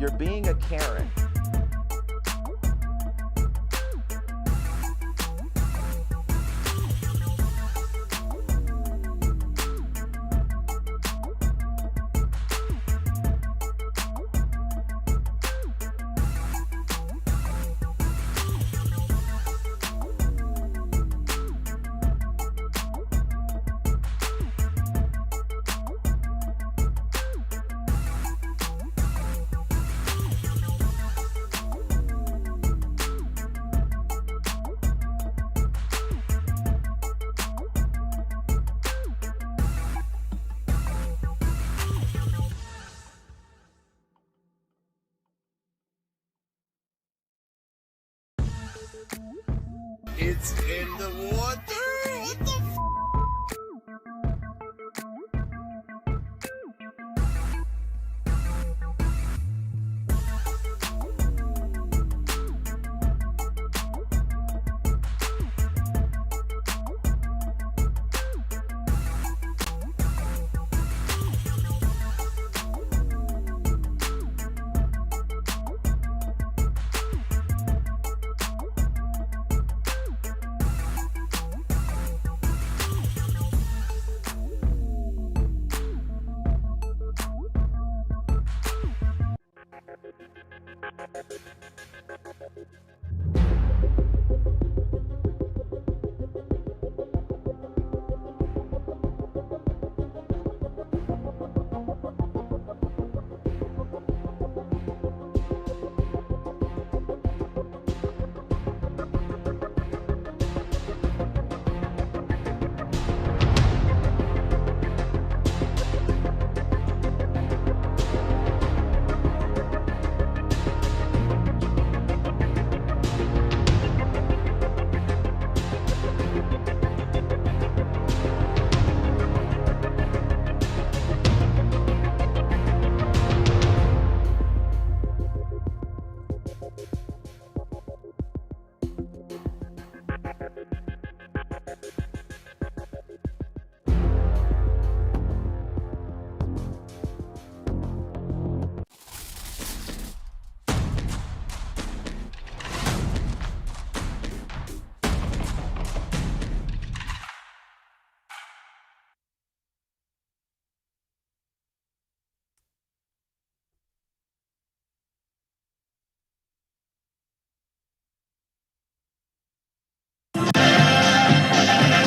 You're being a Karen. It's in the water. What the f?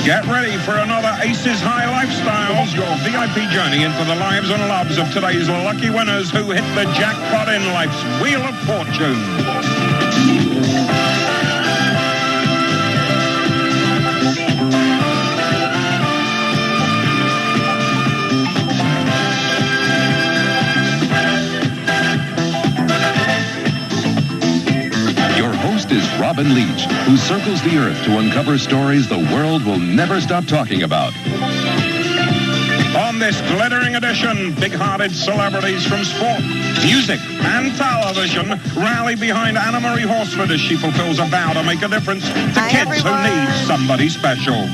Get ready for another Aces High Lifestyles, your VIP journey into the lives and loves of today's lucky winners who hit the jackpot in life's Wheel of Fortune. Is Robin Leach, who circles the earth to uncover stories the world will never stop talking about. On this glittering edition, big-hearted celebrities from sport, music, and television rally behind Anna Marie Horsford as she fulfills a vow to make a difference to kids who need somebody special.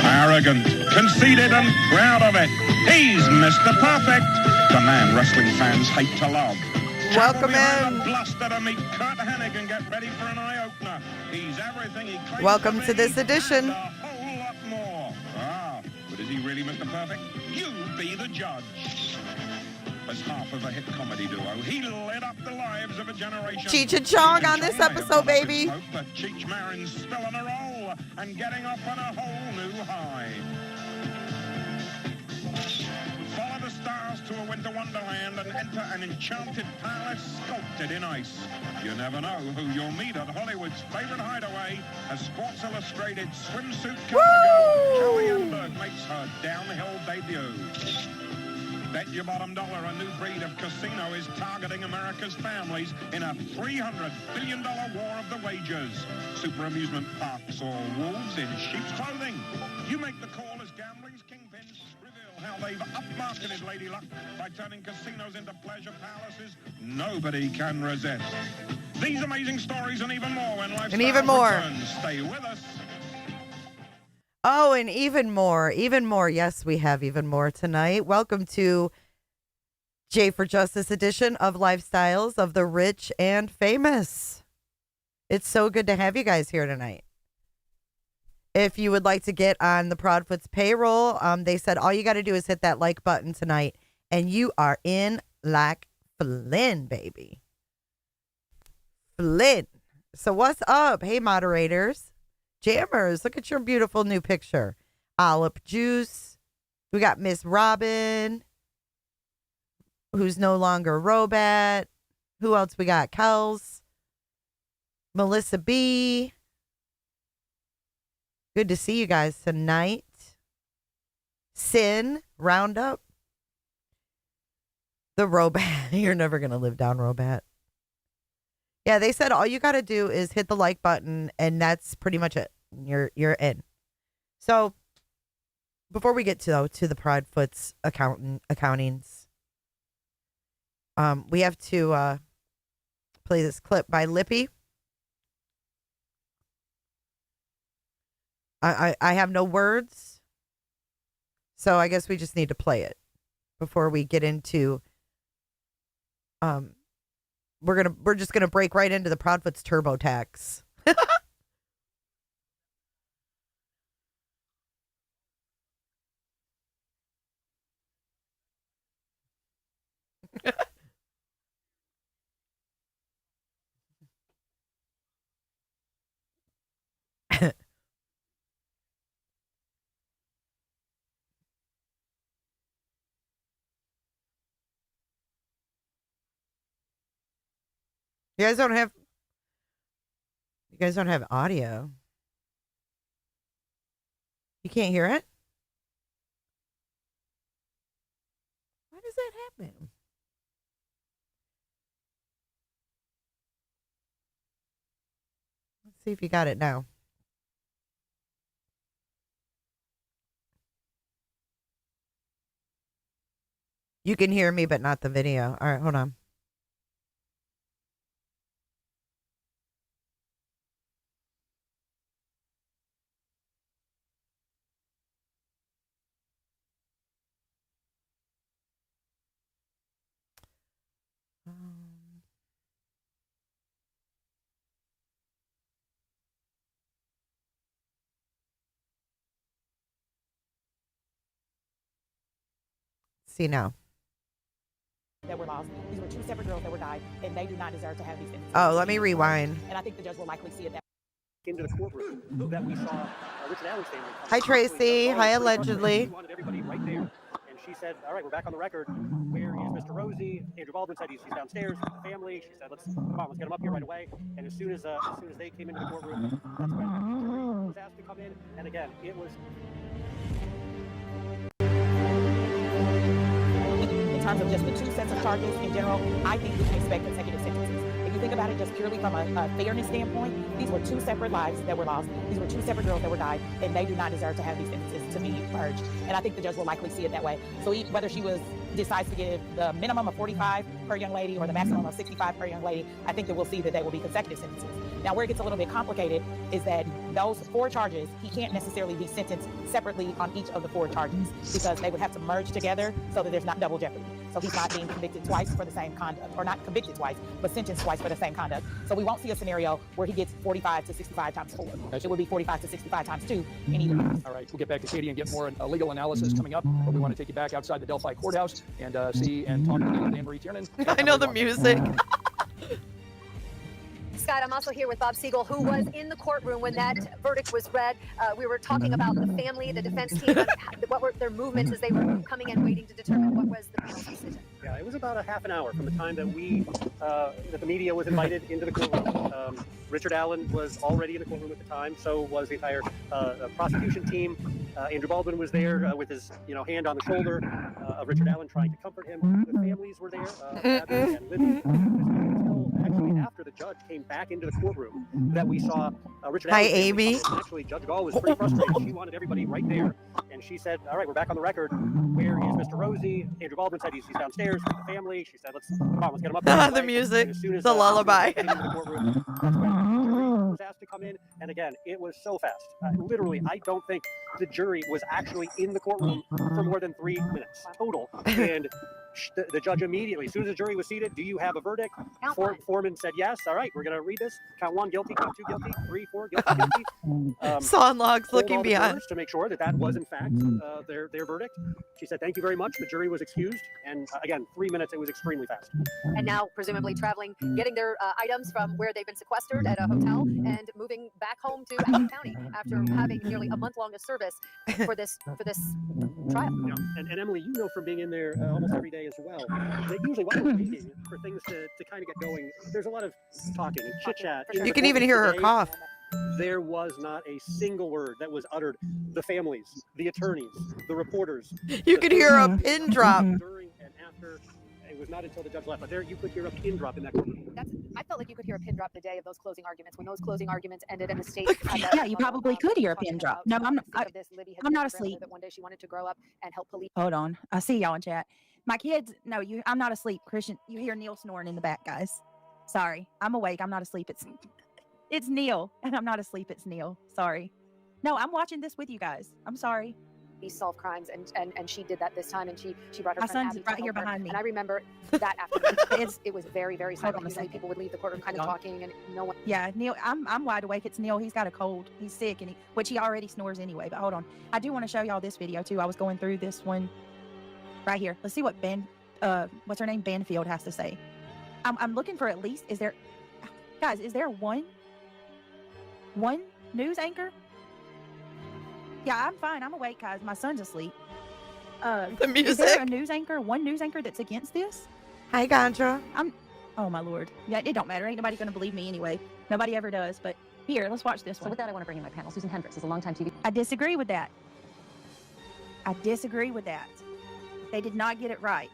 Arrogant, conceited, and proud of it, he's Mr. Perfect, the man wrestling fans hate to love. Welcome in. Welcome to this edition. But is he really Mr. Perfect? You be the judge. As half of a hit comedy duo, he lit up the lives of a generation. Cheech and Chong on this episode, baby. But Cheech Marin's still on a roll and getting off on a whole new high. Follow the stars to a winter wonderland and enter an enchanted palace sculpted in ice. You never know who you'll meet at Hollywood's favorite hideaway as Sports Illustrated swimsuit cover girl Kelly Enberg makes her downhill debut. Bet your bottom dollar a new breed of casino is targeting America's families in a $300 billion war of the wagers. Super amusement parks or wolves in sheep's clothing. You make the call as gambling's kingpins reveal how they've upmarketed Lady Luck by turning casinos into pleasure palaces nobody can resist. These amazing stories and even more when Lifestyle returns. Stay with us. Oh, and even more. Yes, we have even more tonight. Welcome to J for Justice edition of Lifestyles of the Rich and Famous. It's so good to have you guys here tonight. If you would like to get on the Proudfoot's payroll, they said all you got to do is hit that like button tonight, and you are in like Flynn, baby. Flynn. So what's up? Hey, moderators. Jammers, look at your beautiful new picture. Olive Juice. We got Miss Robin, who's no longer Robat. Who else we got? Kels. Melissa B. Good to see you guys tonight. Sin, Roundup. The Robat. You're never going to live down, Robat. Yeah, they said all you got to do is hit the like button, and that's pretty much it. You're in. So, before we get to the Proudfoot's accountings, we have to play this clip by Lippy. I have no words, so I guess we just need to play it before we get into. We're just gonna break right into the Proudfoot's TurboTax. You guys don't have audio. You can't hear it? Why does that happen? Let's see if you got it now. You can hear me, but not the video. All right, hold on. See now. That were lost. These were two separate girls that were died, and they do not deserve to have these sentences. Oh, let me rewind. And I think the judge will likely see it that into the courtroom that we saw Richard Allen's family. Hi, Tracy. Hi, allegedly. She wanted everybody right there, and she said, "All right, we're back on the record. Where is Mr. Rosie?" Andrew Baldwin said he's downstairs with the family. She said, "Let's get him up here right away." And as soon as they came into the courtroom, that's when the jury was asked to come in. And again, it was. in terms of just the two sets of charges in general, I think we can expect consecutive sentences. If you think about it just purely from a fairness standpoint, these were two separate lives that were lost. These were two separate girls that were died, and they do not deserve to have these sentences to be purged. And I think the judge will likely see it that way. So whether she decides to give the minimum of 45 per young lady or the maximum of 65 per young lady, I think that we'll see that they will be consecutive sentences. Now, where it gets a little bit complicated is that those four charges, he can't necessarily be sentenced separately on each of the four charges because they would have to merge together so that there's not double jeopardy. So he's not being convicted twice for the same conduct, or not convicted twice, but sentenced twice for the same conduct. So we won't see a scenario where he gets 45 to 65 times 4. It would be 45 to 65 times 2 in either case. All right, we'll get back to Katie and get more legal analysis coming up, but we want to take you back outside the Delphi courthouse and see and talk to Dan Marie Tiernan. I know the music. Scott, I'm also here with Bob Siegel, who was in the courtroom when that verdict was read. We were talking about the family, the defense team, what were their movements as they were coming in, waiting to determine what was the panel's decision. Yeah, it was about a half an hour from the time that that the media was invited into the courtroom. Richard Allen was already in the courtroom at the time, so was the entire prosecution team. Andrew Baldwin was there with his hand on the shoulder of Richard Allen, trying to comfort him. The families were there, Abby and Libby. Until actually after the judge came back into the courtroom that we saw Richard Allen. Hi, Amy. Actually, Judge Gall was pretty frustrated. She wanted everybody right there, and she said, "All right, we're back on the record. Where is Mr. Rosie?" Andrew Baldwin said he's downstairs with the family. She said, "Let's get him up there." The music, the lullaby. Was asked to come in, and again, it was so fast. Literally, I don't think the jury was actually in the courtroom for more than 3 minutes total. And The judge immediately, as soon as the jury was seated, do you have a verdict? Foreman said yes. All right, we're going to read this. Count 1, guilty. Count 2, guilty. 3, 4, guilty. Sawn logs Told looking all the beyond. jurors to make sure that was in fact their verdict. She said, thank you very much. The jury was excused. And again, 3 minutes, it was extremely fast. And now presumably traveling, getting their items from where they've been sequestered at a hotel and moving back home to Allen County after having nearly a month-long of service for this trial. Yeah. And Emily, you know from being in there almost every day as well, that usually while we're waiting for things to kind of get going, there's a lot of talking and chit-chat. You can even hear her cough. There was not a single word that was uttered. The families, the attorneys, the reporters. You could hear a pin drop. During and after. It was not until the judge left, but there you could hear a pin drop in that courtroom. I felt like you could hear a pin drop the day of those closing arguments. When those closing arguments ended and the state. Yeah, you probably could hear a pin drop. No, I'm not asleep. One day she wanted to grow up and help police. Hold on. I see y'all in chat. My kids, no, I'm not asleep. Christian, you hear Neil snoring in the back, guys. Sorry. I'm awake. I'm not asleep. It's Neil, and I'm not asleep. It's Neil. Sorry. No, I'm watching this with you guys. I'm sorry. Solve crimes, and she did that this time, and she brought her My friend son's Abby to right help here her. behind me. And I remember that afternoon. It was very, very Hold silent. on a Usually second. people would leave the courtroom kind of talking, and no one. Yeah, Neil, I'm wide awake. It's Neil. He's got a cold. He's sick, and which he already snores anyway. But hold on, I do want to show y'all this video too. I was going through this one right here. Let's see what what's her name, Banfield has to say. I'm looking for at least. Is there, guys? Is there one news anchor? Yeah, I'm fine. I'm awake, guys. My son's asleep. The music. Is there a news anchor? One news anchor that's against this? Hi, Gandra. Oh my lord. Yeah, it don't matter. Ain't nobody gonna believe me anyway. Nobody ever does. But here, let's watch this one. So with that, I want to bring in my panel. Susan Hendricks is a longtime TV. I disagree with that. They did not get it right.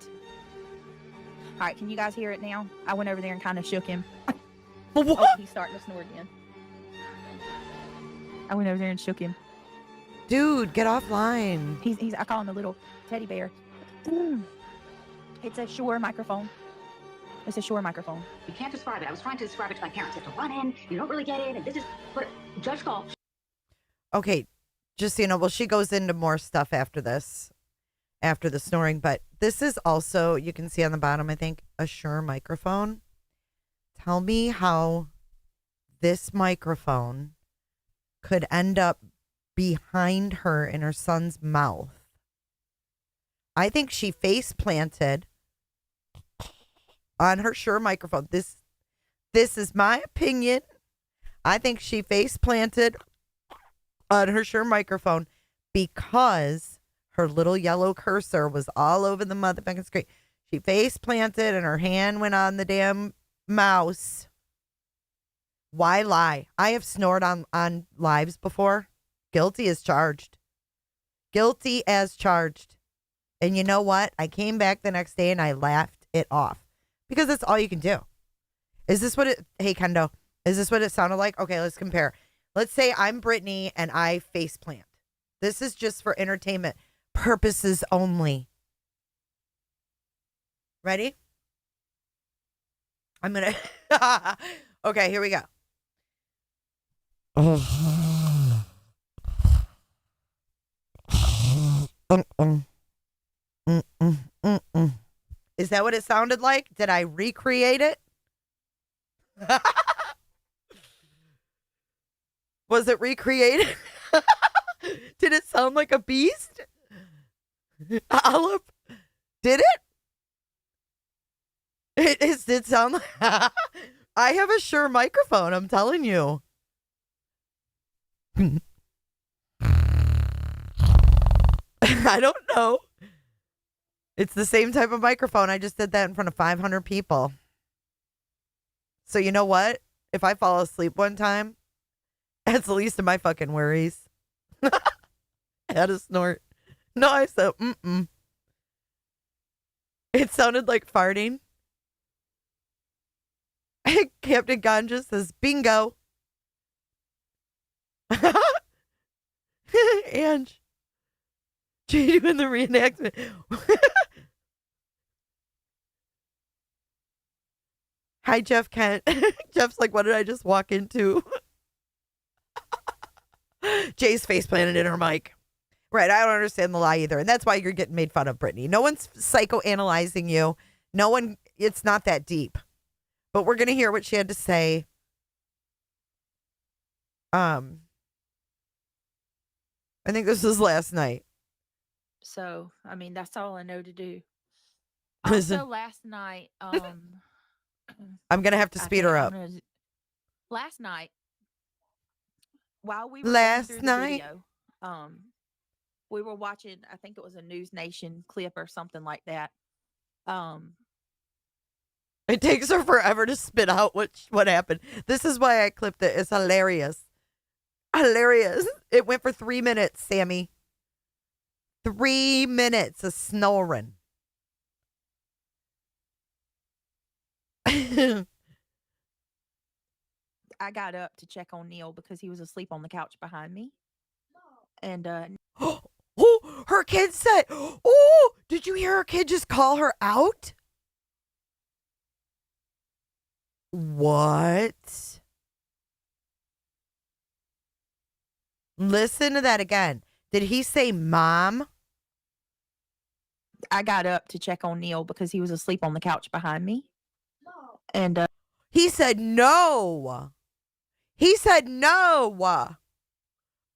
All right, can you guys hear it now? I went over there and kind of shook him. What? Oh, he's starting to snore again. I went over there and shook him. Dude, get offline. He's I call him a little teddy bear. It's a Shure microphone. It's a Shure microphone. You can't describe it. I was trying to describe it to my parents. You have to run in. You don't really get it. And this is what Judge called. Okay, just so you know, well, she goes into more stuff after this, after the snoring, but this is also, you can see on the bottom, I think, a Shure microphone. Tell me how this microphone could end up behind her in her son's mouth. I think she face planted on her Shure microphone. This is my opinion. I think she face planted on her Shure microphone because her little yellow cursor was all over the motherfucking screen. She face planted and her hand went on the damn mouse. Why lie? I have snored on lives before. Guilty as charged. Guilty as charged. And you know what? I came back the next day and I laughed it off because that's all you can do. Is this what it, hey Kendo, is this what it sounded like? Okay, let's compare. Let's say I'm Brittany and I face plant. This is just for entertainment purposes only. Ready? I'm going to, okay, here we go. Is that what it sounded like? Did I recreate it? Was it recreated? Did it sound like a beast? Olive, did it? It did sound like I have a Shure microphone, I'm telling you. I don't know. It's the same type of microphone. I just did that in front of 500 people. So you know what? If I fall asleep one time, that's the least of my fucking worries. I had a snort. No, I said, It sounded like farting. Captain Ganja says, bingo. Ange. Jay doing the reenactment. Hi, Jeff Kent. Jeff's like, what did I just walk into? Jay's face planted in her mic. Right. I don't understand the lie either. And that's why you're getting made fun of, Brittany. No one's psychoanalyzing you. No one, it's not that deep. But we're going to hear what she had to say. I think this was last night. So, I mean, that's all I know to do. Listen. Also, last night, I'm going to have to I speed think her I'm up. gonna- last night, while we were going Last through the night. video, we were watching, I think it was a News Nation clip or something like that. It takes her forever to spit out what happened. This is why I clipped it. It's hilarious. Hilarious. It went for 3 minutes, Sammy. 3 minutes of snoring. I got up to check on Neil because he was asleep on the couch behind me. And Oh, her kid said, oh, did you hear her kid just call her out? What? Listen to that again. Did he say mom? I got up to check on Neil because he was asleep on the couch behind me. And he said no. He said no.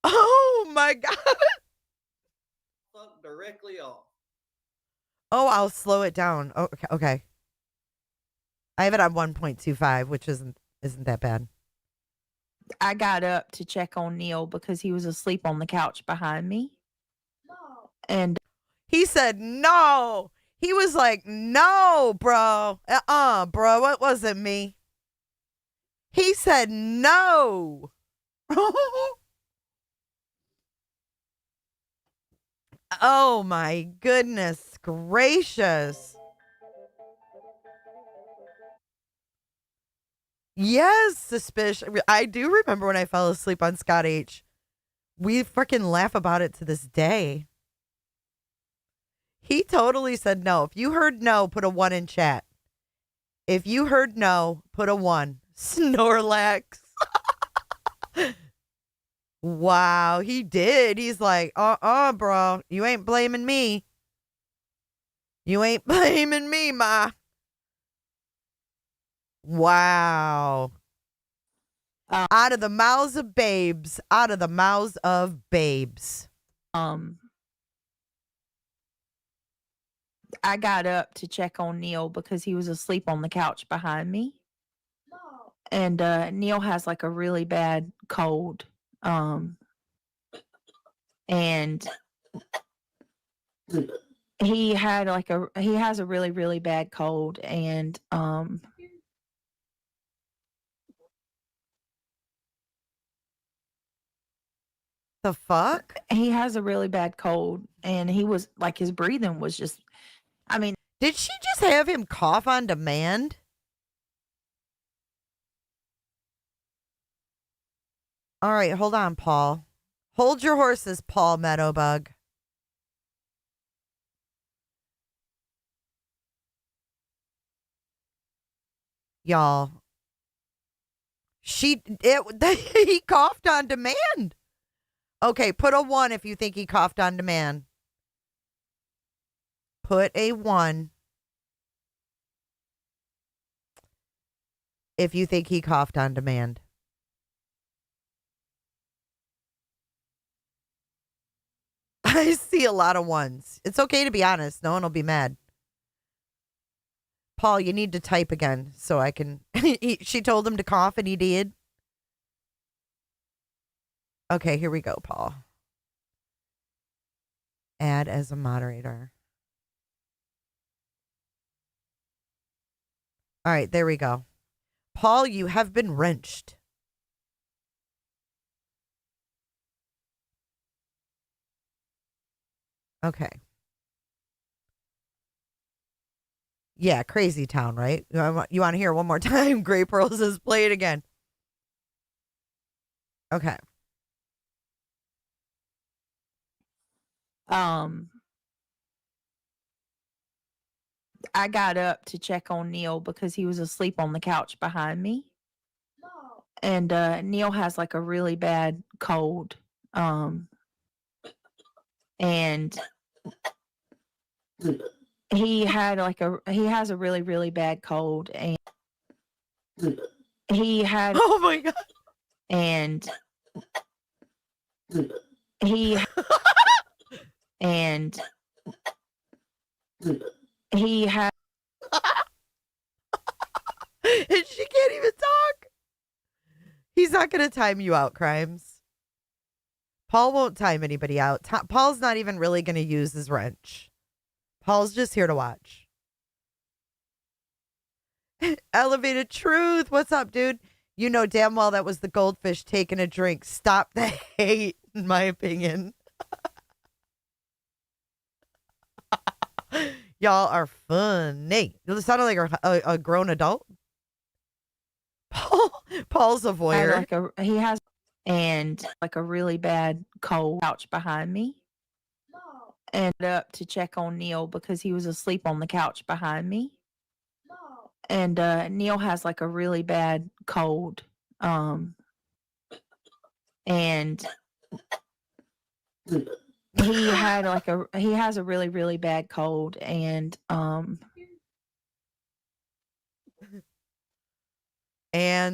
Oh my God. Directly off. Oh, I'll slow it down. Oh, okay. I have it on 1.25, which isn't that bad. I got up to check on Neil because he was asleep on the couch behind me. And he said no. He was like, no, bro. Bro, it wasn't me. He said no. Oh my goodness gracious. Yes, suspicious. I do remember when I fell asleep on Scott H. We freaking laugh about it to this day. He totally said no. If you heard no, put a 1 in chat. If you heard no, put a 1. Snorlax. Wow, he did. He's like, bro, you ain't blaming me. You ain't blaming me, ma. Wow. Out of the mouths of babes. Out of the mouths of babes. I got up to check on Neil because he was asleep on the couch behind me. And Neil has like a really bad cold. And he has a really, really bad cold. And the fuck? He has a really bad cold, and he was like, his breathing was just, I mean. Did she just have him cough on demand? All right, hold on, Paul. Hold your horses, Paul Meadowbug. Y'all. He coughed on demand. Okay, put a 1 if you think he coughed on demand. Put a 1 if you think he coughed on demand. I see a lot of 1s. It's okay to be honest. No one will be mad. Paul, you need to type again so I can. She told him to cough and he did. Okay, here we go, Paul. Add as a moderator. All right, there we go. Paul, you have been wrenched. Okay. Yeah, crazy town, right? You want to hear it one more time? Gray Pearl says, play it again. Okay. I got up to check on Neil because he was asleep on the couch behind me. And Neil has like a really bad cold. and he has a really, really bad cold, and he had Oh my God. and he and he had And she can't even talk. He's not going to time you out, Crimes. Paul won't time anybody out. Paul's not even really going to use his wrench. Paul's just here to watch. Elevated Truth. What's up, dude? You know damn well that was the goldfish taking a drink. Stop the hate, in my opinion. Y'all are funny. You sound like a grown adult. Paul's a voyeur. he has a really bad cold couch behind me. And up to check on Neil because he was asleep on the couch behind me. And Neil has like a really bad cold. And he has a really, really bad cold, and he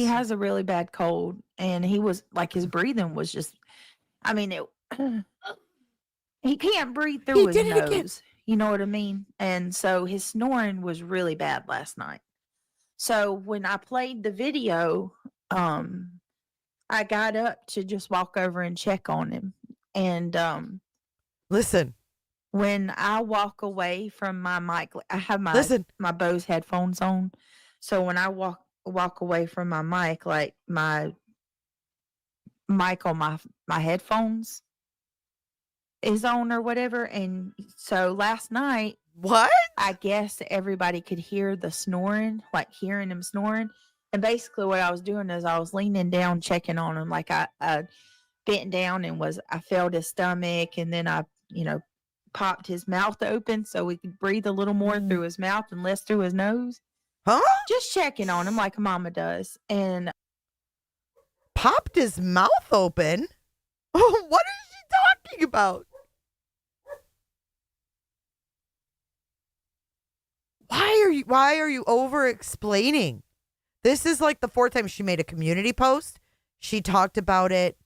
has a really bad cold, and he was like, his breathing was just, I mean, he can't breathe through his nose. You know what I mean? And so his snoring was really bad last night. So when I played the video, I got up to just walk over and check on him. And listen, when I walk away from my mic, I have my Bose headphones on. So when I walk away from my mic, like my mic on my headphones is on or whatever. And so last night, what? I guess everybody could hear the snoring, like hearing him snoring. And basically what I was doing is I was leaning down, checking on him. Like I bent down and I felt his stomach, and then I, popped his mouth open so he could breathe a little more through his mouth and less through his nose. Huh? Just checking on him like a mama does. And popped his mouth open? Oh, what is she talking about? Why are you over explaining? This is like the fourth time she made a community post. She talked about it.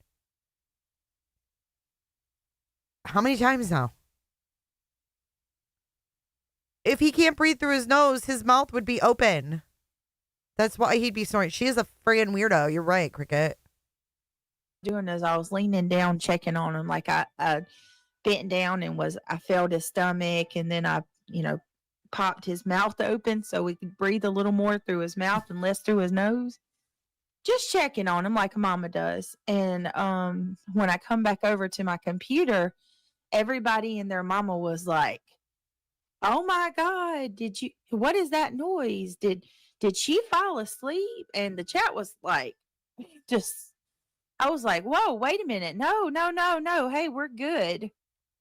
How many times now? If he can't breathe through his nose, his mouth would be open. That's why he'd be snoring. She is a friggin' weirdo. You're right, Cricket. Doing is I was leaning down, checking on him. Like I bent down and I felt his stomach, and then I, popped his mouth open so he could breathe a little more through his mouth and less through his nose. Just checking on him like a mama does. And when I come back over to my computer, everybody and their mama was like, "Oh my God, what is that noise? Did she fall asleep?" And the chat was like, I was like, "Whoa, wait a minute. No. Hey, we're good.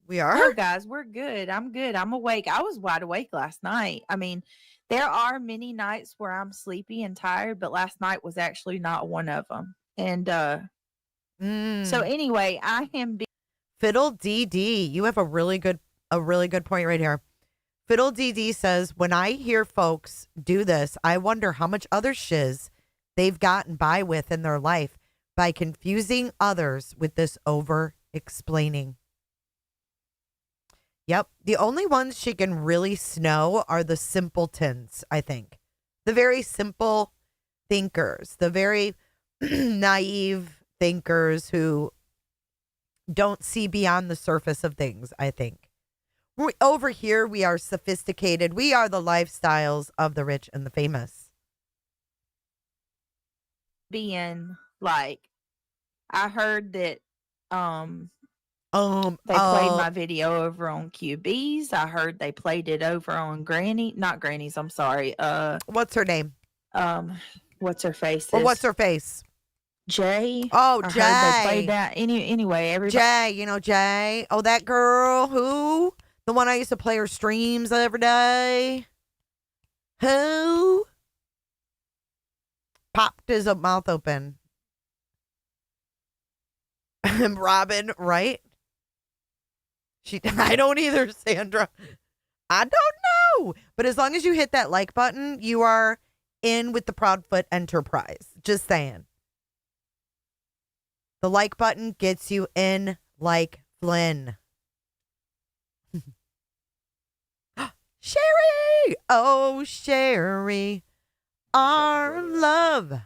We are? No, guys, we're good. I'm good. I'm awake." I was wide awake last night. I mean, there are many nights where I'm sleepy and tired, but last night was actually not one of them. And so anyway, I am Fiddle DD. You have a really good point right here. Fiddle DD says, when I hear folks do this, I wonder how much other shiz they've gotten by with in their life by confusing others with this over explaining. Yep. The only ones she can really snow are the simpletons, I think. The very simple thinkers, the very naive thinkers who don't see beyond the surface of things, I think. Over here, we are sophisticated. We are the lifestyles of the rich and the famous. Being like, I heard that they played my video over on QB's. I heard they played it over on not Granny's, I'm sorry. What's her name? What's her face? Well, what's her face? Jay. Oh, I Jay. heard they played that. Anyway, everybody. Jay, Jay. Oh, that girl who? The one I used to play her streams every day. Who? Popped his mouth open. Robin, right? I don't either, Sandra. I don't know. But as long as you hit that like button, you are in with the Proudfoot Enterprise. Just saying. The like button gets you in like Flynn. Sherry! Oh, Sherry. Our love.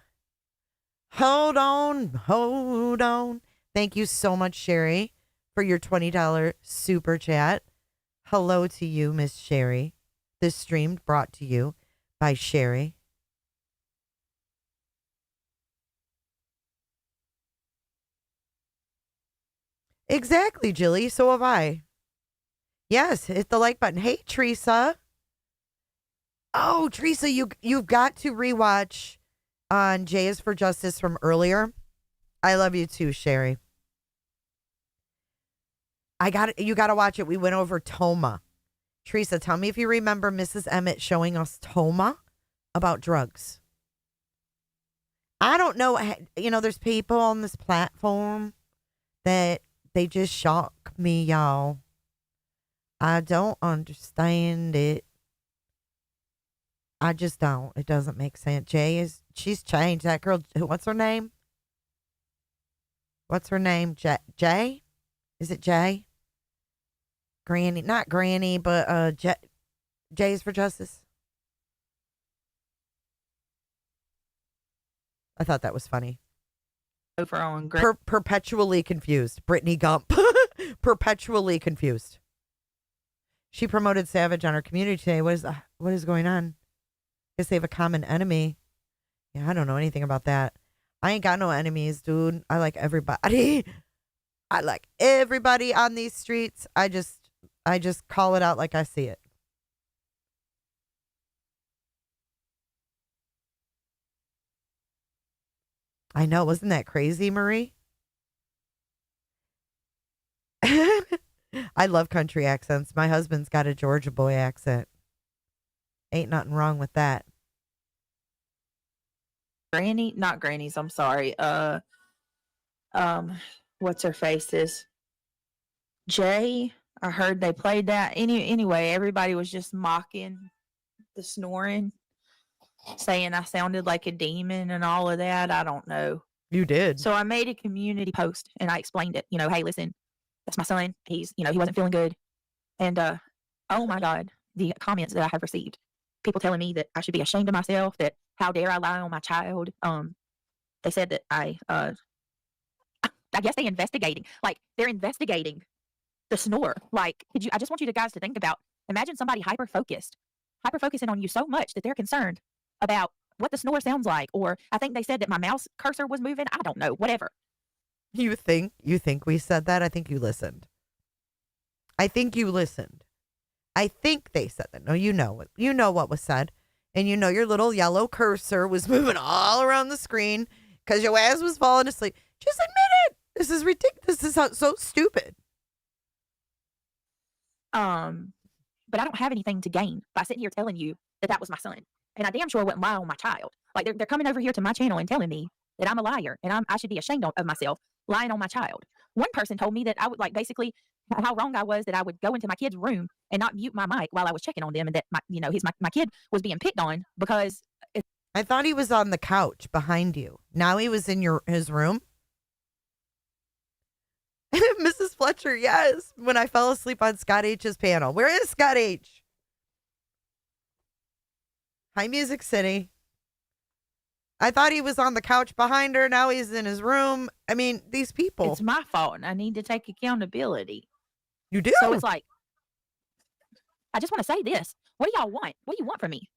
Hold on, hold on. Thank you so much, Sherry, for your $20 super chat. Hello to you, Miss Sherry. This stream brought to you by Sherry. Exactly, Jilly. So have I. Yes, hit the like button. Hey, Teresa. Oh, Teresa, you've got to rewatch on J is for Justice from earlier. I love you too, Sherry. You got to watch it. We went over Toma. Teresa, tell me if you remember Mrs. Emmett showing us Toma about drugs. I don't know. You know, there's people on this platform that they just shock me, y'all. I don't understand it. I just don't. It doesn't make sense. She's changed. That girl, what's her name? What's her name? Jay? Is it Jay? Granny, not Granny, but Jay's for Justice. I thought that was funny. Over on Perpetually confused. Brittany Gump. Perpetually confused. She promoted Savage on her community today. What is going on? Guess they have a common enemy. Yeah, I don't know anything about that. I ain't got no enemies, dude. I like everybody. I like everybody on these streets. I just call it out like I see it. I know. Wasn't that crazy, Marie? I love country accents. My husband's got a Georgia boy accent. Ain't nothing wrong with that. Not Granny's, I'm sorry. What's her face's? Jay, I heard they played that. Anyway, everybody was just mocking the snoring, saying I sounded like a demon and all of that. I don't know. You did. So I made a community post and I explained it. You know, hey, listen, that's my son. He's, he wasn't feeling good. And oh my God, the comments that I have received. People telling me that I should be ashamed of myself, that how dare I lie on my child. They said that I guess they're investigating the snore. Like, I just want you guys to think about, imagine somebody hyper-focusing on you so much that they're concerned about what the snore sounds like. Or I think they said that my mouse cursor was moving. I don't know, whatever. You think we said that? I think you listened. I think they said that. No, you know what was said. And you know your little yellow cursor was moving all around the screen because your ass was falling asleep. Just admit it. This is ridiculous. This is so stupid. But I don't have anything to gain by sitting here telling you that was my son. And I damn sure wouldn't lie on my child. Like, they're coming over here to my channel and telling me that I'm a liar and I should be ashamed of myself lying on my child. One person told me that I would, like, basically how wrong I was, that I would go into my kid's room and not mute my mic while I was checking on them, and that my kid was being picked on because I thought he was on the couch behind you. Now he was in his room. Mrs. Fletcher, yes. When I fell asleep on Scott H's panel. Where is Scott H? Hi, Music City. I thought he was on the couch behind her. Now he's in his room. I mean, these people. It's my fault and I need to take accountability. You do? So it's like, I just want to say this. What do y'all want? What do you want from me?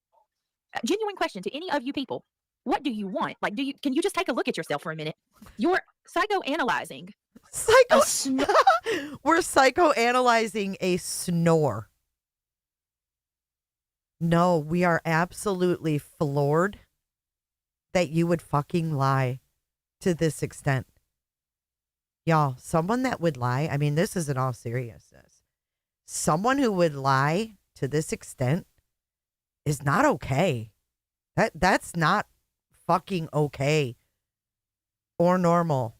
Genuine question to any of you people. What do you want? Like, can you just take a look at yourself for a minute? You're psychoanalyzing. We're psychoanalyzing a snore. No, we are absolutely floored that you would fucking lie to this extent. Y'all, someone that would lie, I mean, this is in all seriousness. Someone who would lie to this extent is not okay. That's not fucking okay or normal.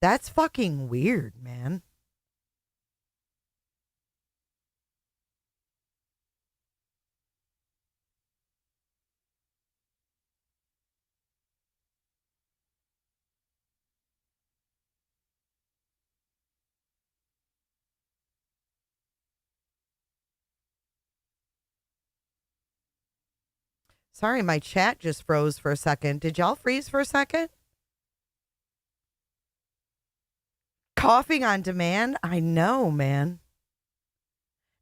That's fucking weird, man. Sorry, my chat just froze for a second. Did y'all freeze for a second? Coughing on demand? I know, man.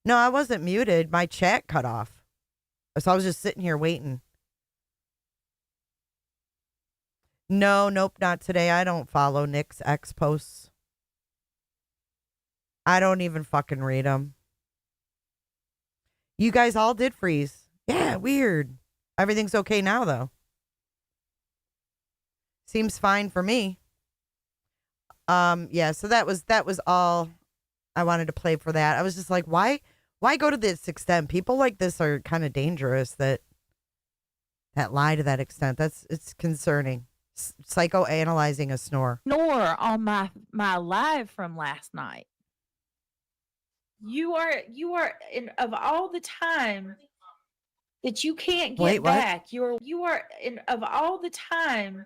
No, I wasn't muted. My chat cut off. So I was just sitting here waiting. No, nope, not today. I don't follow Nick's X posts. I don't even fucking read them. You guys all did freeze. Yeah, weird. Everything's okay now, though. Seems fine for me. Yeah, so that was all I wanted to play for that. I was just like, why go to this extent? People like this are kind of dangerous that lie to that extent. It's concerning. Psychoanalyzing a snore. Snore on my live from last night. You are in of all the time that you can't get Wait, what? back. You are in of all the time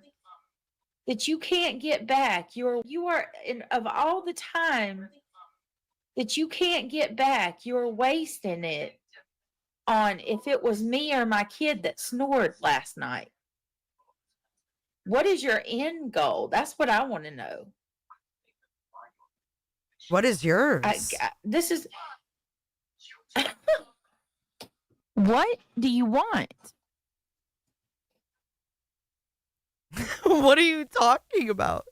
that you can't get back. You are in of all the time that you can't get back. You're wasting it on if it was me or my kid that snored last night. What is your end goal? That's what I want to know. What is yours? This is what do you want? What are you talking about?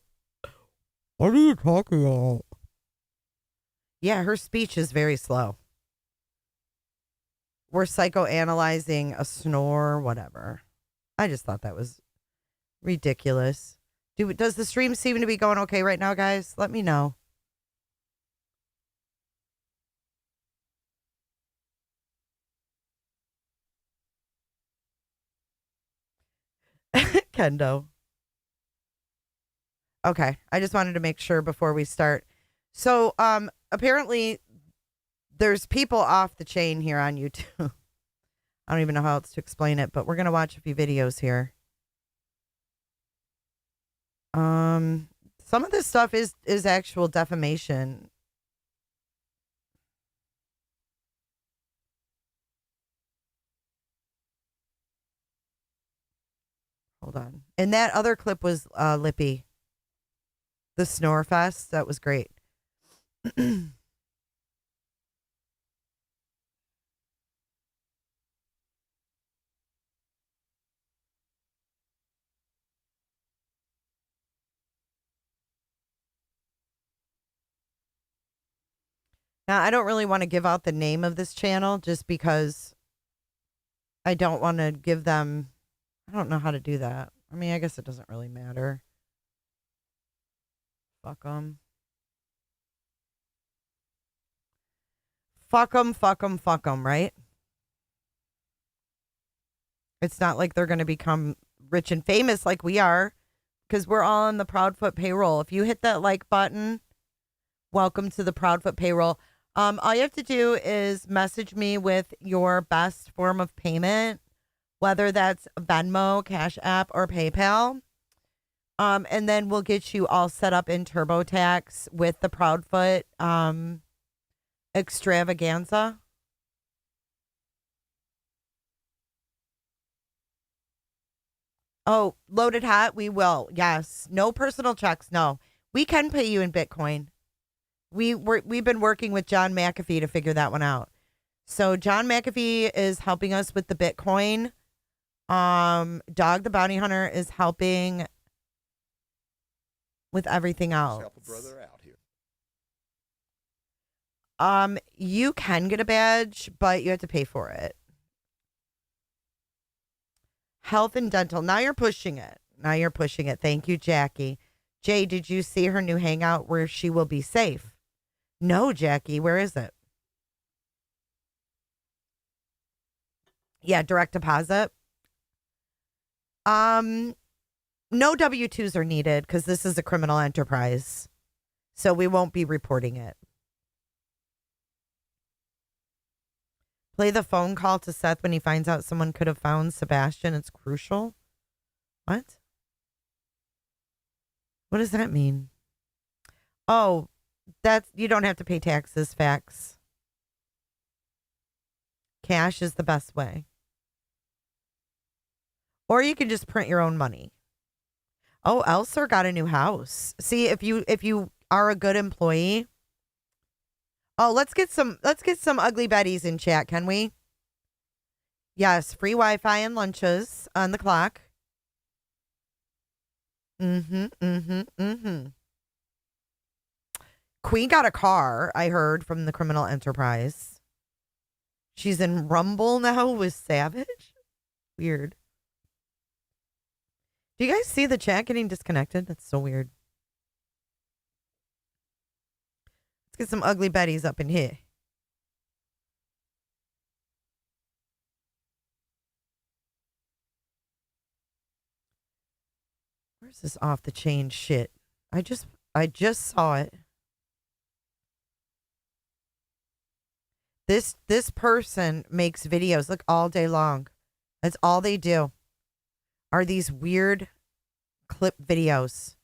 What are you talking about? Yeah, her speech is very slow. We're psychoanalyzing a snore, whatever. I just thought that was ridiculous. Does the stream seem to be going okay right now, guys? Let me know. Kendo. Okay, I just wanted to make sure before we start. So, apparently there's people off the chain here on YouTube. I don't even know how else to explain it, but we're going to watch a few videos here. Some of this stuff is actual defamation. Hold on. And that other clip was Lippy. The Snorefest. That was great. Now, I don't really want to give out the name of this channel just because I don't want to give them... I don't know how to do that. I mean, I guess it doesn't really matter. Fuck them. Fuck them, fuck them, fuck them, right? It's not like they're going to become rich and famous like we are because we're all on the Proudfoot payroll. If you hit that like button, welcome to the Proudfoot payroll. All you have to do is message me with your best form of payment, whether that's Venmo, Cash App, or PayPal. And then we'll get you all set up in TurboTax with the Proudfoot extravaganza. Oh, loaded hot? We will. Yes. No personal checks. No. We can pay you in Bitcoin. We've been working with John McAfee to figure that one out. So John McAfee is helping us with the Bitcoin. Dog the Bounty Hunter is helping with everything else. Help a brother out here. You can get a badge, but you have to pay for it. Health and dental. Now you're pushing it. Thank you, Jackie. Jay, did you see her new hangout where she will be safe? No, Jackie. Where is it? Yeah, direct deposit. No W-2s are needed because this is a criminal enterprise. So we won't be reporting it. Play the phone call to Seth when he finds out someone could have found Sebastian. It's crucial. What? What does that mean? Oh, that's, you don't have to pay taxes, facts. Cash is the best way. Or you can just print your own money. Oh, Elser got a new house. See, if you are a good employee. Oh, let's get some ugly Betties in chat, can we? Yes, free Wi-Fi and lunches on the clock. Queen got a car, I heard, from the criminal enterprise. She's in Rumble now with Savage. Weird. Do you guys see the chat getting disconnected? That's so weird. Let's get some ugly Betties up in here. Where's this off the chain shit? I just saw it. This person makes videos, look, all day long. That's all they do. Are these weird clip videos.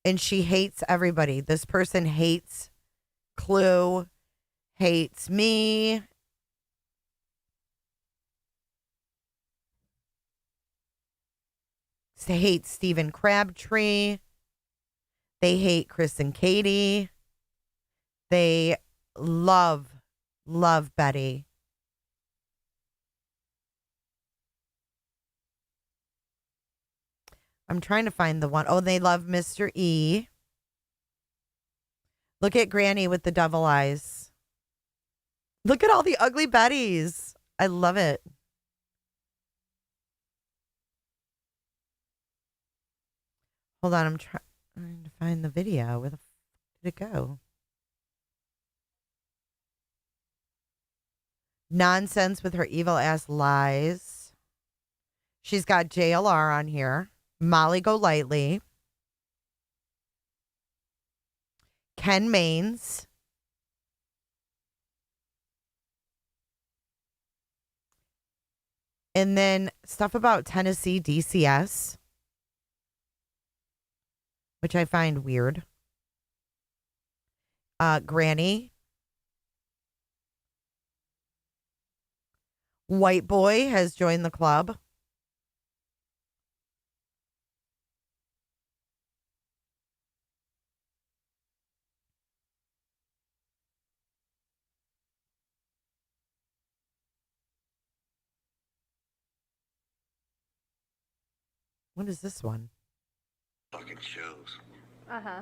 And she hates everybody. This person hates Clue, hates me. They hate Stephen Crabtree. They hate Chris and Katie. They love Betty. I'm trying to find the one. Oh, they love Mr. E. Look at Granny with the devil eyes. Look at all the ugly Bettys. I love it. Hold on, I'm trying to find the video. Where the f did it go? Nonsense with her evil ass lies. She's got JLR on here. Molly Golightly. Ken Maines. And then stuff about Tennessee DCS, which I find weird. Granny. White Boy has joined the club. What is this one? Fucking shows. Uh-huh.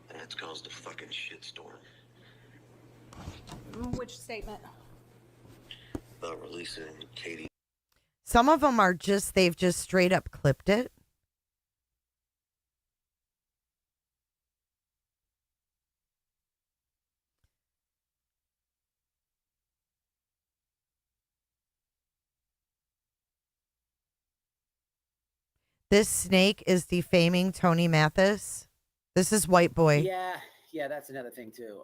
And it's caused a fucking shitstorm. Which statement? Releasing Katie. Some of them are just, they've just straight up clipped it. This snake is defaming Tony Mathis. This is White Boy. Yeah, that's another thing too.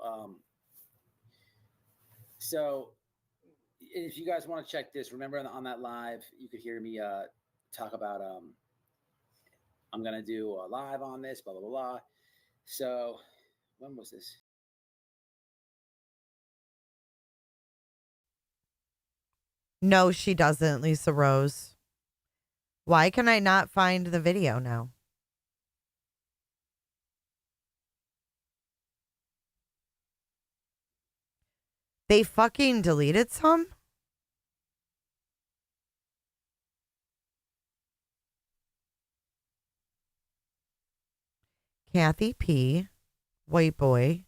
So if you guys want to check this, remember on that live, you could hear me talk about I'm gonna do a live on this, blah blah blah blah. So when was this? No, she doesn't, Lisa Rose. Why can I not find the video now? They fucking deleted some? Kathy P. White Boy.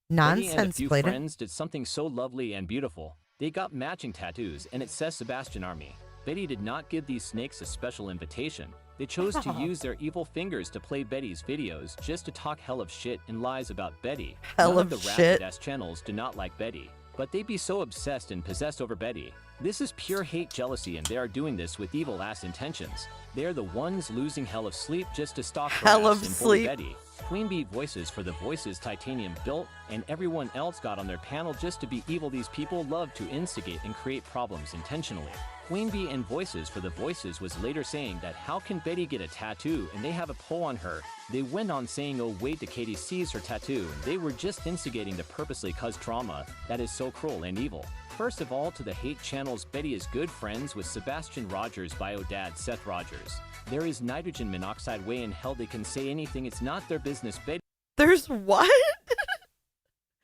Betty and a Nonsense few played it. friends did something so lovely and beautiful. They got matching tattoos, and it says Sebastian Army. Betty did not give these snakes a special invitation. They chose to use their evil fingers to play Betty's videos just to talk hell of shit and lies about Betty. Hell None of the shit. Rapid-ass channels do not like Betty, but they be so obsessed and possessed over Betty. This is pure hate jealousy, and they are doing this with evil ass intentions. They are the ones losing hell of sleep just to stalk Hell of harass and sleep. bully Betty. Queen Bee voices for the voices Titanium built, and everyone else got on their panel just to be evil. These people love to instigate and create problems intentionally. Queen Bee and voices for the voices was later saying that how can Betty get a tattoo and they have a poll on her. They went on saying, oh wait till Katie sees her tattoo, and they were just instigating to purposely cause trauma. That is so cruel and evil. First of all, to the hate channels, Betty is good friends with Sebastian Rogers' bio dad Seth Rogers. There is nitrogen monoxide way in hell they can say anything, it's not their business. Betty. There's what?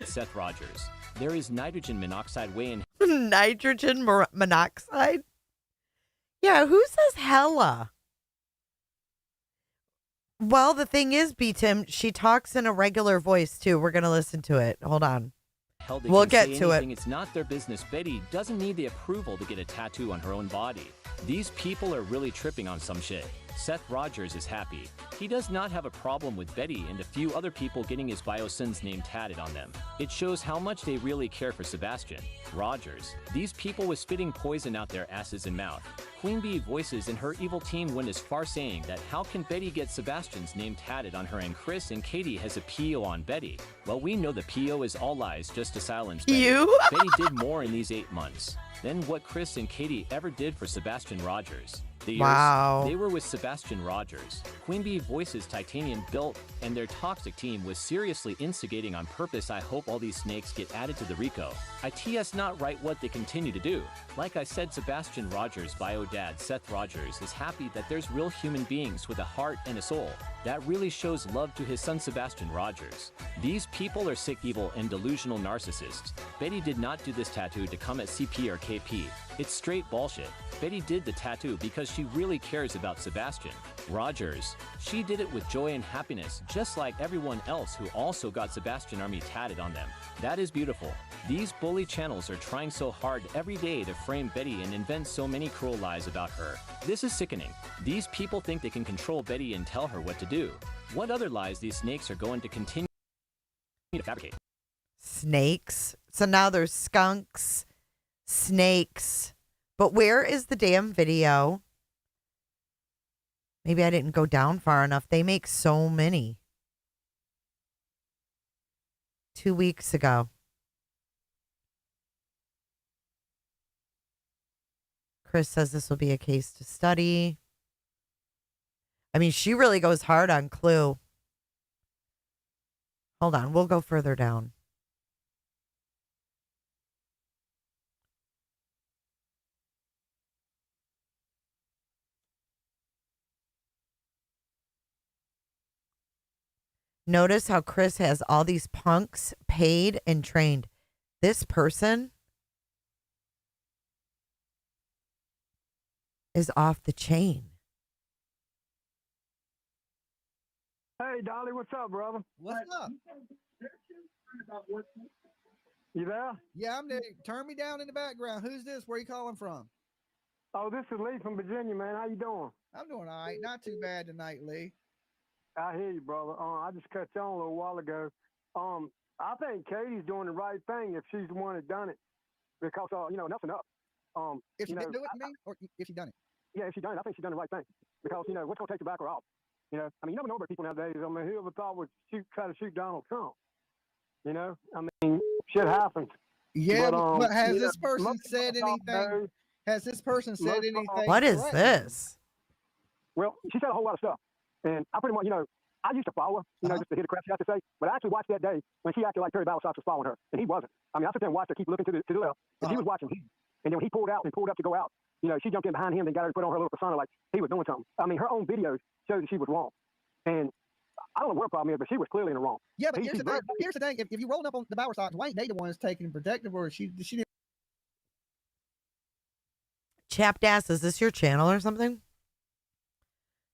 Seth Rogers. There is nitrogen monoxide way in Nitrogen monoxide? Yeah, who says hella? Well, the thing is, B-Tim, she talks in a regular voice, too. We're going to listen to it. Hold on. hell they We'll can get say to it. anything, it's not their business. Betty doesn't need the approval to get a tattoo on her own body. These people are really tripping on some shit. Seth Rogers is happy. He does not have a problem with Betty and a few other people getting his biosyn's name tatted on them. It shows how much they really care for Sebastian Rogers. These people with spitting poison out their asses and mouth. Queen Bee voices and her evil team went as far saying that how can Betty get Sebastian's name tatted on her, and Chris and Katie has a PO on Betty. Well, we know the PO is all lies just to silence Betty. Betty did more in these 8 months than what Chris and Katie ever did for Sebastian Rogers. The years Wow. they were with Sebastian Rogers, Queen Bee voices Titanium built, and their toxic team was seriously instigating on purpose. I hope all these snakes get added to the RICO. ITS not right what they continue to do. Like I said, Sebastian Rogers' bio dad Seth Rogers is happy that there's real human beings with a heart and a soul. That really shows love to his son Sebastian Rogers. These people are sick, evil, and delusional narcissists. Betty did not do this tattoo to come at CP or KP. It's straight bullshit. Betty did the tattoo because she really cares about Sebastian Rogers. She did it with joy and happiness, just like everyone else who also got Sebastian Army tatted on them. That is beautiful. These bully channels are trying so hard every day to frame Betty and invent so many cruel lies about her. This is sickening. These people think they can control Betty and tell her what to do. What other lies these snakes are going to continue to fabricate? Snakes. So now there's skunks, snakes. But where is the damn video? Maybe I didn't go down far enough. They make so many. 2 weeks ago. Chris says this will be a case to study. I mean, she really goes hard on Clue. Hold on, we'll go further down. Notice how Chris has all these punks paid and trained. This person is off the chain. Hey, Dolly, what's up, brother? What's up? You there? Yeah, I'm there. Turn me down in the background. Who's this? Where you calling from? Oh, this is Lee from Virginia, man. How you doing? I'm doing all right. Not too bad tonight, Lee. I hear you, brother. I just cut you on a little while ago. I think Katie's doing the right thing if she's the one that done it, because enough's enough. If she didn't do it, you mean, or if she done it? Yeah, if she done it, I think she done the right thing, because what's gonna take the backer off? You never know about people nowadays. I mean, whoever thought would try to shoot Donald Trump? I mean, shit happens. Yeah, but has this person said anything? Has this person said anything? What is this? Well, she said a whole lot of stuff. And I pretty much, I used to follow her, just to hear the crap she had to say. But I actually watched that day when she acted like Terry Battlesocks was following her, and he wasn't. I mean, I sit there and watched her keep looking to the left, and he was watching him. And then when he pulled out and pulled up to go out, she jumped in behind him and got her to put on her little persona like he was doing something. I mean, her own videos showed that she was wrong. And I don't know what her problem is, but she was clearly in the wrong. Yeah, but here's the thing. If you rolling up on the Battlesocks, why ain't they the ones taking protective, or she didn't? Chapped ass, is this your channel or something?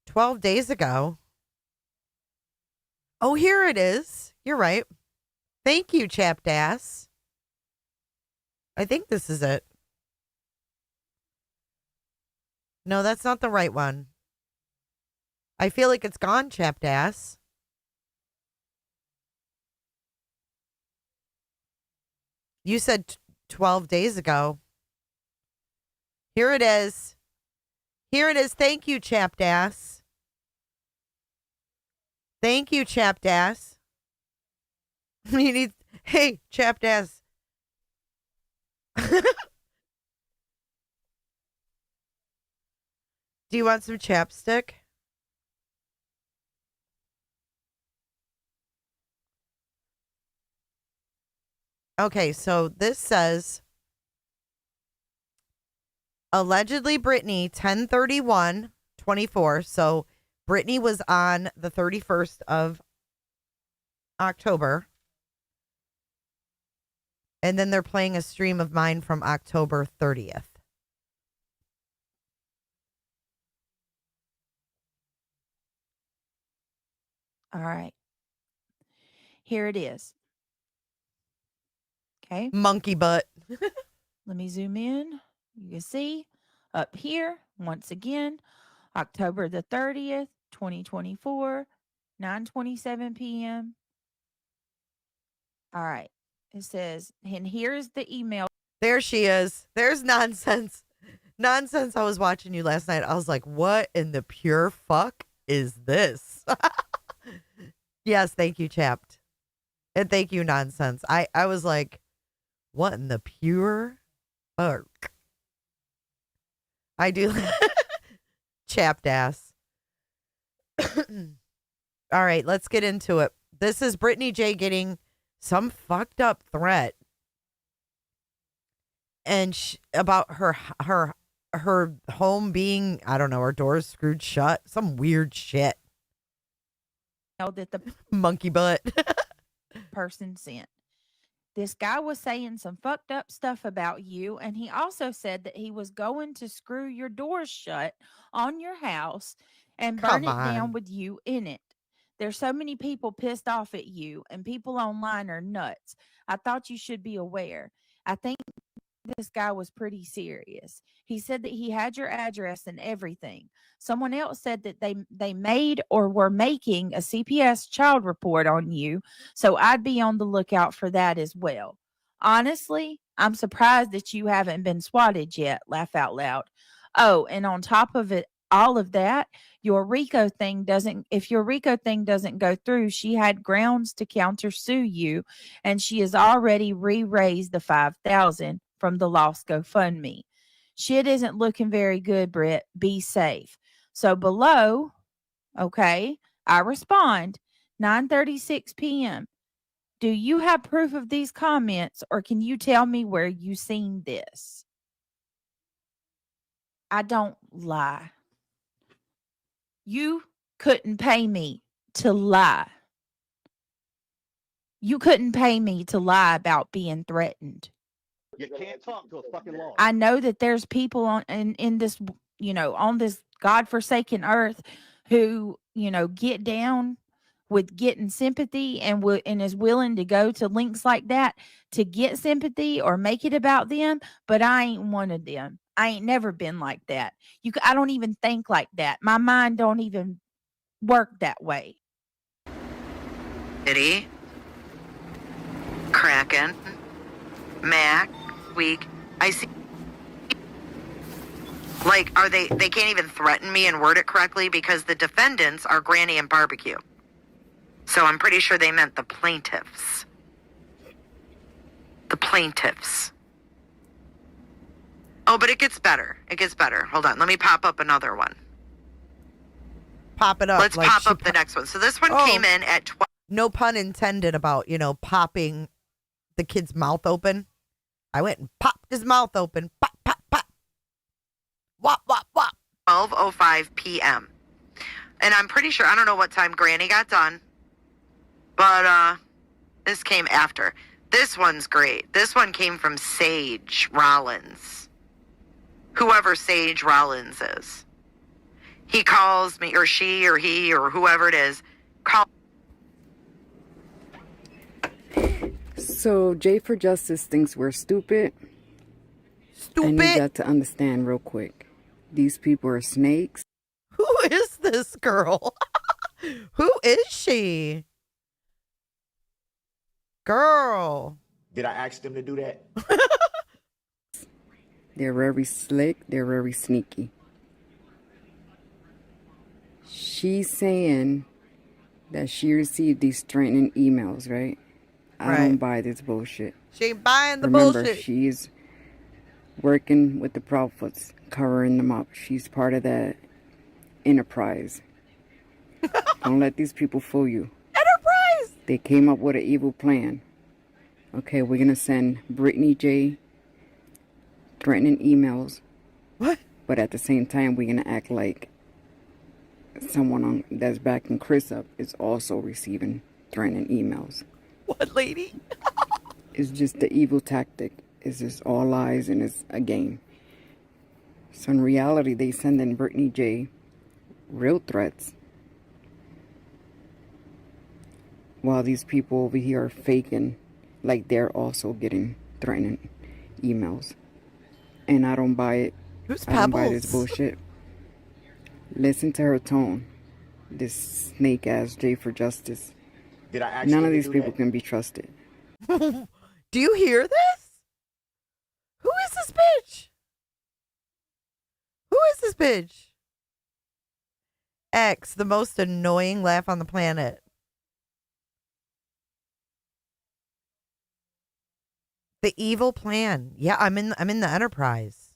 12 days ago. Oh, here it is. You're right. Thank you, chapped ass. I think this is it. No, that's not the right one. I feel like it's gone, chapped ass. You said 12 days ago. Here it is. Here it is. Thank you, chapped ass. Thank you, chapped ass. You need, hey, chapped ass. Do you want some chapstick? Okay, so this says allegedly Brittany 10/31/24. So Brittany was on the 31st of October. And then they're playing a stream of mine from October 30th. All right. Here it is. Okay. Monkey butt. Let me zoom in. You can see up here, once again, October the 30th, 2024, 9:27 p.m. All right. It says, and here's the email. There she is. There's nonsense. Nonsense. I was watching you last night. I was like, what in the pure fuck is this? Yes, thank you, chapped. And thank you, nonsense. I was like, what in the pure fuck? I do. Chapped ass. All right, let's get into it. This is Brittany J getting some fucked up threat. And about her home being, I don't know, her doors screwed shut. Some weird shit. That the monkey butt person sent. This guy was saying some fucked up stuff about you, and he also said that he was going to screw your doors shut on your house and burn it down with you in it. There's so many people pissed off at you, and people online are nuts. I thought you should be aware. I think this guy was pretty serious. He said that he had your address and everything. Someone else said that they made or were making a CPS child report on you, so I'd be on the lookout for that as well. Honestly, I'm surprised that you haven't been swatted yet. Laugh out loud. Oh, and on top of it, all of that, if your RICO thing doesn't go through, she had grounds to countersue you, and she has already re-raised the $5,000 from the lost GoFundMe. Shit isn't looking very good, Britt. Be safe. So below, okay, I respond 9:36 p.m. Do you have proof of these comments, or can you tell me where you seen this? I don't lie. You couldn't pay me to lie. You couldn't pay me to lie about being threatened. You can't talk to a fucking law. I know that there's people in this, on this godforsaken earth who, get down with getting sympathy and is willing to go to links like that to get sympathy or make it about them, but I ain't one of them. I ain't never been like that. I don't even think like that. My mind don't even work that way. City, Kraken, Mac, Week. I see. Like, they can't even threaten me and word it correctly because the defendants are Granny and Barbecue. So I'm pretty sure they meant the plaintiffs. The plaintiffs. Oh, but it gets better. It gets better. Hold on. Let me pop up another one. Pop it up. Let's pop up the next one. So this one came in at 12. No pun intended about, popping the kid's mouth open. I went and popped his mouth open. Pop, pop, pop. Wop, wop, wop. 12:05 p.m. And I'm pretty sure, I don't know what time Granny got done, but this came after. This one's great. This one came from Sage Rollins. Whoever Sage Rollins is. He calls me, or she, or he, or whoever it is, So Jay for Justice thinks we're stupid. And you got to understand real quick. These people are snakes. Who is this girl? Who is she? Girl. Did I ask them to do that? They're very slick. They're very sneaky. She's saying that she received these threatening emails, right? I don't buy this bullshit. She ain't buying the Remember, bullshit. she's working with the Proudfoots, covering them up. She's part of that enterprise. Don't let these people fool you. Enterprise! They came up with an evil plan. Okay, we're going to send Brittany J threatening emails. What? But at the same time, we're going to act like someone that's backing Chris up is also receiving threatening emails. What, lady? It's just the evil tactic. It's just all lies and it's a game. So in reality, they send in Brittany J real threats, while these people over here are faking like they're also getting threatening emails. And I don't buy it. I don't buy this bullshit. Listen to her tone. This snake ass J for Justice. Did I actually None of these do people that? can be trusted. Do you hear this? Who is this bitch? Who is this bitch? X, the most annoying laugh on the planet. The evil plan. Yeah, I'm in the Enterprise.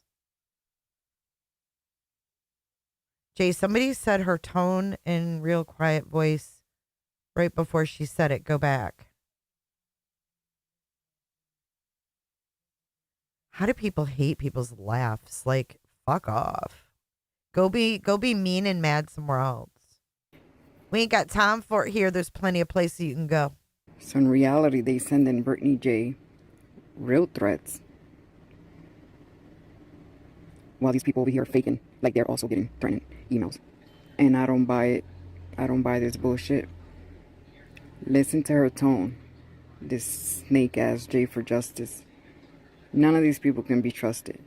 Jay, somebody said her tone in real quiet voice right before she said it. Go back. How do people hate people's laughs? Like, fuck off. Go be mean and mad somewhere else. We ain't got time for it here. There's plenty of places you can go. So in reality, they send in Brittany J real threats, while these people over here are faking like they're also getting threatening emails. And I don't buy it. I don't buy this bullshit. Listen to her tone. This snake ass J for Justice. None of these people can be trusted.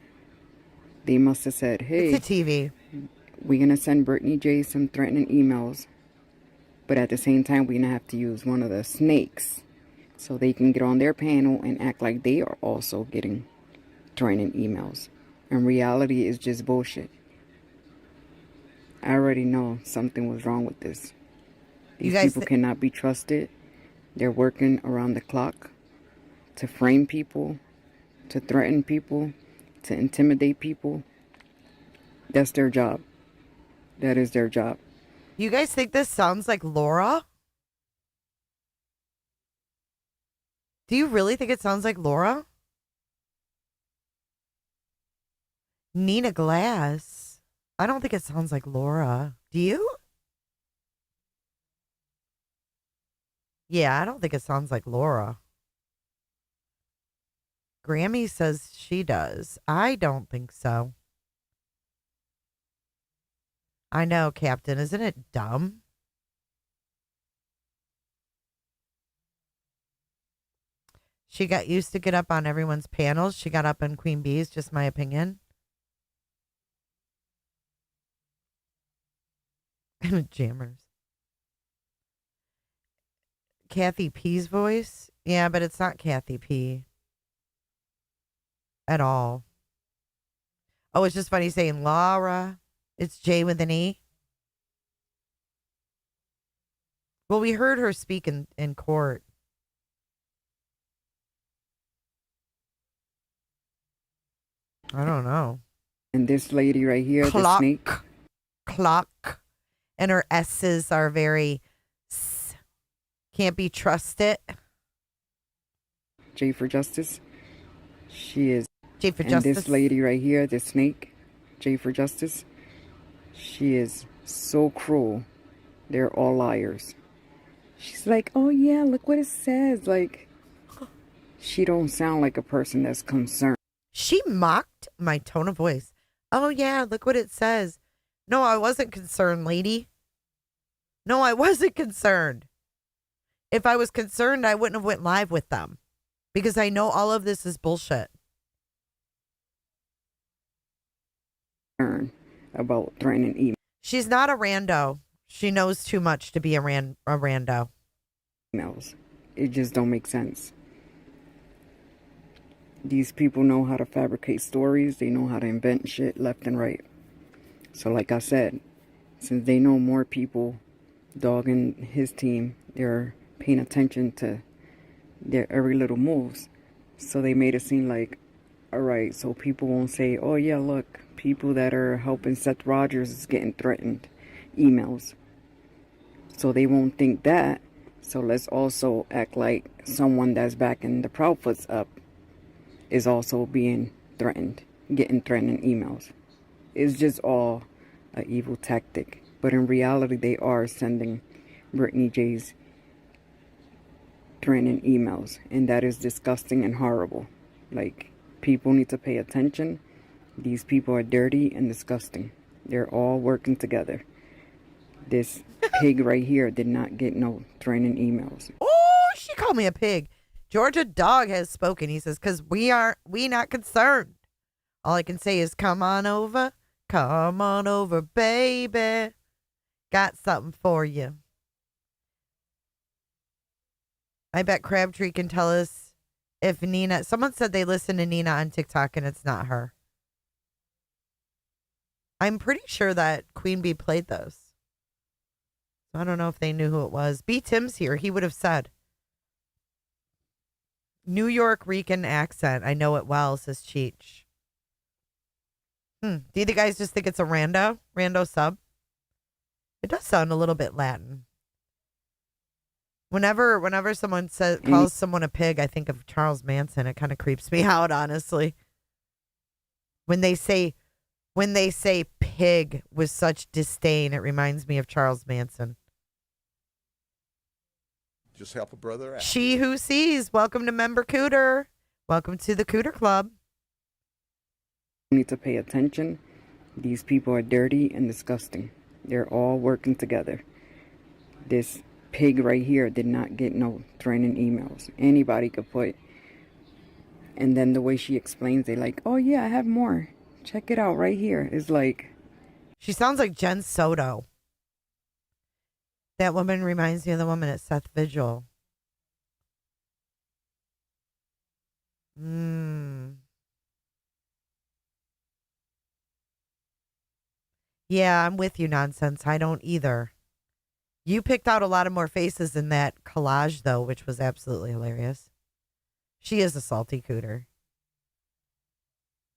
They must have said, hey, it's a TV. We're going to send Brittany J some threatening emails, but at the same time, we're going to have to use one of the snakes so they can get on their panel and act like they are also getting threatening emails. And reality is just bullshit. I already know something was wrong with this. These people cannot be trusted. They're working around the clock to frame people, to threaten people, to intimidate people. That's their job. That is their job. You guys think this sounds like Laura? Do you really think it sounds like Laura? Nina Glass. I don't think it sounds like Laura. Do you? Yeah, I don't think it sounds like Laura. Grammy says she does. I don't think so. I know, Captain. Isn't it dumb? She got used to get up on everyone's panels. She got up on Queen Bee's, just my opinion. Jammers. Kathy P's voice? Yeah, but it's not Kathy P. At all. Oh, it's just funny saying Laura. It's J with an E. Well, we heard her speak in court. I don't know. And this lady right here, Clock. the snake. Clock. And her S's are very can't be trusted. J for Justice. She is. J for and Justice. this lady right here, the snake, J for Justice. She is so cruel. They're all liars. She's like, oh yeah, look what it says. Like, she don't sound like a person that's concerned. She mocked my tone of voice. Oh yeah, look what it says. No, I wasn't concerned, lady. No, I wasn't concerned. If I was concerned, I wouldn't have went live with them. Because I know all of this is bullshit. About threatening email. She's not a rando. She knows too much to be a rando. Emails. It just don't make sense. These people know how to fabricate stories. They know how to invent shit left and right. So like I said, since they know more people dogging his team, they're paying attention to their every little moves. So they made it seem like, all right, so people won't say, oh yeah, look, people that are helping Seth Rogers is getting threatened emails. So they won't think that. So let's also act like someone that's backing the Proudfoots up is also being threatened, getting threatening emails. It's just all an evil tactic. But in reality, they are sending Brittany J's threatening emails. And that is disgusting and horrible. Like, people need to pay attention. These people are dirty and disgusting. They're all working together. This pig right here did not get no threatening emails. Oh, she called me a pig. Georgia Dog has spoken. He says, because we not concerned. All I can say is, come on over, baby. Got something for you. I bet Crabtree can tell us if Nina, someone said they listen to Nina on TikTok and it's not her. I'm pretty sure that Queen Bee played those. I don't know if they knew who it was. B. Tim's here. He would have said. New York Rican accent. I know it well, says Cheech. Do you guys just think it's a rando sub? It does sound a little bit Latin. Whenever someone calls someone a pig, I think of Charles Manson. It kind of creeps me out, honestly. When they say pig with such disdain, it reminds me of Charles Manson. Just help a brother out. She Who Sees. Welcome to Member Cooter. Welcome to the Cooter Club. You need to pay attention. These people are dirty and disgusting. They're all working together. This pig right here did not get no threatening emails. Anybody could put. And then the way she explains it, like, oh yeah, I have more. Check it out right here. It's like. She sounds like Jen Soto. That woman reminds me of the woman at Seth Vigil. Yeah, I'm with you, Nonsense. I don't either. You picked out a lot of more faces in that collage, though, which was absolutely hilarious. She is a salty cooter.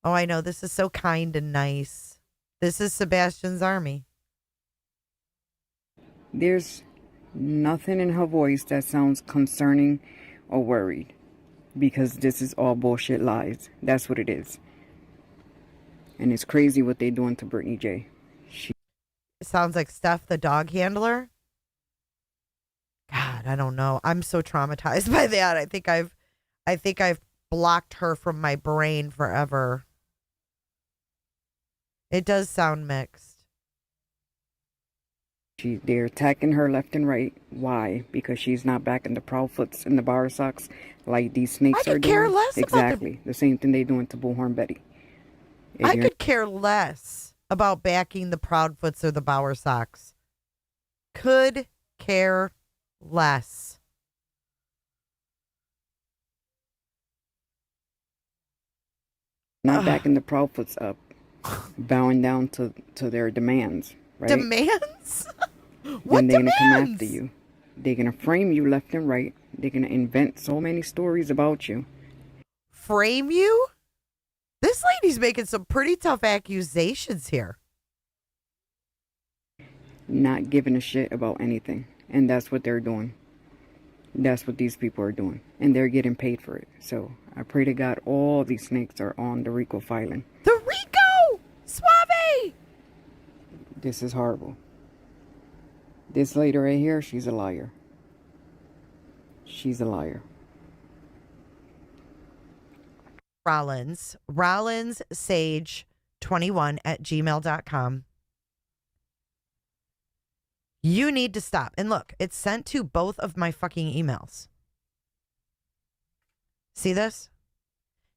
Oh, I know. This is so kind and nice. This is Sebastian's army. There's nothing in her voice that sounds concerning or worried. Because this is all bullshit lies. That's what it is. And it's crazy what they're doing to Brittany J. It sounds like Steph, the dog handler. God, I don't know. I'm so traumatized by that. I think I've blocked her from my brain forever. It does sound mixed. They're attacking her left and right. Why? Because she's not backing the Proudfoots and the Bar Sox like these snakes are doing. I could care less exactly. The same thing they're doing to Bullhorn Betty. I could care less about backing the Proudfoots or the Bower Sox. Could care less. Not backing the Proudfoots up. Bowing down to their demands. Right? Demands? Then they're going to come after you. They're going to frame you left and right. They're going to invent so many stories about you. Frame you? This lady's making some pretty tough accusations here. Not giving a shit about anything. And that's what they're doing. That's what these people are doing. And they're getting paid for it. So I pray to God all these snakes are on the RICO filing. The RICO! Suave! This is horrible. This lady right here, she's a liar. She's a liar. Rollins Sage21@gmail.com. You need to stop. And look, it's sent to both of my fucking emails. See this?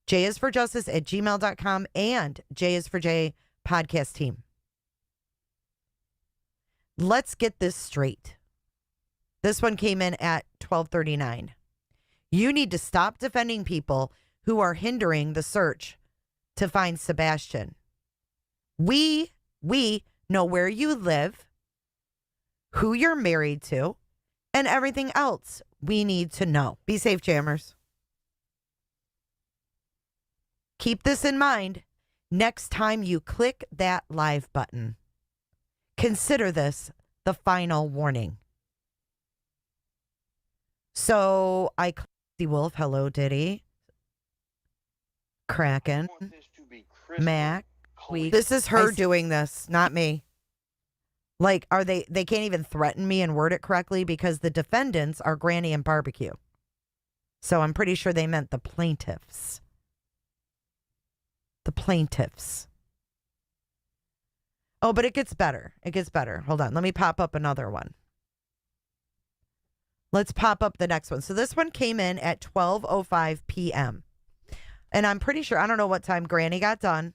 jisforjustice@gmail.com and jisforj podcast team. Let's get this straight. This one came in at 12:39. You need to stop defending people who are hindering the search to find Sebastian. We know where you live, who you're married to, and everything else we need to know. Be safe, jammers. Keep this in mind next time you click that live button. Consider this the final warning. So I the Wolf, hello Diddy, Kraken, Mac. This is her doing this, not me. Like, they can't even threaten me and word it correctly because the defendants are Granny and Barbecue. So I'm pretty sure they meant the plaintiffs. The plaintiffs. Oh, but it gets better. It gets better. Hold on. Let me pop up another one. Let's pop up the next one. So this one came in at 12:05 p.m. And I'm pretty sure, I don't know what time Granny got done,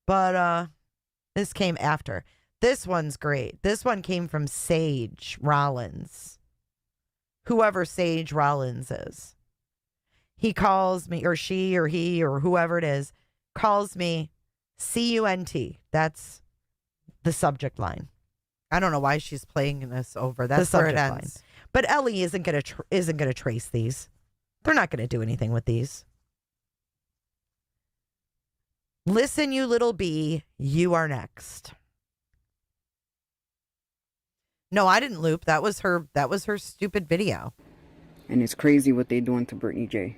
but this came after. This one's great. This one came from Sage Rollins. Whoever Sage Rollins is. He calls me, or she, or he, or whoever it is, calls me CUNT. That's the subject line. I don't know why she's playing this over. That's where it ends. Line. But Ellie isn't gonna trace these. They're not gonna do anything with these. Listen, you little bee, you are next. No, I didn't loop. That was her stupid video. And it's crazy what they're doing to Brittany J.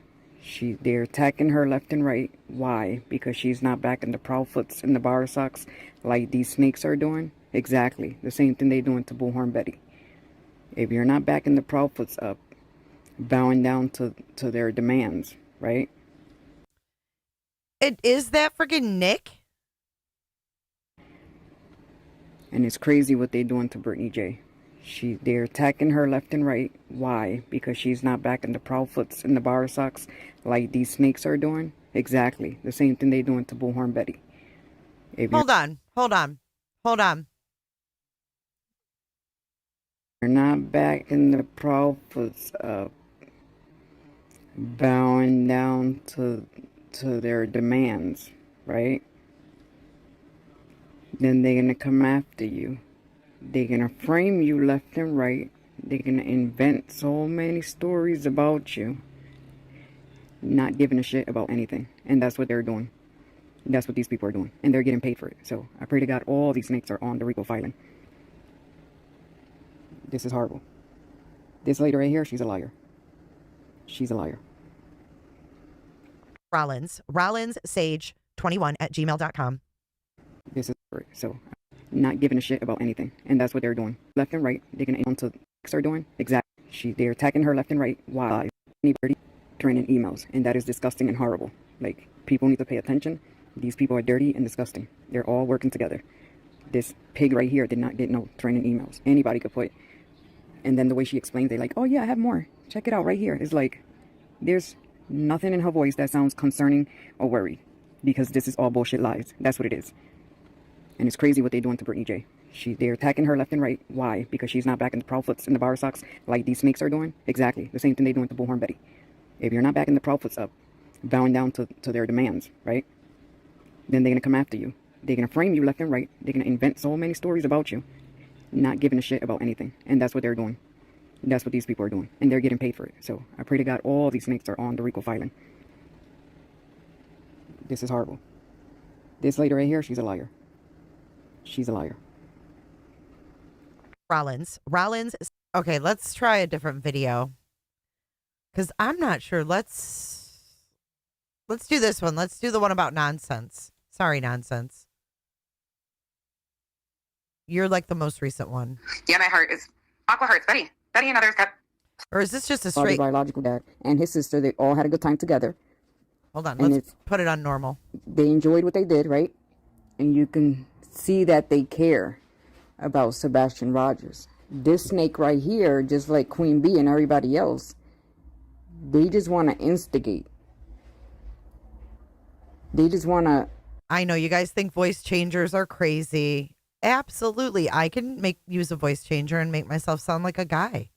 They're attacking her left and right. Why? Because she's not back in the Proudfoots and the bar socks like these snakes are doing. Exactly. The same thing they're doing to Bullhorn Betty. If you're not backing the Proudfoots up, bowing down to their demands, right? It is that freaking Nick? And it's crazy what they're doing to Brittany J. They're attacking her left and right. Why? Because she's not back in the Proudfoots and the bar socks like these snakes are doing. Exactly. The same thing they're doing to Bullhorn Betty. Hold on. You're not back in the Proudfoots up, bowing down to their demands, right? Then they're going to come after you. They're going to frame you left and right. They're going to invent so many stories about you. Not giving a shit about anything. And that's what they're doing. That's what these people are doing. And they're getting paid for it. So I pray to God all these snakes are on the RICO filing. This is horrible. This lady right here, she's a liar. She's a liar. Rollins Sage 21@gmail.com. This is so not giving a shit about anything. And that's what they're doing. Left and right. They're going to to are doing. Exactly. They're attacking her left and right. Why? Anybody training emails. And that is disgusting and horrible. Like, people need to pay attention. These people are dirty and disgusting. They're all working together. This pig right here did not get no training emails. Anybody could put. And then the way she explained, they're like, oh yeah, I have more. Check it out right here. It's like, there's nothing in her voice that sounds concerning or worried. Because this is all bullshit lies. That's what it is. And it's crazy what they're doing to Brittany J. They're attacking her left and right. Why? Because she's not back in the Proudfoots and the bar socks like these snakes are doing. Exactly. The same thing they're doing to Bullhorn Betty. If you're not backing the Proudfoots up, bowing down to their demands, right? Then they're going to come after you. They're going to frame you left and right. They're going to invent so many stories about you. Not giving a shit about anything. And that's what they're doing. That's what these people are doing. And they're getting paid for it. So I pray to God all these snakes are on the RICO filing. This is horrible. This lady right here, she's a liar. She's a liar. Rollins. Okay, let's try a different video. Because I'm not sure. Let's do this one. Let's do the one about nonsense. Sorry, nonsense. You're like the most recent one. Yeah, my heart is. Aqua hurts. Betty and others got. Or is this just a Bobby's straight... biological dad and his sister, they all had a good time together. Hold on, And let's put it on normal. They enjoyed what they did, right? And you can see that they care about Sebastian Rogers. This snake right here, just like Queen Bee and everybody else, they just want to instigate. They just want to... I know you guys think voice changers are crazy. Absolutely. I can use a voice changer and make myself sound like a guy.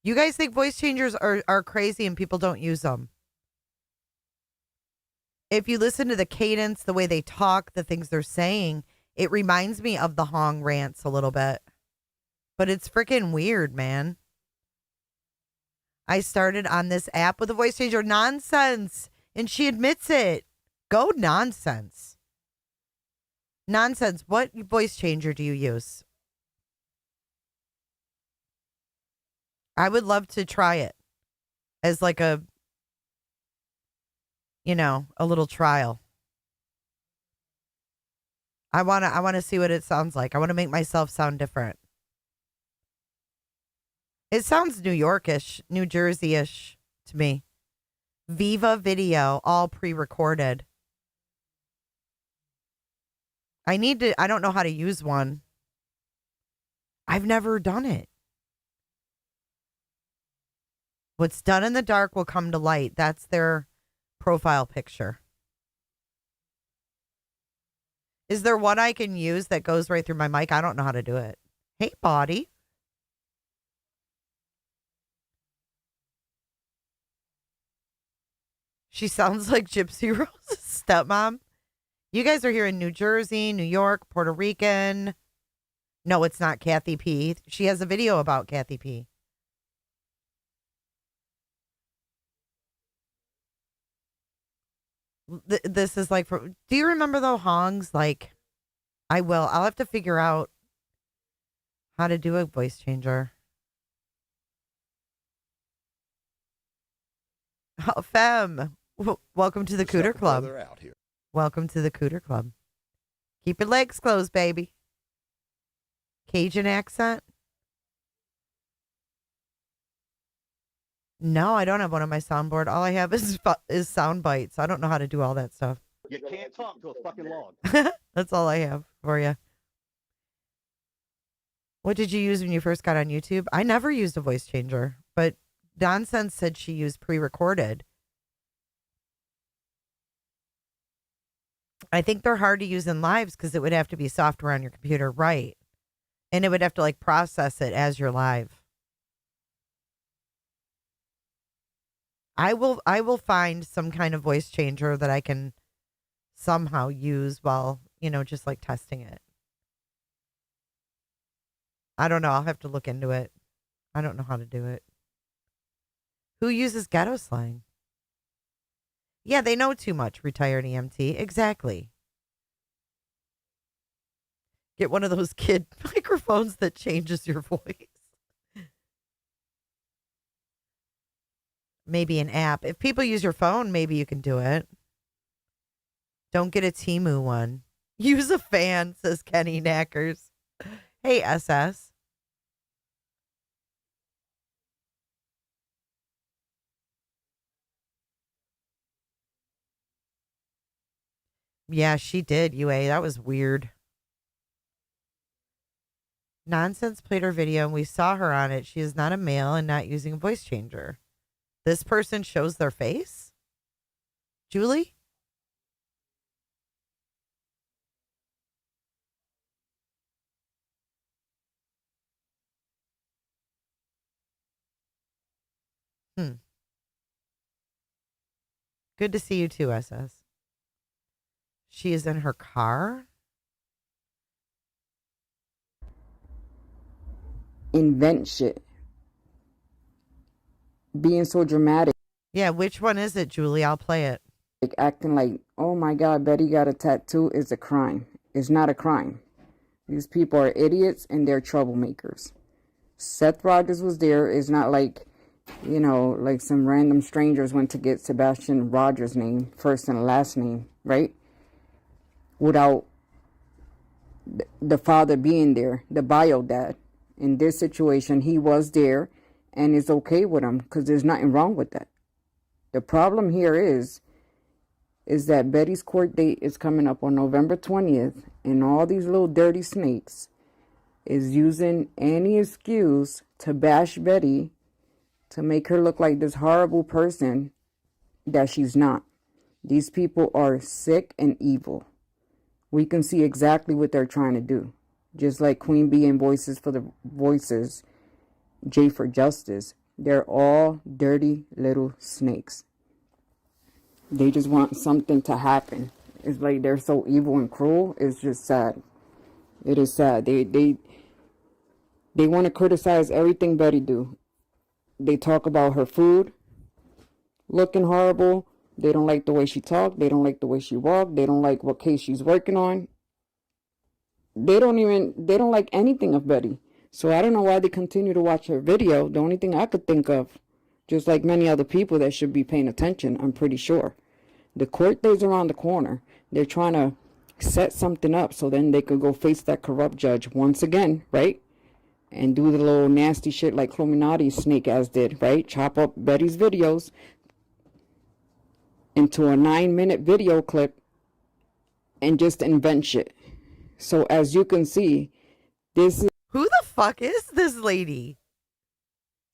You guys think voice changers are crazy and people don't use them. if you listen to the cadence, the way they talk, the things they're saying, it reminds me of the Hong rants a little bit. But it's freaking weird, man. I started on this app with a voice changer. Nonsense. And she admits it. Go nonsense. Nonsense. What voice changer do you use? I would love to try it as like a, a little trial. I want to see what it sounds like. I want to make myself sound different. It sounds New Yorkish, New Jersey-ish to me. Viva Video, all pre-recorded. I don't know how to use one. I've never done it. What's done in the dark will come to light. That's their profile picture. Is there one I can use that goes right through my mic? I don't know how to do it. Hey, body. She sounds like Gypsy Rose's stepmom. You guys are here in New Jersey, New York, Puerto Rican. No, it's not Kathy P. She has a video about Kathy P. This is like, do you remember the Hongs? Like, I will. I'll have to figure out how to do a voice changer. Oh, femme. Welcome to the Cooter Club. Welcome to the Cooter Club. Keep your legs closed, baby. Cajun accent? No, I don't have one on my soundboard. All I have is sound bites. I don't know how to do all that stuff. You can't talk to a fucking log. That's all I have for you. What did you use when you first got on YouTube? I never used a voice changer, but Nonsense said she used pre-recorded. I think they're hard to use in lives because it would have to be software on your computer, right? And it would have to like process it as you're live. I will find some kind of voice changer that I can somehow use while, just like testing it. I don't know. I'll have to look into it. I don't know how to do it. Who uses ghetto slang? Yeah, they know too much, retired EMT. Exactly. Get one of those kid microphones that changes your voice. Maybe an app. If people use your phone, maybe you can do it. Don't get a Temu one. Use a fan, says Kenny Knackers. Hey, SS. Yeah, she did, UA. That was weird. Nonsense played her video and we saw her on it. She is not a male and not using a voice changer. This person shows their face? Julie? Good to see you too, SS. She is in her car? Invent shit. Being so dramatic. Yeah, which one is it, Julie? I'll play it. Like acting like, oh my God, Betty got a tattoo is a crime. It's not a crime. These people are idiots and they're troublemakers. Seth Rogers was there. It's not like, like some random strangers went to get Sebastian Rogers' name, first and last name, right? Without the father being there, the bio dad. In this situation, he was there and it's okay with him because there's nothing wrong with that. The problem here is that Betty's court date is coming up on November 20th and all these little dirty snakes is using any excuse to bash Betty to make her look like this horrible person that she's not. These people are sick and evil. We can see exactly what they're trying to do. Just like Queen Bee and Voices for the Voices, J for Justice. They're all dirty little snakes. They just want something to happen. It's like they're so evil and cruel. It's just sad. It is sad. They want to criticize everything Betty do. They talk about her food looking horrible. They don't like the way she talked. They don't like the way she walked. They don't like what case she's working on. They don't like anything of Betty. So I don't know why they continue to watch her video. The only thing I could think of, just like many other people that should be paying attention, I'm pretty sure. The court days around the corner. They're trying to set something up so then they could go face that corrupt judge once again, right? And do the little nasty shit like Illuminati Snake Ass did, right? Chop up Betty's videos into a 9-minute video clip and just invent shit. So as you can see, this is... Who the fuck is this lady?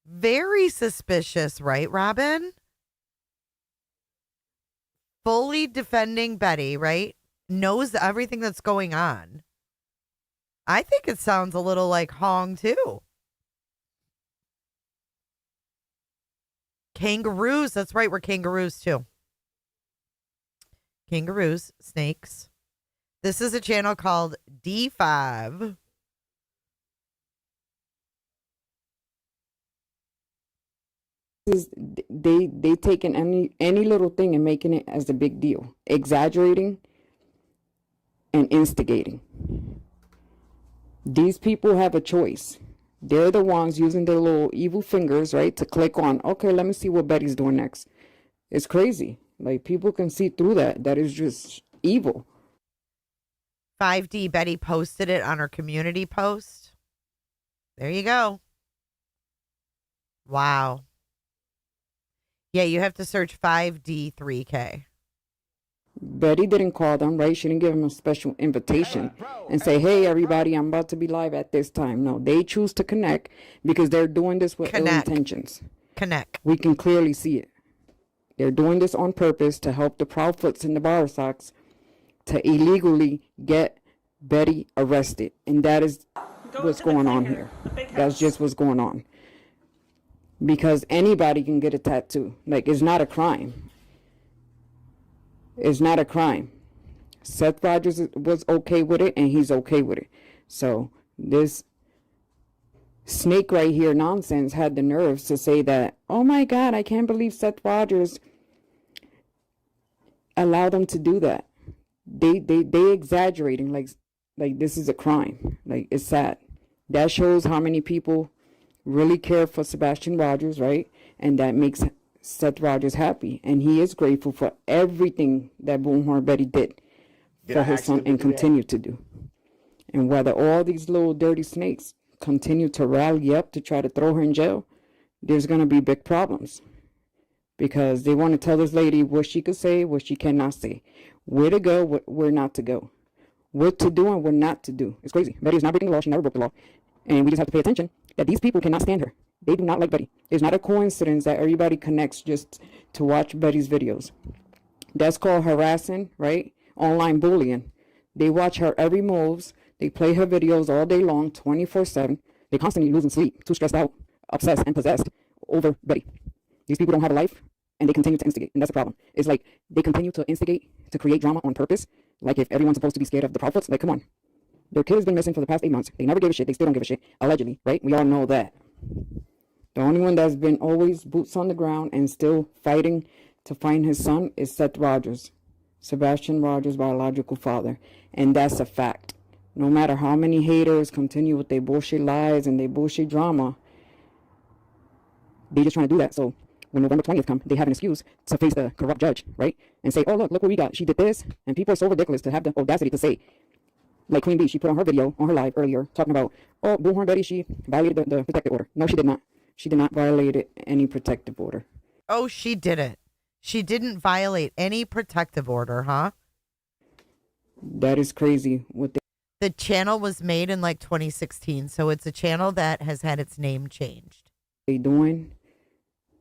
Very suspicious, right, Robin? Fully defending Betty, right? Knows everything that's going on. I think it sounds a little like Hong, too. Kangaroos. That's right. We're kangaroos, too. Kangaroos, snakes. This is a channel called D5. They taking any little thing and making it as a big deal, exaggerating and instigating. These people have a choice. They're the ones using their little evil fingers, right, to click on, okay, let me see what Betty's doing next. It's crazy. Like, people can see through that. That is just evil. 5D Betty posted it on her community post. There you go. Wow. Yeah, you have to search 5D3K. Betty didn't call them, right? She didn't give them a special invitation and say, hey, everybody, I'm about to be live at this time. No, they choose to connect because they're doing this with ill intentions. Connect. We can clearly see it. They're doing this on purpose to help the Proudfoots and the Bowersox to illegally get Betty arrested. And that is what's going on here. That's just what's going on. Because anybody can get a tattoo. Like, it's not a crime. It's not a crime. Seth Rogers was okay with it, and he's okay with it. So this snake right here, Nonsense, had the nerves to say that, oh my God, I can't believe Seth Rogers allowed them to do that. They exaggerating like this is a crime. Like, it's sad. That shows how many people really care for Sebastian Rogers, right? And that makes Seth Rogers happy, and he is grateful for everything that Boomhorn Betty did for his son and continue to do. And whether all these little dirty snakes continue to rally up to try to throw her in jail, there's going to be big problems because they want to tell this lady what she could say, what she cannot say, where to go, where not to go, what to do and what not to do. It's crazy. Betty is not breaking the law. She never broke the law. And we just have to pay attention that these people cannot stand her. They do not like Betty. It's not a coincidence that everybody connects just to watch Betty's videos. That's called harassing, right? Online bullying. They watch her every moves. They play her videos all day long, 24/7. They constantly losing sleep, too stressed out, obsessed, and possessed over Betty. These people don't have a life, and they continue to instigate, and that's the problem. It's like they continue to instigate, to create drama on purpose. Like, if everyone's supposed to be scared of the Proudfoots, like, come on. Their kid has been missing for the past 8 months. They never gave a shit. They still don't give a shit. Allegedly, right? We all know that. The only one that's been always boots on the ground and still fighting to find his son is Seth Rogers, Sebastian Rogers' biological father. And that's a fact. No matter how many haters continue with their bullshit lies and their bullshit drama, they just trying to do that. So when November 20th comes, they have an excuse to face the corrupt judge, right? And say, oh, look what we got. She did this. And people are so ridiculous to have the audacity to say, like Queen Bee, she put on her video on her live earlier talking about, oh, Boomhorn Betty, she violated the protective order. No, she did not. She did not violate any protective order. Oh, she didn't. She didn't violate any protective order, huh? That is crazy. The channel was made in like 2016, so it's a channel that has had its name changed. They doing,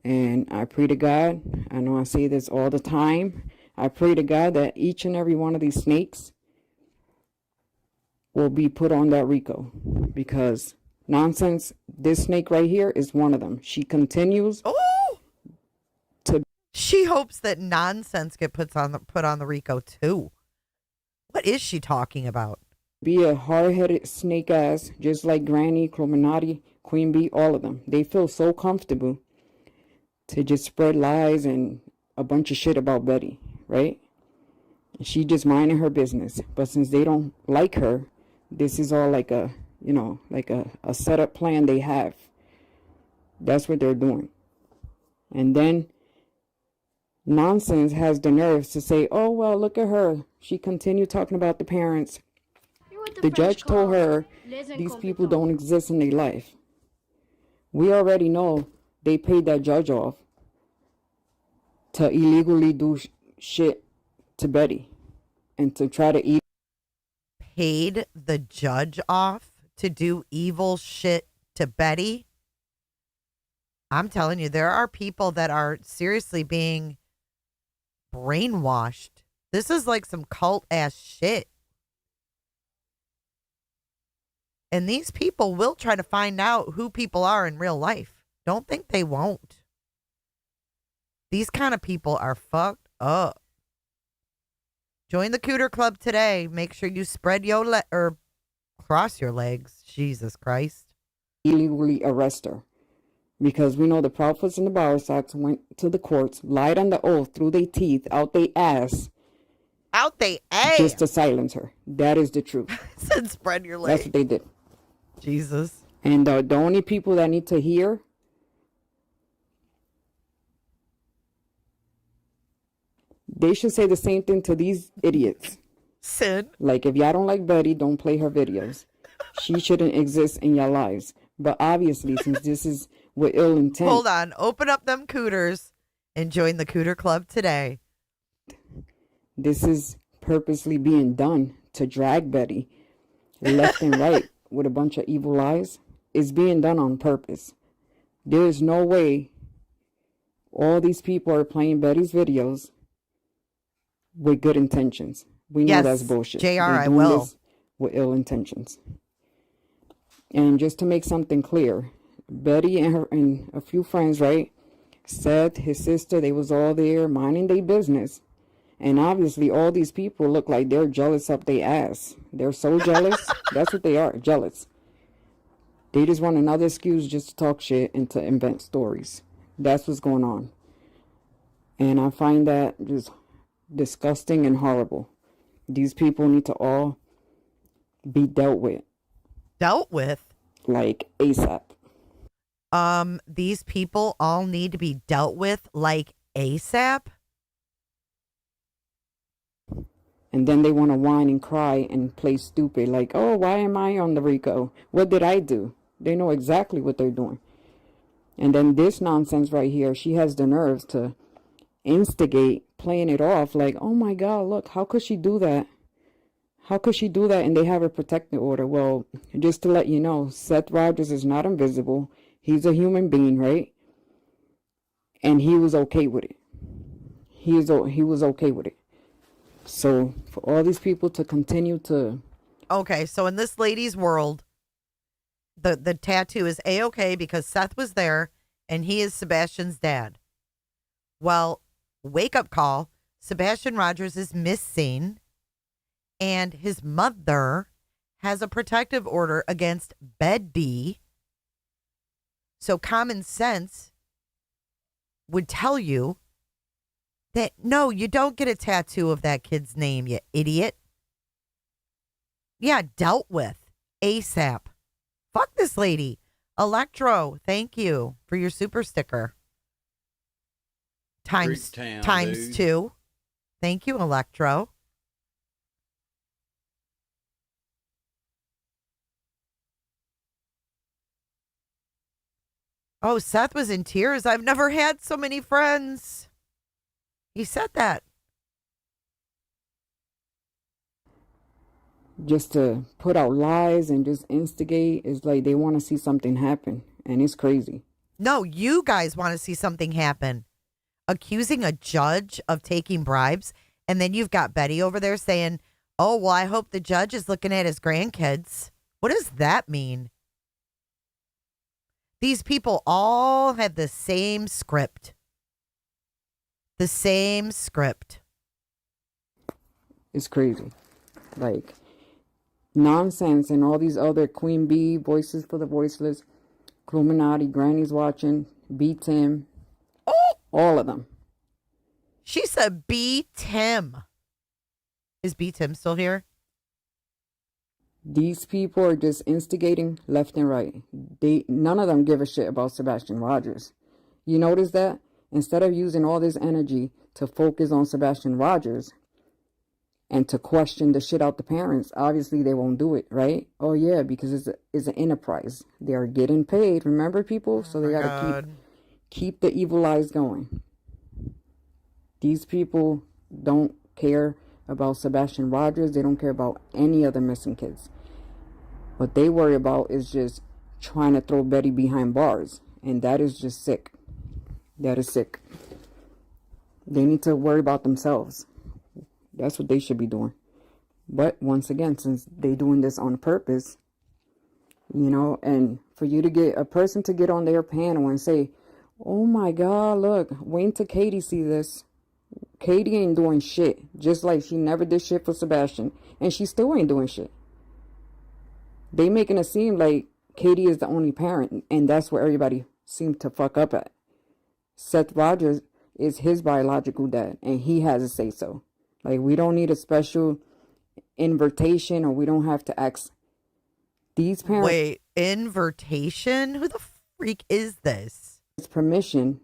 and I pray to God, I know I say this all the time, I pray to God that each and every one of these snakes will be put on that RICO, because Nonsense, this snake right here is one of them. She continues to She hopes that nonsense get put on the Rico too. What is she talking about? Be a hard-headed snake ass, just like Granny, Cruminati, Queen Bee, all of them. They feel so comfortable to just spread lies and a bunch of shit about Betty, right? She just minding her business. But since they don't like her, this is all like a, like a setup plan they have. That's what they're doing. And then nonsense has the nerves to say, oh, well, look at her. She continued talking about the parents. The judge told her these people don't exist in their life. We already know they paid that judge off to illegally do shit to Betty and to try to eat. Paid the judge off to do evil shit to Betty? I'm telling you, there are people that are seriously being brainwashed. This is like some cult ass shit. And these people will try to find out who people are in real life. Don't think they won't. These kind of people are fucked up. Join the Cooter Club today. Make sure you spread your or cross your legs. Jesus Christ. Illegally arrest her. Because we know the Proudfoots and the Bowersocks went to the courts, lied on the oath through their teeth, out they ass. Out they ass. Just to silence her. That is the truth. Said spread your legs. That's what they did. Jesus. And the only people that need to hear, they should say the same thing to these idiots. Sin. Like, if y'all don't like Betty, don't play her videos. She shouldn't exist in your lives. But obviously, since this is with ill intent. Hold on. Open up them cooters and join the Cooter Club today. This is purposely being done to drag Betty left and right with a bunch of evil lies. It's being done on purpose. There is no way all these people are playing Betty's videos with good intentions. We know that's bullshit. JR, They're I doing will. this with ill intentions. And just to make something clear, Betty and a few friends, right? Seth, his sister, they was all there minding their business. And obviously all these people look like they're jealous up their ass. They're so jealous. That's what they are, jealous. They just want another excuse just to talk shit and to invent stories. That's what's going on. And I find that just disgusting and horrible. These people need to all be dealt with. Dealt with? Like ASAP. These people all need to be dealt with like ASAP? And then they want to whine and cry and play stupid. Like, oh, why am I on the Rico? What did I do? They know exactly what they're doing. And then this nonsense right here, she has the nerves to instigate playing it off like, oh my God, look, how could she do that? How could she do that? And they have a protective order. Well, just to let you know, Seth Rogers is not invisible. He's a human being, right? And he was okay with it. He was okay with it. So for all these people to continue to... Okay, so in this lady's world, the tattoo is A-okay because Seth was there and he is Sebastian's dad. Well, wake up call, Sebastian Rogers is missing and his mother has a protective order against Betty. So common sense would tell you that, no, you don't get a tattoo of that kid's name, you idiot. Yeah, dealt with. ASAP. Fuck this lady. Electro, thank you for your super sticker. Times dude. 2. Thank you, Electro. Oh, Seth was in tears. I've never had so many friends. He said that. Just to put out lies and just instigate is like they want to see something happen. And it's crazy. No, you guys want to see something happen. Accusing a judge of taking bribes. And then you've got Betty over there saying, oh, well, I hope the judge is looking at his grandkids. What does that mean? These people all have the same script. The same script. It's crazy. Like, nonsense and all these other Queen Bee, Voices for the Voiceless, Illuminati, Granny's Watching, B Tim, all of them. She said B Tim. Is B Tim still here? These people are just instigating left and right. None of them give a shit about Sebastian Rogers. You notice that? Instead of using all this energy to focus on Sebastian Rogers and to question the shit out the parents, obviously they won't do it, right? Oh yeah, because it's an enterprise. They are getting paid, remember, people? So they gotta keep the evil lies going. These people don't care about Sebastian Rogers. They don't care about any other missing kids. What they worry about is just trying to throw Betty behind bars. And that is just sick. That is sick. They need to worry about themselves. That's what they should be doing. But once again, since they're doing this on purpose, you know, and for you to get a person to get on their panel and say, oh my God, look, wait until Katie see this. Katie ain't doing shit. Just like she never did shit for Sebastian. And she still ain't doing shit. They making it seem like Katie is the only parent. And that's where everybody seems to fuck up at. Seth Rogers is his biological dad. And he has a say so. Like, we don't need a special invitation, or we don't have to ask these parents. Wait, invitation? Who the freak is this? It's permission,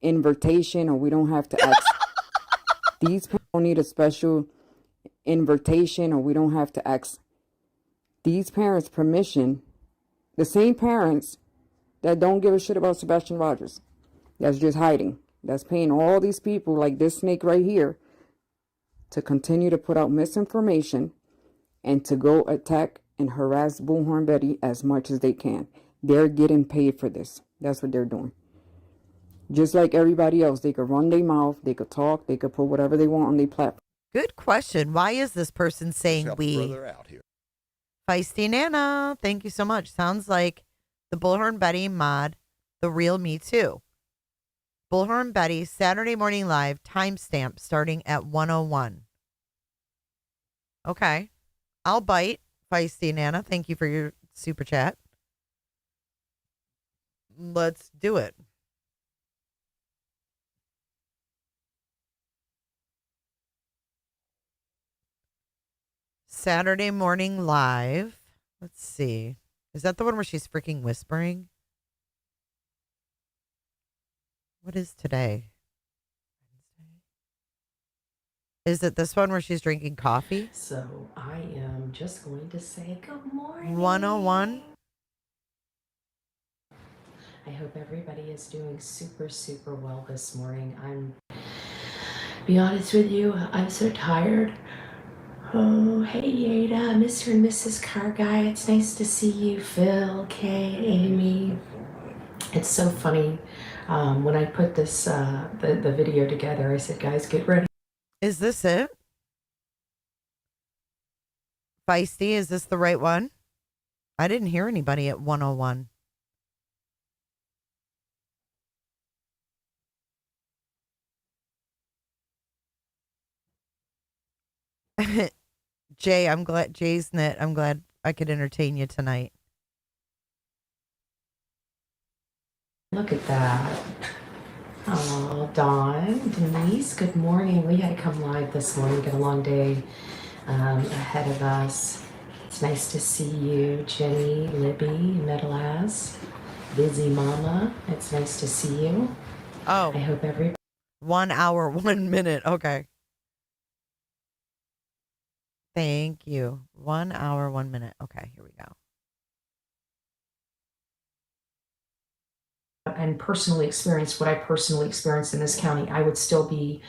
invitation, or we don't have to ask. These parents don't need a special invitation, or we don't have to ask these parents permission. The same parents that don't give a shit about Sebastian Rogers. That's just hiding. That's paying all these people like this snake right here to continue to put out misinformation and to go attack and harass Bullhorn Betty as much as they can. They're getting paid for this. That's what they're doing. Just like everybody else, they could run their mouth, they could talk, they could put whatever they want on their platform. Good question. Why is this person saying we? Out here. Feisty Nana, thank you so much. Sounds like the Bullhorn Betty mod, the real me too. Bullhorn Betty, Saturday Morning Live, timestamp starting at 1:01. Okay. I'll bite. Feisty Nana, thank you for your super chat. Let's do it. Saturday Morning Live. Let's see. Is that the one where she's freaking whispering? What is today? Is it this one where she's drinking coffee? So I am just going to say good morning. 101. I hope everybody is doing super, super well this morning. Be honest with you, I'm so tired. Oh, hey, Ada, Mr. and Mrs. Car Guy. It's nice to see you, Phil, Kay, Amy. It's so funny. When I put this the video together, I said, guys, get ready. Is this it? Feisty, is this the right one? I didn't hear anybody at 101. Jay, I'm glad Jay's knit. I'm glad I could entertain you tonight. Look at that. Oh, Dawn, Denise, good morning. We had to come live this morning. Got a long day ahead of us. It's nice to see you, Jenny, Libby, Metalaz, Busy Mama. It's nice to see you. Oh. I hope everybody. 1 hour, 1 minute. Okay. Thank you. 1 hour, 1 minute. Okay, here we go. And personally experienced what I personally experienced in this county, I would still be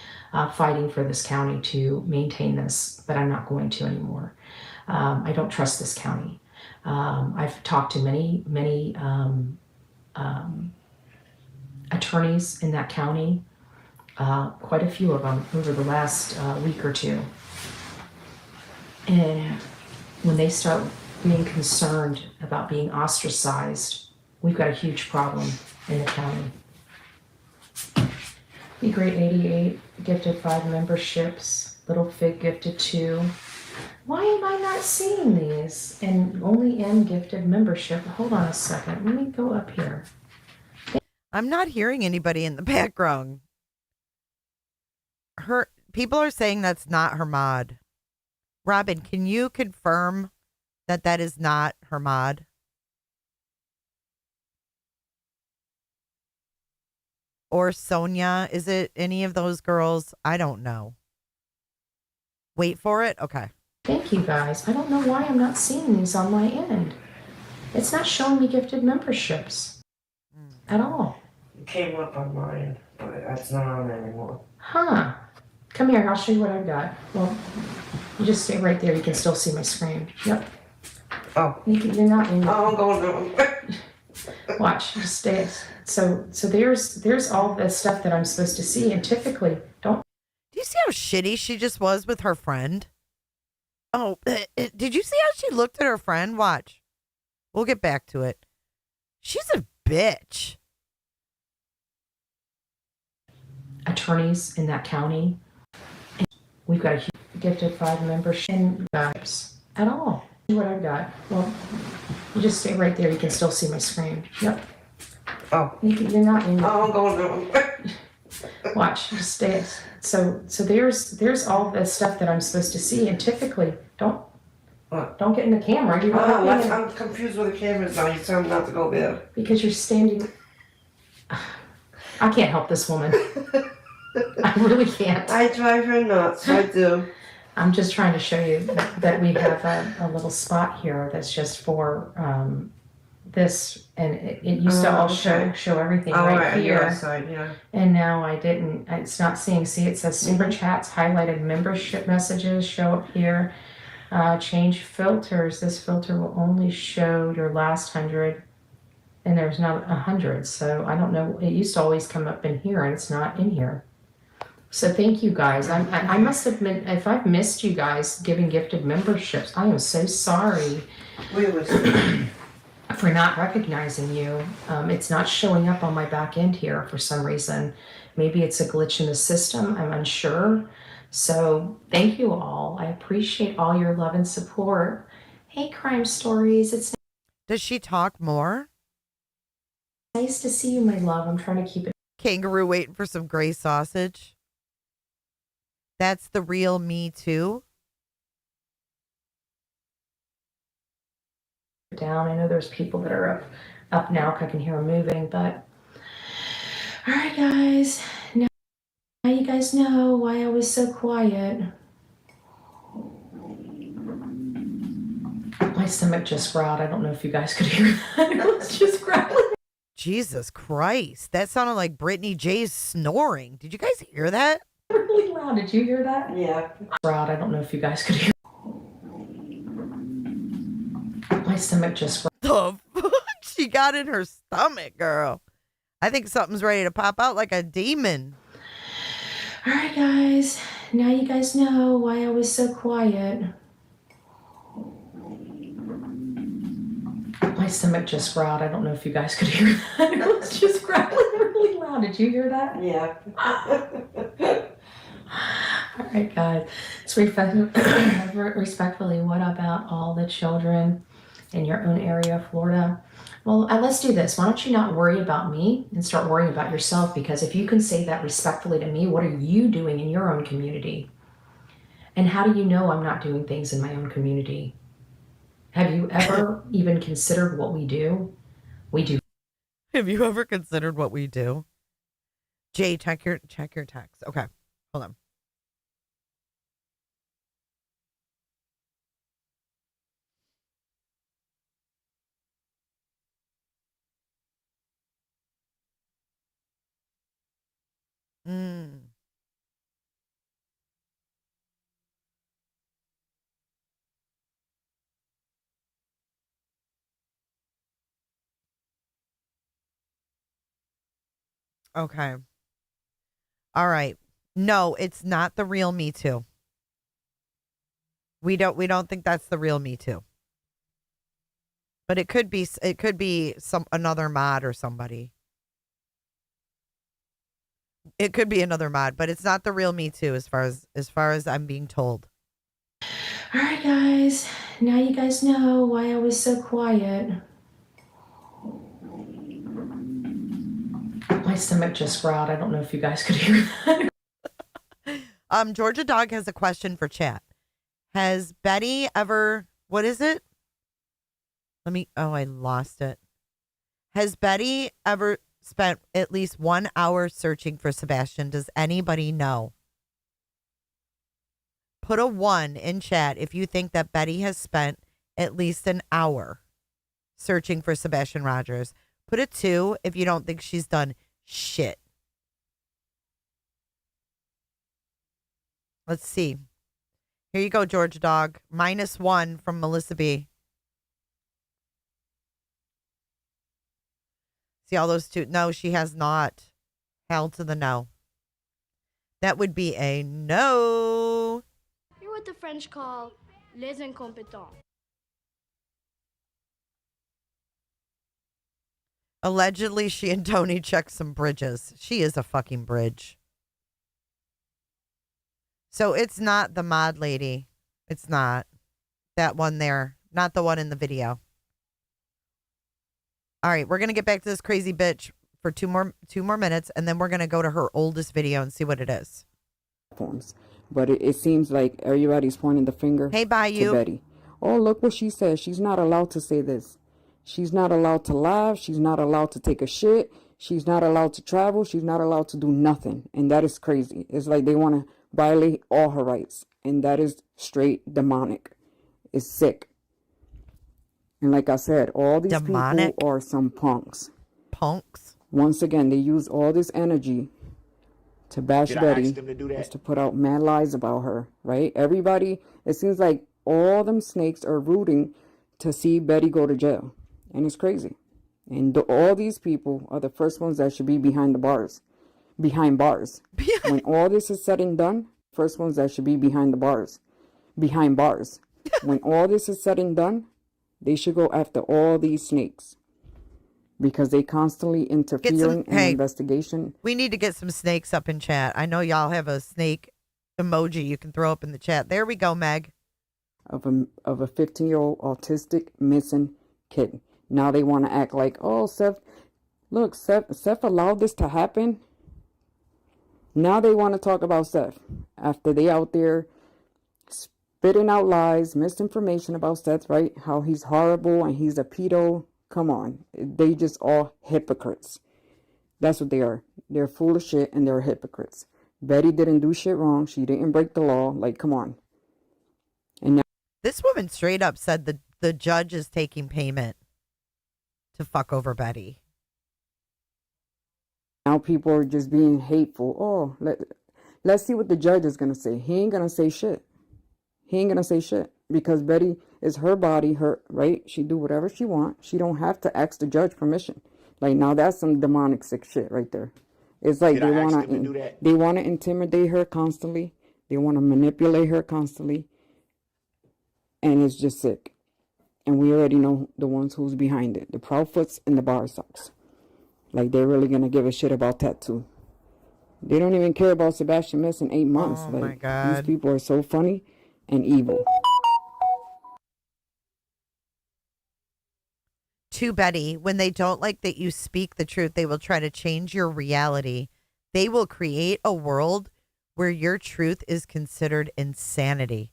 fighting for this county to maintain this, but I'm not going to anymore. I don't trust this county. I've talked to many attorneys in that county, quite a few of them over the last week or two. And when they start being concerned about being ostracized, we've got a huge problem in the county. Be Great 88 gifted 5 memberships. Little Fig gifted 2. Why am I not seeing these? And only M gifted membership. Hold on a second. Let me go up here. I'm not hearing anybody in the background. People are saying that's not her mod. Robin, can you confirm that that is not her mod? Or Sonia, is it any of those girls? I don't know. Wait for it? Okay. Thank you guys. I don't know why I'm not seeing these on my end. It's not showing me gifted memberships at all. It came up on mine, but it's not on anymore. Huh. Come here, I'll show you what I've got. Well, you just stay right there. You can still see my screen. Yep. Oh. You're not in. Oh, I'm going down. Watch, just stay. So there's all the stuff that I'm supposed to see, and typically don't. Do you see how shitty she just was with her friend? Oh, did you see how she looked at her friend? Watch. We'll get back to it. She's a bitch. Attorneys in that county. And we've got a huge gifted 5 memberships at all. What I've got. Well, you just stay right there. You can still see my screen. Yep. Oh. You're not in. Oh, I'm going down. Watch, just stay. So there's all the stuff that I'm supposed to see, and typically don't get in the camera. I'm confused with the cameras now. You tell me not to go there. Because you're standing. I can't help this woman. I really can't. I drive her nuts. I do. I'm just trying to show you that we have a little spot here that's just for this, and it used to all show everything right here. On your side, yeah. And now I didn't. It's not seeing. See, it says super chats, highlighted membership messages show up here. Change filters. This filter will only show your last 100, and there's not 100. So I don't know. It used to always come up in here, and it's not in here. So thank you guys. I must have been, if I've missed you guys giving gifted memberships, I am so sorry for not recognizing you. It's not showing up on my back end here for some reason. Maybe it's a glitch in the system. I'm unsure. So thank you all. I appreciate all your love and support. Hey, Crime Stories. Does she talk more? Nice to see you, my love. I'm trying to keep it. Kangaroo waiting for some gray sausage. That's the real me too. Down. I know there's people that are up now. I can hear them moving, but all right, guys. Now you guys know why I was so quiet. My stomach just growled. I don't know if you guys could hear that. It was just growling. Jesus Christ. That sounded like Brittany J's snoring. Did you guys hear that? Really loud. Did you hear that? Yeah. Growled. I don't know if you guys could hear. My stomach just growled. The fuck she got in her stomach, girl. I think something's ready to pop out like a demon. All right, guys. Now you guys know why I was so quiet. My stomach just growled. I don't know if you guys could hear that. It was just growling really loud. Did you hear that? Yeah. All right, guys. So respectfully, what about all the children in your own area of Florida? Well, let's do this. Why don't you not worry about me and start worrying about yourself? Because if you can say that respectfully to me, what are you doing in your own community? And how do you know I'm not doing things in my own community? Have you ever even considered what we do? We do. Have you ever considered what we do? Jay, check your text. Okay, hold on. Okay. All right. No, it's not the real Me Too. We don't think that's the real Me Too. But it could be some another mod or somebody. It could be another mod, but it's not the real Me Too as far as I'm being told. All right, guys. Now you guys know why I was so quiet. My stomach just growled. I don't know if you guys could hear that. Georgia Dog has a question for chat. Has Betty ever, what is it? I lost it. Has Betty ever spent at least 1 hour searching for Sebastian? Does anybody know? Put a 1 in chat if you think that Betty has spent at least an hour searching for Sebastian Rogers. Put a 2 if you don't think she's done shit. Let's see. Here you go, Georgia Dog. -1 from Melissa B. See all those two? No, she has not. Hell to the no. That would be a no. You're what the French call les incompetents. Allegedly, she and Tony checked some bridges. She is a fucking bridge. So it's not the mod lady. It's not that one there. Not the one in the video. All right, we're going to get back to this crazy bitch for two more minutes, and then we're going to go to her oldest video and see what it is. But it seems like everybody's pointing the finger to Betty. Oh, look what she says. She's not allowed to say this. She's not allowed to laugh. She's not allowed to take a shit. She's not allowed to travel. She's not allowed to do nothing. And that is crazy. It's like they want to violate all her rights. And that is straight demonic. It's sick. And like I said, all these people are some punks. Punks? Once again, they use all this energy to bash Betty, to put out mad lies about her, right? Everybody, it seems like all them snakes are rooting to see Betty go to jail. And it's crazy. And all these people are the first ones that should be behind bars. When all this is said and done, first ones that should be behind bars. When all this is said and done, they should go after all these snakes. Because they constantly interfering in the investigation. We need to get some snakes up in chat. I know y'all have a snake emoji you can throw up in the chat. There we go, Meg. Of a 15-year-old autistic missing kid. Now they want to act like, oh, Seth allowed this to happen. Now they want to talk about Seth after they out there spitting out lies, misinformation about Seth, right? How he's horrible and he's a pedo. Come on. They just all hypocrites. That's what they are. They're full of shit and they're hypocrites. Betty didn't do shit wrong. She didn't break the law. Like, come on. And now this woman straight up said the judge is taking payment to fuck over Betty. Now people are just being hateful. Oh, let's see what the judge is going to say. He ain't going to say shit. Because Betty is her body, her right. She do whatever she wants. She don't have to ask the judge permission. Like, now that's some demonic sick shit right there. It's like they want to intimidate her constantly. They want to manipulate her constantly. And it's just sick. And we already know the ones who's behind it. The Proudfoots and the Bar Sox. Like, they're really going to give a shit about tattoo. They don't even care about Sebastian missing 8 months. Oh, my God. These people are so funny and evil. To Betty, when they don't like that you speak the truth, they will try to change your reality. They will create a world where your truth is considered insanity.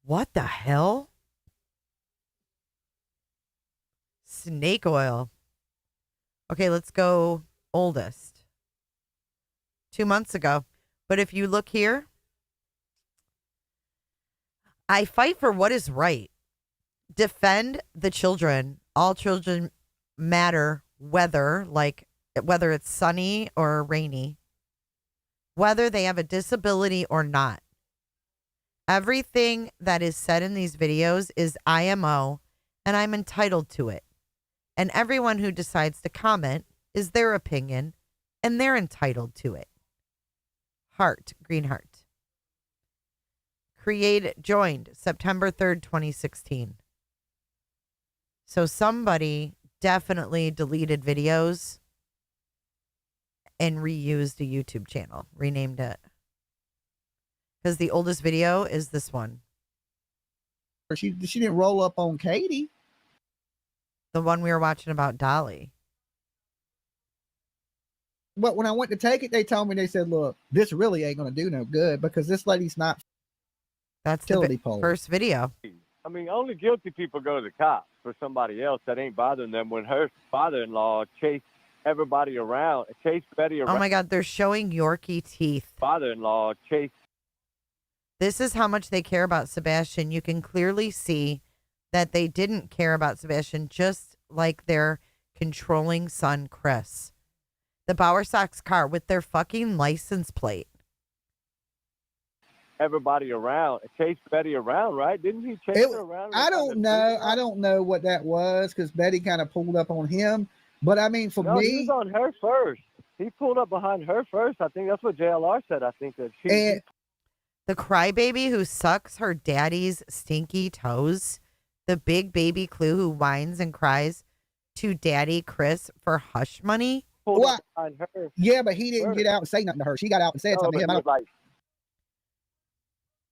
What the hell? Snake oil. Okay, let's go oldest. 2 months ago. But if you look here, I fight for what is right. Defend the children. All children matter, whether it's sunny or rainy, whether they have a disability or not. Everything that is said in these videos is IMO, and I'm entitled to it. And everyone who decides to comment is their opinion, and they're entitled to it. Heart, green heart. Joined September 3rd, 2016. So somebody definitely deleted videos and reused a YouTube channel, renamed it. Because the oldest video is this one. She didn't roll up on Katie. The one we were watching about Dolly. But when I went to take it, they told me, they said, look, this really ain't going to do no good because this lady's not. That's utility the pole. first video. I mean, only guilty people go to the cops for somebody else that ain't bothering them. When her father-in-law chased everybody around, chased Betty around. Oh my God, they're showing Yorkie teeth. Father-in-law chased. This is how much they care about Sebastian. You can clearly see that they didn't care about Sebastian, just like their controlling son, Chris. The Bowersox car with their fucking license plate. Everybody around, chased Betty around, right? Didn't he chase her around? I don't know. I don't know what that was because Betty kind of pulled up on him. But I mean, for me, he was on her first. He pulled up behind her first. I think that's what JLR said. I think that she. The crybaby who sucks her daddy's stinky toes. The big baby Clue who whines and cries to Daddy Chris for hush money. Well, yeah, but he didn't get out and say nothing to her. She got out and said something to him.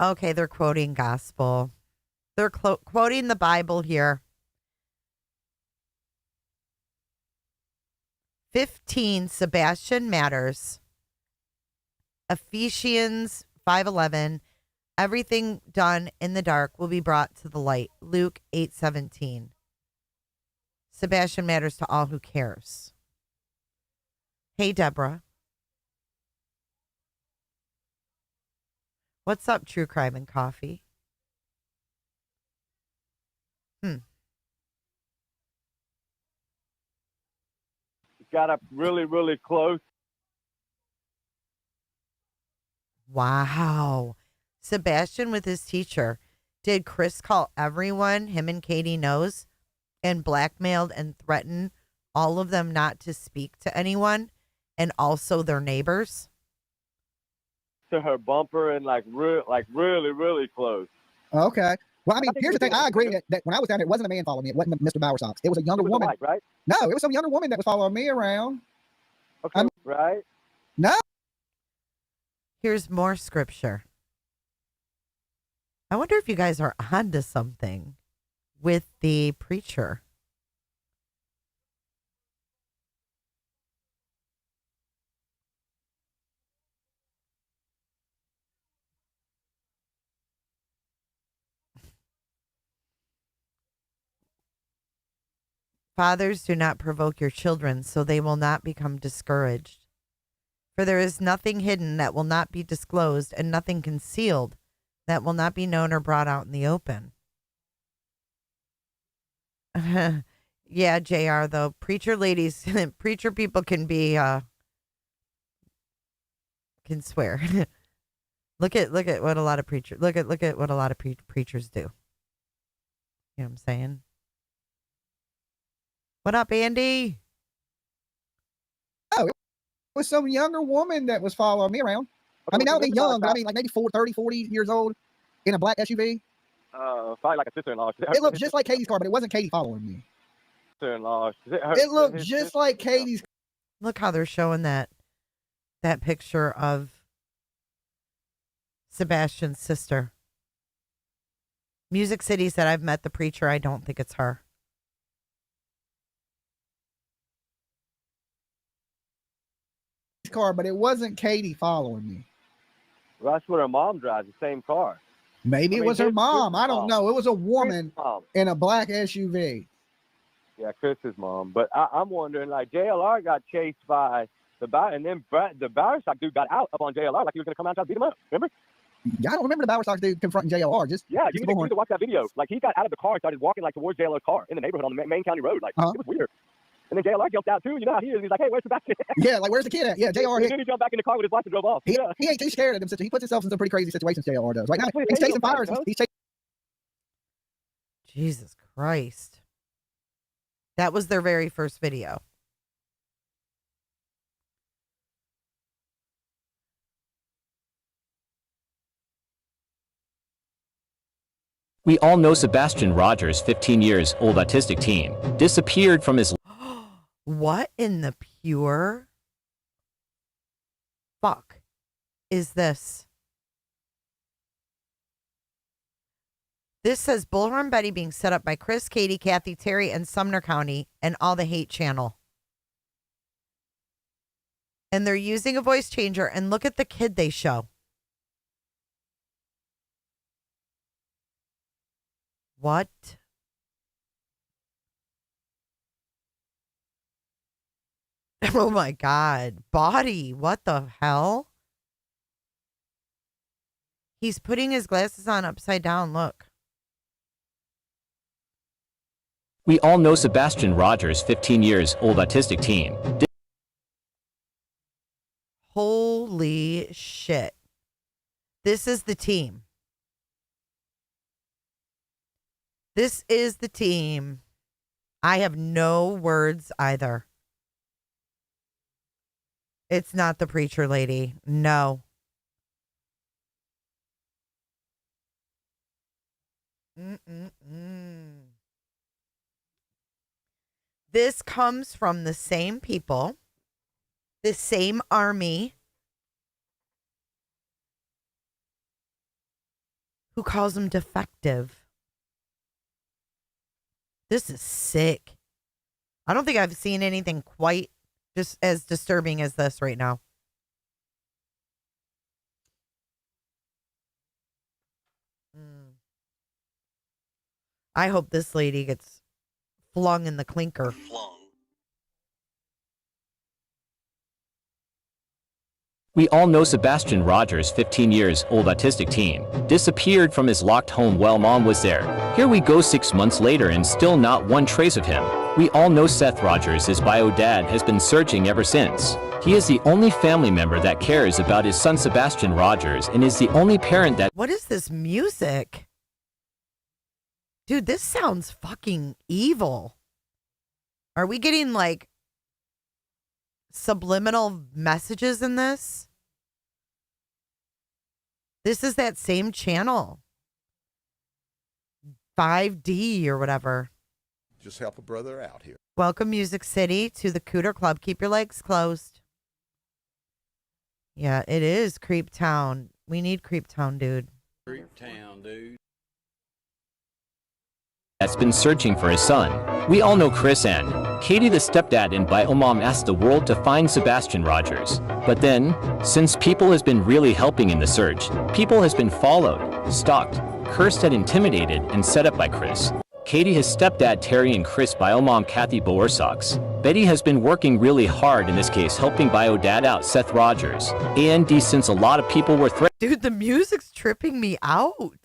Okay, they're quoting gospel. They're quoting the Bible here. 15, Sebastian matters. Ephesians 5:11. Everything done in the dark will be brought to the light. Luke 8:17. Sebastian matters to all who cares. Hey, Deborah. What's up, True Crime and Coffee? Got up really, really close. Wow. Sebastian with his teacher. Did Chris call everyone him and Katie knows and blackmailed and threatened all of them not to speak to anyone and also their neighbors? To her bumper and really, really close. Okay. Well, I mean, here's the thing. I agree that when I was down there, it wasn't a man following me. It wasn't Mr. Bowersox. It was a younger woman. Right? No, it was some younger woman that was following me around. Okay, right? No. Here's more scripture. I wonder if you guys are onto something with the preacher. Fathers, do not provoke your children, so they will not become discouraged. For there is nothing hidden that will not be disclosed, and nothing concealed that will not be known or brought out in the open. Yeah, JR, though. Preacher ladies, preacher people can be, can swear. Look at what a lot of preachers, look at what a lot of preachers do. You know what I'm saying? What up, Andy? Oh, it was some younger woman that was following me around. I mean, not only young, but I mean, like maybe 40 years old in a black SUV. Probably like a sister-in-law. It looked just like Katie's car, but it wasn't Katie following me. Sister-in-law. It looked just like Katie's. Look how they're showing that picture of Sebastian's sister. Music City said, I've met the preacher. I don't think it's her. Car, but it wasn't Katie following me. Well, that's what her mom drives, the same car. Maybe it was her mom. I don't know. It was a woman in a black SUV. Yeah, Chris's mom. But I'm wondering, like, JLR got chased by the and then the Bowersox dude got out up on JLR like he was going to come out and try to beat him up. Remember? I don't remember the Bowersox dude confronting JLR. You need to watch that video. Like, he got out of the car and started walking like towards JLR's car in the neighborhood on the main county road. Like, it was weird. And then JLR jumped out too. You know how he is. He's like, hey, where's Sebastian? Yeah, like, where's the kid at? Yeah, JR. And then he jumped back in the car with his wife and drove off. He ain't too scared of them. He puts himself in some pretty crazy situations, JR does. Right now, he's chasing fires. He's chasing. Jesus Christ. That was their very first video. We all know Sebastian Rogers, 15 years old autistic teen, disappeared from his... What in the pure? fuck is this? This says Bullhorn Betty being set up by Chris, Katie, Kathy, Terry, and Sumner County and all the hate channel. And they're using a voice changer, and look at the kid they show. What? Oh my God. Body. What the hell? He's putting his glasses on upside down. Look. We all know Sebastian Rogers, 15 years old autistic teen. Holy shit. This is the team. This is the team. I have no words either. It's not the preacher lady. No. This comes from the same people, the same army, who calls them defective. This is sick. I don't think I've seen anything quite just as disturbing as this right now. I hope this lady gets flung in the clinker. We all know Sebastian Rogers, 15 years old autistic teen, disappeared from his locked home while mom was there. Here we go 6 months later and still not one trace of him. We all know Seth Rogers, his bio dad, has been searching ever since. He is the only family member that cares about his son Sebastian Rogers and is the only parent that— What is this music? Dude, this sounds fucking evil. Are we getting like subliminal messages in this? This is that same channel. 5D or whatever. Just help a brother out here. Welcome, Music City, to the Cooter Club. Keep your legs closed. Yeah, it is Creep Town. We need Creep Town, dude. Creep Town, dude. that's been searching for his son. We all know Chris and Katie, the stepdad and bio mom, asked the world to find Sebastian Rogers. But then, since people has been really helping in the search, people has been followed, stalked, cursed and intimidated and set up by Chris. Katie, his stepdad Terry, and Chris bio mom Kathy Boersocks. Betty has been working really hard in this case, helping bio dad out Seth Rogers. And since a lot of people were threatened. Dude, the music's tripping me out.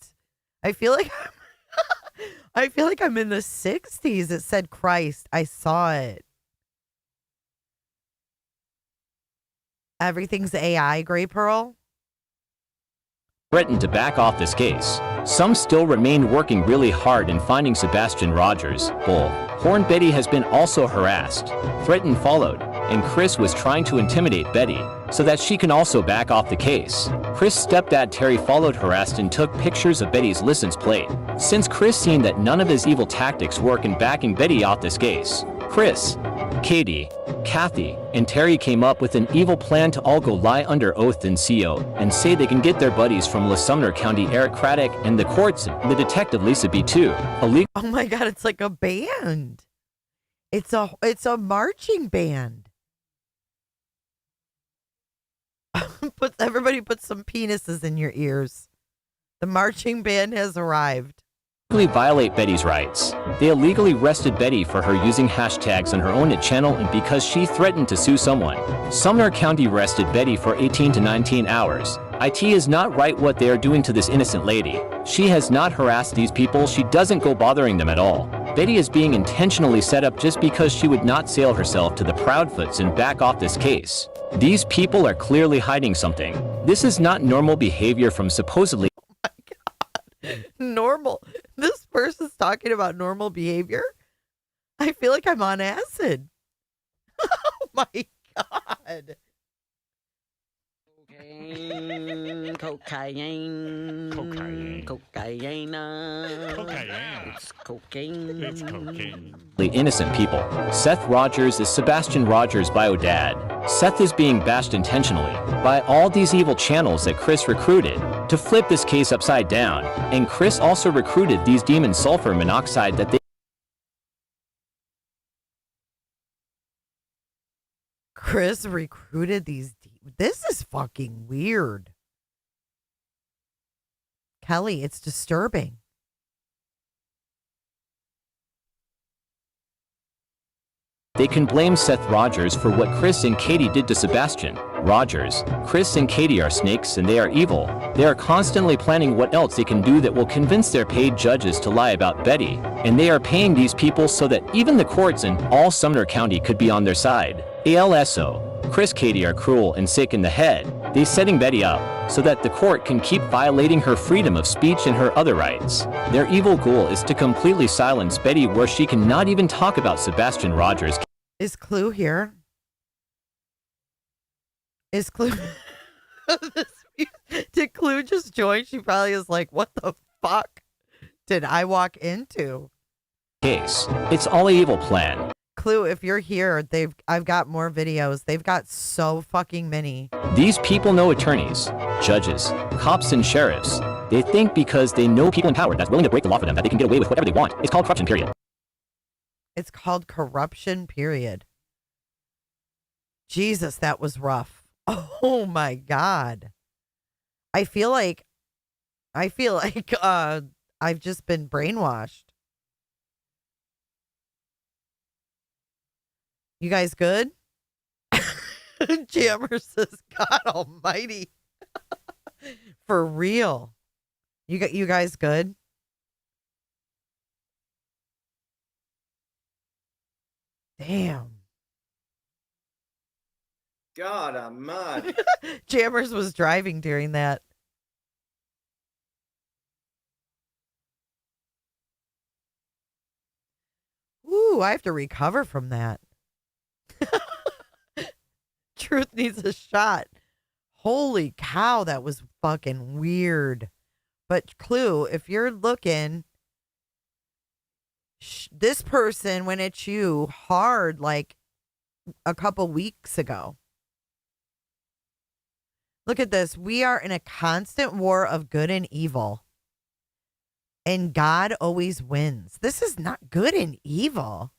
I feel like I'm in the 60s. It said Christ. I saw it. Everything's AI, Gray Pearl. Threatened to back off this case. Some still remain working really hard in finding Sebastian Rogers. Horn Betty has been also harassed, threatened, followed, and Chris was trying to intimidate Betty so that she can also back off the case. Chris' stepdad Terry followed, harassed, and took pictures of Betty's license plate. Since Chris seen that none of his evil tactics work in backing Betty off this case, Chris, Katie, Kathy, and Terry came up with an evil plan to all go lie under oath in CO and say they can get their buddies from La Sumner County, Eric Craddock, and the courts, and the detective Lisa B. too. Oh my God, it's like a band. It's a marching band. Everybody put some penises in your ears. The marching band has arrived. Violate Betty's rights. They illegally arrested Betty for her using hashtags on her own channel and because she threatened to sue someone. Sumner County arrested Betty for 18 to 19 hours. It is not right what they are doing to this innocent lady. She has not harassed these people. She doesn't go bothering them at all. Betty is being intentionally set up just because she would not sell herself to the Proudfoots and back off this case. These people are clearly hiding something. This is not normal behavior from supposedly— Oh my God. Normal. This person's talking about normal behavior. I feel like I'm on acid. Oh my God. Cocaine, cocaine, cocaine, cocaine, it's cocaine. It's cocaine. Innocent people. Seth Rogers is Sebastian Rogers' bio dad. Seth is being bashed intentionally by all these evil channels that Chris recruited to flip this case upside down, and Chris also recruited these demon sulfur monoxide that they Chris recruited these. This is fucking weird. Kelly, it's disturbing. They can blame Seth Rogers for what Chris and Katie did to Sebastian Rogers. Chris and Katie are snakes and they are evil. They are constantly planning what else they can do that will convince their paid judges to lie about Betty. And they are paying these people so that even the courts in all Sumner County could be on their side. ALSO. Chris Katie are cruel and sick in the head. They setting Betty up so that the court can keep violating her freedom of speech and her other rights. Their evil goal is to completely silence Betty where she cannot even talk about Sebastian Rogers. Is Clue here? Is Clue... Did Clue just join? She probably is like, what the fuck did I walk into? Case. It's all an evil plan. Clue, if you're here, I've got more videos. They've got so fucking many. These people know attorneys, judges, cops, and sheriffs. They think because they know people in power that's willing to break the law for them that they can get away with whatever they want. It's called corruption, period. It's called corruption, period. Jesus, that was rough. Oh my God. I feel like I've just been brainwashed. You guys good? Jammer says, God almighty. For real. You guys good? Damn. God almighty. Jammers was driving during that. Ooh, I have to recover from that. Truth needs a shot. Holy cow, that was fucking weird. But Clue, if you're looking, this person went at you hard like a couple weeks ago. Look at this. We are in a constant war of good and evil. And God always wins. This is not good and evil.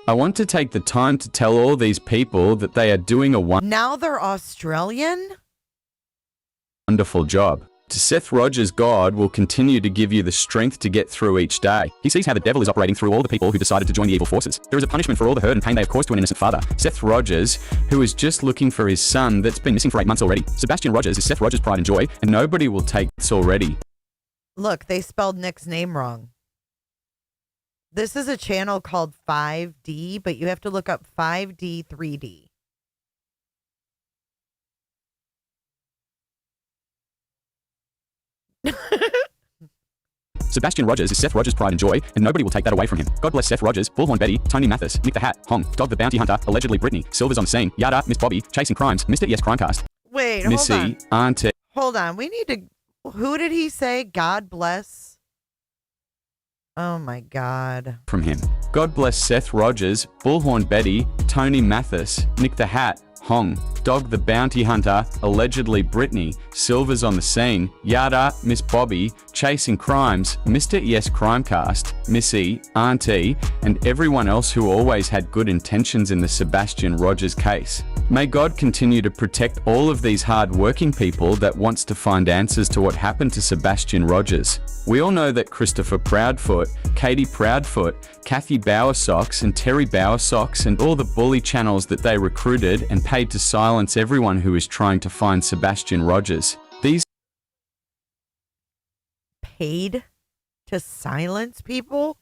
I want to take the time to tell all these people that they are doing a Now they're Australian? wonderful job. To Seth Rogers, God will continue to give you the strength to get through each day. He sees how the devil is operating through all the people who decided to join the evil forces. There is a punishment for all the hurt and pain they have caused to an innocent father. Seth Rogers, who is just looking for his son that's been missing for 8 months already. Sebastian Rogers is Seth Rogers' pride and joy, and nobody will take this already. Look, they spelled Nick's name wrong. This is a channel called 5D, but you have to look up 5D 3D. Sebastian Rogers is Seth Rogers' pride and joy, and nobody will take that away from him. God bless Seth Rogers, Bullhorn Betty, Tony Mathis, Nick the Hat, Hong, Dog the Bounty Hunter, allegedly Brittany, Silver's on scene, Yada, Miss Bobby, Chasing Crimes, Mr. Yes Crimecast. Wait, Missy, hold on. Auntie. Hold on. We need to... Who did he say? God bless? Oh my God. From him. God bless Seth Rogers, Bullhorn Betty, Tony Mathis, Nick the Hat, Hong, Dog the Bounty Hunter, allegedly Brittany, Silver's on the scene, Yada, Miss Bobby, Chasing Crimes, Mr. Yes Crimecast, Missy, Auntie, and everyone else who always had good intentions in the Sebastian Rogers case. May God continue to protect all of these hard-working people that wants to find answers to what happened to Sebastian Rogers. We all know that Christopher Proudfoot, Katie Proudfoot, Kathy Bowersocks and Terry Bowersocks and all the bully channels that they recruited and paid to silence everyone who is trying to find Sebastian Rogers. These Paid to silence people?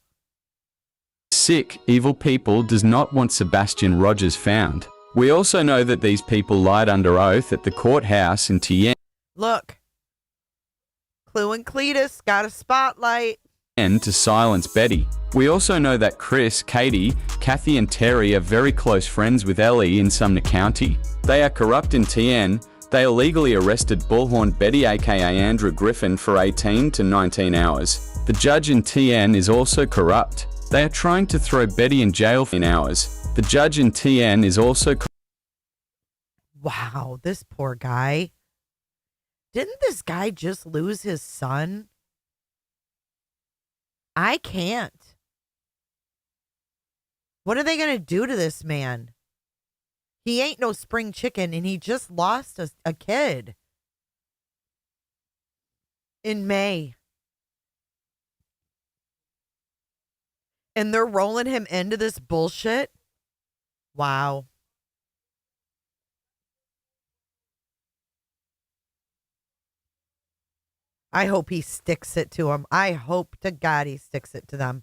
sick, evil people does not want Sebastian Rogers found. We also know that these people lied under oath at the courthouse in Tien. Look. Clue and Cletus got a spotlight. To silence Betty. We also know that Chris, Katie, Kathy and Terry are very close friends with Ellie in Sumner County. They are corrupt in Tien, They illegally arrested Bullhorn Betty aka Andrew Griffin for 18 to 19 hours. The judge in TN is also corrupt. They are trying to throw Betty in jail for 10 hours. The judge in TN is also Wow, this poor guy. Didn't this guy just lose his son? I can't. What are they going to do to this man? He ain't no spring chicken, and he just lost a kid in May. And they're rolling him into this bullshit? Wow. I hope he sticks it to him. I hope to God he sticks it to them.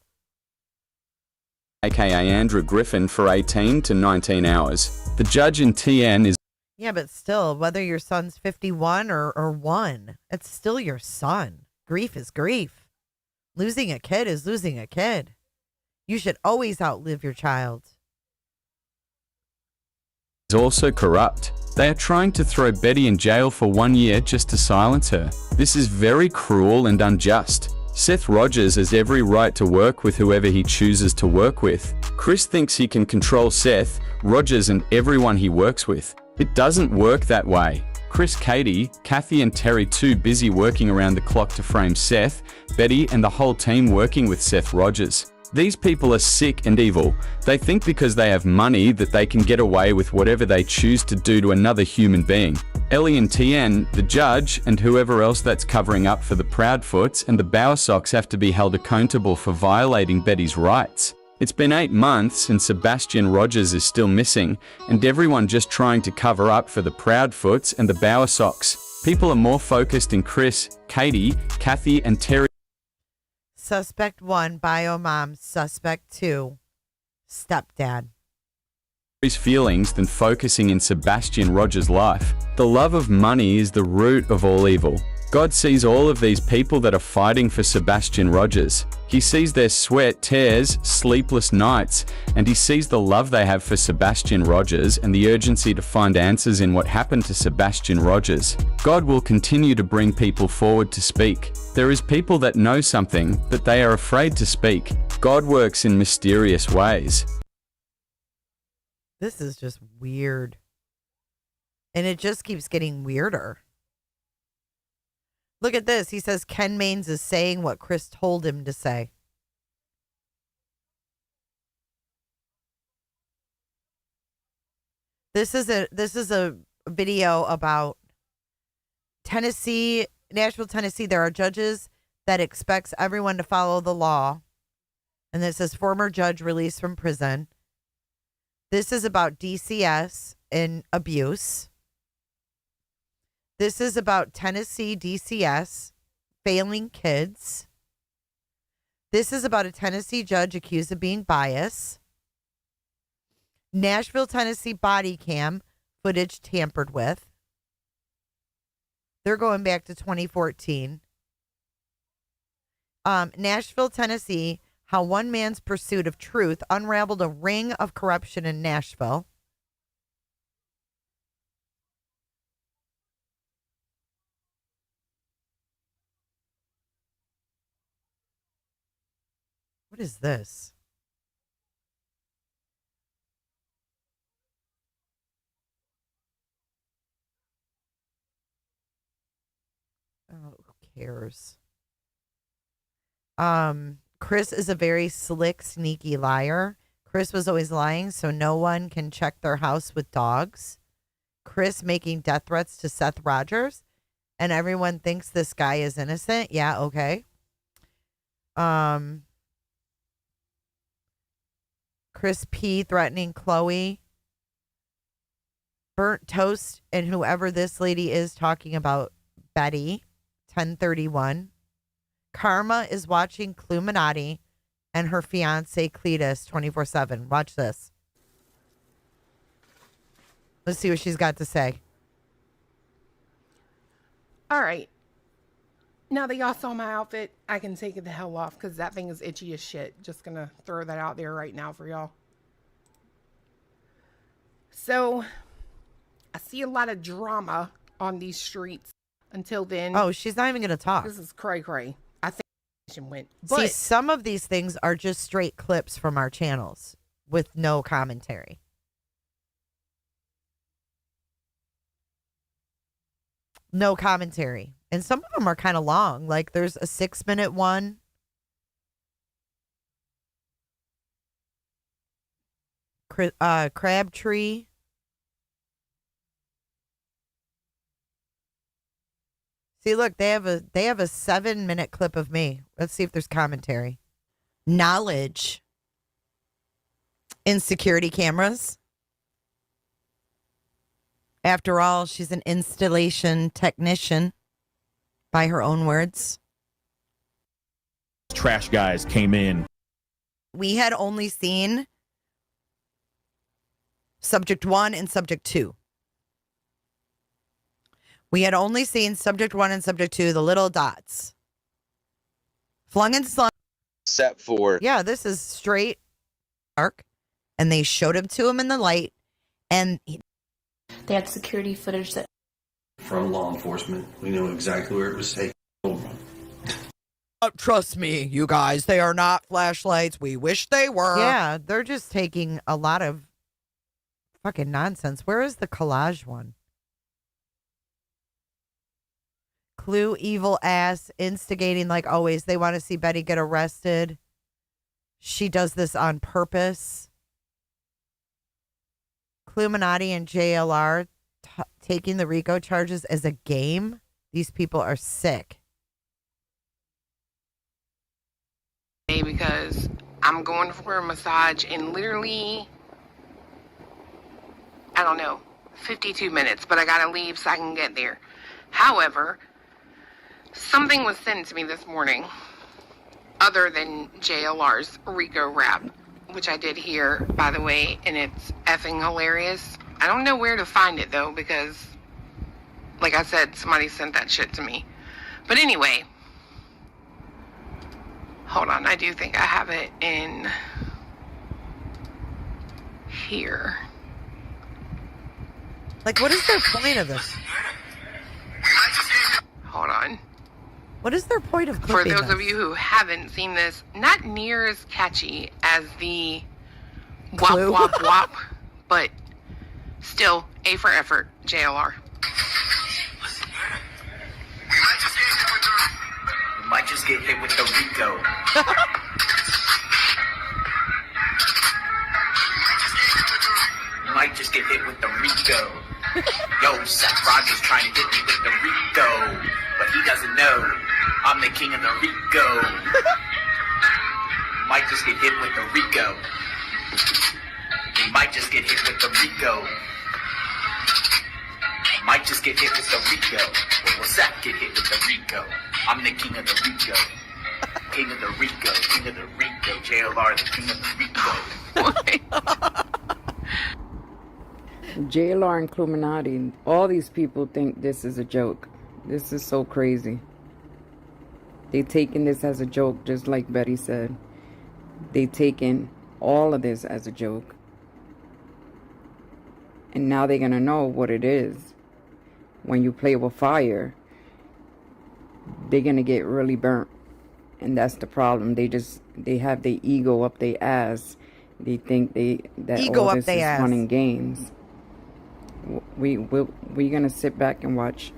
aka Andrew Griffin for 18 to 19 hours. The judge in TN is Yeah, but still, whether your son's 51 or 1, it's still your son. Grief is grief. Losing a kid is losing a kid. You should always outlive your child. also corrupt. They are trying to throw Betty in jail for 1 year just to silence her. This is very cruel and unjust. Seth Rogers has every right to work with whoever he chooses to work with. Chris thinks he can control Seth, Rogers and everyone he works with. It doesn't work that way. Chris, Katie, Kathy and Terry too busy working around the clock to frame Seth, Betty and the whole team working with Seth Rogers. These people are sick and evil. They think because they have money that they can get away with whatever they choose to do to another human being. Ellie and TN, the judge, and whoever else that's covering up for the Proudfoots and the Bowersocks have to be held accountable for violating Betty's rights. It's been 8 months and Sebastian Rogers is still missing, and everyone just trying to cover up for the Proudfoots and the Bowersocks. People are more focused in Chris, Katie, Kathy and Terry. Suspect 1, bio mom. Suspect 2, stepdad. Feelings than focusing in Sebastian Rogers' life. The love of money is the root of all evil. God sees all of these people that are fighting for Sebastian Rogers. He sees their sweat, tears, sleepless nights, and he sees the love they have for Sebastian Rogers and the urgency to find answers in what happened to Sebastian Rogers. God will continue to bring people forward to speak. There is people that know something, but they are afraid to speak. God works in mysterious ways. This is just weird. And it just keeps getting weirder. Look at this. He says Ken Maines is saying what Chris told him to say. This is a video about Tennessee, Nashville, Tennessee. There are judges that expects everyone to follow the law. And this is former judge released from prison. This is about DCS and abuse. This is about Tennessee DCS failing kids. This is about a Tennessee judge accused of being biased. Nashville, Tennessee body cam footage tampered with. They're going back to 2014. Nashville, Tennessee, how one man's pursuit of truth unraveled a ring of corruption in Nashville. What is this? Oh, who cares? Chris is a very slick, sneaky liar. Chris was always lying, so no one can check their house with dogs. Chris making death threats to Seth Rogers, and everyone thinks this guy is innocent. Yeah, okay. Chris P threatening Chloe. Burnt toast and whoever this lady is talking about Betty. 1031. Karma is watching Cluminati and her fiance Cletus 24/7. Watch this. Let's see what she's got to say. All right. Now that y'all saw my outfit, I can take it the hell off because that thing is itchy as shit. Just gonna throw that out there right now for y'all. So, I see a lot of drama on these streets until then. Oh, she's not even going to talk. This is cray-cray. I think she went. See, But some of these things are just straight clips from our channels with no commentary. No commentary. And some of them are kind of long. Like there's a 6-minute one. Crabtree. See, look, they have a 7-minute clip of me. Let's see if there's commentary. Knowledge in security cameras. After all, she's an installation technician, by her own words. Trash guys came in. We had only seen subject 1 and subject 2. We had only seen subject 1 and subject 2, the little dots. Flung and slung. Set for. Yeah, this is straight dark. And they showed him to him in the light. And They had security footage that. From law enforcement, we know exactly where it was taken. trust me, you guys, they are not flashlights. We wish they were. Yeah, they're just taking a lot of fucking nonsense. Where is the collage one? Clue, evil ass, instigating like always. They want to see Betty get arrested. She does this on purpose. Cluminati and JLR taking the RICO charges as a game. These people are sick. Because I'm going for a massage in literally, I don't know, 52 minutes, but I gotta leave so I can get there. However, something was sent to me this morning other than JLR's RICO rap, which I did hear, by the way, and it's effing hilarious. I don't know where to find it, though, because, like I said, somebody sent that shit to me. But anyway, hold on, I do think I have it in here. Like, what is their point of this? Hold on. What is their point of For clipping those of this? you who haven't seen this, not near as catchy as the Clue? wop wop wop, but still A for effort, JLR. You might just get hit with the RICO. You might just get hit with the RICO. Yo, Seth Rogers trying to hit me with the RICO, but he doesn't know I'm the king of the RICO. Might just get hit with the RICO. You might just get hit with the RICO. Might just get hit with the RICO. Well, will Seth get hit with the RICO? I'm the king of the RICO. King of the RICO. King of the RICO. JLR, the king of the RICO. JLR and Cluminati, all these people think this is a joke. This is so crazy. They taking this as a joke, just like Betty said. They taking all of this as a joke. And now they're gonna know what it is. When you play with fire, they're gonna get really burnt. And that's the problem. They have their ego up their ass. They think that Ego all up this they is ass. fun and games. We're gonna sit back and watch.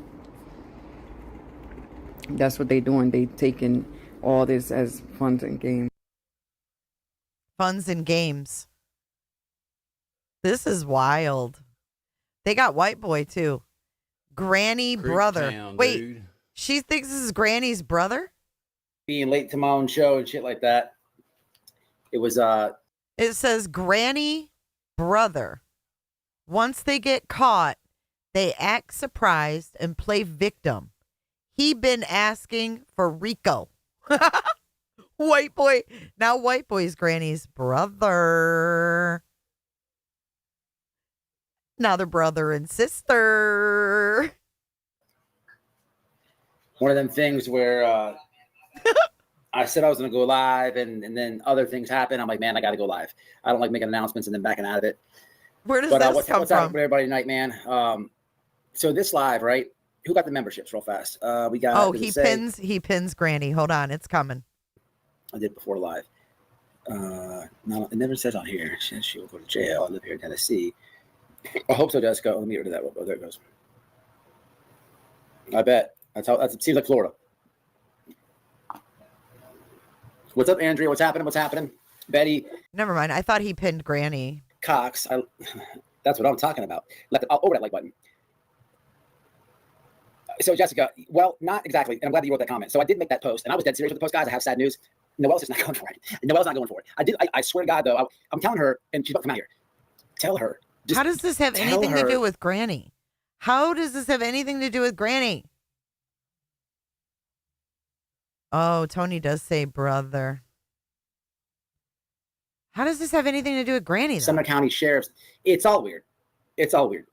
That's what they doing. They taking all this as fun and games. Funs and games. This is wild. They got White Boy too. Granny brother. Town, Wait, dude. she thinks this is Granny's brother? Being late to my own show and shit like that. It was It says Granny brother. Once they get caught, they act surprised and play victim. He been asking for RICO. White Boy. Now White Boy's Granny's brother. Now they're brother and sister. one of them things where I said I was going to go live and then other things happen. I'm like, man, I got to go live. I don't like making announcements and then backing out of it. Where does But this what's come up from? with everybody tonight, man? So this live, right? Who got the memberships real fast? We got. He pins Granny. Hold on, it's coming. I did before live. No, it never says on here. She will go to jail. I live here in Tennessee. I hope so, Jessica. Let me get rid of that. Oh, there it goes. I bet. That seems like Florida. What's up, Andrea? What's happening? What's happening? Betty. Never mind. I thought he pinned Granny. Cox. That's what I'm talking about. Over that like button. So, Jessica, well, not exactly. And I'm glad that you wrote that comment. So I did make that post, and I was dead serious with the post, guys. I have sad news. Noelle's just not going for it. Noelle's not going for it. I swear to God, though, I'm telling her, and she's about to come out here. Tell her. How does this have anything to do with Granny? How does this have anything to do with Granny? Oh, Tony does say brother. How does this have anything to do with Granny, though? Sumner County Sheriff's. It's all weird. It's all weird.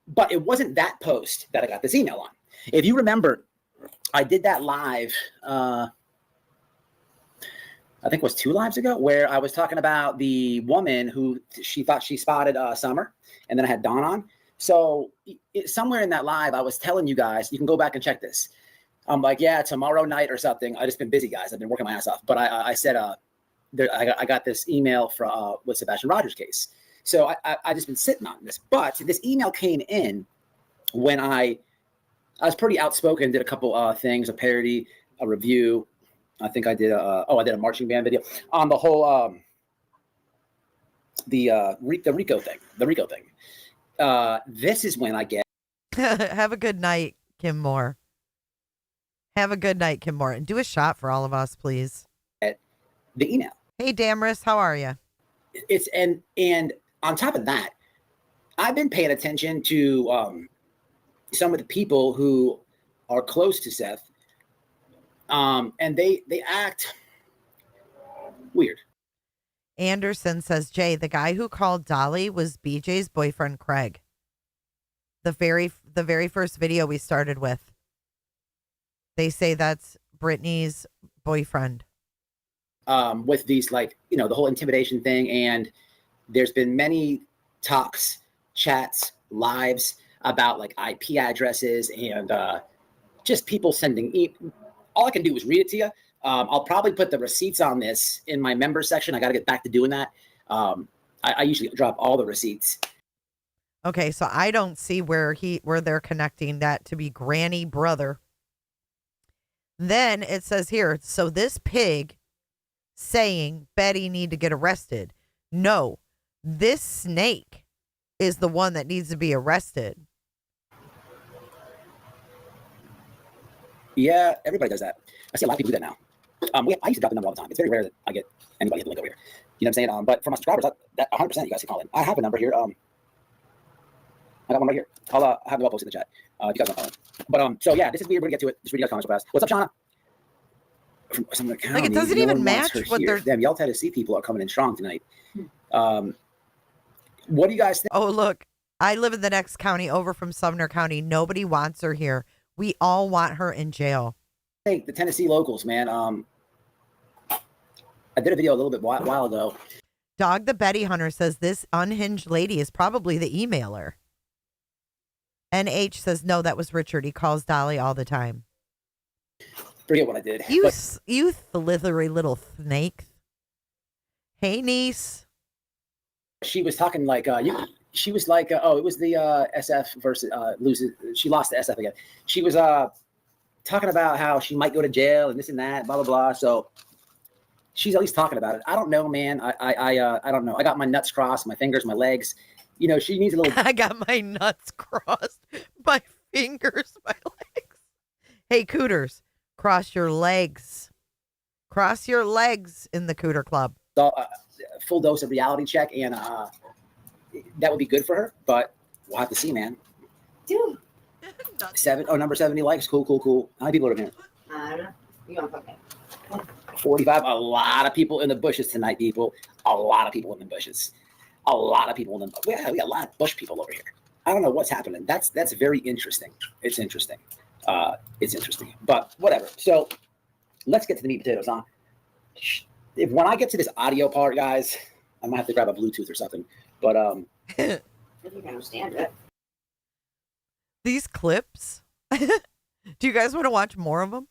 But it wasn't that post that I got this email on. If you remember, I did that live, I think it was 2 lives ago, where I was talking about the woman who she thought she spotted Summer, and then I had Dawn on. So somewhere in that live, I was telling you guys, you can go back and check this. I'm like, yeah, tomorrow night or something. I just been busy, guys. I've been working my ass off. But I said, I got this email from with Sebastian Rogers' case. So I just been sitting on this. But this email came in when I was pretty outspoken, did a couple things, a parody, a review. I think I did I did a marching band video on the whole the Rico thing. This is when I get Have a good night, Kim Moore. Have a good night, Kim Moore. And do a shot for all of us, please. The email. Hey, Damaris, how are you? It's and on top of that, I've been paying attention to some of the people who are close to Seth, and they act weird. Anderson says, Jay, the guy who called Dolly was BJ's boyfriend, Craig. The very first video we started with. They say that's Brittany's boyfriend. With these, the whole intimidation thing. And there's been many talks, chats, lives about IP addresses and just people sending. All I can do is read it to you. I'll probably put the receipts on this in my member section. I got to get back to doing that. I usually drop all the receipts. Okay, so I don't see where they're connecting that to be Granny brother. Then it says here, so this pig saying Betty need to get arrested. No, this snake is the one that needs to be arrested. Yeah, everybody does that. I see a lot of people do that now. I used to drop the number all the time. It's very rare that I get anybody hit the link over here. You know what I'm saying? But for my subscribers, that 100% you guys can call in. I have a number here. I got one right here. I'll have them all posted in the chat. If you guys want to call in. But so yeah, this is weird. We're gonna get to it. Just read you guys' comments real fast. What's up, Shauna? From some of the county, it doesn't even match what they're. Damn, y'all Tennessee people are coming in strong tonight. What do you guys think? Oh, look, I live in the next county over from Sumner County. Nobody wants her here. We all want her in jail. Hey, the Tennessee locals, man. I did a video a little bit while ago. Dog the Betty Hunter says this unhinged lady is probably the emailer. NH says, no, that was Richard. He calls Dolly all the time. Forget what I did. You slithery little snake. Hey, niece. She was talking she was like, it was the SF versus loses. She lost to SF again. She was talking about how she might go to jail and this and that, blah, blah, blah. So she's at least talking about it. I don't know, man. I don't know. I got my nuts crossed, my fingers, my legs. You know, she needs a little. I got my nuts crossed, my fingers, my legs. Hey, Cooters, cross your legs. Cross your legs in the Cooter Club. Full dose of reality check, and that would be good for her, but we'll have to see, man. Dude. Number 70 likes. Cool. How many people are in here? I don't know. You don't fucking. 45. A lot of people in the bushes tonight, people. A lot of people in the bushes. A lot of people in the. We got a lot of bush people over here. I don't know what's happening. That's very interesting. It's interesting. It's interesting. But whatever. So let's get to the meat and potatoes, huh? When I get to this audio part, guys, I might have to grab a Bluetooth or something. But if you can understand it. These clips. Do you guys want to watch more of them?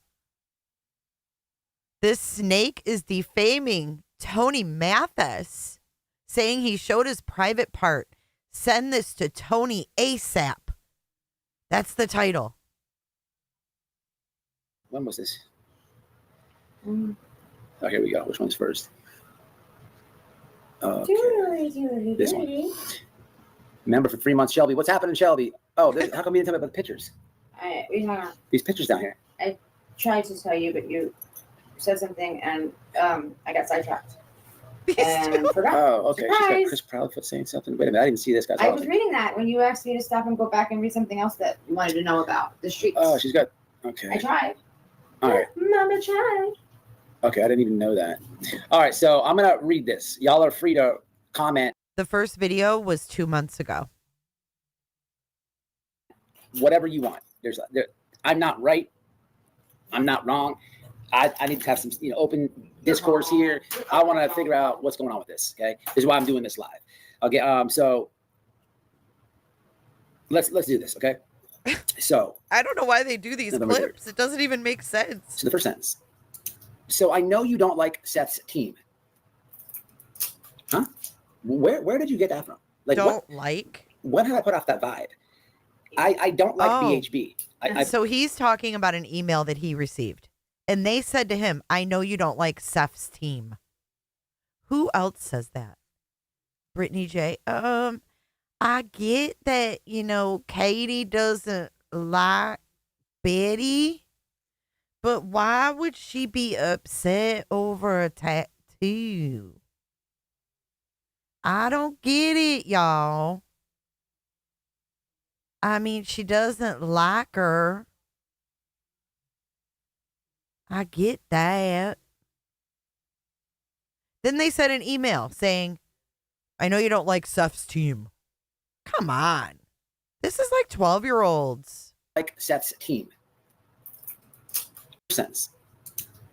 This snake is defaming Tony Mathis, saying he showed his private part. Send this to Tony ASAP. That's the title. When was this? Oh, here we go. Which one's first? Okay. This one. Member for 3 months, Shelby. What's happening, Shelby? Oh, how come you didn't tell me about the pictures? These pictures down here. I tried to tell you, but you said something, and I got sidetracked. And forgot. Oh, okay. Surprise. She's got Chris Proudfoot saying something. Wait a minute. I didn't see this, guys. I was reading that when you asked me to stop and go back and read something else that you wanted to know about the streets. Oh, she's got. Okay. I tried. All right. Mama tried. Okay, I didn't even know that. All right, so I'm gonna read this. Y'all are free to comment. The first video was 2 months ago. Whatever you want. I'm not right. I'm not wrong. I need to have some, open discourse here. I want to figure out what's going on with this. Okay, this is why I'm doing this live. Okay, so let's do this. Okay, so I don't know why they do these clips. It doesn't even make sense. So the first sentence. So I know you don't like Seth's team. Huh? Where did you get that from? Like when have I put off that vibe? I don't like BHB. So he's talking about an email that he received. And they said to him, I know you don't like Seth's team. Who else says that? Brittany J. I get that, Katie doesn't like Betty, but why would she be upset over a tattoo? I don't get it, y'all. I mean, she doesn't like her. I get that. Then they sent an email saying, I know you don't like Seth's team. Come on. This is like 12-year-olds. Like Seth's team. Sense.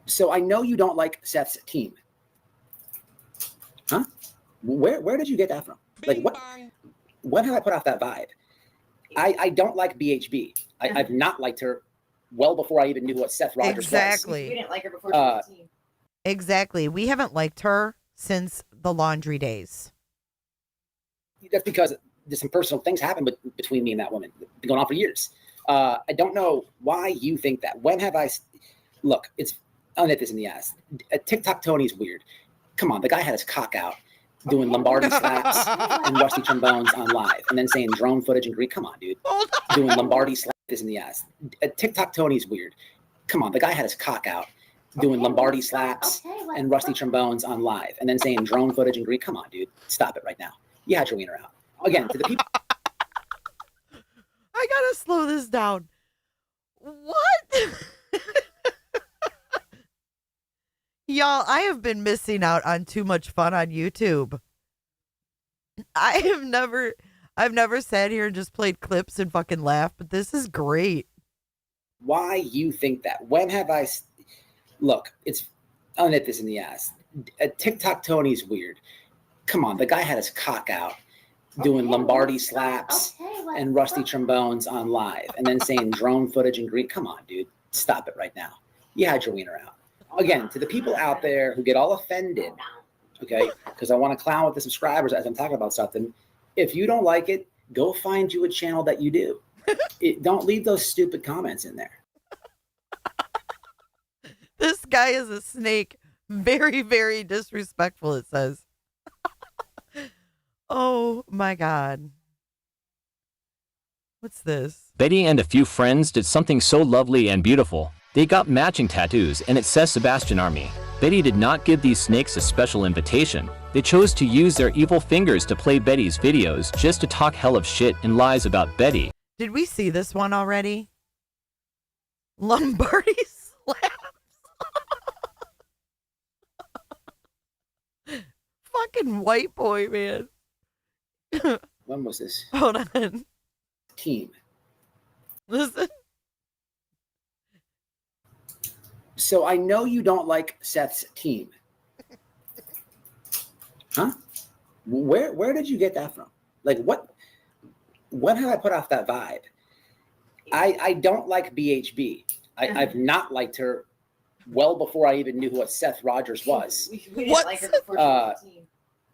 So I know you don't like Seth's team. Huh? Where did you get that from? Like when have I put off that vibe? I don't like BHB. I've not liked her well before I even knew what Seth Rogers was. You didn't like her before she was 18. Exactly. We haven't liked her since the laundry days. That's because there's some personal things happened between me and that woman. Been going on for years. I don't know why you think that. When have I... Look, I'll nip this in the ass. TikTok Tony's weird. Come on, the guy had his cock out doing Lombardi slaps and rusty trombones on live and then saying drone footage in Greek. Come on, dude. Doing Lombardi slaps this in the ass. TikTok Tony's weird. Come on, the guy had his cock out doing Lombardi slaps and rusty trombones on live and then saying drone footage in Greek. Come on, dude. Stop it right now. You had your wiener out. Again, to the people... I gotta slow this down. What? Y'all, I have been missing out on too much fun on YouTube. I've never sat here and just played clips and fucking laughed, but this is great. Why you think that? When have I... Look, I'll nip this in the ass. TikTok Tony's weird. Come on, the guy had his cock out doing Lombardi slaps and rusty trombones on live and then saying drone footage in Greek. Come on, dude. Stop it right now. You had your wiener out. Again, to the people out there who get all offended, okay, because I want to clown with the subscribers as I'm talking about something. If you don't like it, go find you a channel that you do. Don't leave those stupid comments in there. This guy is a snake. Very, very disrespectful, it says. Oh, my God. What's this? Betty and a few friends did something so lovely and beautiful. They got matching tattoos, and it says Sebastian Army. Betty did not give these snakes a special invitation. They chose to use their evil fingers to play Betty's videos just to talk hell of shit and lies about Betty. Did we see this one already? Lombardi slaps. Fucking white boy, man. When was this? Hold on. Team. Listen. So I know you don't like Seth's team. Huh? Where did you get that from? Like when have I put off that vibe? I don't like BHB. I've not liked her well before I even knew what Seth Rogers was. We didn't like her before she was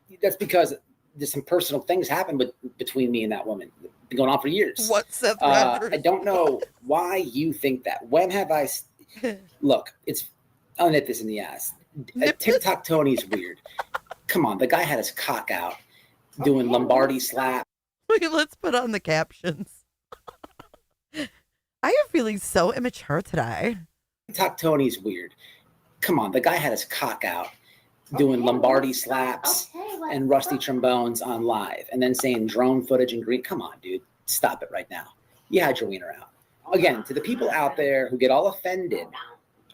18. That's because there's some personal things happened between me and that woman. Been going on for years. What's Seth Rogers? I don't know why you think that. When have I? Look, I'll nip this in the ass. TikTok Tony's weird. Come on, the guy had his cock out doing Lombardi slap. Wait, let's put on the captions. I am feeling so immature today. TikTok Tony's weird. Come on, the guy had his cock out doing Lombardi slaps and rusty trombones on live, and then saying drone footage and green. Come on, dude, stop it right now. You had your wiener out. Again, to the people out there who get all offended,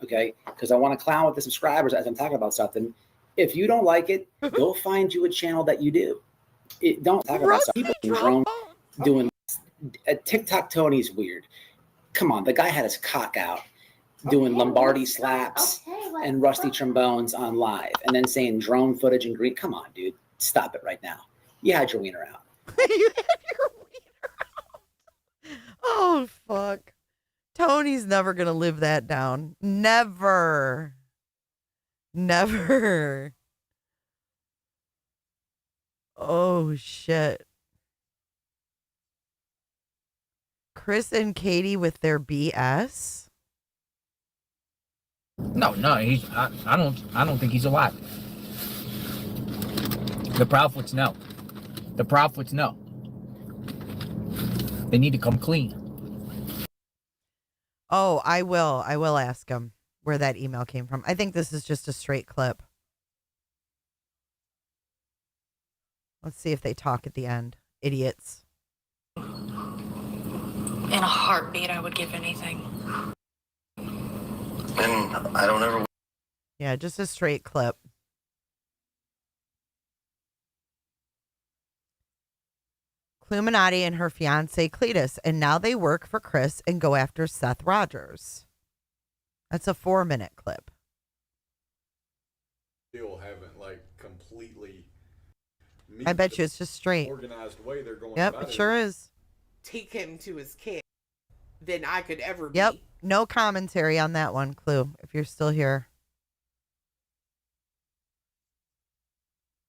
okay, because I want to clown with the subscribers as I'm talking about something. If you don't like it, go find you a channel that you do. Don't talk about some people doing TikTok Tony's weird. Come on, the guy had his cock out doing Lombardi slaps and rusty trombones on live, and then saying drone footage and green. Come on, dude, stop it right now. You had your wiener out. You had your wiener out. Oh, fuck. Tony's never going to live that down. Never. Never. Oh, shit. Chris and Katie with their BS? No, he's. I don't think he's alive. The Proudfoots know. The Proudfoots know. They need to come clean. Oh, I will ask him where that email came from. I think this is just a straight clip. Let's see if they talk at the end. Idiots. In a heartbeat, I would give anything. And I don't ever. Yeah, just a straight clip. Cluminati and her fiance Cletus, and now they work for Chris and go after Seth Rogers. That's a 4-minute clip. Still haven't completely. I bet you it's just straight. Organized way they're going. Yep, it sure is. Take him to his kid than I could ever be. Yep. No commentary on that one, Clue, if you're still here.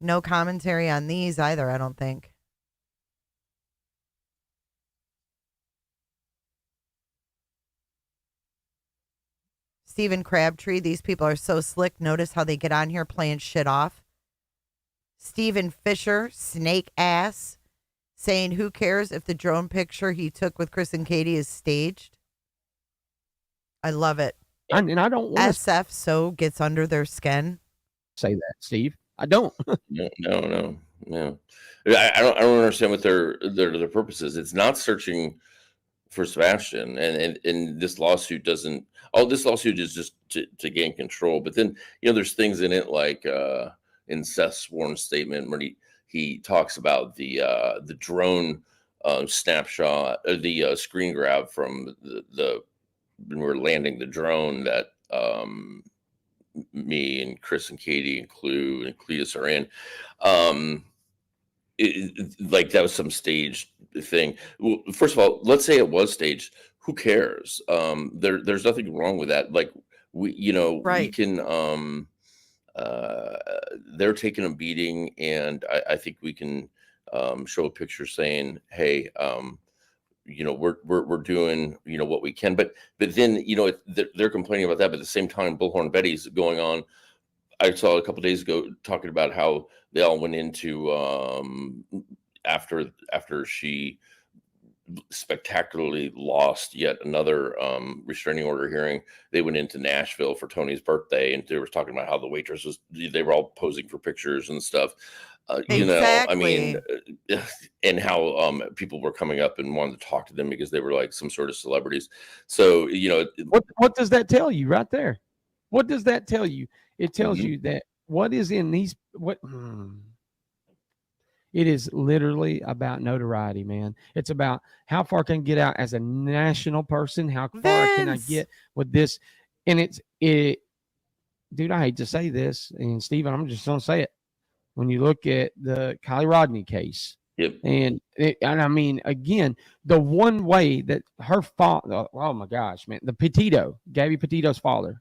No commentary on these either, I don't think. Stephen Crabtree, these people are so slick. Notice how they get on here playing shit off. Stephen Fisher, snake ass, saying who cares if the drone picture he took with Chris and Katie is staged. I love it. And I don't want SF so gets under their skin. Say that, Steve. I don't. No. I don't understand what their purpose is. It's not searching for Sebastian, and this lawsuit doesn't. Oh, this lawsuit is just to gain control. But then there's things in it like in Seth's sworn statement where he talks about the drone snapshot, the screen grab from the when we're landing the drone that me and Chris and Katie and Clue and Cletus are in. Like that was some staged thing. Well, first of all, let's say it was staged. Who cares? There's nothing wrong with that. Like we can. They're taking a beating, and I think we can show a picture saying, "Hey, we're doing what we can." But then they're complaining about that. But at the same time, Bullhorn Betty's going on. I saw a couple of days ago talking about how they all went into after she spectacularly lost yet another restraining order hearing. They went into Nashville for Tony's birthday, and they were talking about how the waitress they were all posing for pictures and stuff. Exactly. And how people were coming up and wanted to talk to them because they were like some sort of celebrities. So what does that tell you right there? What does that tell you? It tells you that what is in these it is literally about notoriety, man. It's about how far can I get out as a national person? How far can I get with this? And dude, I hate to say this, and Steven, I'm just gonna say it. When you look at the Kylie Rodney case, Yep. And I mean, again, the one way that her father, oh my gosh, man, the Petito, Gabby Petito's father.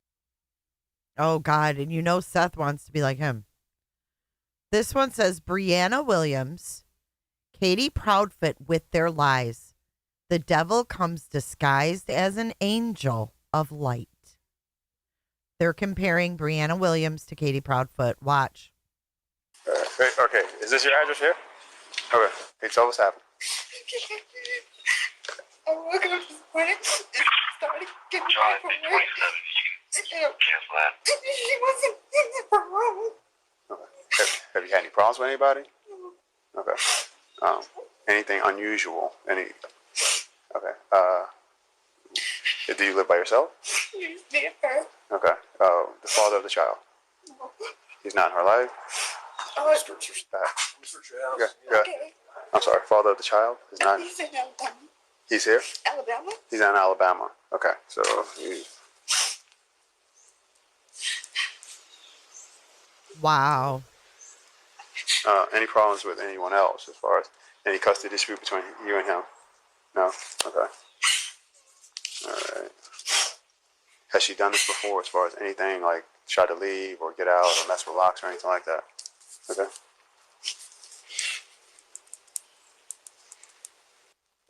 Oh God, and you know Seth wants to be like him. This one says Brianna Williams, Katie Proudfoot with their lies. The devil comes disguised as an angel of light. They're comparing Brianna Williams to Katie Proudfoot. Watch. Okay, is this your address here? Okay, hey, tell what's happened. I woke up this morning and started getting ready for work. Cancel that. She wasn't in the room. Okay. Have you had any problems with anybody? Okay. Anything unusual? Okay. Do you live by yourself? Yes, dear. Okay. The father of the child. He's not in her life. Mr. Okay. I'm sorry. Father of the child is not. He's in Alabama. He's here. Alabama? He's in Alabama. Okay. So. Wow. Any problems with anyone else as far as any custody dispute between you and him? No? Okay. All right. Has she done this before as far as anything like try to leave or get out or mess with locks or anything like that? Okay.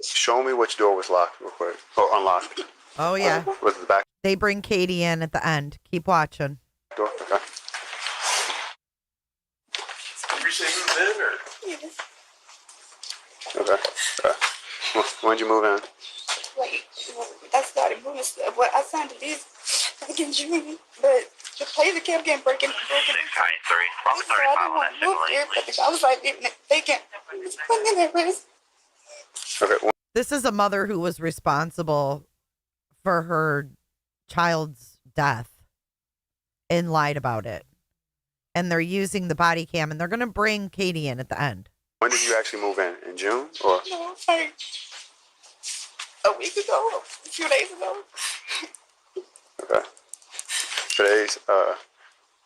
Show me which door was locked real quick. Or unlocked. Oh, yeah. Was it the back They bring Katie in at the end. Keep watching. door? Okay. You say move in or? Yes. Okay. When'd you move in? Like, I started moving stuff. Well, I signed a lease back in June, but the place kept getting broken. 693, wrong So I didn't want to move there, but the guy was like, leaving it vacant. It's putting in there, Liz. Okay. This is a mother who was responsible for her child's death and lied about it. And they're using the body cam, and they're going to bring Katie in at the end. When did you actually move in? In June or? No, like a week ago, a few days ago. Okay.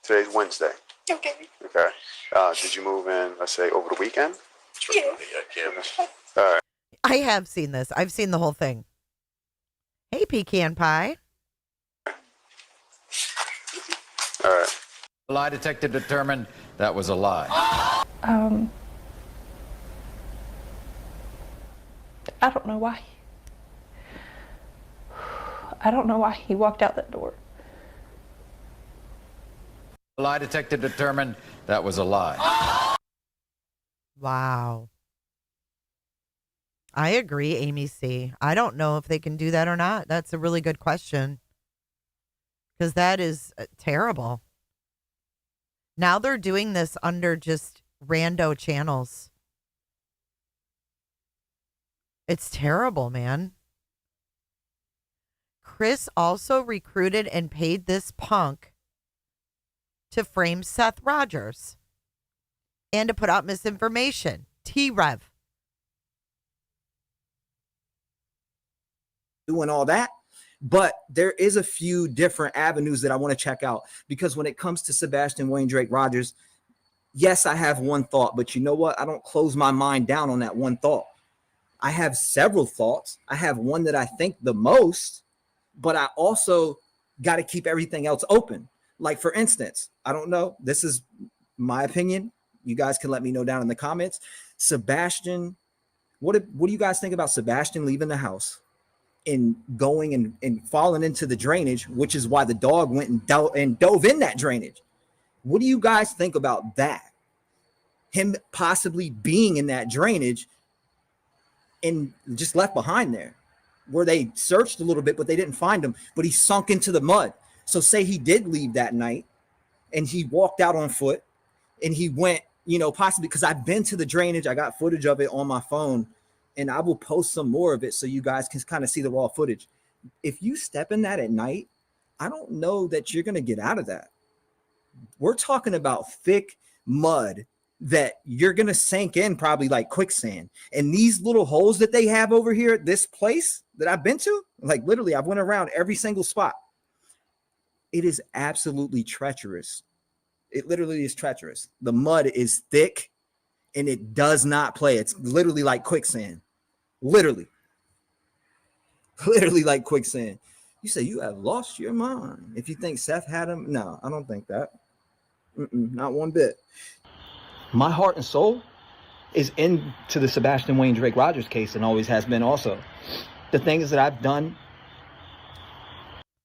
Today's Wednesday. Okay. Okay. Did you move in, let's say, over the weekend? Yeah. All right. I have seen this. I've seen the whole thing. Hey, pecan pie. All right. Lie detector determined that was a lie. I don't know why. I don't know why he walked out that door. Lie detector determined that was a lie. Wow. I agree, Amy C. I don't know if they can do that or not. That's a really good question. Because that is terrible. Now they're doing this under just rando channels. It's terrible, man. Chris also recruited and paid this punk to frame Seth Rogers and to put out misinformation. Trev. Doing all that. But there is a few different avenues that I want to check out, because when it comes to Sebastian Wayne Drake Rogers, yes, I have one thought, but you know what? I don't close my mind down on that one thought. I have several thoughts. I have one that I think the most, but I also got to keep everything else open. Like, for instance, I don't know. This is my opinion. You guys can let me know down in the comments. Sebastian, what do you guys think about Sebastian leaving the house and going and falling into the drainage, which is why the dog went and dove in that drainage? What do you guys think about that? Him possibly being in that drainage and just left behind there, where they searched a little bit, but they didn't find him, but he sunk into the mud. So say he did leave that night and he walked out on foot and he went, possibly, because I've been to the drainage. I got footage of it on my phone, and I will post some more of it so you guys can kind of see the raw footage. If you step in that at night, I don't know that you're going to get out of that. We're talking about thick mud that you're going to sink in probably like quicksand. And these little holes that they have over here at this place that I've been to, like literally I've went around every single spot. It is absolutely treacherous. It literally is treacherous. The mud is thick and it does not play. It's literally like quicksand. Literally like quicksand. You say you have lost your mind if you think Seth had him. No, I don't think that. Not one bit. My heart and soul is into the Sebastian Wayne Drake Rogers case and always has been also. The things that I've done.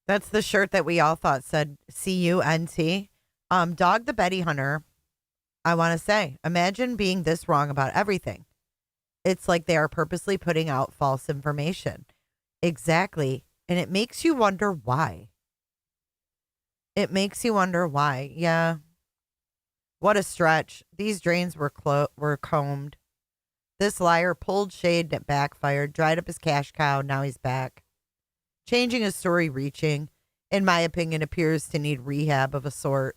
That's the shirt that we all thought said C-U-N-T. Dog the Betty Hunter, I want to say, imagine being this wrong about everything. It's like they are purposely putting out false information. Exactly. And it makes you wonder why. It makes you wonder why. Yeah. What a stretch. These drains were combed. This liar pulled shade that backfired, dried up his cash cow. Now he's back. Changing his story, reaching, in my opinion, appears to need rehab of a sort.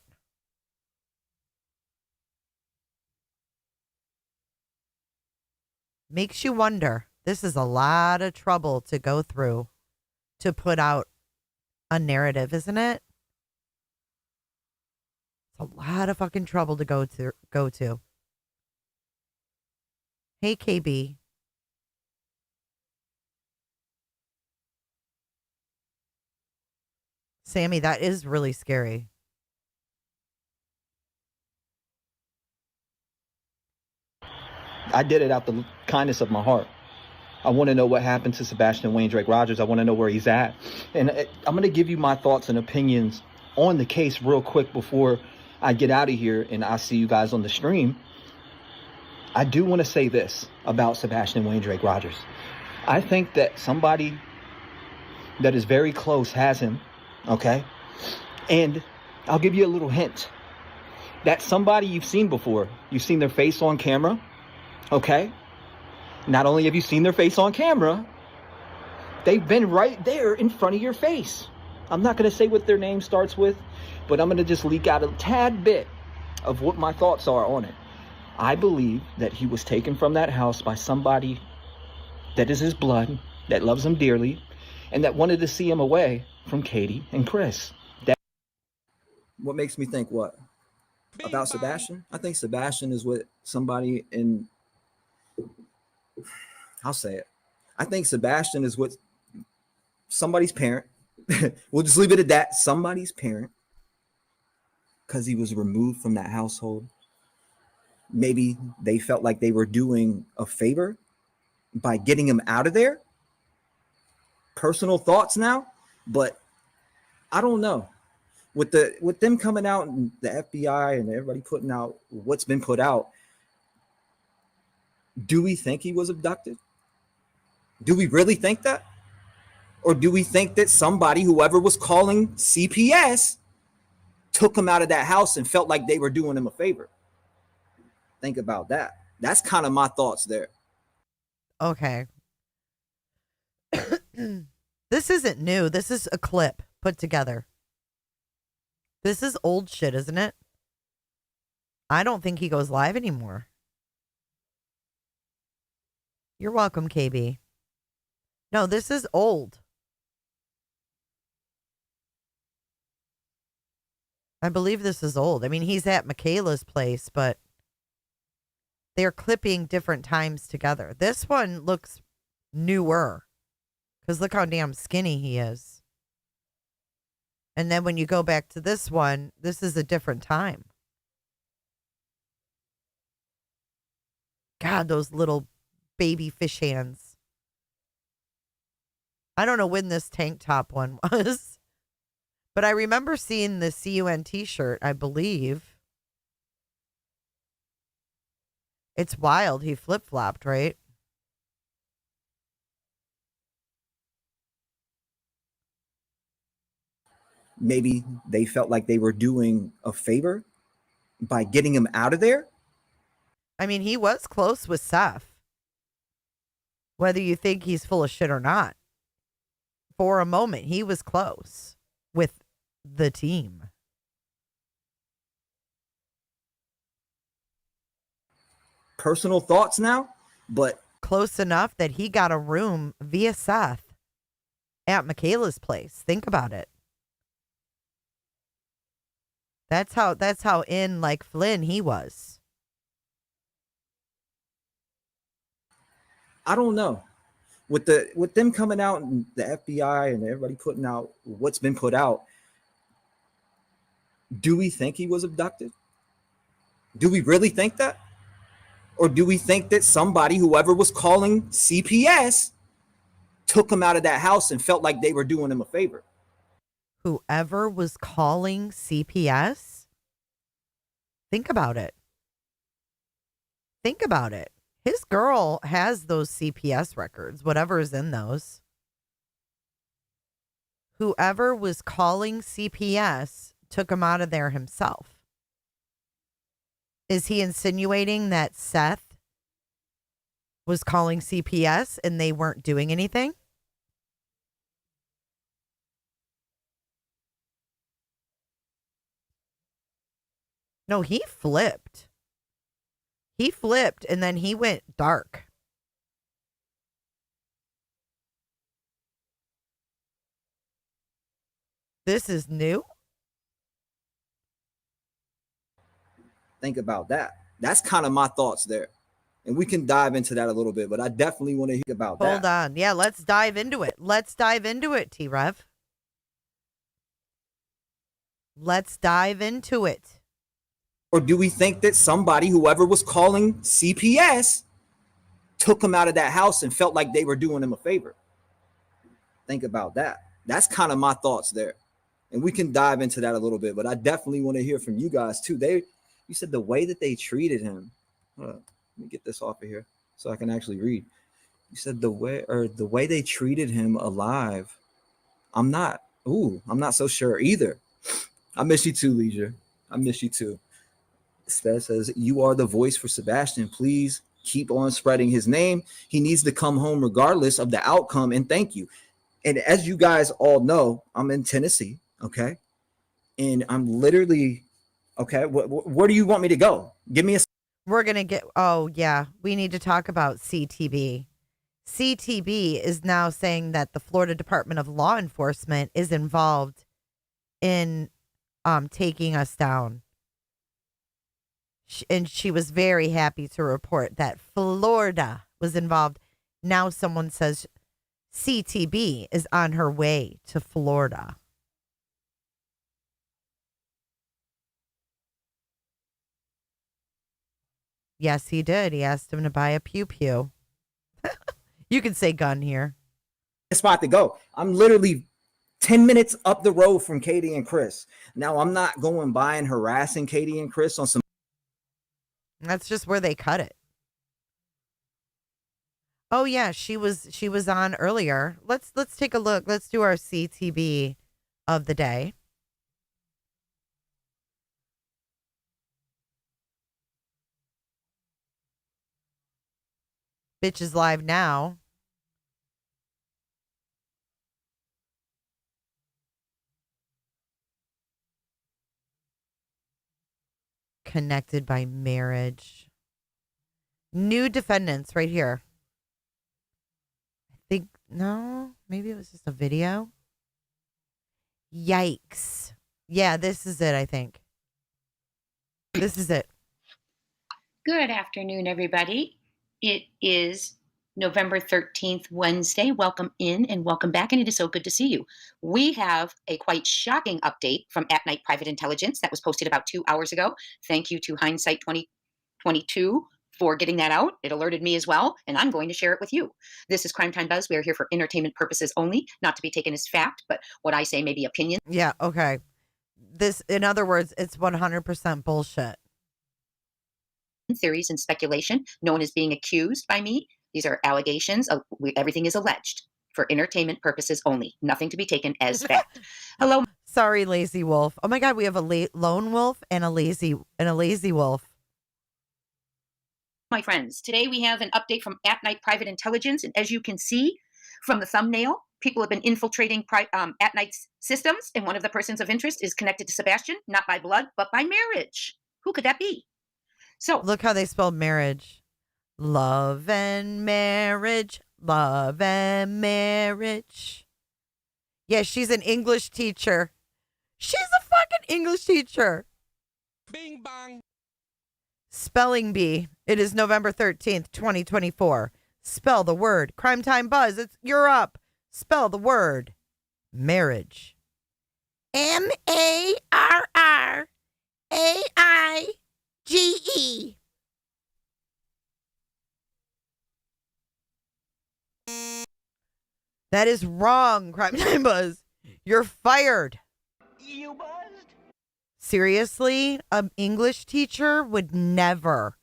Makes you wonder. This is a lot of trouble to go through to put out a narrative, isn't it? It's a lot of fucking trouble to go to. Hey, KB. Sammy, that is really scary. I did it out the kindness of my heart. I want to know what happened to Sebastian Wayne Drake Rogers. I want to know where he's at. And I'm going to give you my thoughts and opinions on the case real quick before I get out of here and I see you guys on the stream. I do want to say this about Sebastian Wayne Drake Rogers. I think that somebody that is very close has him, okay? And I'll give you a little hint. That's somebody you've seen before. You've seen their face on camera, okay? Not only have you seen their face on camera, they've been right there in front of your face. I'm not going to say what their name starts with, but I'm going to just leak out a tad bit of what my thoughts are on it. I believe that he was taken from that house by somebody that is his blood, that loves him dearly, and that wanted to see him away from Katie and Chris. What makes me think what? About Sebastian? I think Sebastian is with somebody in... I'll say it. I think Sebastian is with somebody's parent. We'll just leave it at that. Somebody's parent. Because he was removed from that household. Maybe they felt like they were doing a favor by getting him out of there. Personal thoughts now, but I don't know. With them coming out and the FBI and everybody putting out what's been put out, do we think he was abducted? Do we really think that? Or do we think that somebody, whoever was calling CPS, took him out of that house and felt like they were doing him a favor? Think about that. That's kind of my thoughts there. Okay. This isn't new. This is a clip put together. This is old shit, isn't it? I don't think he goes live anymore. You're welcome, KB. No, this is old. I believe this is old. I mean, he's at Michaela's place, but they're clipping different times together. This one looks newer because look how damn skinny he is. And then when you go back to this one, this is a different time. God, those little baby fish hands. I don't know when this tank top one was, but I remember seeing the CUNT shirt, I believe. It's wild. He flip-flopped, right? Maybe they felt like they were doing a favor by getting him out of there. I mean, he was close with Seth. Whether you think he's full of shit or not. For a moment, he was close with the team. Personal thoughts now, but close enough that he got a room via Seth at Michaela's place. Think about it. That's how in like Flynn he was. I don't know. With them coming out and the FBI and everybody putting out what's been put out, do we think he was abducted? Do we really think that? Or do we think that somebody, whoever was calling CPS, took him out of that house and felt like they were doing him a favor? Whoever was calling CPS? Think about it. Think about it. His girl has those CPS records, whatever is in those. Whoever was calling CPS took him out of there himself. Is he insinuating that Seth was calling CPS and they weren't doing anything? No, he flipped. He flipped and then he went dark. This is new? Think about that. That's kind of my thoughts there. And we can dive into that a little bit, but I definitely want to hear about that. Hold on. Yeah, let's dive into it. Let's dive into it, T-Rev. Let's dive into it. Or do we think that somebody, whoever was calling CPS, took him out of that house and felt like they were doing him a favor? Think about that. That's kind of my thoughts there. And we can dive into that a little bit, but I definitely want to hear from you guys too. You said the way that they treated him. Let me get this off of here so I can actually read. You said the way they treated him alive. I'm not so sure either. I miss you too, Leisure. I miss you too. Spez says, you are the voice for Sebastian. Please keep on spreading his name. He needs to come home regardless of the outcome. And thank you. And as you guys all know, I'm in Tennessee. Okay. And I'm literally, okay. Where do you want me to go? Give me a. We're going to get, oh yeah, we need to talk about CTB. CTB is now saying that the Florida Department of Law Enforcement is involved in taking us down. And she was very happy to report that Florida was involved. Now someone says CTB is on her way to Florida. Yes, he did. He asked him to buy a pew-pew. You can say gun here. Spot to go. I'm literally 10 minutes up the road from Katie and Chris. Now, I'm not going by and harassing Katie and Chris on some. That's just where they cut it. Oh yeah, she was on earlier. Let's take a look. Let's do our CTB of the day. Bitch is live now. Connected by marriage. New defendants right here. I think, no, maybe it was just a video. Yikes. Yeah, this is it, I think. This is it. Good afternoon, everybody. It is November 13th, Wednesday. Welcome in and welcome back, and it is so good to see you. We have a quite shocking update from At Night Private Intelligence that was posted about 2 hours ago. Thank you to Hindsight 2022 for getting that out. It alerted me as well, and I'm going to share it with you. This is Crime Time Buzz. We are here for entertainment purposes only, not to be taken as fact, but what I say may be opinion. Yeah, okay. This, in other words, it's 100% bullshit. Theories and speculation. No one is being accused by me. These are allegations. Everything is alleged for entertainment purposes only. Nothing to be taken as fact. Hello. Sorry, lazy wolf. Oh my God, we have a lone wolf and a lazy wolf. My friends, today we have an update from At Night Private Intelligence, and as you can see from the thumbnail, people have been infiltrating At Night's systems, and one of the persons of interest is connected to Sebastian, not by blood, but by marriage. Who could that be? So look how they spelled marriage. Love and marriage. Love and marriage. Yeah, she's an English teacher. She's a fucking English teacher. Bing bong. Spelling bee. It is November 13th, 2024. Spell the word. Crime Time Buzz. You're up. Spell the word. Marriage. MARRAIGE. That is wrong, Crime Time Buzz. You're fired. You buzzed? Seriously, an English teacher would never,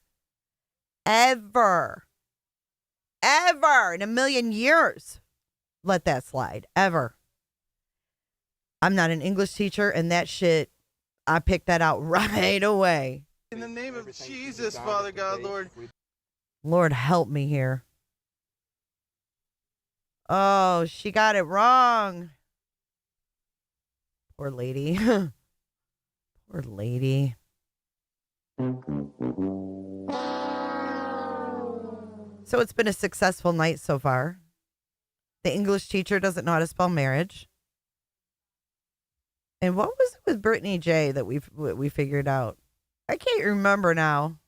ever in a million years let that slide. Ever. I'm not an English teacher, and that shit, I picked that out right away. In the name of Jesus, Father God, Lord. Lord, help me here. Oh, she got it wrong. Poor lady. Poor lady. So it's been a successful night so far. The English teacher doesn't know how to spell marriage. And what was it with Brittany J that we figured out? I can't remember now.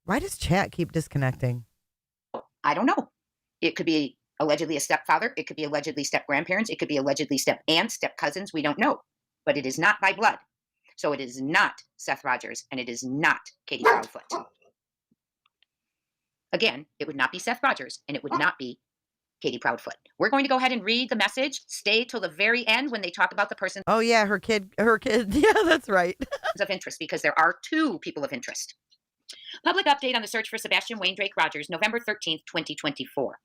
Why does chat keep disconnecting? I don't know. It could be allegedly a stepfather. It could be allegedly step-grandparents. It could be allegedly step-aunts, step-cousins. We don't know. But it is not by blood. So it is not Seth Rogers, and it is not Katie Proudfoot. Again, it would not be Seth Rogers, and it would not be Katie Proudfoot. We're going to go ahead and read the message. Stay till the very end when they talk about the person. Oh, yeah, her kid. Yeah, that's right. Of interest, because there are two people of interest. Public update on the search for Sebastian Wayne Drake Rogers, November 13th, 2024.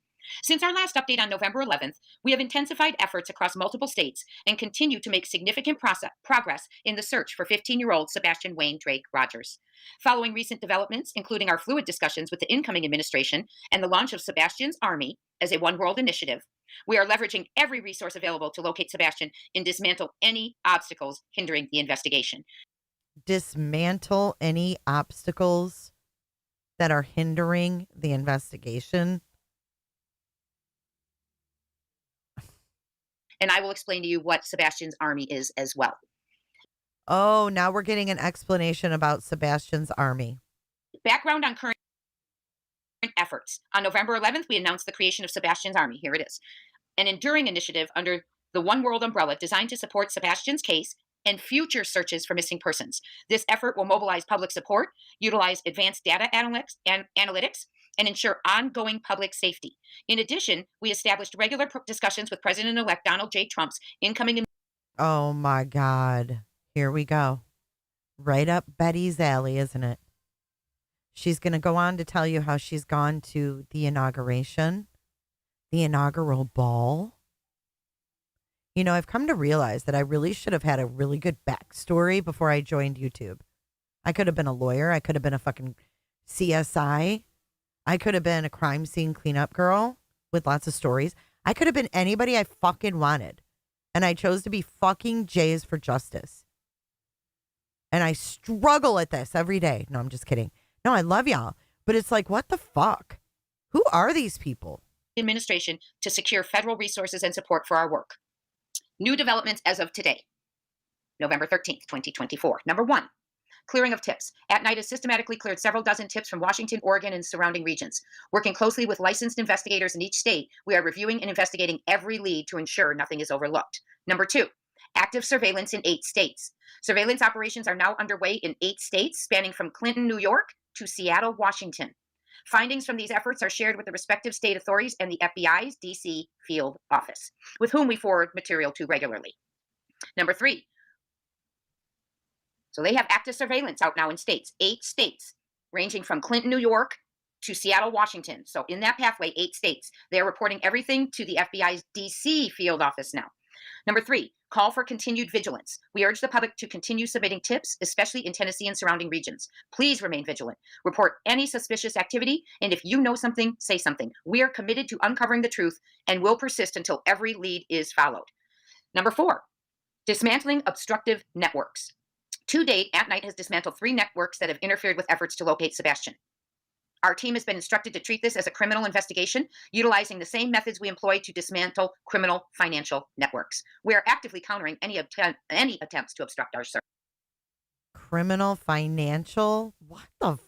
Since our last update on November 11th, we have intensified efforts across multiple states and continue to make significant progress in the search for 15-year-old Sebastian Wayne Drake Rogers. Following recent developments, including our fluid discussions with the incoming administration and the launch of Sebastian's Army as a One World initiative, we are leveraging every resource available to locate Sebastian and dismantle any obstacles hindering the investigation. Dismantle any obstacles that are hindering the investigation. And I will explain to you what Sebastian's Army is as well. Oh, now we're getting an explanation about Sebastian's Army. Background on current efforts. On November 11th, we announced the creation of Sebastian's Army. Here it is. An enduring initiative under the One World umbrella designed to support Sebastian's case and future searches for missing persons. This effort will mobilize public support, utilize advanced data analytics, and ensure ongoing public safety. In addition, we established regular discussions with President-elect Donald J. Trump's incoming. Oh my God. Here we go. Right up Betty's alley, isn't it? She's going to go on to tell you how she's gone to the inauguration, the inaugural ball. You know, I've come to realize that I really should have had a really good backstory before I joined YouTube. I could have been a lawyer. I could have been a fucking CSI. I could have been a crime scene cleanup girl with lots of stories. I could have been anybody I fucking wanted. And I chose to be fucking Jays for Justice. And I struggle at this every day. No, I'm just kidding. No, I love y'all. But it's like, what the fuck? Who are these people? Administration to secure federal resources and support for our work. New developments as of today, November 13th, 2024. Number one, clearing of tips. At Night has systematically cleared several dozen tips from Washington, Oregon, and surrounding regions. Working closely with licensed investigators in each state, we are reviewing and investigating every lead to ensure nothing is overlooked. Number two, active surveillance in 8 states. Surveillance operations are now underway in 8 states, spanning from Clinton, New York, to Seattle, Washington. Findings from these efforts are shared with the respective state authorities and the FBI's DC field office, with whom we forward material to regularly. Number 3. So they have active surveillance out now in states, 8 states, ranging from Clinton, New York, to Seattle, Washington. So in that pathway, 8 states. They are reporting everything to the FBI's DC field office now. Number 3, call for continued vigilance. We urge the public to continue submitting tips, especially in Tennessee and surrounding regions. Please remain vigilant. Report any suspicious activity, and if you know something, say something. We are committed to uncovering the truth and will persist until every lead is followed. Number 4, dismantling obstructive networks. To date, At Night has dismantled 3 networks that have interfered with efforts to locate Sebastian. Our team has been instructed to treat this as a criminal investigation, utilizing the same methods we employ to dismantle criminal financial networks. We are actively countering any attempts to obstruct our search. Criminal financial? What the?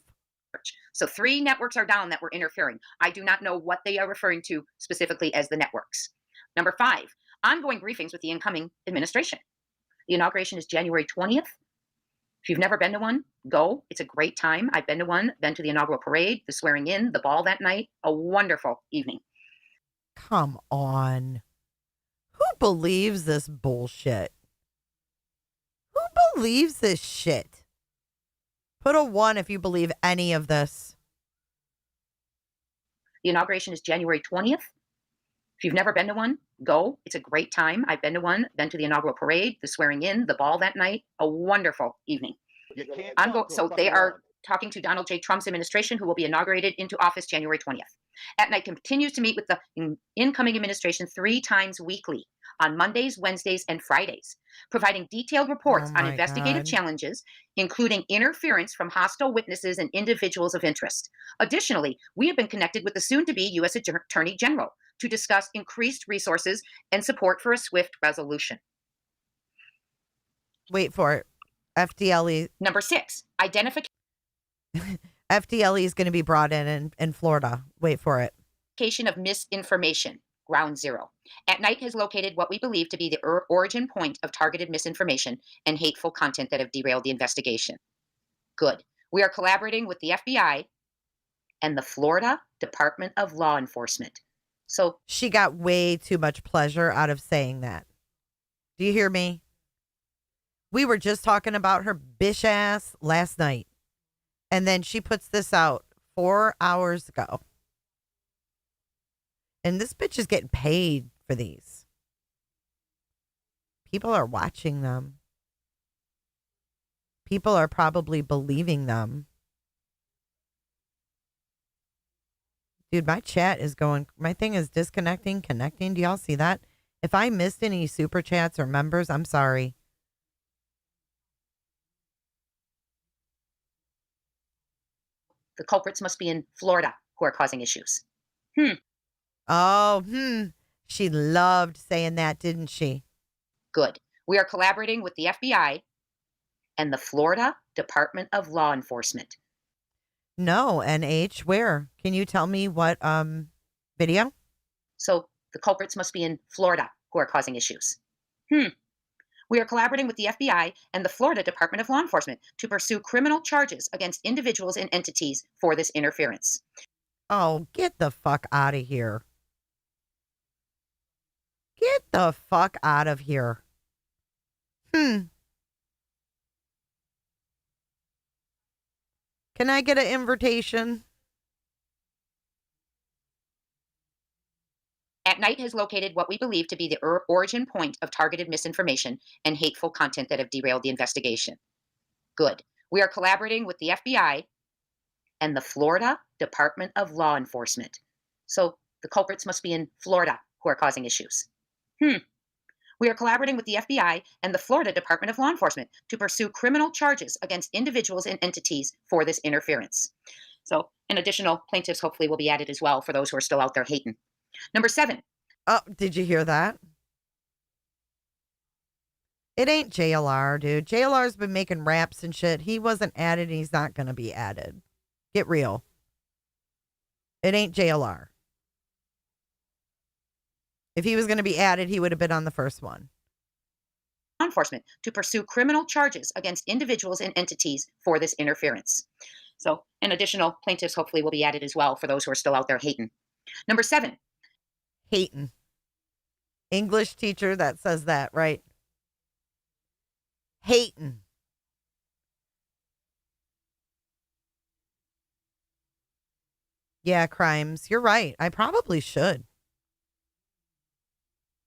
So 3 networks are down that were interfering. I do not know what they are referring to specifically as the networks. Number 5, ongoing briefings with the incoming administration. The inauguration is January 20th. If you've never been to one, go. It's a great time. I've been to one, been to the inaugural parade, the swearing in, the ball that night. A wonderful evening. Come on. Who believes this bullshit? Who believes this shit? Put a 1 if you believe any of this. The inauguration is January 20th. If you've never been to one, go. It's a great time. I've been to one, been to the inaugural parade, the swearing in, the ball that night. A wonderful evening. So they are talking to Donald J. Trump's administration, who will be inaugurated into office January 20th. At night continues to meet with the incoming administration 3 times weekly on Mondays, Wednesdays, and Fridays, providing detailed reports on investigative challenges, including interference from hostile witnesses and individuals of interest. Additionally, we have been connected with the soon-to-be U.S. Attorney General to discuss increased resources and support for a swift resolution. Wait for it. FDLE. Number 6, identification. FDLE is going to be brought in Florida. Wait for it. Of misinformation, ground zero. At night has located what we believe to be the origin point of targeted misinformation and hateful content that have derailed the investigation. Good. We are collaborating with the FBI and the Florida Department of Law Enforcement. So she got way too much pleasure out of saying that. Do you hear me? We were just talking about her bitch ass last night. And then she puts this out 4 hours ago. And this bitch is getting paid for these. People are watching them. People are probably believing them. Dude, my chat is going, my thing is disconnecting, connecting. Do y'all see that? If I missed any super chats or members, I'm sorry. The culprits must be in Florida who are causing issues. She loved saying that, didn't she? Good. We are collaborating with the FBI and the Florida Department of Law Enforcement. No, NH, where? Can you tell me what video? So the culprits must be in Florida who are causing issues. We are collaborating with the FBI and the Florida Department of Law Enforcement to pursue criminal charges against individuals and entities for this interference. Oh, get the fuck out of here. Get the fuck out of here. Can I get an invitation? At night has located what we believe to be the origin point of targeted misinformation and hateful content that have derailed the investigation. Good. We are collaborating with the FBI and the Florida Department of Law Enforcement. So the culprits must be in Florida who are causing issues. We are collaborating with the FBI and the Florida Department of Law Enforcement to pursue criminal charges against individuals and entities for this interference. So, and additional plaintiffs hopefully will be added as well for those who are still out there hating. Number 7. Oh, did you hear that? It ain't JLR, dude. JLR's been making raps and shit. He wasn't added and he's not going to be added. Get real. It ain't JLR. If he was going to be added, he would have been on the first one. Law enforcement to pursue criminal charges against individuals and entities for this interference. So, and additional plaintiffs hopefully will be added as well for those who are still out there hating. Number 7. Hating. English teacher that says that, right? Hating. Yeah, crimes. You're right. I probably should.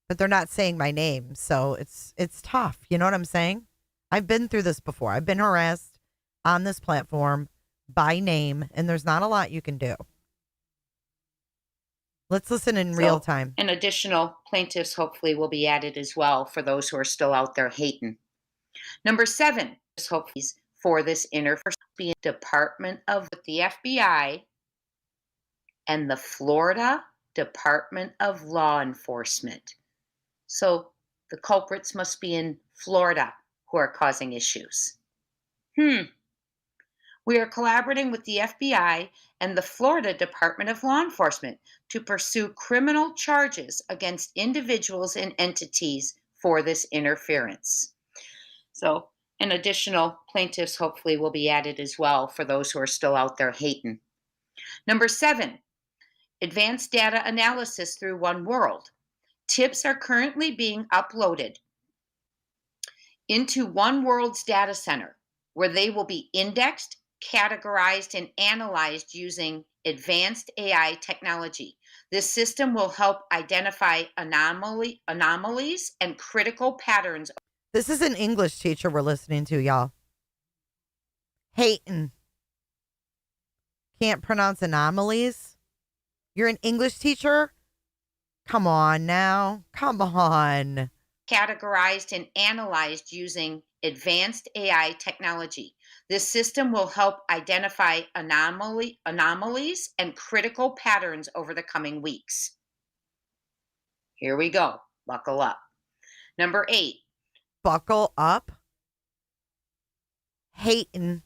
But they're not saying my name, so it's tough. You know what I'm saying? I've been through this before. I've been harassed on this platform by name, and there's not a lot you can do. Let's listen in real time. And additional plaintiffs hopefully will be added as well for those who are still out there hating. Number 7, hopefully for this interference, Department of the FBI and the Florida Department of Law Enforcement. So the culprits must be in Florida who are causing issues. We We are collaborating with the FBI and the Florida Department of Law Enforcement to pursue criminal charges against individuals and entities for this interference. So, and additional plaintiffs hopefully will be added as well for those who are still out there hating. Number 7, advanced data analysis through One World. Tips are currently being uploaded into One World's data center, where they will be indexed, categorized, and analyzed using advanced AI technology. This system will help identify anomalies and critical patterns. This is an English teacher we're listening to, y'all. Hating. Can't pronounce anomalies? You're an English teacher? Come on now. Come on. Categorized and analyzed using advanced AI technology. This system will help identify anomalies and critical patterns over the coming weeks. Here we go. Buckle up. Number 8. Buckle up. Hating.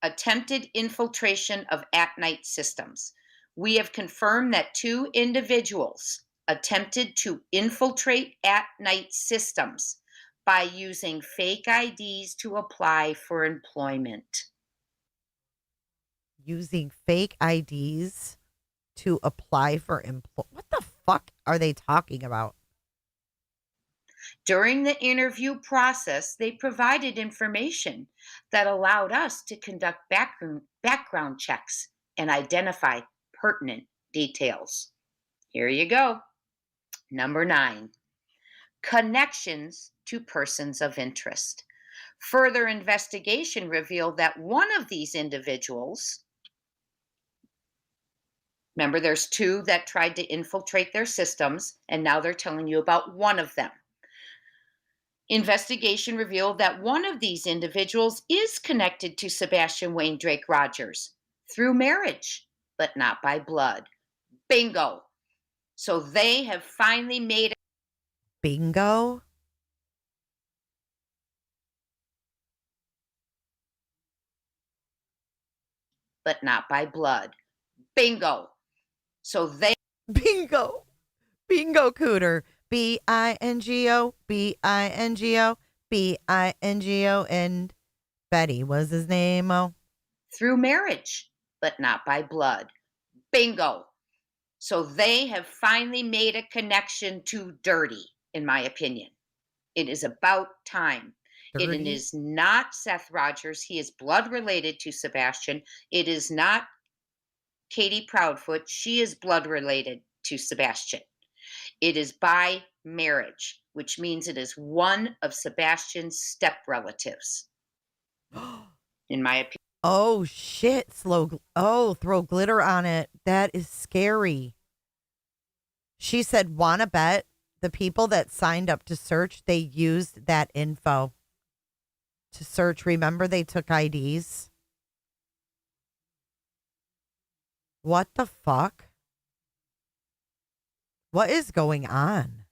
Attempted infiltration of at-night systems. We have confirmed that 2 individuals attempted to infiltrate at-night systems by using fake IDs to apply for employment. Using fake IDs to apply for employment. What the fuck are they talking about? During the interview process, they provided information that allowed us to conduct background checks and identify pertinent details. Here you go. Number 9, connections to persons of interest. Further investigation revealed that one of these individuals, remember there's 2 that tried to infiltrate their systems, and now they're telling you about one of them. Investigation revealed that one of these individuals is connected to Sebastian Wayne Drake Rogers through marriage, but not by blood. Bingo. So they have finally made Bingo? but not by blood. Bingo. So they Bingo. Bingo Cooter. B-I-N-G-O. B-I-N-G-O. B-I-N-G-O. And Betty was his name. Oh. through marriage, but not by blood. Bingo. So they have finally made a connection to dirty, in my opinion. It is about time. It Dirty? is not Seth Rogers. He is blood related to Sebastian. It is not Katie Proudfoot. She is blood related to Sebastian. It is by marriage, which means it is one of Sebastian's step relatives, in my opinion. Oh, shit. Throw glitter on it. That is scary. She said, wanna bet the people that signed up to search, they used that info to search. Remember, they took IDs. What the fuck? What is going on?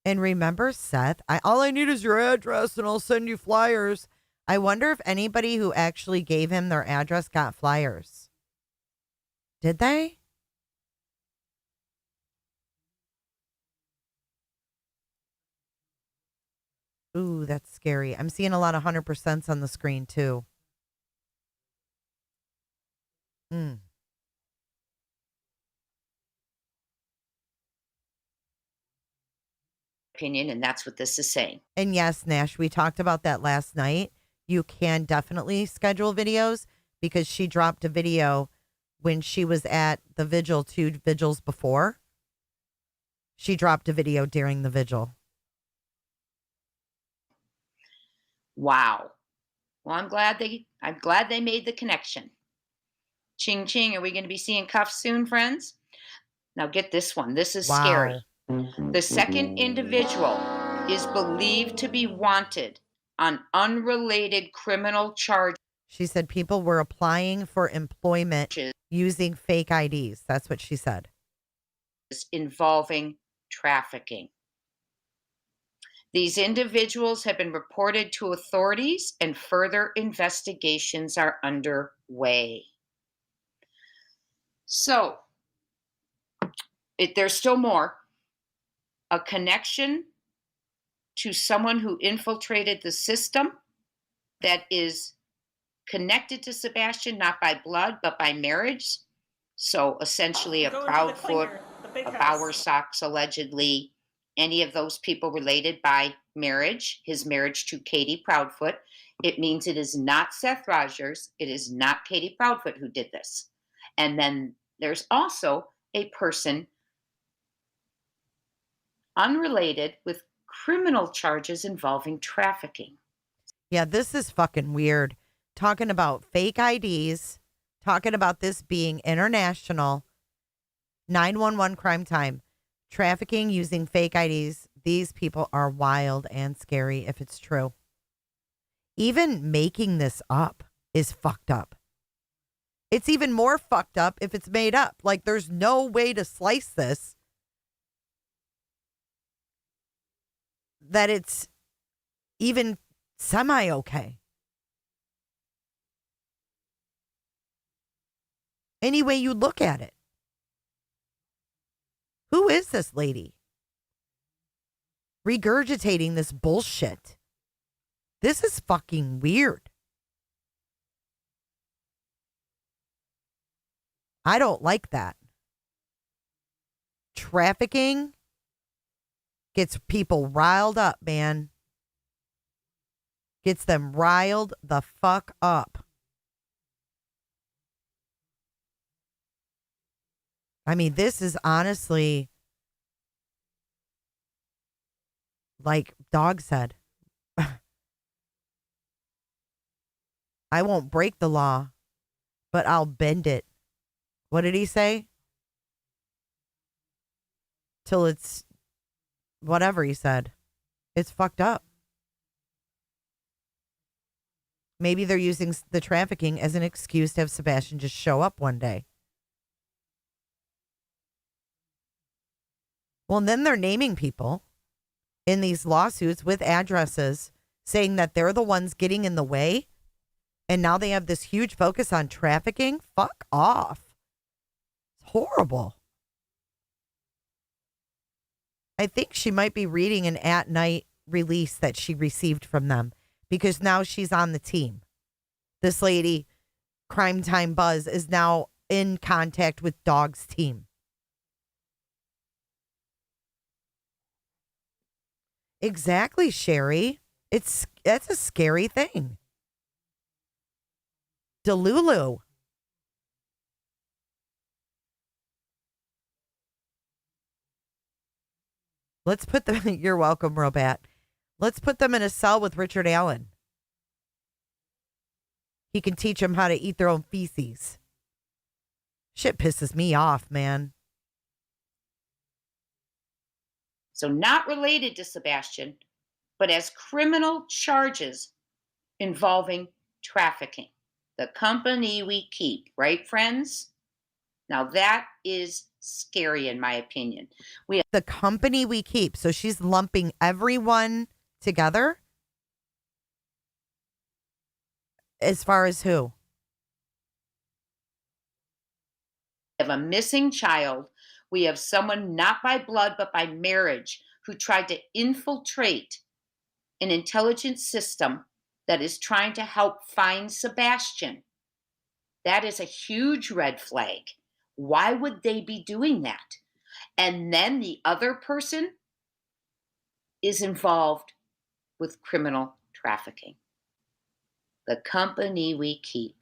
And remember, Seth, all I need is your address and I'll send you flyers. I wonder if anybody who actually gave him their address got flyers. Did they? Ooh, that's scary. I'm seeing a lot of 100% on the screen, too. Opinion, and that's what this is saying. And yes, Nash, we talked about that last night. You can definitely schedule videos because she dropped a video when she was at the vigil 2 vigils before. She dropped a video during the vigil. Wow. Well, I'm glad they made the connection. Ching ching. Are we going to be seeing cuffs soon, friends? Now get this one. This is scary. The second individual is believed to be wanted on unrelated criminal charges. She said people were applying for employment using fake IDs. That's what she said. Involving trafficking. These individuals have been reported to authorities and further investigations are underway. So, there's still more. A connection to someone who infiltrated the system that is connected to Sebastian, not by blood, but by marriage. So essentially a Proudfoot, a Bowersox, allegedly, any of those people related by marriage, his marriage to Katie Proudfoot. It means it is not Seth Rogers. It is not Katie Proudfoot who did this. And then there's also a person unrelated with criminal charges involving trafficking. Yeah, this is fucking weird. Talking about fake IDs, talking about this being international, 911 crime time, trafficking using fake IDs. These people are wild and scary if it's true. Even making this up is fucked up. It's even more fucked up if it's made up. Like, there's no way to slice this that it's even semi-okay. Any way you look at it. Who is this lady? Regurgitating this bullshit. This is fucking weird. I don't like that. Trafficking gets people riled up, man. Gets them riled the fuck up. I mean, this is honestly, like Dog said, I won't break the law, but I'll bend it. What did he say? Till it's whatever he said. It's fucked up. Maybe they're using the trafficking as an excuse to have Sebastian just show up one day. Well, and then they're naming people in these lawsuits with addresses saying that they're the ones getting in the way. And now they have this huge focus on trafficking. Fuck off. It's horrible. I think she might be reading an at-night release that she received from them because now she's on the team. This lady, Crime Time Buzz, is now in contact with Dog's team. Exactly, Sherry. That's a scary thing. Delulu. Let's put them, you're welcome, Robat. Let's put them in a cell with Richard Allen. He can teach them how to eat their own feces. Shit pisses me off, man. So not related to Sebastian, but as criminal charges involving trafficking. The company we keep, right, friends? Now that is scary in my opinion. The company we keep. So she's lumping everyone together? As far as who? We have a missing child. We have someone not by blood but by marriage who tried to infiltrate an intelligence system that is trying to help find Sebastian. That is a huge red flag. Why would they be doing that? And then the other person is involved with criminal trafficking. The company we keep.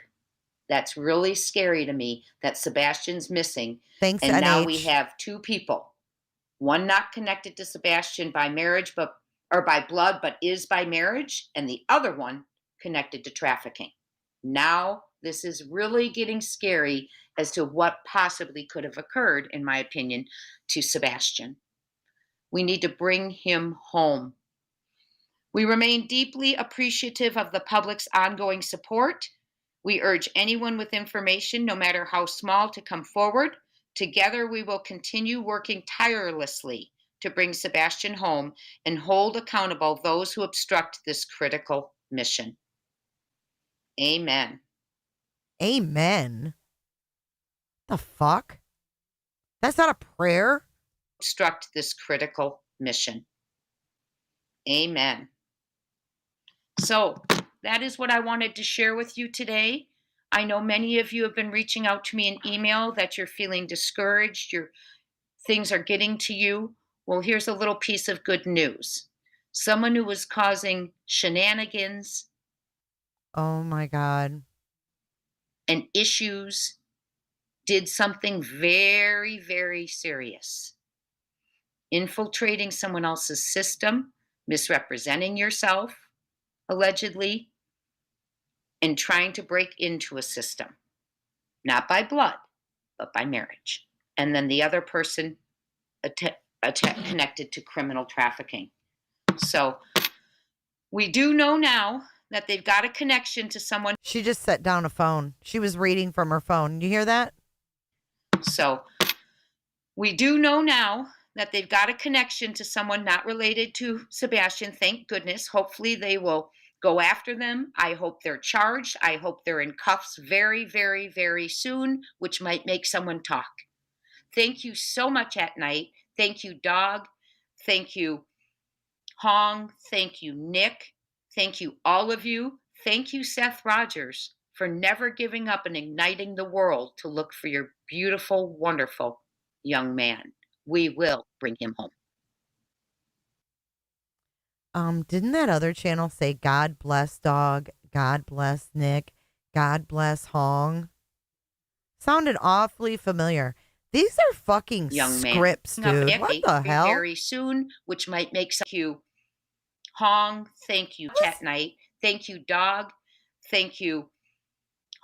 That's really scary to me that Sebastian's missing. Thanks, and NH. Now we have two people. One not connected to Sebastian by marriage, or by blood, but is by marriage, and the other one connected to trafficking. Now this is really getting scary as to what possibly could have occurred, in my opinion, to Sebastian. We need to bring him home. We remain deeply appreciative of the public's ongoing support. We urge anyone with information, no matter how small, to come forward. Together, we will continue working tirelessly to bring Sebastian home and hold accountable those who obstruct this critical mission. Amen. Amen. The fuck? That's not a prayer. Obstruct this critical mission. Amen. So that is what I wanted to share with you today. I know many of you have been reaching out to me in email that you're feeling discouraged, things are getting to you. Well, here's a little piece of good news. Someone who was causing shenanigans. Oh my God. And issues did something very, very serious. Infiltrating someone else's system, misrepresenting yourself, allegedly, and trying to break into a system. Not by blood, but by marriage. And then the other person connected to criminal trafficking. So we do know now that they've got a connection to someone. She just set down a phone. She was reading from her phone. You hear that? So we do know now that they've got a connection to someone not related to Sebastian. Thank goodness. Hopefully they will go after them. I hope they're charged. I hope they're in cuffs very, very, very soon, which might make someone talk. Thank you so much at night. Thank you, Dog. Thank you, Hong. Thank you, Nick. Thank you, all of you. Thank you, Seth Rogers, for never giving up and igniting the world to look for your beautiful, wonderful young man. We will bring him home. Didn't that other channel say God bless Dog, God bless Nick, God bless Hong? Sounded awfully familiar. These are fucking young scripts, man. dude. What the hell? Very soon, which might make some. Thank you, Hong. Thank you, Chat Night. Thank you, Dog. Thank you,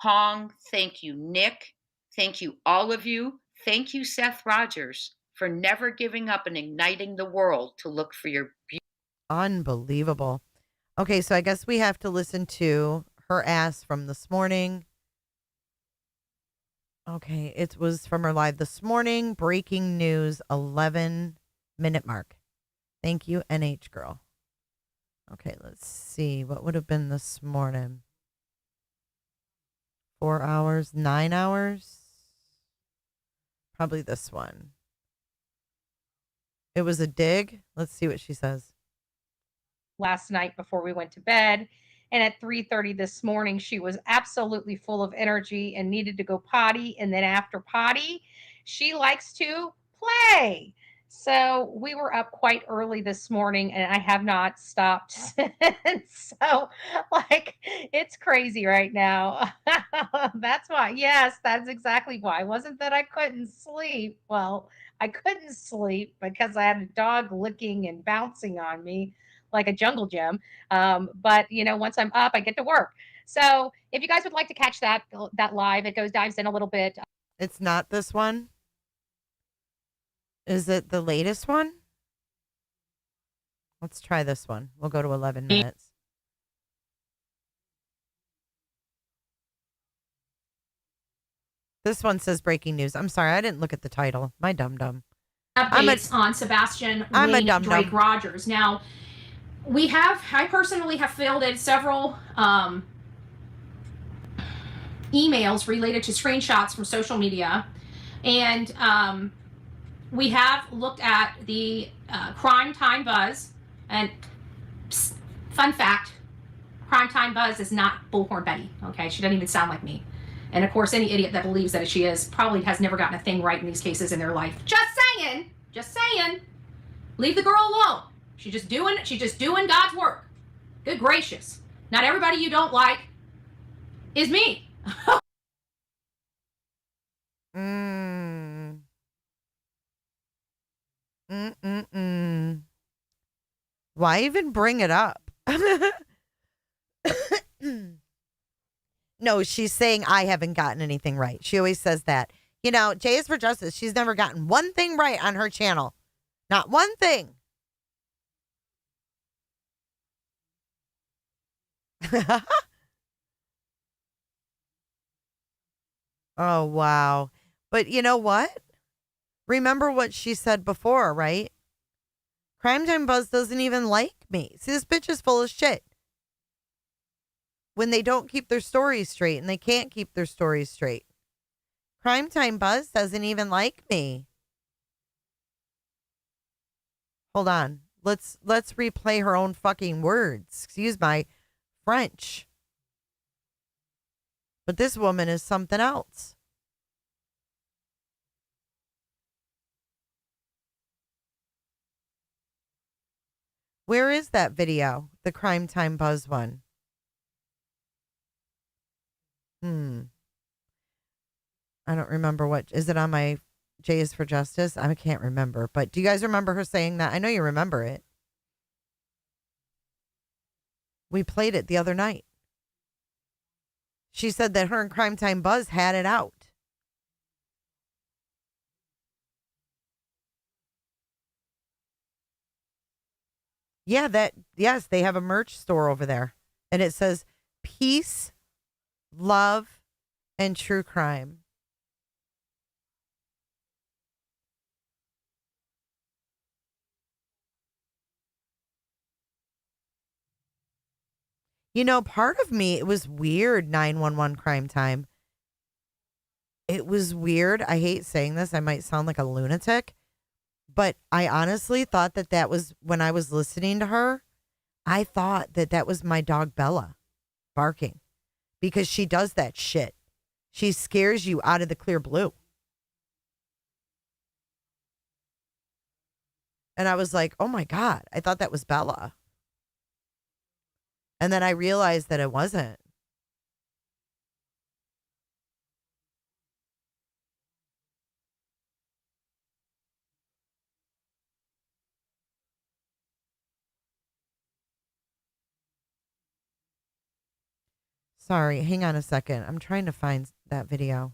Hong. Thank you, Nick. Thank you, all of you. Thank you, Seth Rogers, for never giving up and igniting the world to look for your unbelievable. Okay, so I guess we have to listen to her ass from this morning. Okay, it was from her live this morning. Breaking news, 11-minute mark. Thank you, NH girl. Okay, let's see. What would have been this morning? 4 hours, 9 hours? Probably this one. It was a dig. Let's see what she says. Last night before we went to bed, and at 3:30 this morning she was absolutely full of energy and needed to go potty, and then after potty she likes to play. So we were up quite early this morning and I have not stopped since. So like it's crazy right now. That's why. Yes, that's exactly why. It wasn't that I couldn't sleep. Well, I couldn't sleep because I had a dog licking and bouncing on me like a jungle gym. But you know, once I'm up, I get to work. So if you guys would like to catch that live, it dives in a little bit. It's not this one. Is it the latest one? Let's try this one. We'll go to 11 minutes. This one says breaking news. I'm sorry, I didn't look at the title. My dum-dum. Updates on Sebastian Drake Rogers. Now, I personally have fielded several emails related to screenshots from social media, and we have looked at the Crime Time Buzz, and fun fact, Crime Time Buzz is not Bullhorn Betty, okay? She doesn't even sound like me. And of course, any idiot that believes that she is probably has never gotten a thing right in these cases in their life. Just saying. Just saying. Leave the girl alone. She's just doing God's work. Good gracious. Not everybody you don't like is me. Why even bring it up? No, she's saying I haven't gotten anything right. She always says that. You know, Jay is for Justice. She's never gotten one thing right on her channel. Not one thing. Oh, wow. But you know what? Remember what she said before, right? Crime Time Buzz doesn't even like me. See, this bitch is full of shit. When they don't keep their stories straight, and they can't keep their stories straight. Crime Time Buzz doesn't even like me. Hold on. Let's replay her own fucking words. Excuse my French. But this woman is something else. Where is that video? The Crime Time Buzz one. I don't remember what. Is it on my J is for Justice? I can't remember. But do you guys remember her saying that? I know you remember it. We played it the other night. She said that her and Crime Time Buzz had it out. Yeah, yes, they have a merch store over there. And it says peace, love, and true crime. You know, part of me, it was weird, 911 Crime Time. It was weird. I hate saying this. I might sound like a lunatic. But I honestly thought that was, when I was listening to her, I thought that was my dog Bella barking. Because she does that shit. She scares you out of the clear blue. And I was like, oh my God, I thought that was Bella. And then I realized that it wasn't. Sorry, hang on a second. I'm trying to find that video.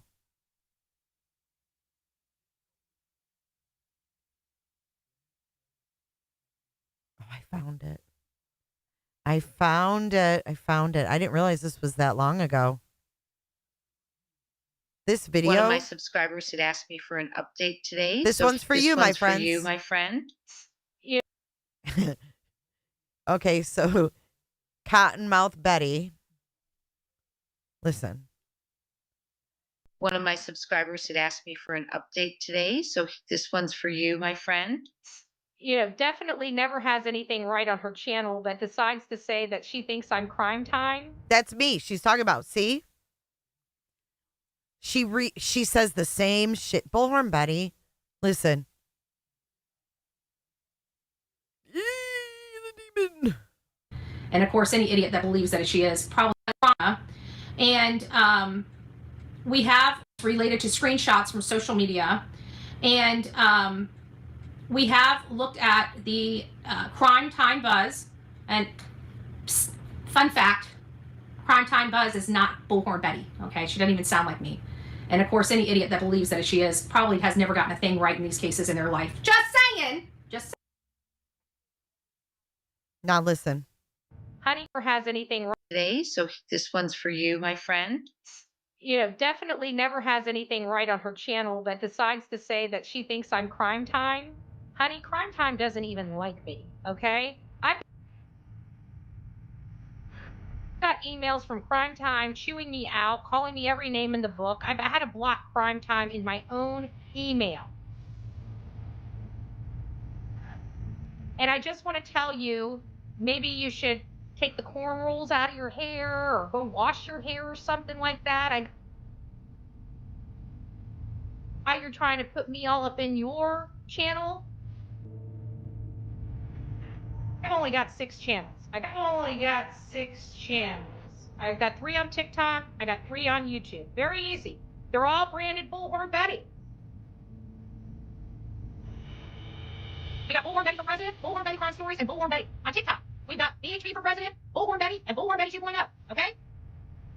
Oh, I found it. I found it. I didn't realize this was that long ago. This video. One of my subscribers had asked me for an update today. This one's for you, my friends. For you, my friend. Okay, so Cottonmouth Betty. Listen. One of my subscribers had asked me for an update today. So this one's for you, my friend. Definitely never has anything right on her channel that decides to say that she thinks I'm Crime Time. That's me. She's talking about, see? She says the same shit. Bullhorn Betty. Listen. The demon. And of course, any idiot that believes that she is probably trauma. And we have related to screenshots from social media. And we have looked at the Crime Time Buzz. And fun fact, Crime Time Buzz is not Bullhorn Betty. Okay, she doesn't even sound like me. And of course, any idiot that believes that she is probably has never gotten a thing right in these cases in their life. Just saying. Just. Now listen. Honey never has anything right today. So this one's for you, my friend. Definitely never has anything right on her channel that decides to say that she thinks I'm Crime Time. Honey, Crime Time doesn't even like me, okay? I've got emails from Crime Time chewing me out, calling me every name in the book. I've had to block Crime Time in my own email. And I just want to tell you, maybe you should take the corn rolls out of your hair or go wash your hair or something like that. Why you're trying to put me all up in your channel? I've only got 6 channels. I've got 3 on TikTok. I got 3 on YouTube. Very easy. They're all branded Bullhorn Betty. We got Bullhorn Betty for President, Bullhorn Betty Crime Stories, and Bullhorn Betty on TikTok. We've got BHB for President, Bullhorn Betty, and Bullhorn Betty 2.0. Okay?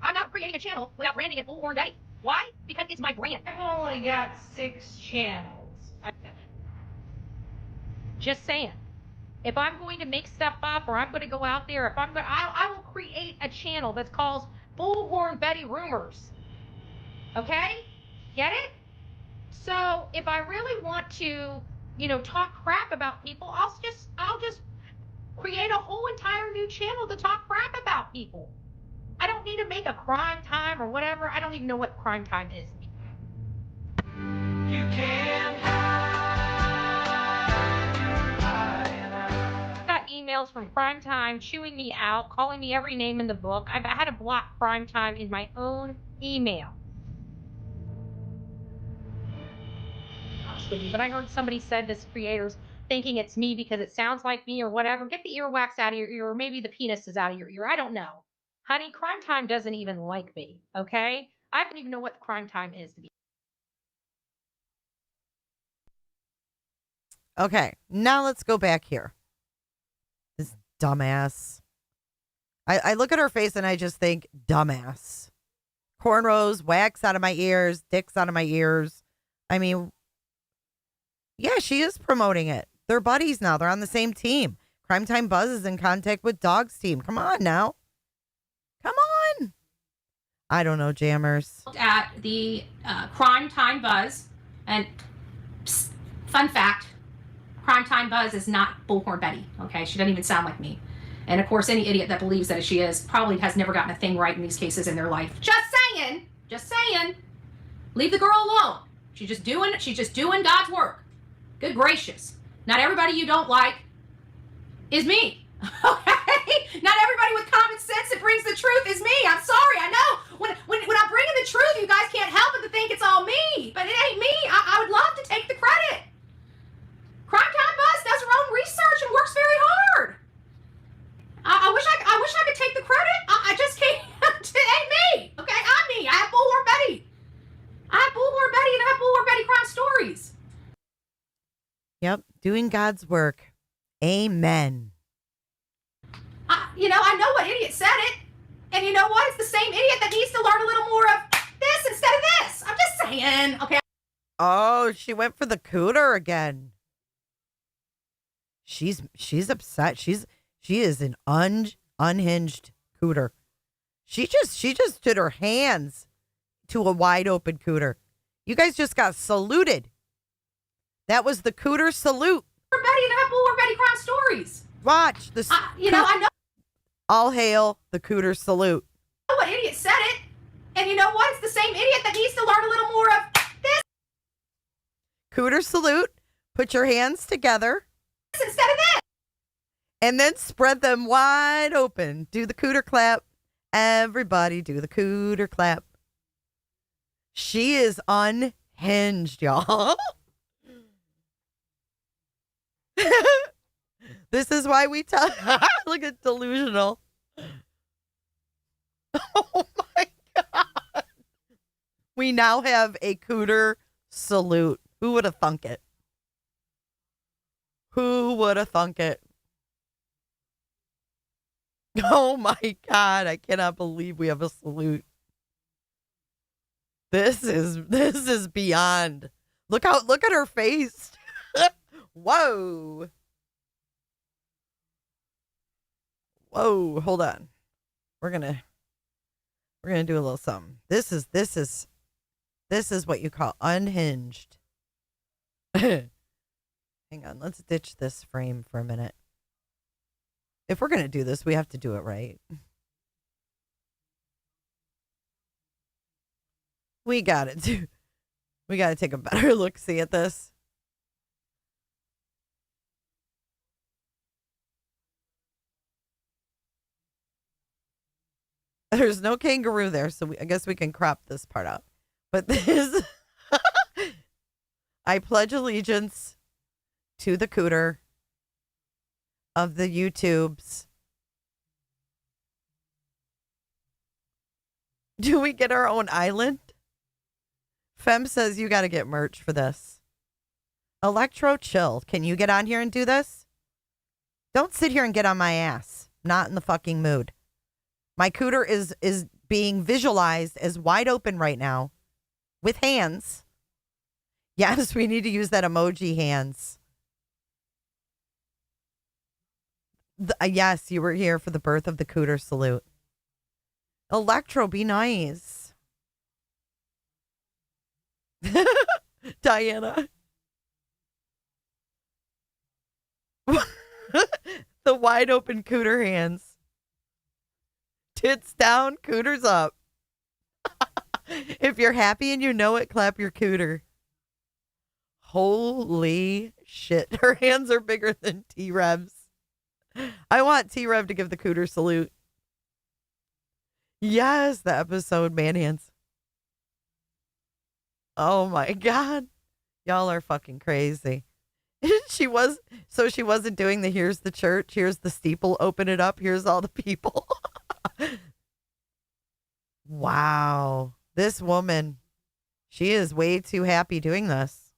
I'm not creating a channel without branding it Bullhorn Betty. Why? Because it's my brand. I've only got 6 channels. Just saying. If I'm going to make stuff up or I'm going to go out there, I will create a channel that's called Bullhorn Betty Rumors. Okay? Get it? So if I really want to talk crap about people, I'll just create a whole entire new channel to talk crap about people. I don't need to make a crime time or whatever. I don't even know what crime time is. You can't got emails from Prime Time chewing me out, calling me every name in the book. I've had to block Prime Time in my own email. But I heard somebody said this creator's thinking it's me because it sounds like me or whatever. Get the earwax out of your ear, or maybe the penis is out of your ear. I don't know. Honey, Crime Time doesn't even like me, okay? I don't even know what Crime Time is to be. Okay, now let's go back here. This dumbass. I look at her face and I just think, dumbass. Cornrows, wax out of my ears, dicks out of my ears. I mean, yeah, she is promoting it. They're buddies now. They're on the same team. Crime Time Buzz is in contact with Dog's team. Come on now. Come on. I don't know, jammers. At the Crime Time Buzz, and fun fact, Crime Time Buzz is not Bullhorn Betty, okay? She doesn't even sound like me. And of course, any idiot that believes that she is probably has never gotten a thing right in these cases in their life. Just saying. Just saying. Leave the girl alone. She's just doing God's work. Good gracious. Not everybody you don't like is me. Okay? Not everybody with common sense that brings the truth is me. I'm sorry. I know. When I'm bringing the truth, you guys can't help but to think it's all me. But it ain't me. I would love to take the credit. Crime Time Buzz does her own research and works very hard. I wish I could take the credit. I just can't. It ain't me. Okay? I'm me. I have Bullhorn Betty. I have Bullhorn Betty and I have Bullhorn Betty crime stories. Yep, doing God's work. Amen. I know what idiot said it. And you know what? It's the same idiot that needs to learn a little more of this instead of this. I'm just saying. Okay. Oh, she went for the cooter again. She's upset. She is an unhinged cooter. She just did her hands to a wide open cooter. You guys just got saluted. That was the cooter salute. Betty and I have Bullhorn Betty crime stories. Watch this. I know. All hail the cooter salute. I know what idiot said it. And you know what? It's the same idiot that needs to learn a little more of this. Cooter salute. Put your hands together. Instead of this. And then spread them wide open. Do the cooter clap. Everybody do the cooter clap. She is unhinged, y'all. This is why we tell. Look at delusional. Oh my God. We now have a cooter salute. Who would have thunk it? Who would have thunk it? Oh my God. I cannot believe we have a salute. This is beyond. Look at her face. Whoa. Whoa, hold on. We're gonna do a little something. This is what you call unhinged. Hang on, let's ditch this frame for a minute. If we're gonna do this, we have to do it right. We gotta take a better look see at this. There's no kangaroo there, so I guess we can crop this part out. But this, I pledge allegiance to the cooter of the YouTubes. Do we get our own island? Fem says you got to get merch for this. Electro Chill, can you get on here and do this? Don't sit here and get on my ass. Not in the fucking mood. My cooter is being visualized as wide open right now with hands. Yes, we need to use that emoji hands. Yes, you were here for the birth of the cooter salute. Electro, be nice. Diana. The wide open cooter hands. Tits down, cooters up. If you're happy and you know it, clap your cooter. Holy shit. Her hands are bigger than T-Rev's. I want T-Rev to give the cooter salute. Yes, the episode Man Hands. Oh my God. Y'all are fucking crazy. She wasn't doing the here's the church, here's the steeple, open it up, here's all the people. Wow. This woman, she is way too happy doing this.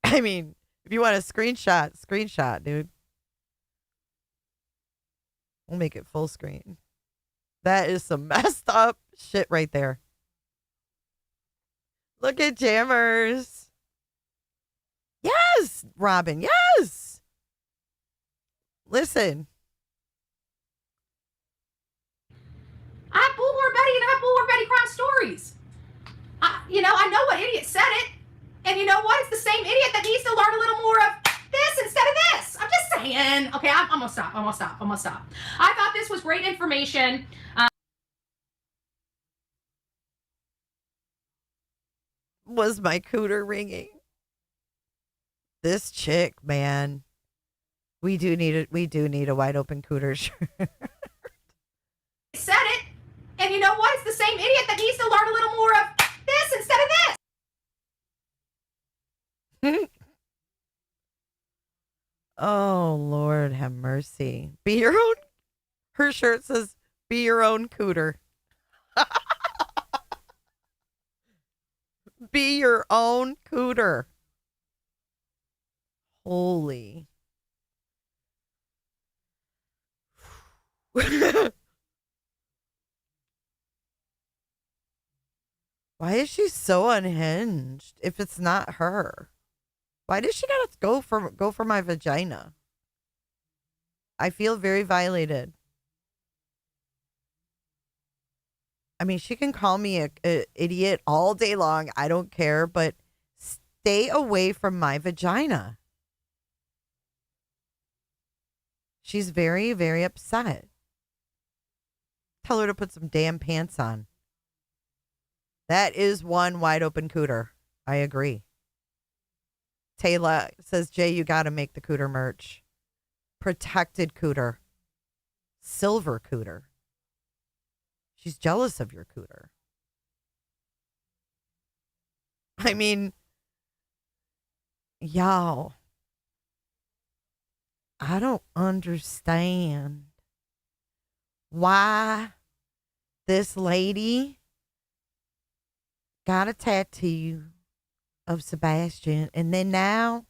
I mean, if you want a screenshot, dude. We'll make it full screen. That is some messed up shit right there. Look at Jammers. Yes, Robin. Yes. Listen. I have Bullhorn Betty and I have Bullhorn Betty crime stories. I know what idiot said it. And you know what? It's the same idiot that needs to learn a little more of this instead of this. I'm just saying. Okay, I'm going to stop. I thought this was great information. Was my cooter ringing? This chick, man. We do need a wide open cooter shirt. Said it. And you know what? It's the same idiot that needs to learn a little more of this instead of this. Oh, Lord have mercy. Be your own. Her shirt says, be your own cooter. Be your own cooter. Holy. Why is she so unhinged if it's not her? Why does she gotta go for my vagina? I feel very violated. I mean, she can call me a idiot all day long. I don't care, but stay away from my vagina. She's very, very upset. Tell her to put some damn pants on. That is one wide open cooter. I agree. Taylor says, Jay, you got to make the cooter merch. Protected cooter. Silver cooter. She's jealous of your cooter. I mean, y'all, I don't understand why this lady got a tattoo of Sebastian, and then now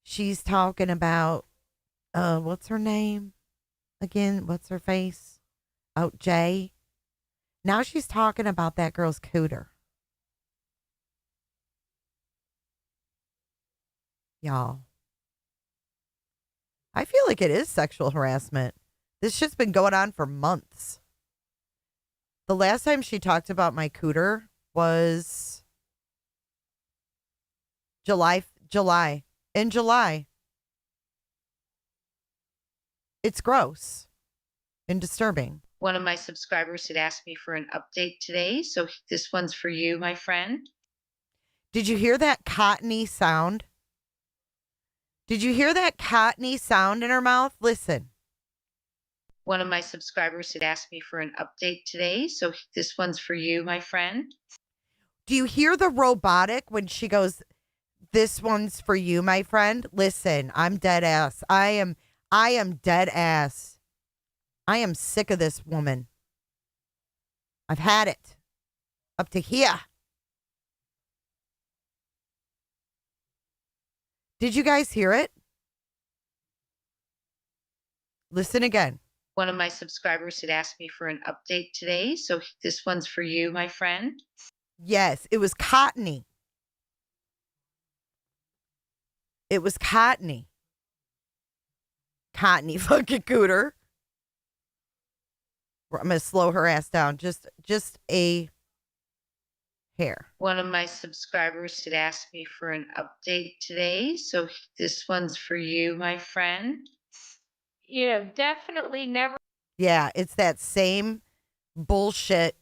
she's talking about what's her name again? What's her face? Oh, Jay. Now she's talking about that girl's cooter. Y'all, I feel like it is sexual harassment. This shit's been going on for months. The last time she talked about my cooter was in July. It's gross and disturbing. One of my subscribers had asked me for an update today, so this one's for you, my friend. Did you hear that cottony sound? Did you hear that cottony sound in her mouth? Listen. One of my subscribers had asked me for an update today, so this one's for you, my friend. Do you hear the robotic when she goes, this one's for you, my friend? Listen, I'm dead ass. I am dead ass. I am sick of this woman. I've had it. Up to here. Did you guys hear it? Listen again. One of my subscribers had asked me for an update today, so this one's for you, my friend. Yes, it was cottony. It was cottony. Cottony fucking cooter. I'm going to slow her ass down. Just a hair. One of my subscribers had asked me for an update today, so this one's for you, my friend. You know, definitely never Yeah, it's that same bullshit,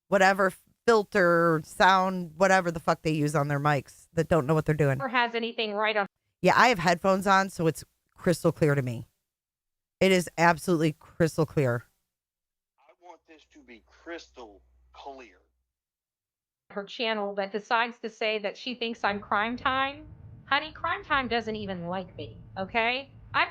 whatever filter, sound, whatever the fuck they use on their mics that don't know what they're doing. has anything right on. Yeah, I have headphones on, so it's crystal clear to me. It is absolutely crystal clear. I want this to be crystal clear. Her channel that decides to say that she thinks I'm Crime Time. Honey, Crime Time doesn't even like me, okay? I've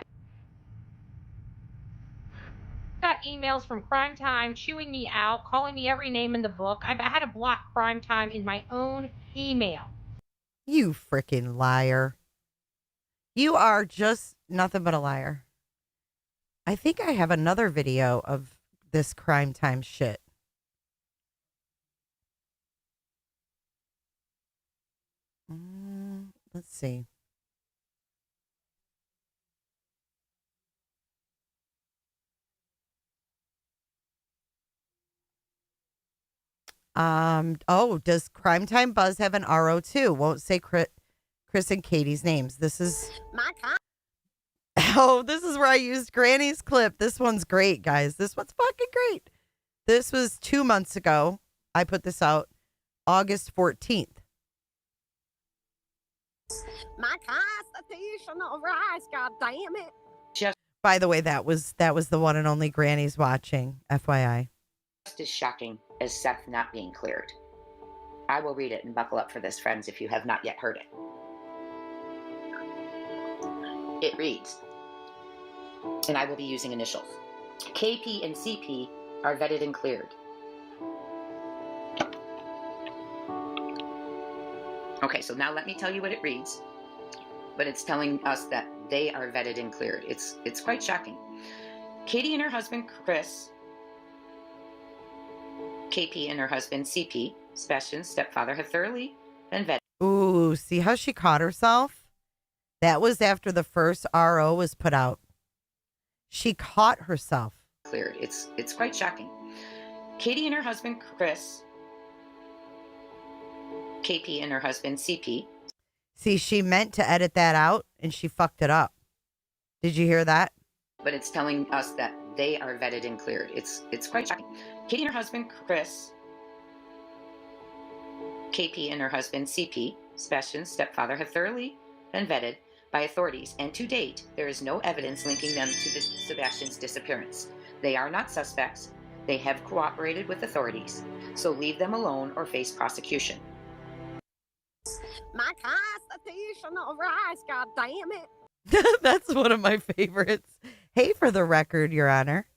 got emails from Crime Time chewing me out, calling me every name in the book. I've had to block Crime Time in my own email. You freaking liar. You are just nothing but a liar. I think I have another video of this Crime Time shit. Let's see. Oh, does Crime Time Buzz have an RO too? Won't say Chris and Katie's names. This is My God. Oh, this is where I used Granny's clip. This one's great, guys. This one's fucking great. This was 2 months ago. I put this out August 14th. My constitutional rights, God damn it. Just By the way, that was the one and only Granny's watching, FYI. as shocking as Seth not being cleared. I will read it and buckle up for this, friends, if you have not yet heard it. It reads, and I will be using initials. KP and CP are vetted and cleared. Okay, so now let me tell you what it reads. But it's telling us that they are vetted and cleared. It's quite shocking. Katie and her husband, Chris, KP and her husband, CP, Sebastian's stepfather, have thoroughly been vetted. Ooh, see how she caught herself? That was after the first RO was put out. She caught herself. Cleared. It's quite shocking. Katie and her husband, Chris, KP and her husband, CP. See, she meant to edit that out and she fucked it up. Did you hear that? But it's telling us that they are vetted and cleared. It's quite shocking. Katie and her husband, Chris, KP and her husband, CP, Sebastian's stepfather, have thoroughly been vetted by authorities, and to date, there is no evidence linking them to Sebastian's disappearance. They are not suspects. They have cooperated with authorities, so leave them alone or face prosecution. My constitutional rights, God damn it. That's one of my favorites. Hey, for the record, Your Honor,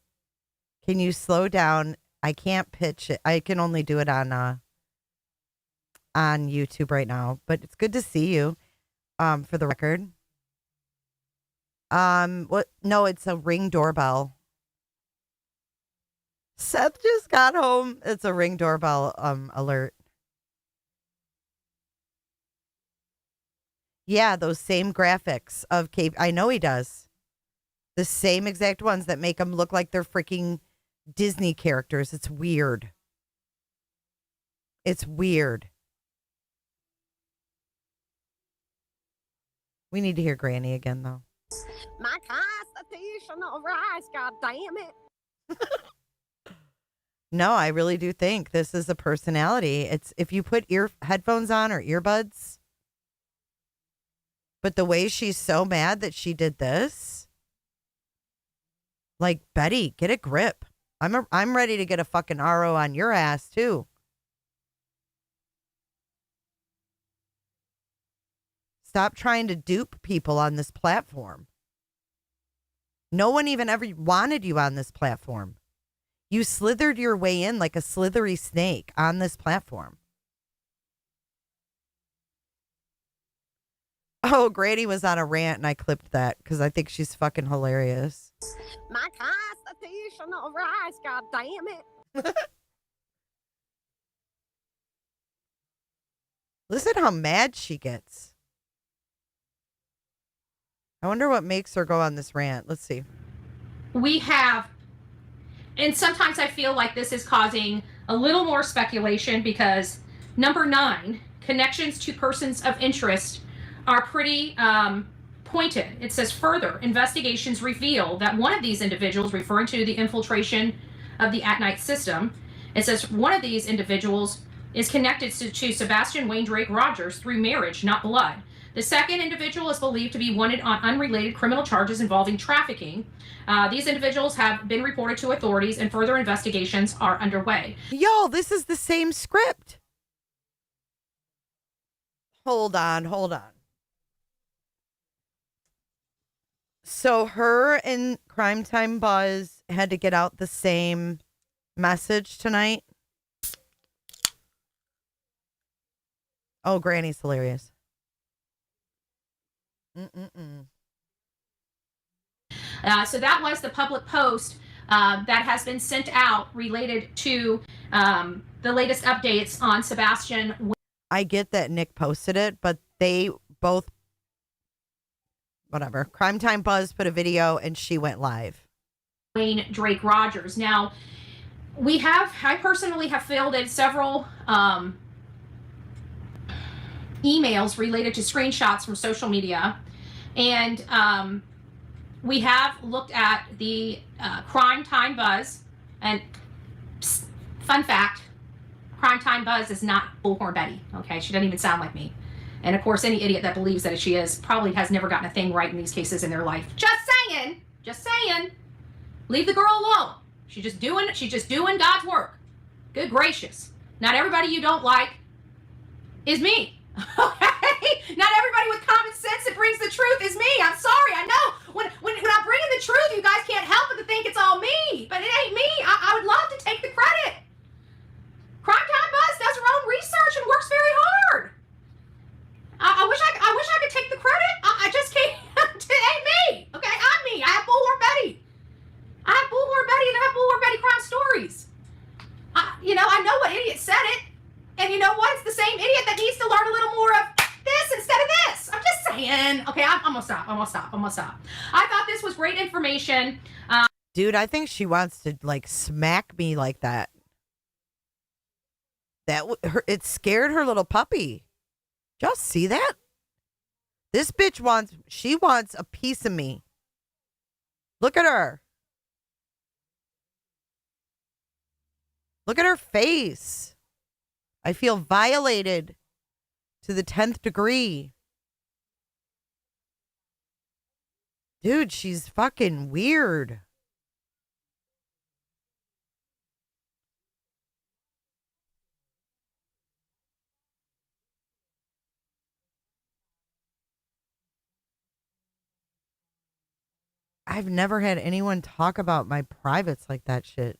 can you slow down? I can't pitch it. I can only do it on YouTube right now, but it's good to see you. For the record. What? No, it's a Ring doorbell. Seth just got home. It's a Ring doorbell alert. Yeah, those same graphics of Cape. I know he does. The same exact ones that make them look like they're freaking Disney characters. It's weird. It's weird. We need to hear Granny again, though. My constitutional rights, God damn it. No, I really do think this is a personality. It's if you put headphones on or earbuds. But the way she's so mad that she did this, like, Betty, get a grip. I'm ready to get a fucking RO on your ass too. Stop trying to dupe people on this platform. No one even ever wanted you on this platform. You slithered your way in like a slithery snake on this platform. Oh, Granny was on a rant and I clipped that because I think she's fucking hilarious. My constitutional rights, God damn it. Listen how mad she gets. I wonder what makes her go on this rant. Let's see. We have, and sometimes I feel like this is causing a little more speculation because Number 9, connections to persons of interest are pretty pointed. It says further, investigations reveal that one of these individuals, referring to the infiltration of the at-night system, it says one of these individuals is connected to Sebastian Wayne Drake Rogers through marriage, not blood. The second individual is believed to be wanted on unrelated criminal charges involving trafficking. These individuals have been reported to authorities and further investigations are underway. Yo, this is the same script. Hold on. So her and Crime Time Buzz had to get out the same message tonight. Oh, Granny's hilarious. So that was the public post that has been sent out related to the latest updates on Sebastian. I get that Nick posted it, but they both, whatever. Crime Time Buzz put a video and she went live. Wayne Drake Rogers. Now, I personally have fielded several emails related to screenshots from social media, and we have looked at the Crime Time Buzz, and fun fact, Crime Time Buzz is not Bullhorn Betty, okay? She doesn't even sound like me. And of course, any idiot that believes that she is probably has never gotten a thing right in these cases in their life. Just saying. Leave the girl alone. She's just doing God's work. Good gracious. Not everybody you don't like is me. Okay? Not everybody with common sense that brings the truth is me. I'm sorry. I know. When I'm bringing the truth, you guys can't help but to think it's all me. But it ain't me. I would love to take the credit. Crime Time Buzz does her own research and works very hard. I wish I could take the credit. I just can't. It ain't me. Okay, I'm me. I have Bullhorn Betty. I have Bullhorn Betty and I have Bullhorn Betty crime stories. I know what idiot said it. And you know what? It's the same idiot that needs to learn a little more of this instead of this. I'm just saying. Okay, I'm gonna stop. I thought this was great information. Dude, I think she wants to smack me like that. It scared her little puppy. Y'all see that? This bitch wants a piece of me. Look at her. Look at her face. I feel violated to the 10th degree. Dude, she's fucking weird. I've never had anyone talk about my privates like that shit.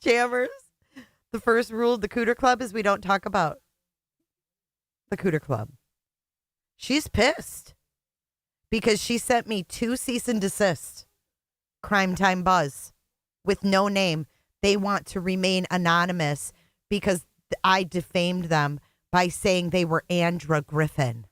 Jammers. The first rule of the Cooter Club is we don't talk about the Cooter Club. She's pissed because she sent me 2 cease and desist. Crime Time Buzz with no name. They want to remain anonymous because I defamed them by saying they were Andra Griffin.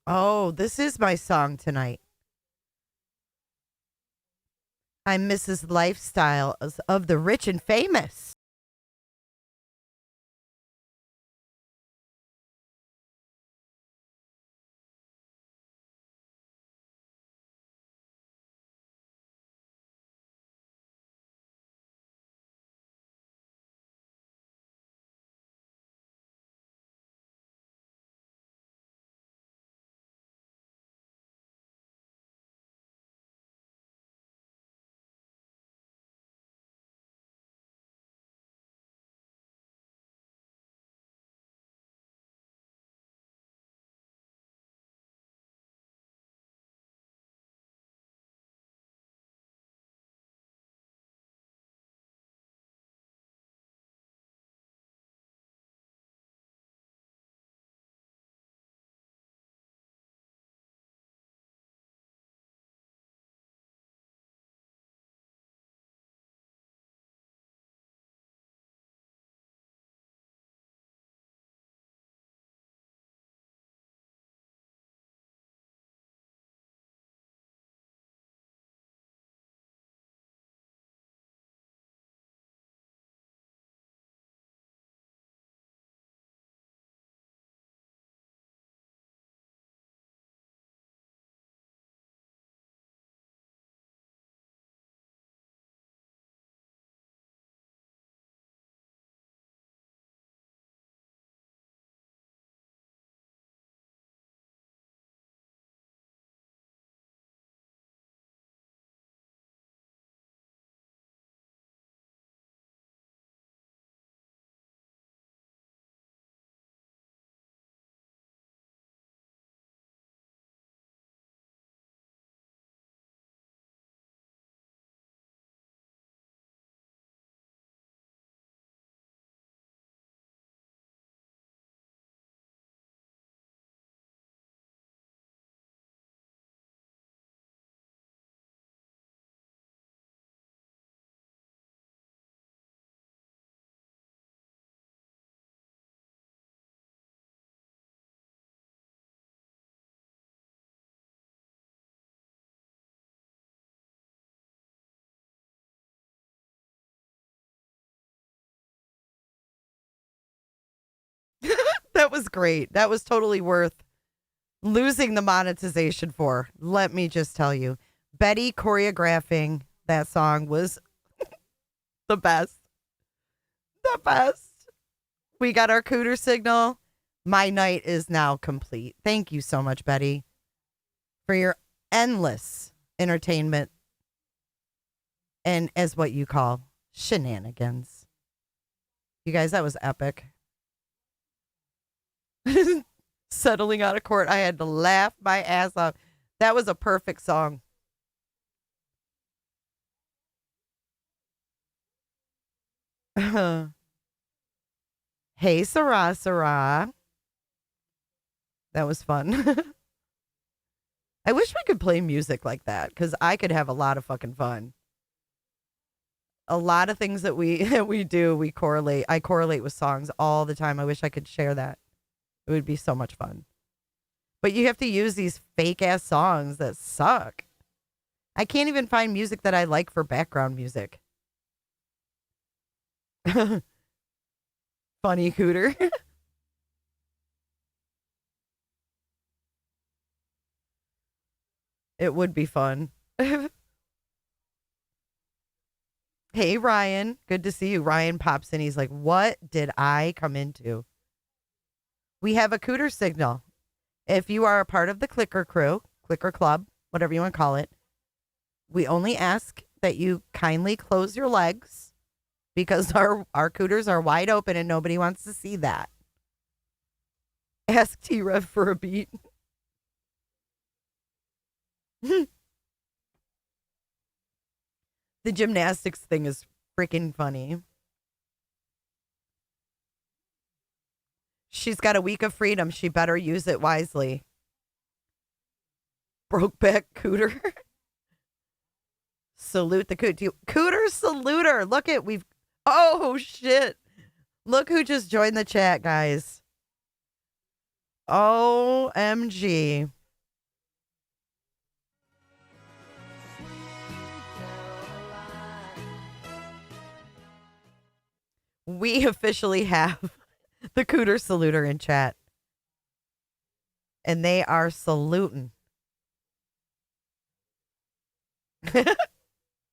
Oh, this is my song tonight. I'm Mrs. Lifestyle of the rich and famous. That was great. That was totally worth losing the monetization for. Let me just tell you. Betty choreographing that song was the best. The best. We got our cooter signal. My night is now complete. Thank you so much, Betty, for your endless entertainment and as what you call shenanigans. You guys, that was epic. Settling out of court. I had to laugh my ass off. That was a perfect song. Hey, Sarah, Sarah. That was fun. I wish we could play music like that because I could have a lot of fucking fun. A lot of things that we do, we correlate. I correlate with songs all the time. I wish I could share that. It would be so much fun. But you have to use these fake ass songs that suck. I can't even find music that I like for background music. Funny cooter. It would be fun. Hey, Ryan. Good to see you. Ryan pops in. He's like, what did I come into? We have a cooter signal. If you are a part of the clicker crew, clicker club, whatever you want to call it, we only ask that you kindly close your legs because our cooters are wide open and nobody wants to see that. Ask Trev for a beat. The gymnastics thing is freaking funny. She's got a week of freedom. She better use it wisely. Brokeback cooter. Salute the coot. Cooter saluter. Look at oh shit. Look who just joined the chat, guys. OMG. We officially have the cooter saluter in chat. And they are saluting.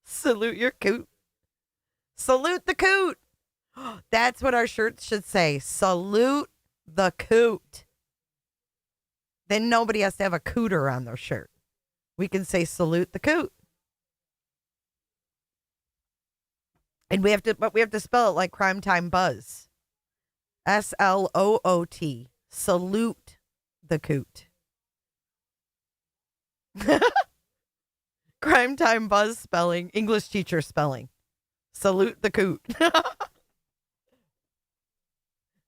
Salute your coot. Salute the coot. That's what our shirts should say. Salute the coot. Then nobody has to have a cooter on their shirt. We can say salute the coot. And we have to spell it like Crime Time Buzz. SLOOT. Salute the coot. Crime Time Buzz spelling. English teacher spelling. Salute the coot.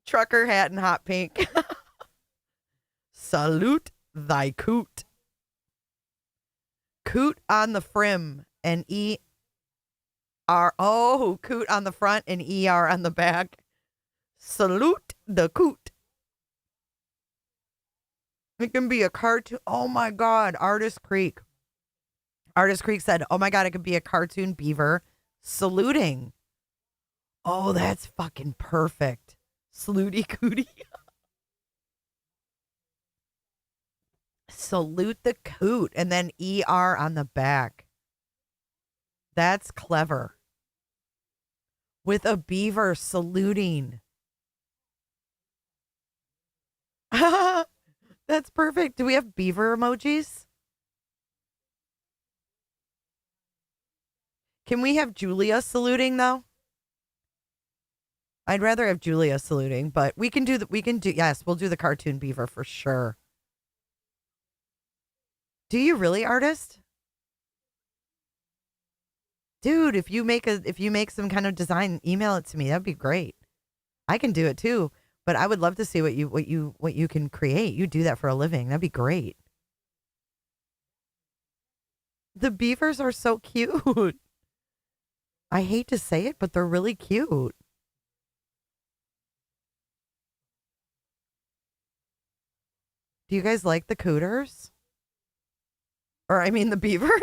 Trucker hat and hot pink. Salute thy coot. Coot on the frim and coot on the front and ER on the back. Salute the coot. It can be a cartoon. Oh my God. Artist Creek. Artist Creek said, oh my God, it could be a cartoon beaver saluting. Oh, that's fucking perfect. Saluty cootie. Salute the coot. And then ER on the back. That's clever. With a beaver saluting. That's perfect. Do we have beaver emojis? Can we have Julia saluting though? I'd rather have Julia saluting, but yes, we'll do the cartoon beaver for sure. Do you really, artist? Dude, if you make some kind of design, email it to me. That'd be great. I can do it too, but I would love to see what you can create. You do that for a living. That'd be great. The beavers are so cute. I hate to say it, but they're really cute. Do you guys like the cooters? Or I mean the beavers?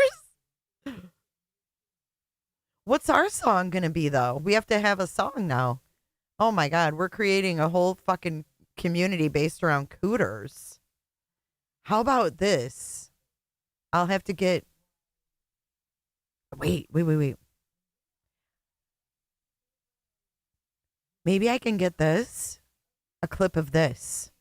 What's our song going to be, though? We have to have a song now. Oh, my God. We're creating a whole fucking community based around cooters. How about this? I'll have to get. Wait. Maybe I can get this. A clip of this.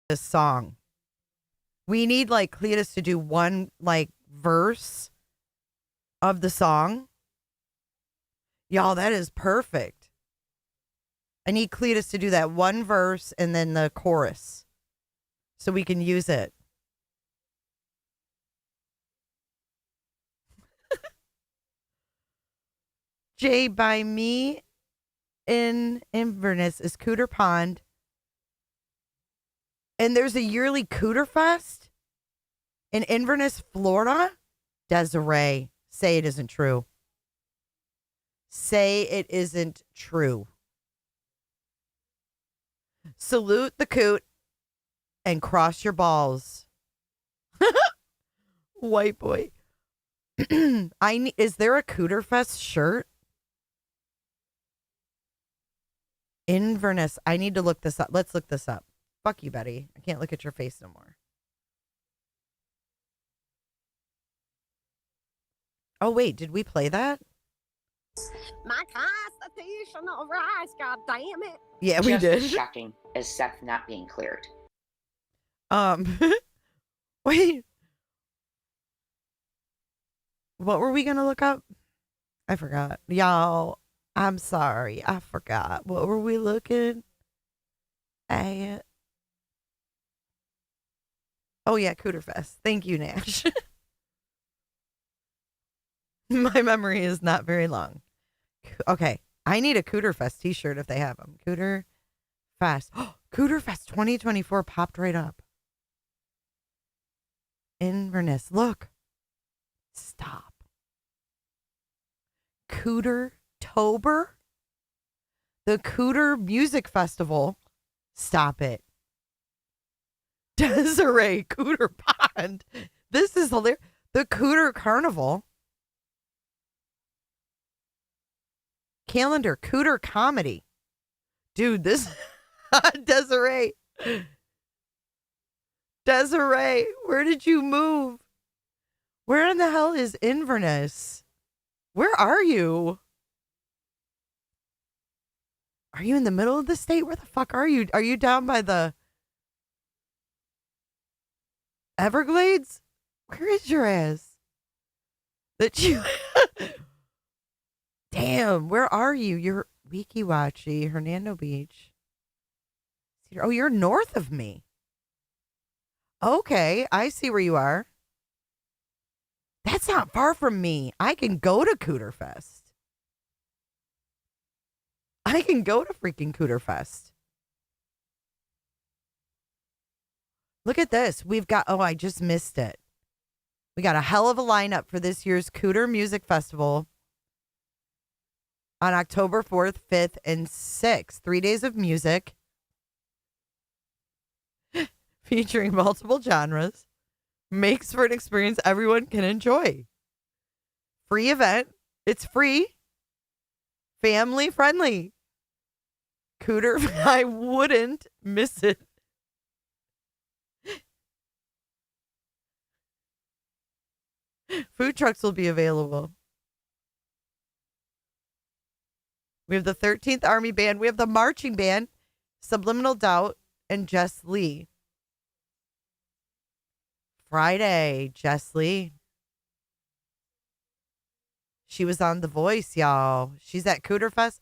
This song. We need like Cletus to do one like verse of the song. Y'all, that is perfect. I need Cletus to do that one verse and then the chorus so we can use it. Jay, by me in Inverness is Cooter Pond. And there's a yearly Cooterfest in Inverness, Florida. Desiree, say it isn't true. Say it isn't true. Salute the coot and cross your balls. White boy. Is there a Cooterfest shirt? Inverness. I need to look this up. Let's look this up. Fuck you, Betty. I can't look at your face no more. Oh, wait. Did we play that? My constitutional rights, god damn it. Yeah, we did. Just as shocking as Seth not being cleared. Wait. What were we going to look up? I forgot. Y'all, I'm sorry. I forgot. What were we looking at? Oh, yeah, Cooterfest. Thank you, Nash. My memory is not very long. Okay. I need a Cooterfest t-shirt if they have them. Cooterfest. Oh, Cooterfest 2024 popped right up. Inverness. Look. Stop. Cootertober? The Cooter Music Festival. Stop it. Desiree, Cooter Pond. This is hilarious. The Cooter Carnival. Calendar, Cooter Comedy. Dude, this Desiree. Desiree, where did you move? Where in the hell is Inverness? Where are you? Are you in the middle of the state? Where the fuck are you? Are you down by the Everglades? Where is your ass? that you. Damn, where are you? You're Weeki Hernando Beach. Oh, you're north of me. Okay, I see where you are. That's not far from me. I can go to Cooterfest. I can go to freaking Cooterfest. Look at this. We've got, oh, I just missed it. We got a hell of a lineup for this year's Cooter Music Festival on October 4th, 5th, and 6th. 3 days of music featuring multiple genres. Makes for an experience everyone can enjoy. Free event. It's free. Family friendly. Cooter, I wouldn't miss it. Food trucks will be available. We have the 13th Army Band. We have the marching band, Subliminal Doubt, and Jess Lee. Friday, Jess Lee. She was on The Voice, y'all. She's at Cooterfest.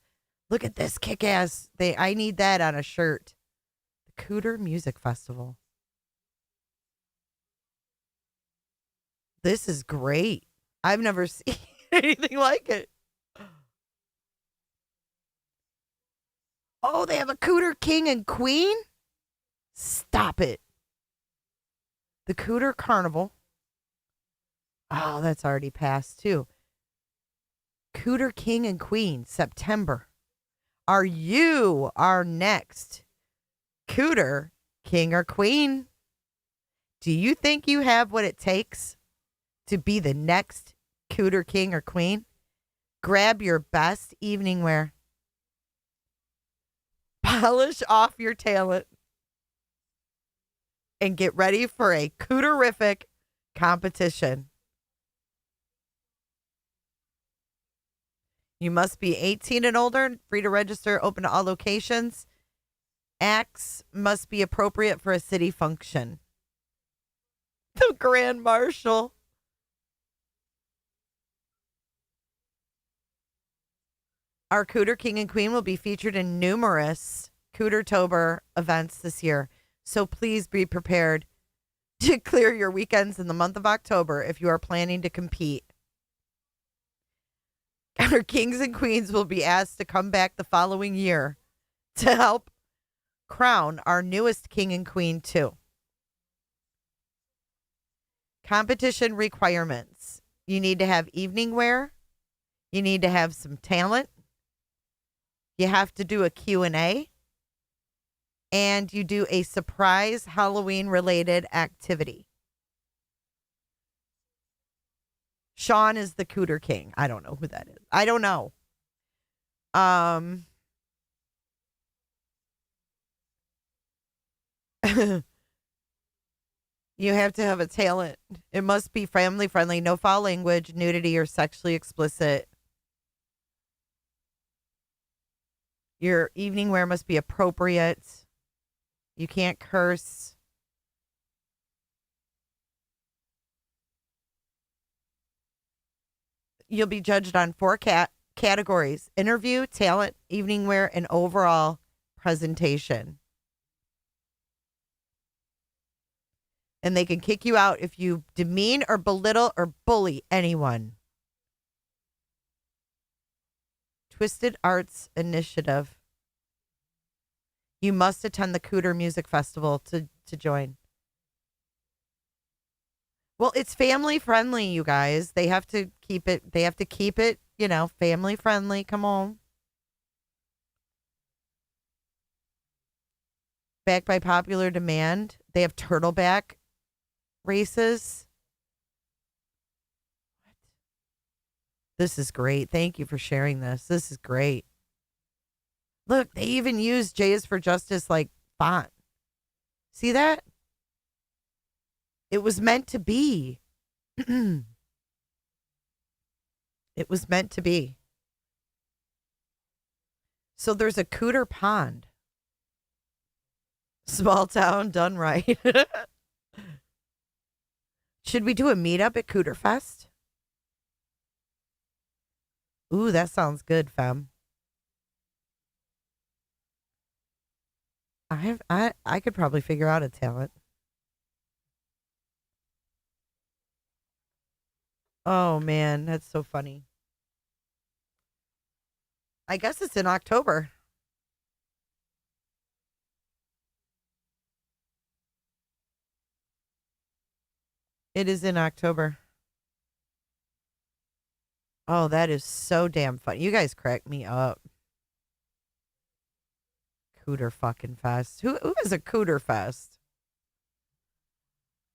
Look at this kick-ass. I need that on a shirt. The Cooter Music Festival. This is great. I've never seen anything like it. Oh, they have a Cooter King and Queen? Stop it. The Cooter Carnival. Oh, that's already passed too. Cooter King and Queen, September. Are you our next Cooter King or Queen? Do you think you have what it takes to be the next Cooter King or Queen? Grab your best evening wear. Polish off your talent. And get ready for a cooterific competition. You must be 18 and older, free to register, open to all locations. Acts must be appropriate for a city function. The Grand Marshal. Our Cooter King and Queen will be featured in numerous Cootertober events this year. So please be prepared to clear your weekends in the month of October if you are planning to compete. Our kings and queens will be asked to come back the following year to help crown our newest king and queen too. Competition requirements. You need to have evening wear. You need to have some talent. You have to do a Q&A. And you do a surprise Halloween-related activity. Sean is the Cooter King. I don't know who that is. I don't know. You have to have a talent. It must be family-friendly, no foul language, nudity, or sexually explicit. Your evening wear must be appropriate. You can't curse. You'll be judged on 4 categories: interview, talent, evening wear, and overall presentation. And they can kick you out if you demean or belittle or bully anyone. Twisted Arts Initiative. You must attend the Cooter Music Festival to join. Well, it's family friendly, you guys. They have to keep it, family friendly. Come on. Backed by popular demand. They have turtleback races. This is great. Thank you for sharing this. This is great. Look, they even use J is for Justice like font. See that? It was meant to be. It was meant to be. So there's a Cooter Pond. Small town done right. Should we do a meetup at Cooterfest? Ooh, that sounds good, fam. I could probably figure out a talent. Oh man, that's so funny. I guess it's in October. It is in October. Oh, that is so damn funny. You guys crack me up. Cooter fucking fest. Who is a cooter fest?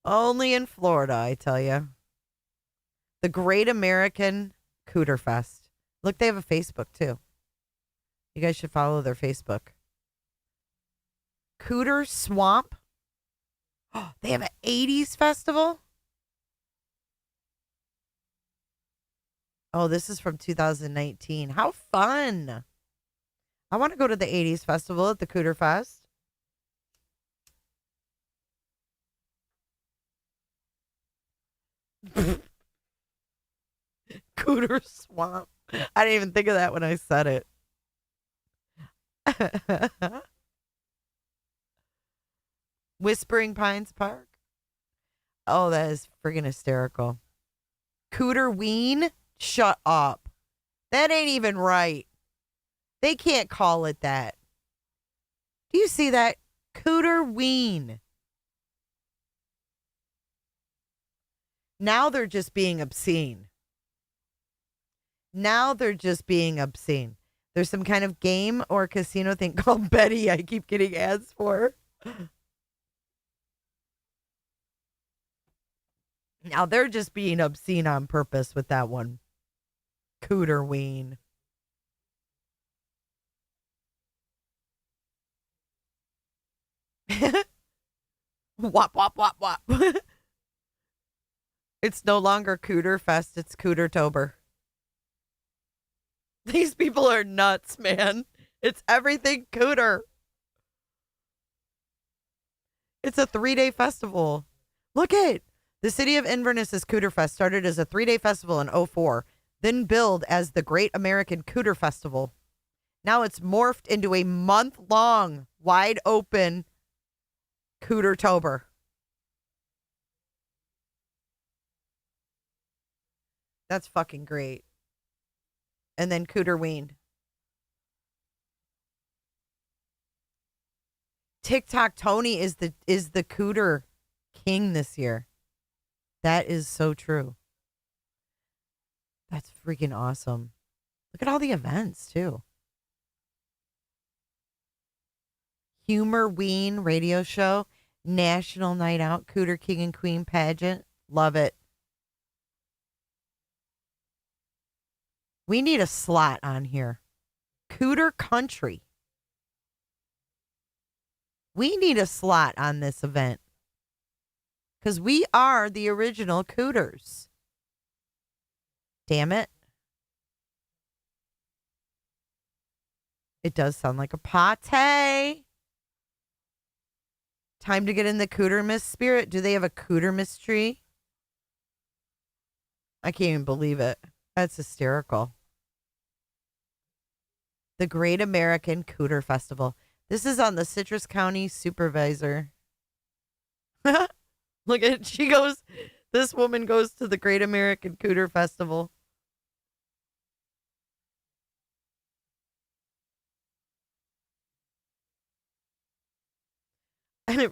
Only in Florida, I tell you. The Great American Cooter Fest. Look, they have a Facebook too. You guys should follow their Facebook. Cooter Swamp. Oh, they have an 80s festival? Oh, this is from 2019. How fun. I want to go to the 80s festival at the Cooter Fest. Cooter Swamp. I didn't even think of that when I said it. Whispering Pines Park. Oh, that is friggin' hysterical. Cooter Ween? Shut up. That ain't even right. They can't call it that. Do you see that? Cooter Ween. Now they're just being obscene. Now they're just being obscene. There's some kind of game or casino thing called Betty I keep getting ads for. Now they're just being obscene on purpose with that one. Cooter Ween. Wop, wop, wop, wop. It's no longer Cooter Fest, it's Cootertober. These people are nuts, man. It's everything Cooter. It's a 3-day festival. Look it. The city of Inverness's Cooter Fest started as a 3-day festival in 2004, then billed as the Great American Cooter Festival. Now it's morphed into a month-long, wide-open Cootertober. That's fucking great. And then Cooterween. TikTok Tony is the Cooter king this year. That is so true. That's freaking awesome. Look at all the events too. Humor Ween radio show, National Night Out, Cooter King and Queen pageant. Love it. We need a slot on here. Cooter Country. We need a slot on this event. Because we are the original Cooters. Damn it. It does sound like a party. Time to get in the Cootermas spirit. Do they have a Cootermas tree? I can't even believe it. That's hysterical. The Great American Cooter Festival. This is on the Citrus County Supervisor. Look at, she goes, this woman goes to the Great American Cooter Festival.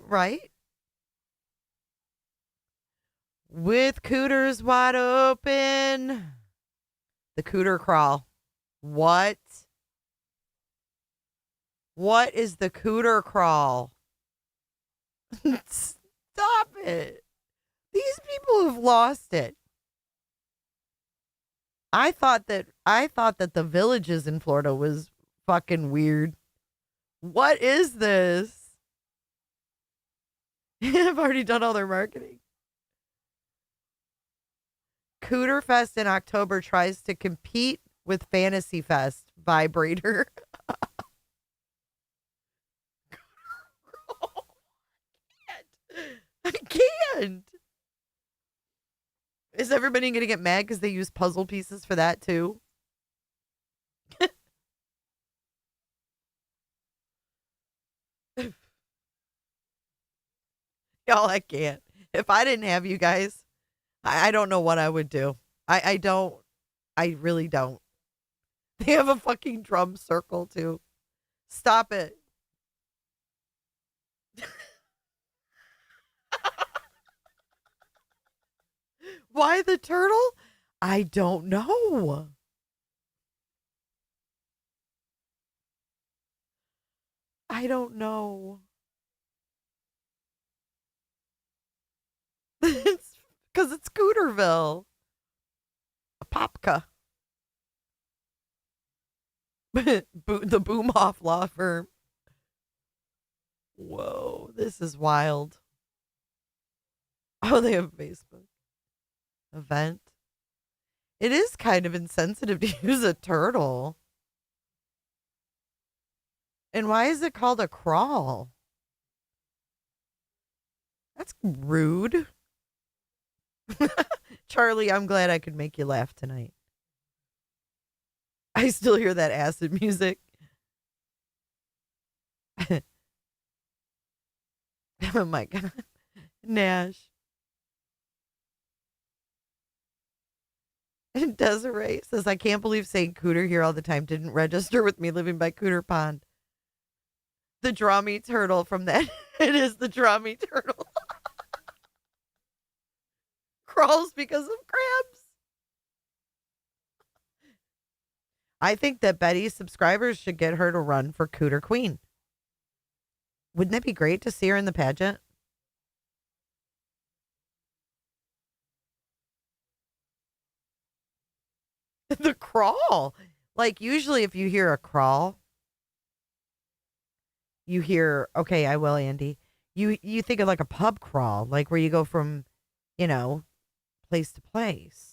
Right? With cooters wide open. The Cooter Crawl. What? What is the Cooter Crawl? Stop it. These people have lost it. I thought that the Villages in Florida was fucking weird. What is this? I've already done all their marketing. Cooter Fest in October tries to compete with Fantasy Fest Vibrator. I can't. Is everybody going to get mad because they use puzzle pieces for that too? Y'all, I can't. If I didn't have you guys, I don't know what I would do. I don't. I really don't. They have a fucking drum circle too. Stop it. Why the turtle? I don't know. I don't know. It's because it's Cooterville. Popka. The Boomhoff law firm. Whoa, this is wild. Oh, they have a Facebook event. It is kind of insensitive to use a turtle. And why is it called a crawl? That's rude. Charlie, I'm glad I could make you laugh tonight. I still hear that acid music. Oh my God. Nash. And Desiree says, I can't believe saying cooter here all the time didn't register with me living by Cooter Pond. The draw me turtle from that. It is the draw me turtle. Crawls because of crabs. I think that Betty's subscribers should get her to run for Cooter Queen. Wouldn't that be great to see her in the pageant? The crawl. Like usually if you hear a crawl, you hear, okay, I will, Andy. You think of like a pub crawl, like where you go from, place to place.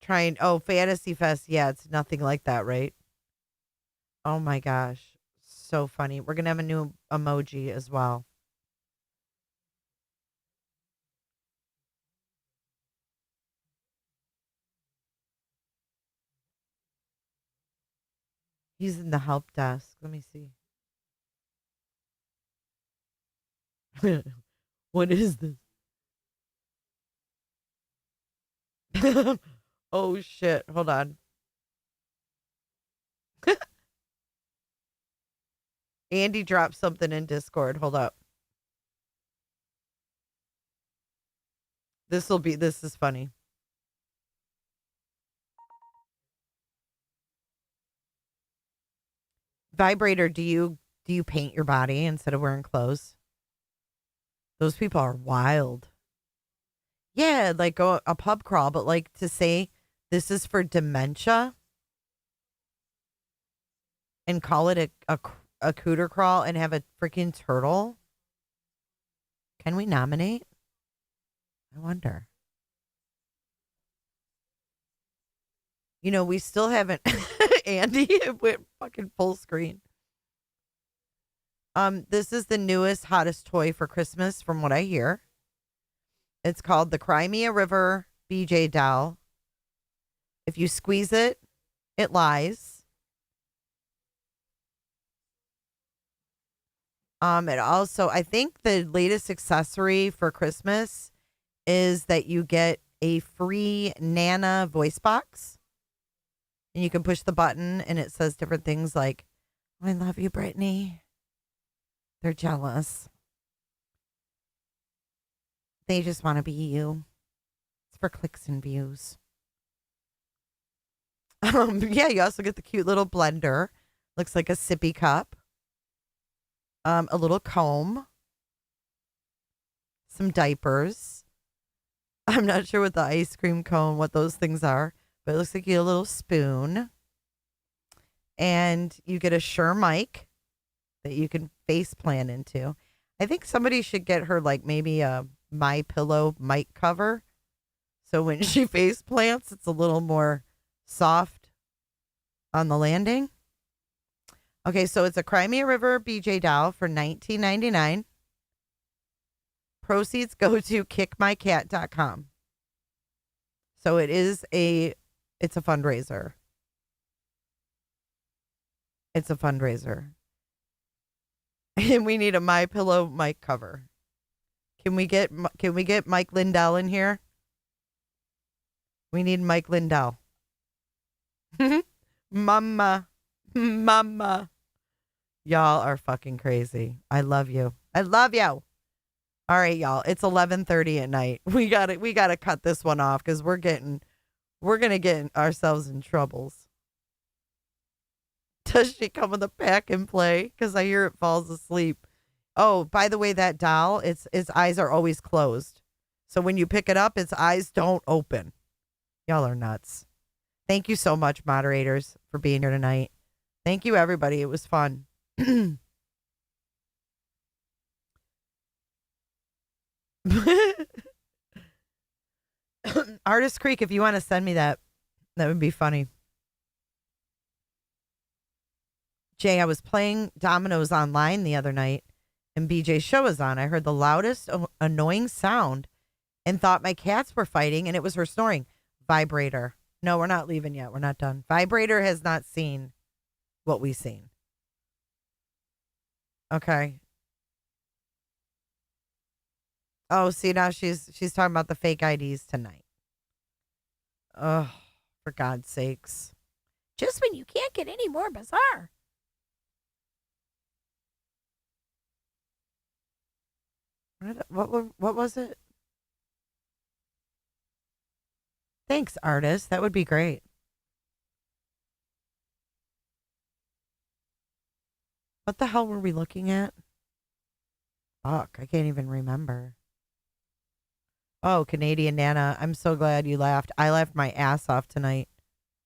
Fantasy Fest. Yeah, it's nothing like that, right? Oh my gosh. So funny. We're going to have a new emoji as well. He's in the help desk. Let me see. What is this? Oh shit. Hold on. Andy dropped something in Discord. Hold up. This is funny. Vibrator, do you paint your body instead of wearing clothes? Those people are wild. Yeah, like go a pub crawl, but like to say this is for dementia and call it a cooter crawl and have a freaking turtle. Can we nominate? I wonder. We still haven't Andy, it went fucking full screen. This is the newest, hottest toy for Christmas, from what I hear. It's called the Crimea River BJ doll. If you squeeze it, it lies. It also, I think the latest accessory for Christmas is that you get a free Nana voice box. And you can push the button and it says different things like, I love you, Brittany. They're jealous. They just want to be you. It's for clicks and views. Yeah, you also get the cute little blender. Looks like a sippy cup. A little comb. Some diapers. I'm not sure what the ice cream cone, what those things are, but it looks like you get a little spoon. And you get a Shure mic that you can face plant into. I think somebody should get her like maybe a My Pillow mic cover. So when she face plants, it's a little more soft on the landing. Okay, so it's a Crimea River BJ doll for $19.99. Proceeds go to kickmycat.com. So it's a fundraiser. It's a fundraiser. And we need a My Pillow mic cover. Can we get Mike Lindell in here? We need Mike Lindell. Mama. Y'all are fucking crazy. I love you. I love you. All right, y'all. It's 11:30 at night. We gotta cut this one off because we're gonna get ourselves in troubles. Does she come with a pack and play? Because I hear it falls asleep. Oh, by the way, that doll, its eyes are always closed. So when you pick it up, its eyes don't open. Y'all are nuts. Thank you so much, moderators, for being here tonight. Thank you, everybody. It was fun. Artist Creek, if you want to send me that would be funny. Jay, I was playing dominoes online the other night, and BJ's show was on. I heard the loudest annoying sound and thought my cats were fighting, and it was her snoring. Vibrator. No, we're not leaving yet. We're not done. Vibrator has not seen what we've seen. Okay. Oh, see, now she's talking about the fake IDs tonight. Oh, for God's sakes. Just when you can't get any more bizarre. What was it? Thanks, artist. That would be great. What the hell were we looking at? Fuck, I can't even remember. Oh, Canadian Nana, I'm so glad you laughed. I laughed my ass off tonight.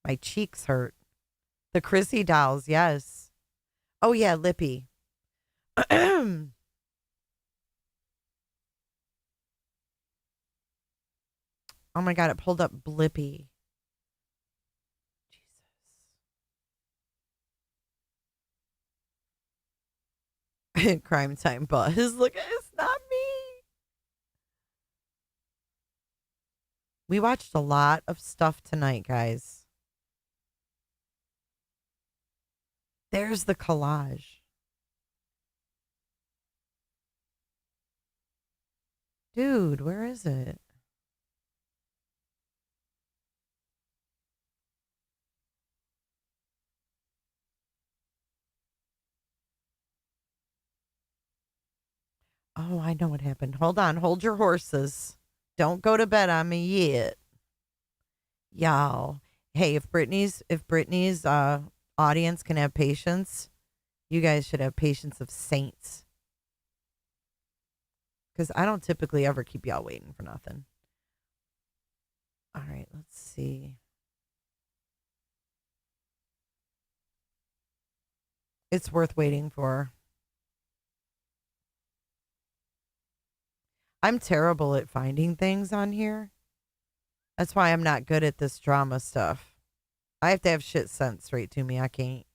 My cheeks hurt. The Chrissy dolls, yes. Oh, yeah, Lippy. Oh my God, it pulled up Blippy. Jesus. Crime Time Buzz. Look, it's not me. We watched a lot of stuff tonight, guys. There's the collage. Dude, where is it? Oh, I know what happened. Hold on. Hold your horses. Don't go to bed on me yet. Y'all. Hey, if Brittany's audience can have patience, you guys should have patience of saints. Because I don't typically ever keep y'all waiting for nothing. All right, let's see. It's worth waiting for. I'm terrible at finding things on here. That's why I'm not good at this drama stuff. I have to have shit sent straight to me. I can't.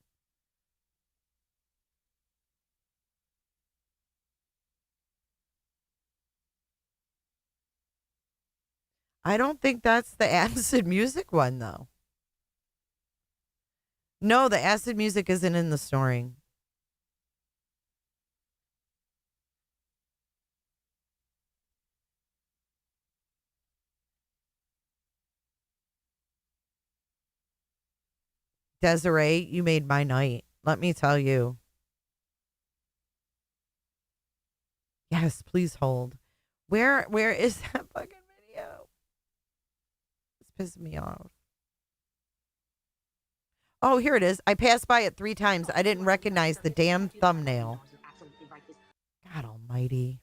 I don't think that's the acid music one, though. No, the acid music isn't in the snoring. Desiree, you made my night. Let me tell you. Yes, please hold. Where is that fucking video? It's pissing me off. Oh, here it is. I passed by it 3 times. I didn't recognize the damn thumbnail. God almighty.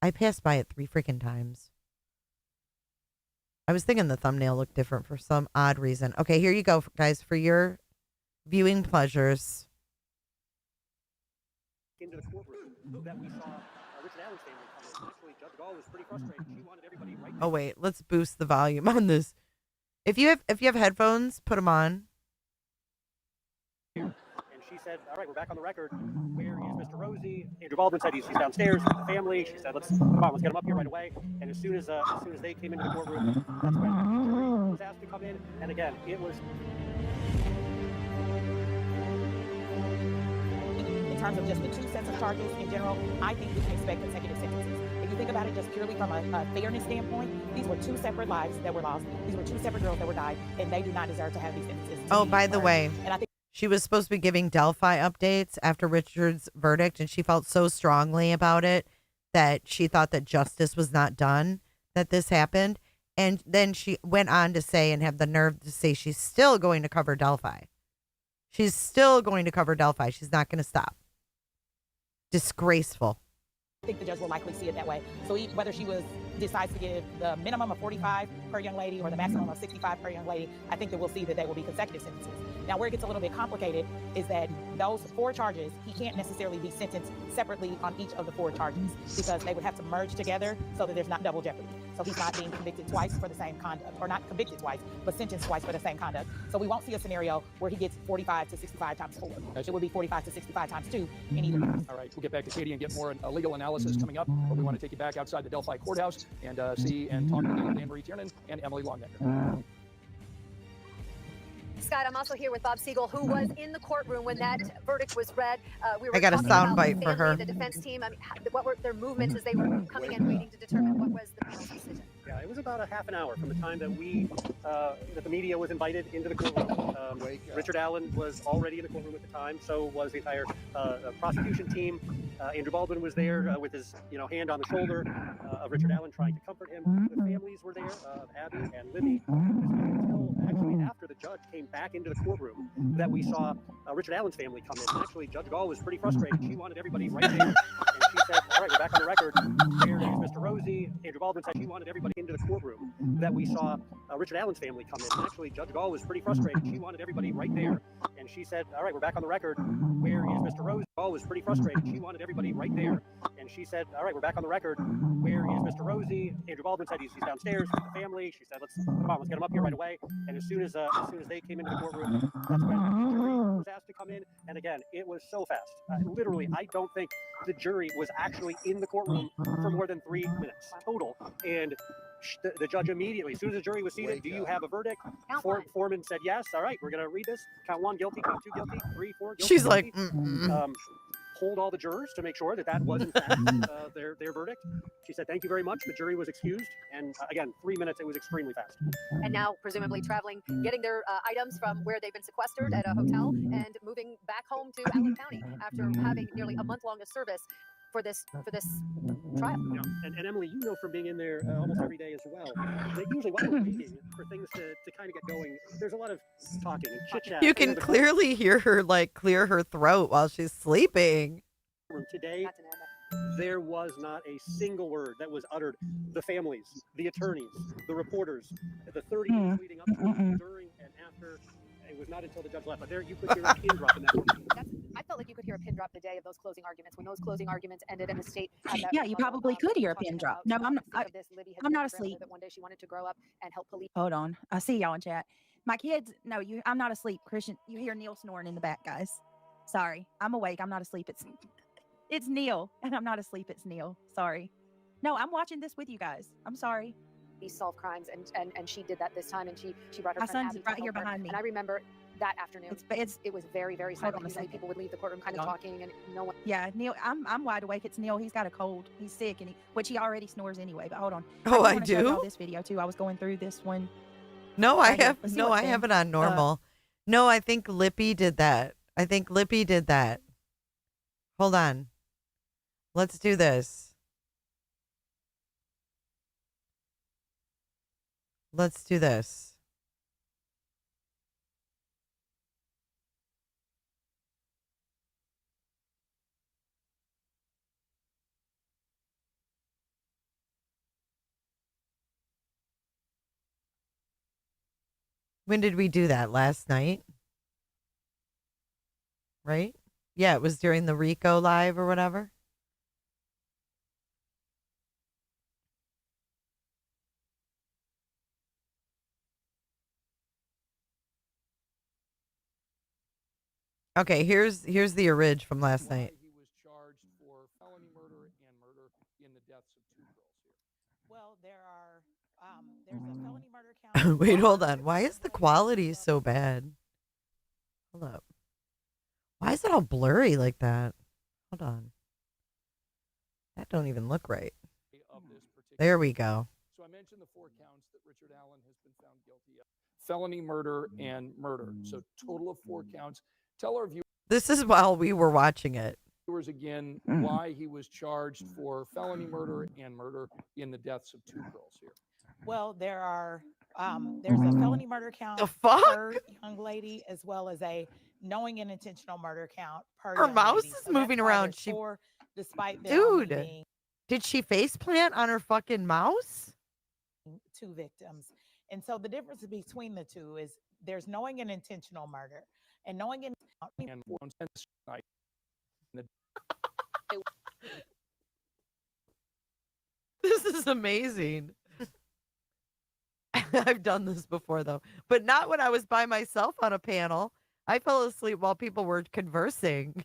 I passed by it 3 freaking times. I was thinking the thumbnail looked different for some odd reason. Okay, here you go, guys, for your viewing pleasures. Into the courtroom that we saw Richard Allen's family come in. Actually, Judge Gall was pretty frustrated. She wanted everybody right. Oh wait, let's boost the volume on this. If you have headphones, put them on. And she said, "All right, we're back on the record. Where is Mr. Rosie?" Andrew Baldwin said he's downstairs with the family. She said, let's get him up here right away." And as soon as they came into the courtroom, that's when the jury was asked to come in. And again, it was. terms of just the 2 sets of charges in general, I think we can expect consecutive sentences. If you think about it just purely from a fairness standpoint, these were 2 separate lives that were lost. These were 2 separate girls that were died, and they do not deserve to have these sentences. Oh, by the way, and I think she was supposed to be giving Delphi updates after Richard's verdict, and she felt so strongly about it that she thought that justice was not done, that this happened. And then she went on to say, and have the nerve to say, she's still going to cover Delphi. She's still going to cover Delphi. She's not going to stop. Disgraceful. I think the judge will likely see it that way. So whether she decides to give the minimum of 45 per young lady or the maximum of 65 per young lady, I think that we'll see that they will be consecutive sentences. Now, where it gets a little bit complicated is that those 4 charges, he can't necessarily be sentenced separately on each of the 4 charges because they would have to merge together so that there's not double jeopardy. So he's not being convicted twice for the same conduct, or not convicted twice, but sentenced twice for the same conduct. So we won't see a scenario where he gets 45 to 65 times 4. It would be 45 to 65 times 2 in either case. All right, we'll get back to Katie and get more legal analysis coming up, but we want to take you back outside the Delphi courthouse and see and talk to Anne-Marie Tiernan and Emily Longnecker. Scott, I'm also here with Bob Siegel, who was in the courtroom when that verdict was read. We were I got a talking sound about bite the for family, her. The defense team. I mean, what were their movements as they were coming in, waiting to determine what was the panel's decision? Yeah, it was about a half an hour from the time that that the media was invited into the courtroom. Richard Allen was already in the courtroom at the time, so was the entire prosecution team. Andrew Baldwin was there with his hand on the shoulder of Richard Allen, trying to comfort him. The families were there of Abby and Libby. It wasn't until actually after the judge came back into the courtroom that we saw Richard Allen's family come in. Actually, Judge Gall was pretty frustrated. She wanted everybody right there. And she said, all right, we're back on the record. Here is Mr. Rosie. Andrew Baldwin said she wanted everybody into the courtroom that we saw Richard Allen's family come in. Actually, Judge Gall was pretty frustrated. She wanted everybody right there. And she said, all right, we're back on the record. Where is Mr. Rosie? Gall was pretty frustrated. She wanted everybody right there. And she said, all right, we're back on the record. Where is Mr. Rosie? Andrew Baldwin said he's downstairs with the family. She said, let's get him up here right away. And as soon as they came into the courtroom, that's when the jury was asked to come in. And again, it was so fast. Literally, I don't think the jury was actually in the courtroom for more than 3 minutes total. And the judge immediately, as soon as the jury was seated, do you have a verdict? Foreman said yes. All right, we're going to read this. Count 1 guilty, count 2 guilty, 3, 4 guilty. She's like, Hold all the jurors to make sure that was in fact their verdict. She said, thank you very much. The jury was excused. And again, 3 minutes, it was extremely fast. And now presumably traveling, getting their items from where they've been sequestered at a hotel and moving back home to Allen County after having nearly a month long of service for this trial. Yeah. And Emily, you know from being in there almost every day as well, that usually while we're waiting for things to kind of get going, there's a lot of talking and chit-chat. You can clearly hear her clear her throat while she's sleeping. Today, there was not a single word that was uttered. The families, the attorneys, the reporters, the 30 minutes leading up to, during, and after. It was not until the judge left, but there you could hear a pin drop in that. I felt like you could hear a pin drop the day of those closing arguments. When those closing arguments ended and the state Yeah, you probably could hear a pin drop. No, I'm not asleep. That one day she wanted to grow up and help police. Hold on. I see y'all in chat. My kids, no, I'm not asleep. Christian, you hear Neil snoring in the back, guys. Sorry. I'm awake. I'm not asleep. It's Neil, and I'm not asleep. It's Neil. Sorry. No, I'm watching this with you guys. I'm sorry. Solve crimes, and she did that this time, and she brought her My friend son's Abby right to here help her. behind me. And I remember that afternoon. It was very, very Hold on silent. a Usually second. people would leave the courtroom kind of talking, and no one. Yeah, Neil, I'm wide awake. It's Neil. He's got a cold. He's sick, which he already snores anyway. But hold on. Oh, I wanna show do? y'all this video too. I was going through this one. No, I have it on normal. No, I think Lippy did that. Hold on. Let's do this. Let's do this. When did we do that? Last night? Right? Yeah, it was during the Rico live or whatever. Okay, here's the orig from last night. He was charged for felony murder and murder in the deaths of 2 girls here. Well, there's a felony murder count. Wait, hold on. Why is the quality so bad? Hold up. Why is it all blurry like that? Hold on. That don't even look right. There we go. So I mentioned the 4 counts that Richard Allen has been found guilty of: felony murder and murder. So total of 4 counts. Tell our This is while we were watching it. viewers again why he was charged for felony murder and murder in the deaths of 2 girls here. Well, there's a felony murder count per young lady, as well as a knowing and intentional murder count per Her young mouse lady. is So moving that's why around. there's She, 4, despite there only dude, being did she face plant on her fucking mouse? 2 victims. And so the difference between the two is there's knowing and intentional murder, and knowing and This is amazing. I've done this before though, but not when I was by myself on a panel. I fell asleep while people were conversing.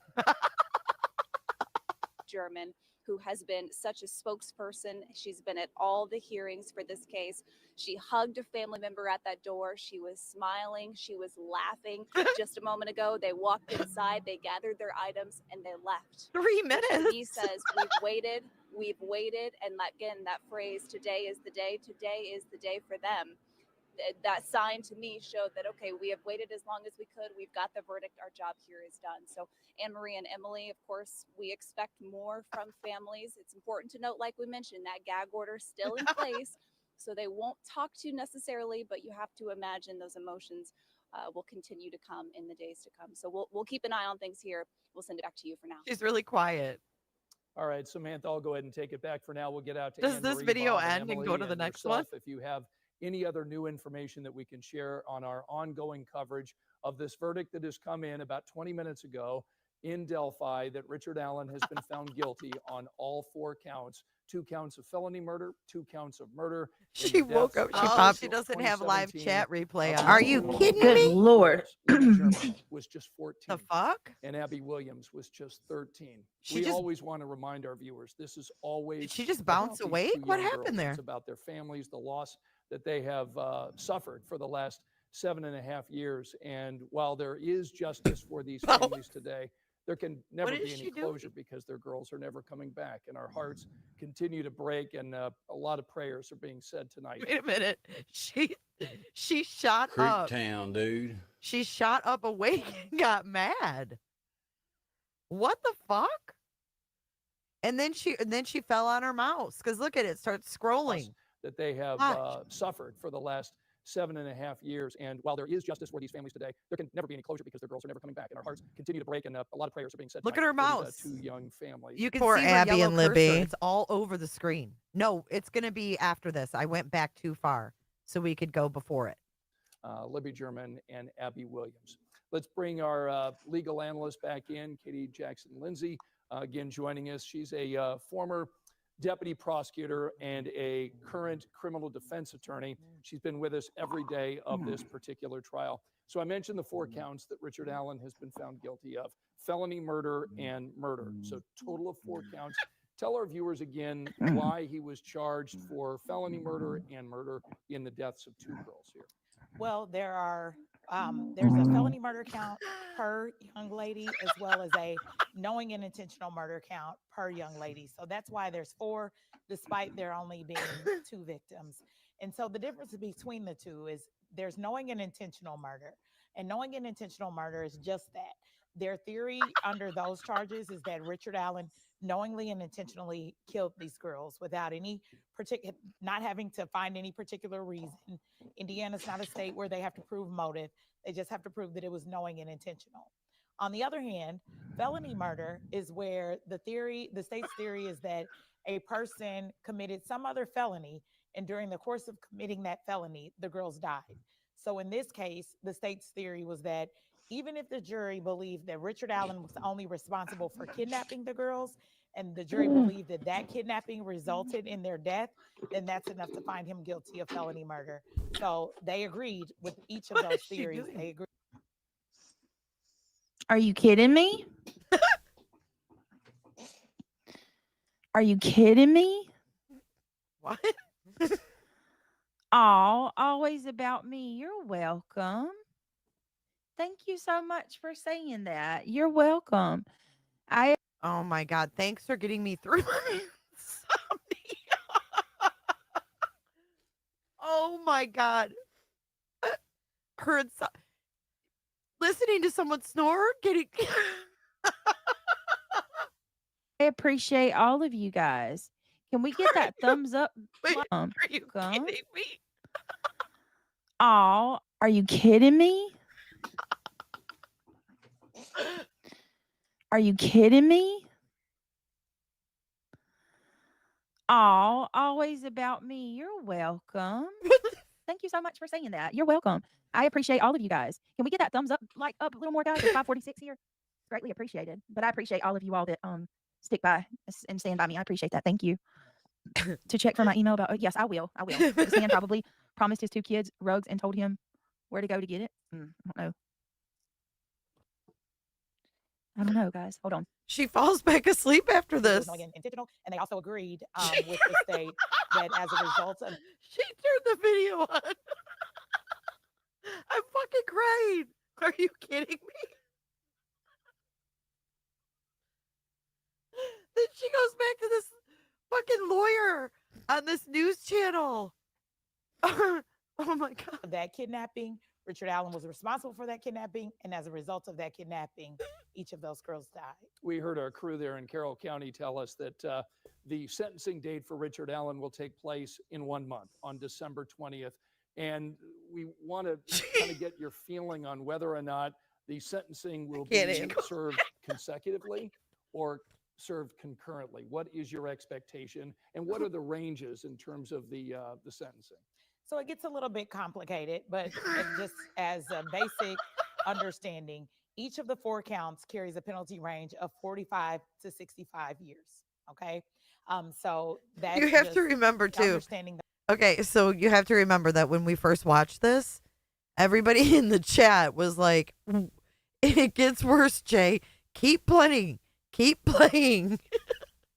German, who has been such a spokesperson. She's been at all the hearings for this case. She hugged a family member at that door. She was smiling. She was laughing. Just a moment ago, they walked inside, they gathered their items, and they left. 3 minutes. He says, we've waited. And again, that phrase, today is the day for them. That sign to me showed that, okay, we have waited as long as we could. We've got the verdict. Our job here is done. So Anne-Marie and Emily, of course, we expect more from families. It's important to note, like we mentioned, that gag order is still in place. So they won't talk to you necessarily, but you have to imagine those emotions will continue to come in the days to come. So we'll keep an eye on things here. We'll send it back to you for now. She's really quiet. All right, Samantha, I'll go ahead and take it back for now. We'll get out to Does this Anne-Marie, video Bob, end and Emily, go to the next yourself, one? If you have any other new information that we can share on our ongoing coverage of this verdict that has come in about 20 minutes ago in Delphi, that Richard Allen has been found guilty on all 4 counts: 2 counts of felony murder, 2 counts of murder. She woke up. She doesn't have live chat replay on. Are you kidding Good me? Lord. Was just 14. The fuck? And Abby Williams was just 13. She We just- always want to remind our viewers, this is always. Did she just about bounce these awake? 2 What young happened girls. there? It's about their families, the loss that they have suffered for the last 7.5 years. And while there is justice for these families today, there can never What be is any she doing? closure because their girls are never coming back. And our hearts continue to break, and a lot of prayers are being said tonight. Wait a minute. She shot Creep up. town, dude. She shot up awake and got mad. What the fuck? And then she fell on her mouse because look at it, starts scrolling. That they have Watch. suffered for the last 7.5 years. And while there is justice for these families today, there can never be any closure because their girls are never coming back. And our hearts continue to break, and a lot of prayers are being said. Look at tonight her for these, mouse. 2 young families. You can Poor see her Abby yellow and cursor. Libby. It's all over the screen. No, it's going to be after this. I went back too far so we could go before it. Libby German and Abby Williams. Let's bring our legal analyst back in, Katie Jackson-Lindsay, again joining us. She's a former deputy prosecutor and a current criminal defense attorney. She's been with us every day of this particular trial. So I mentioned the 4 counts that Richard Allen has been found guilty of: felony murder and murder. So total of 4 counts. Tell our viewers again why he was charged for felony murder and murder in the deaths of 2 girls here. Well, there's a felony murder count per young lady, as well as a knowing and intentional murder count per young lady. So that's why there's 4, despite there only being 2 victims. And so the difference between the two is there's knowing and intentional murder. And knowing and intentional murder is just that. Their theory under those charges is that Richard Allen knowingly and intentionally killed these girls without any particular, not having to find any particular reason. Indiana's not a state where they have to prove motive. They just have to prove that it was knowing and intentional. On the other hand, felony murder is where the state's theory is that a person committed some other felony, and during the course of committing that felony, the girls died. So in this case, the state's theory was that even if the jury believed that Richard Allen was only responsible for kidnapping the girls, and the jury believed that that kidnapping resulted in their death, then that's enough to find him guilty of felony murder. So they agreed with each of those theories. They agreed. Are you kidding me? Are you kidding me? What? Oh, always about me. You're welcome. Thank you so much for saying that. You're welcome. I Oh my God. Thanks for getting me through my insomnia. Oh my God. Heard listening to someone snore, getting. I appreciate all of you guys. Can we get that thumbs up? Wait, are you kidding me? Oh, are you kidding me? Are you kidding me? Oh, always about me. You're welcome. Thank you so much for saying that. You're welcome. I appreciate all of you guys. Can we get that thumbs up, like up a little more, guys? It's 546 here. Greatly appreciated. But I appreciate all of you all that stick by and stand by me. I appreciate that. Thank you. To check for my email about yes, I will. This man probably promised his 2 kids rugs and told him where to go to get it. I don't know. I don't know, guys. Hold on. She falls back asleep after this. Intentional, and they also agreed with the state that as a result of she turned the video on. I'm fucking crying. Are you kidding me? Then she goes back to this fucking lawyer on this news channel. Oh my God. that kidnapping, Richard Allen was responsible for that kidnapping, and as a result of that kidnapping, each of those girls died. We heard our crew there in Carroll County tell us that the sentencing date for Richard Allen will take place in 1 month on December 20th. And we want to kind of get your feeling on whether or not the sentencing will be served consecutively or served concurrently. What is your expectation, and what are the ranges in terms of the sentencing? So it gets a little bit complicated, but just as a basic understanding, each of the 4 counts carries a penalty range of 45 to 65 years. Okay. So that you have to remember too. Okay, so you have to remember that when we first watched this, everybody in the chat was like, "It gets worse, Jay. Keep playing. Keep playing."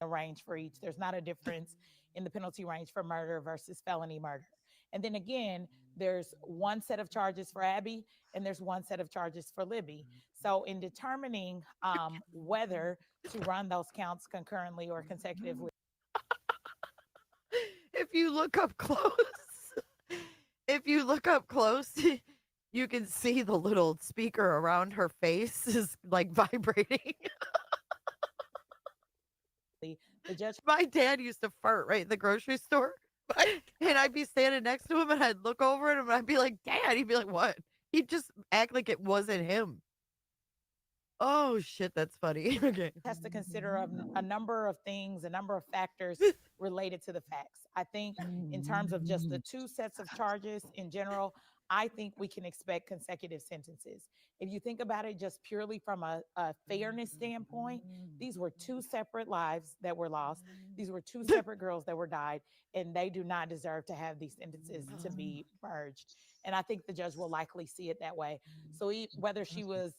A range for each. There's not a difference in the penalty range for murder versus felony murder. And then again, there's one set of charges for Abby and there's one set of charges for Libby. So in determining whether to run those counts concurrently or consecutively. If you look up close, you can see the little speaker around her face is like vibrating. The judge. My dad used to fart right in the grocery store. And I'd be standing next to him and I'd look over at him and I'd be like, "Dad." He'd be like, "What?" He'd just act like it wasn't him. Oh, shit. That's funny. Okay. Has to consider a number of things, a number of factors related to the facts. I think in terms of just the 2 sets of charges in general, I think we can expect consecutive sentences. If you think about it just purely from a fairness standpoint, these were 2 separate lives that were lost. These were 2 separate girls that were died, and they do not deserve to have these sentences to be merged. And I think the judge will likely see it that way. So whether she was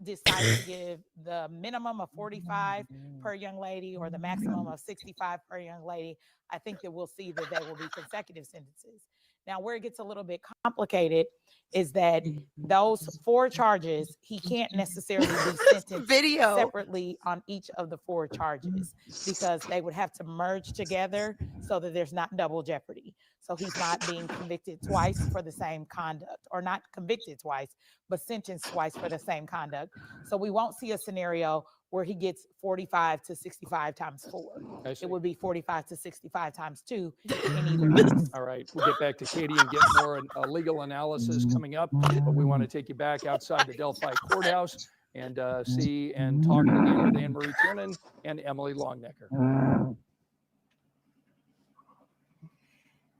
decided to give the minimum of 45 per young lady or the maximum of 65 per young lady, I think that we'll see that there will be consecutive sentences. Now, where it gets a little bit complicated is that those 4 charges, he can't necessarily be sentenced separately on each of the 4 charges because they would have to merge together so that there's not double jeopardy. So he's not being convicted twice for the same conduct, or not convicted twice, but sentenced twice for the same conduct. So we won't see a scenario where he gets 45 to 65 times 4. It would be 45 to 65 times 2 in either case. All right, we'll get back to Katie and get more legal analysis coming up, but we want to take you back outside the Delphi Courthouse and see and talk again with Anne Marie Tiernan and Emily Longnecker.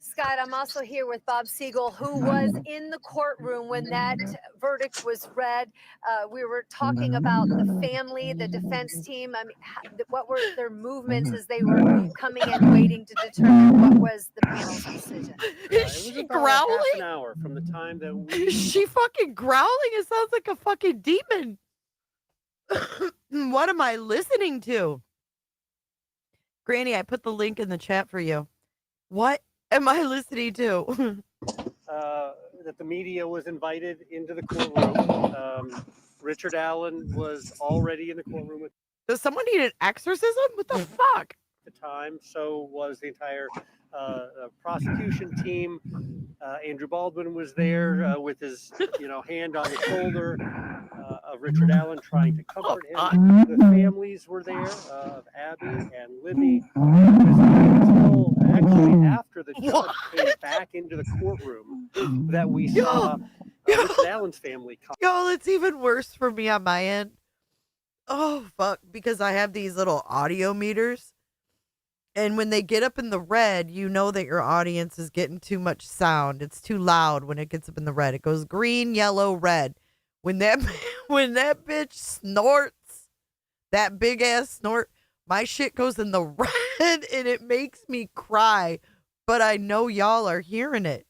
Scott, I'm also here with Bob Siegel, who was in the courtroom when that verdict was read. We were talking about the family, the defense team. I mean, what were their movements as they were coming in, waiting to determine what was the panel's decision? Is she growling? Half an hour from the time that we. Is she fucking growling? It sounds like a fucking demon. What am I listening to? Granny, I put the link in the chat for you. What am I listening to? That the media was invited into the courtroom. Richard Allen was already in the courtroom. Does someone need an exorcism? What the fuck? The time, so was the entire prosecution team. Andrew Baldwin was there with his, hand on the shoulder of Richard Allen, trying to comfort him. The families were there of Abby and Libby. It was until actually after the judge came back into the courtroom that we saw Richard Allen's family come. Y'all, it's even worse for me on my end. Oh, fuck, because I have these little audio meters. And when they get up in the red, you know that your audience is getting too much sound. It's too loud when it gets up in the red. It goes green, yellow, red. When that bitch snorts, that big ass snort, my shit goes in the red and it makes me cry. But I know y'all are hearing it.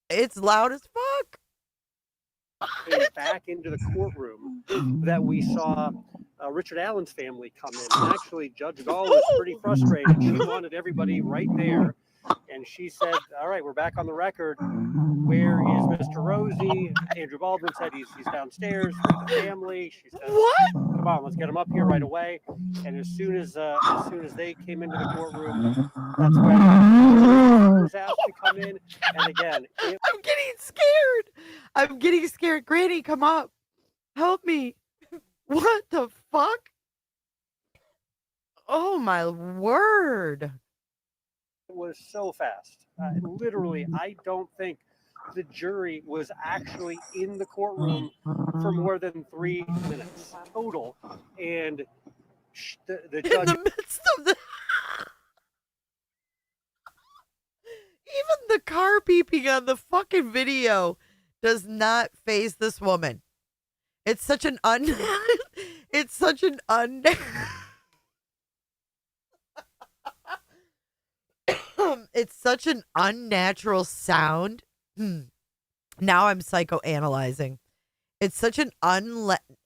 It's loud as fuck. Came back into the courtroom that we saw Richard Allen's family come in. And actually, Judge Gall was pretty frustrated. She wanted everybody right there. And she said, all right, we're back on the record. Where is Mr. Rosie? Andrew Baldwin said he's downstairs with the family. She said, what? Come on, let's get him up here right away. And as soon as they came into the courtroom, that's when he was asked to come in. And again, I'm getting scared. I'm getting scared. Granny, come up. Help me. What the fuck? Oh, my word. It was so fast. Literally, I don't think the jury was actually in the courtroom for more than 3 minutes total. And the judge... In the midst of the... Even the car beeping on the fucking video does not faze this woman. It's such an It's such an It's such an unnatural sound. Now I'm psychoanalyzing. It's such an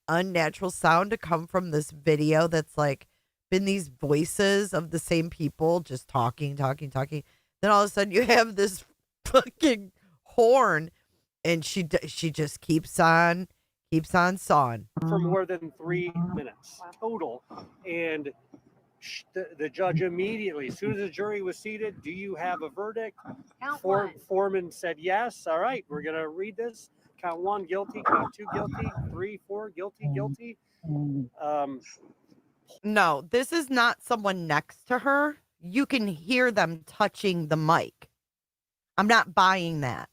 unnatural sound to come from this video that's like been these voices of the same people just talking. Then all of a sudden you have this fucking horn and she just keeps on sawing. For more than 3 minutes total. And the judge immediately, as soon as the jury was seated, do you have a verdict? Foreman said yes. All right, we're going to read this. Count 1, guilty. Count 2, guilty. 3, 4, guilty. No, this is not someone next to her. You can hear them touching the mic. I'm not buying that.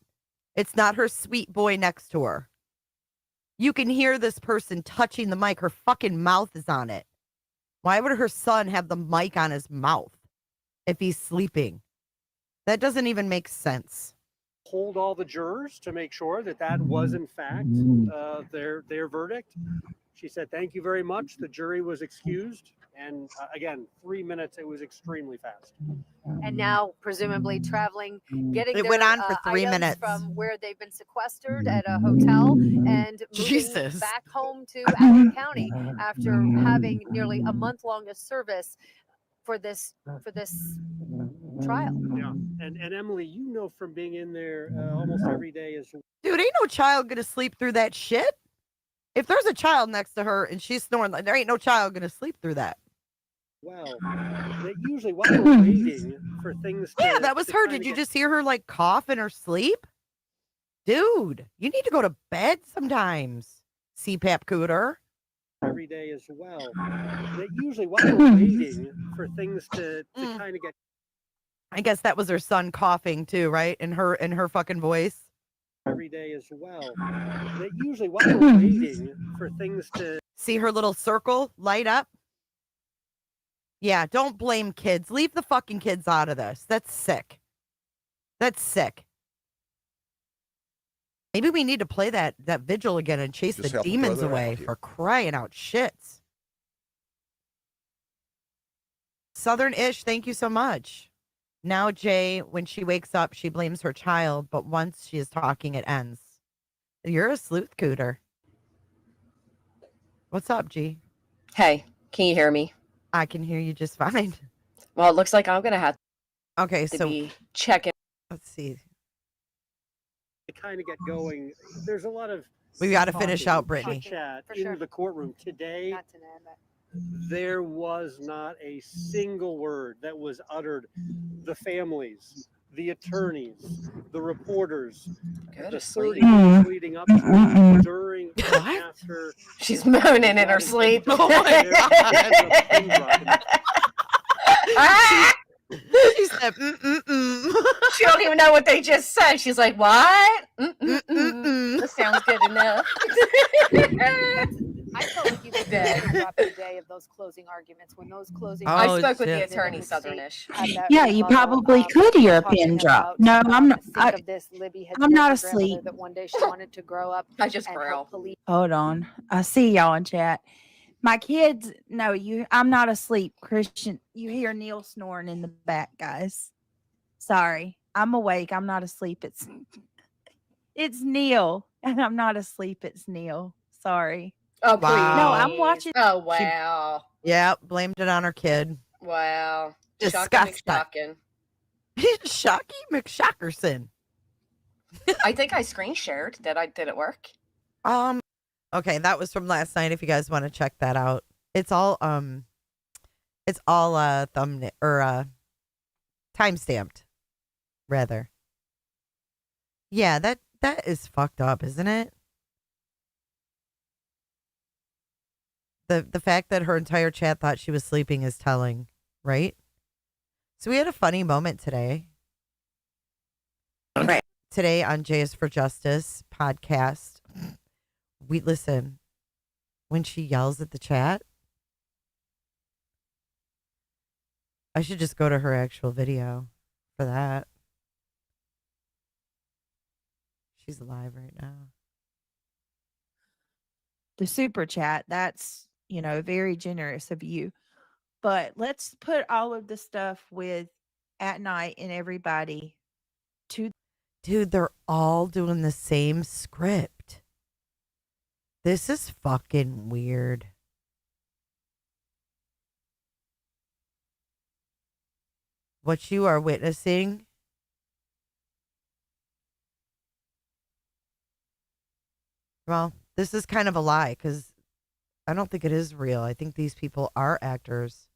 It's not her sweet boy next to her. You can hear this person touching the mic. Her fucking mouth is on it. Why would her son have the mic on his mouth if he's sleeping? That doesn't even make sense. Hold all the jurors to make sure that was in fact their verdict. She said, thank you very much. The jury was excused. And again, 3 minutes, it was extremely fast. And now presumably traveling, getting it their went on for 3 items minutes from where they've been sequestered at a hotel and moving back home to Allen County after having nearly a month-long service for this trial. Yeah, and Emily, you know from being in there almost every day is. Dude, ain't no child gonna sleep through that shit. If there's a child next to her and she's snoring, there ain't no child gonna sleep through that. Well, they usually while they're waiting for things. Yeah, that was her. Did you just hear her like cough in her sleep? Dude, you need to go to bed sometimes. CPAP cooter. Every day as well. They usually while they're waiting for things to kind of get. I guess that was her son coughing too, right? In her fucking voice. Every day as well. They usually while they're waiting for things to see her little circle light up. Yeah, don't blame kids. Leave the fucking kids out of this. That's sick. That's sick. Maybe we need to play that vigil again and chase the demons away for crying out shits. Southern-ish, thank you so much. Now, Jay, when she wakes up, she blames her child, but once she is talking, it ends. You're a sleuth cooter. What's up, G? Hey, can you hear me? I can hear you just fine. Well, it looks like I'm going to have to be checking. Let's see. To kind of get going, there's a lot of we got to finish out Brittany. Chat in the courtroom today. Not tonight, but There was not a single word that was uttered. The families, the attorneys, the reporters, Go the to sleep. 30 minutes leading up to, during, and after. She's moaning in her sleep. Oh my God. She said, She don't even know what they just said. She's like, what? That sounds good enough. I felt like you could drop the day of those closing arguments when those closing. I Oh, spoke with the shit. attorney, Southernish. Yeah, you probably could hear a pin drop. No, I'm not. Think of this, Libby had I'm told not her asleep. grandmother that one day she wanted to grow up. I just and growl. help police. Hold on. I see y'all in chat. My kids, no, I'm not asleep. Christian, you hear Neil snoring in the back, guys. Sorry. I'm awake. I'm not asleep. It's Neil. And I'm not asleep. It's Neil. Sorry. Oh, please. Wow. No, I'm watching. Oh, wow. Yeah, blamed it on her kid. Wow. Disgusting. Shocking. Shocky McShockerson. I think I screen shared. Did it work? Okay, that was from last night. If you guys want to check that out, it's all thumbnail or time stamped, rather. Yeah, that is fucked up, isn't it? The fact that her entire chat thought she was sleeping is telling, right? So we had a funny moment today. Right. Today on J is for Justice podcast. We listen when she yells at the chat. I should just go to her actual video for that. She's alive right now. The super chat. That's, very generous of you. But let's put all of the stuff with At Night and everybody to. Dude, they're all doing the same script. This is fucking weird. What you are witnessing well, this is kind of a lie because I don't think it is real. I think these people are actors.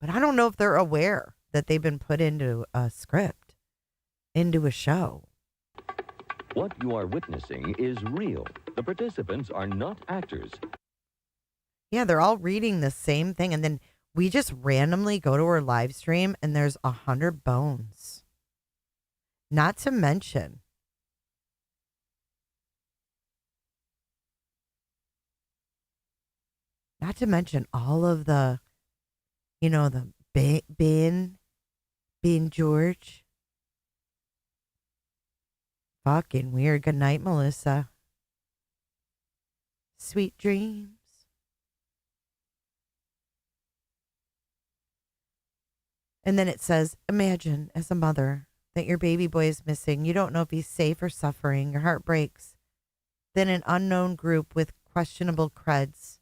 But I don't know if they're aware that they've been put into a script, into a show. What you are witnessing is real. The participants are not actors. Yeah, they're all reading the same thing. And then we just randomly go to her live stream and there's 100 bones. Not to mention, all of the, the Ben George. Fucking weird. Good night, Melissa. Sweet dreams. And then it says, imagine as a mother that your baby boy is missing. You don't know if he's safe or suffering. Your heart breaks. Then an unknown group with questionable creds,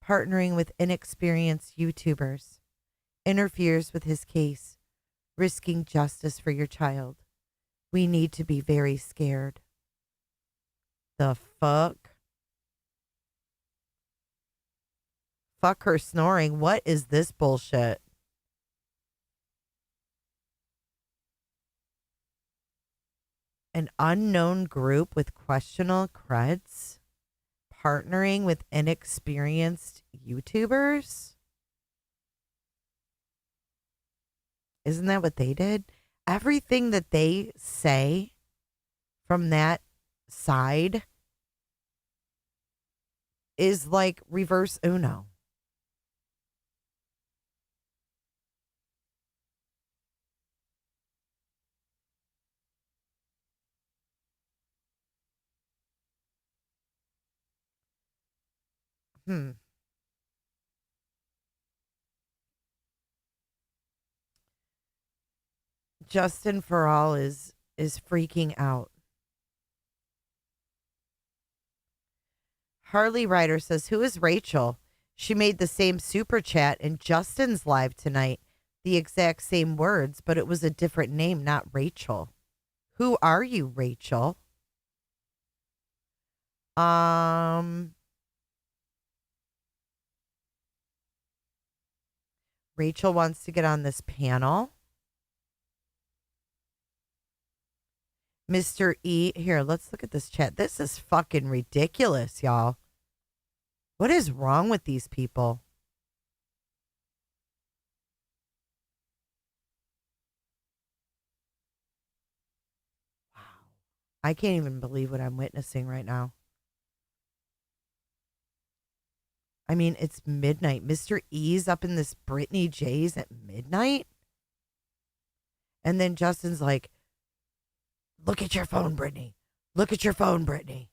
partnering with inexperienced YouTubers, interferes with his case, risking justice for your child. We need to be very scared. The fuck? Fuck her snoring. What is this bullshit? An unknown group with questionable creds partnering with inexperienced YouTubers? Isn't that what they did? Everything that they say from that side is like reverse Uno. Justin for all is freaking out. Harley Ryder says, who is Rachel? She made the same super chat in Justin's live tonight. The exact same words, but it was a different name, not Rachel. Who are you, Rachel? Rachel wants to get on this panel. Mr. E. Here, let's look at this chat. This is fucking ridiculous, y'all. What is wrong with these people? Wow. I can't even believe what I'm witnessing right now. I mean, it's midnight. Mr. E's up in this Brittany J's at midnight. And then Justin's like, look at your phone, Brittany. Look at your phone, Brittany.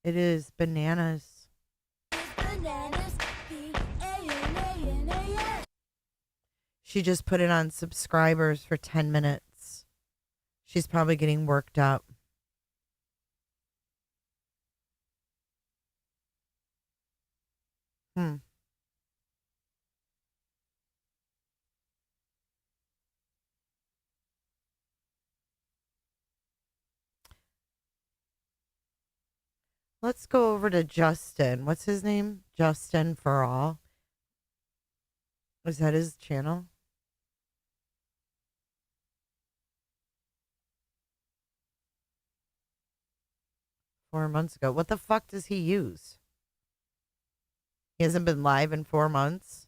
It is bananas. She just put it on subscribers for 10 minutes. She's probably getting worked up. Let's go over to Justin. What's his name? Justin for All. Is that his channel? $4 months ago. What the fuck does he use? He hasn't been live in 4 months.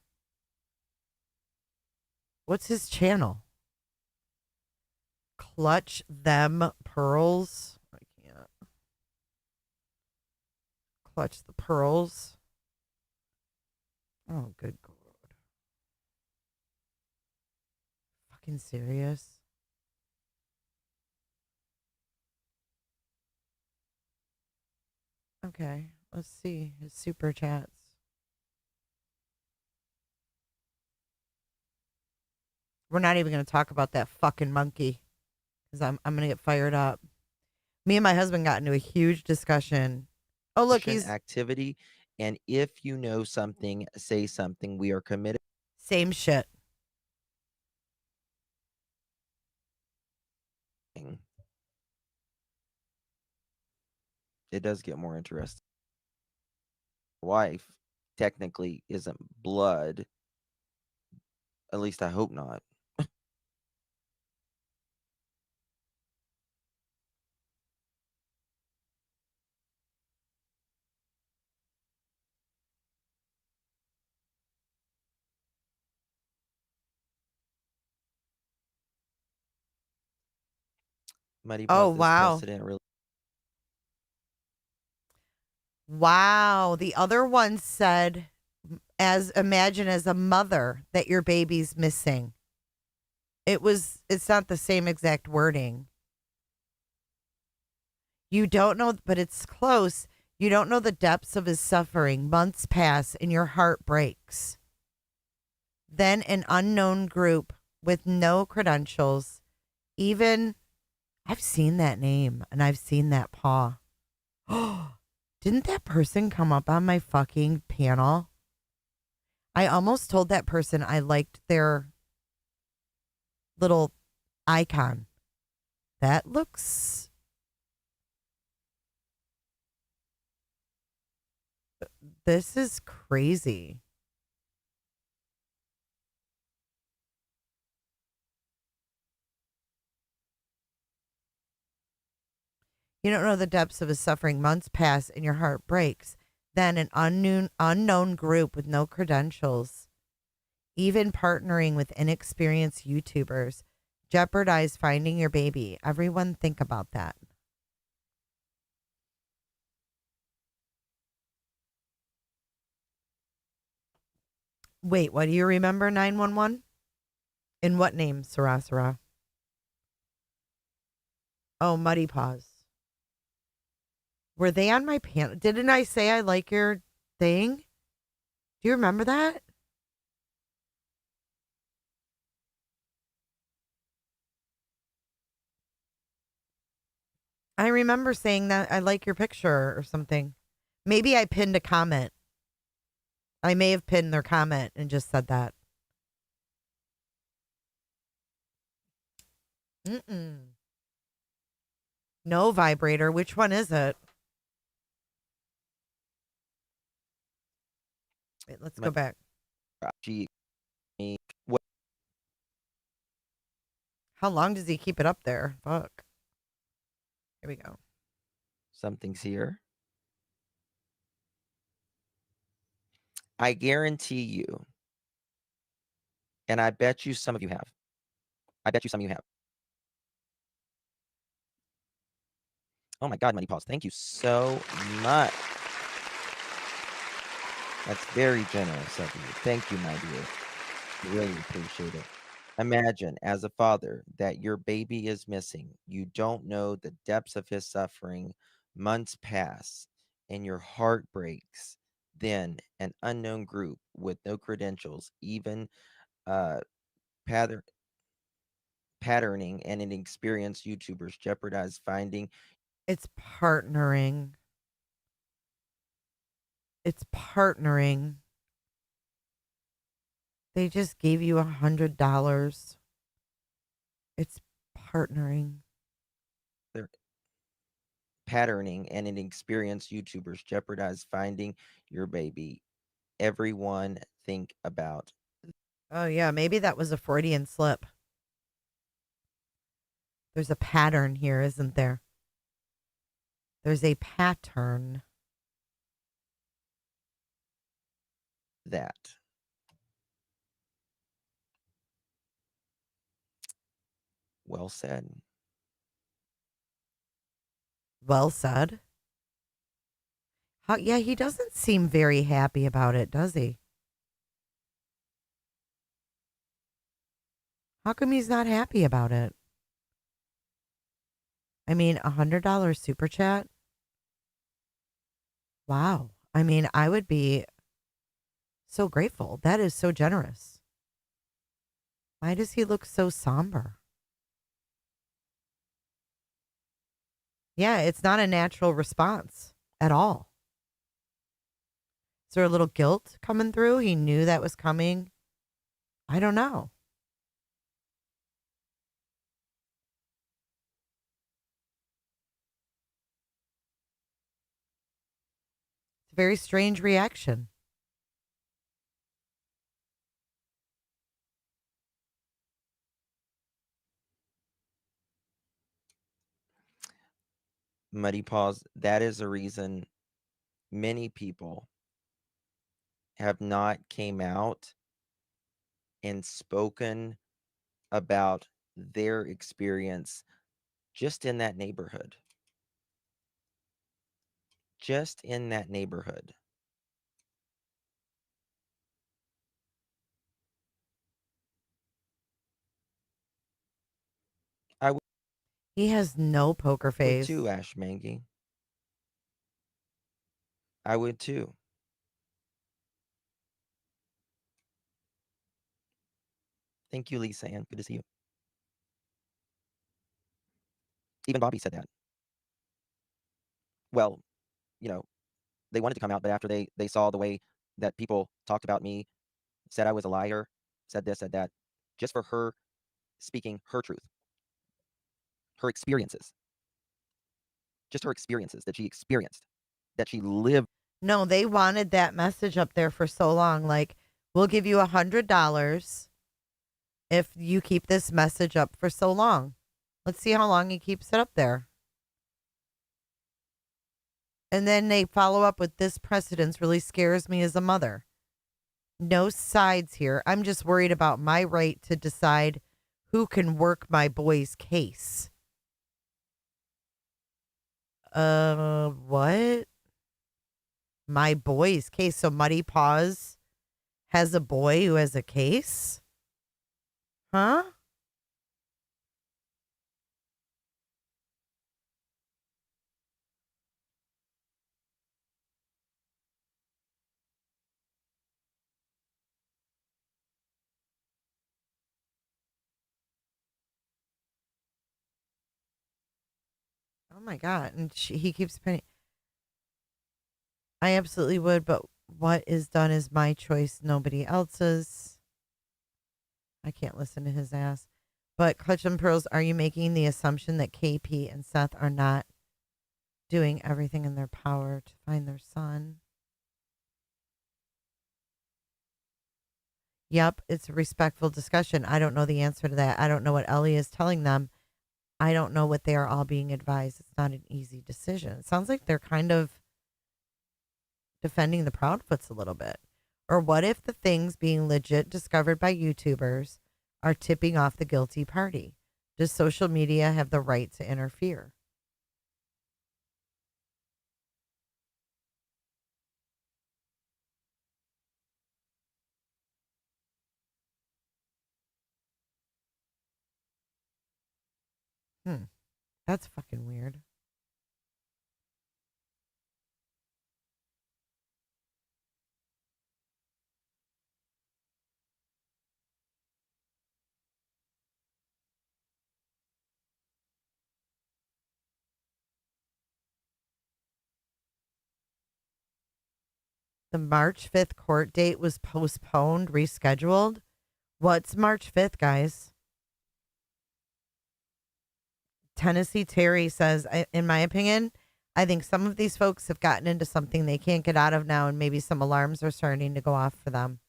What's his channel? Clutch Them Pearls. I can't. Clutch the Pearls. Oh, good God. Fucking serious? Okay, let's see his super chats. We're not even going to talk about that fucking monkey because I'm going to get fired up. Me and my husband got into a huge discussion. Oh, look, he's activity. And if you know something, say something. We are committed. Same shit. It does get more interesting. Wife technically isn't blood. At least I hope not. Muddy Oh, brought this wow. precedent really. Wow. The other one said, imagine as a mother that your baby's missing. It's not the same exact wording. You don't know, but it's close. You don't know the depths of his suffering. Months pass and your heart breaks. Then an unknown group with no credentials. Even, I've seen that name and I've seen that paw. Didn't that person come up on my fucking panel? I almost told that person I liked their little icon. That looks... This is crazy. You don't know the depths of his suffering. Months pass and your heart breaks. Then an unknown group with no credentials, even partnering with inexperienced YouTubers, jeopardize finding your baby. Everyone think about that. Wait, what do you remember 911? In what name, Sarah? Oh, Muddy Paws. Were they on my panel? Didn't I say I like your thing? Do you remember that? I remember saying that I like your picture or something. Maybe I pinned a comment. I may have pinned their comment and just said that. No vibrator. Which one is it? Wait, let's go back. What? How long does he keep it up there? Fuck. Here we go. Something's here. I guarantee you, and I bet you some of you have. Oh my God, Money Paws, thank you so much. That's very generous of you. Thank you, my dear. Really appreciate it. Imagine, as a father, that your baby is missing. You don't know the depths of his suffering. Months pass, and your heart breaks. Then, an unknown group with no credentials, even patterning and inexperienced YouTubers jeopardize finding. It's partnering. It's partnering. They just gave you $100. It's partnering. They're patterning and inexperienced YouTubers jeopardize finding your baby. Everyone think about. Oh, yeah. Maybe that was a Freudian slip. There's a pattern here, isn't there? There's a pattern. That. Well said. Well said. Yeah, he doesn't seem very happy about it, does he? How come he's not happy about it? I mean, $100 super chat? Wow. I mean, I would be so grateful. That is so generous. Why does he look so somber? Yeah, it's not a natural response at all. Is there a little guilt coming through? He knew that was coming. I don't know. It's a very strange reaction. Muddy Paws, that is a reason many people have not came out and spoken about their experience just in that neighborhood. Just in that neighborhood. I would He has no poker face. too, Ash Mangy. I would too. Thank you, Lisa Ann. Good to see you. Even Bobby said that. Well, they wanted to come out, but after they saw the way that people talked about me, said I was a liar, said this, said that, just for her speaking her truth, her experiences, just her experiences that she experienced, that she lived. No, they wanted that message up there for so long. Like, we'll give you $100 if you keep this message up for so long. Let's see how long he keeps it up there. And then they follow up with this precedence really scares me as a mother. No sides here. I'm just worried about my right to decide who can work my boy's case. What? My boy's case. So Muddy Paws has a boy who has a case? Huh? Oh my God. And he keeps penny. I absolutely would, but what is done is my choice, nobody else's. I can't listen to his ass. But Clutch and Pearls, are you making the assumption that KP and Seth are not doing everything in their power to find their son? Yep, it's a respectful discussion. I don't know the answer to that. I don't know what Ellie is telling them. I don't know what they are all being advised. It's not an easy decision. It sounds like they're kind of defending the Proudfoots a little bit. Or what if the things being legit discovered by YouTubers are tipping off the guilty party? Does social media have the right to interfere? That's fucking weird. The March 5th court date was postponed, rescheduled. What's March 5th, guys? Tennessee Terry says, in my opinion, I think some of these folks have gotten into something they can't get out of now, and maybe some alarms are starting to go off for them.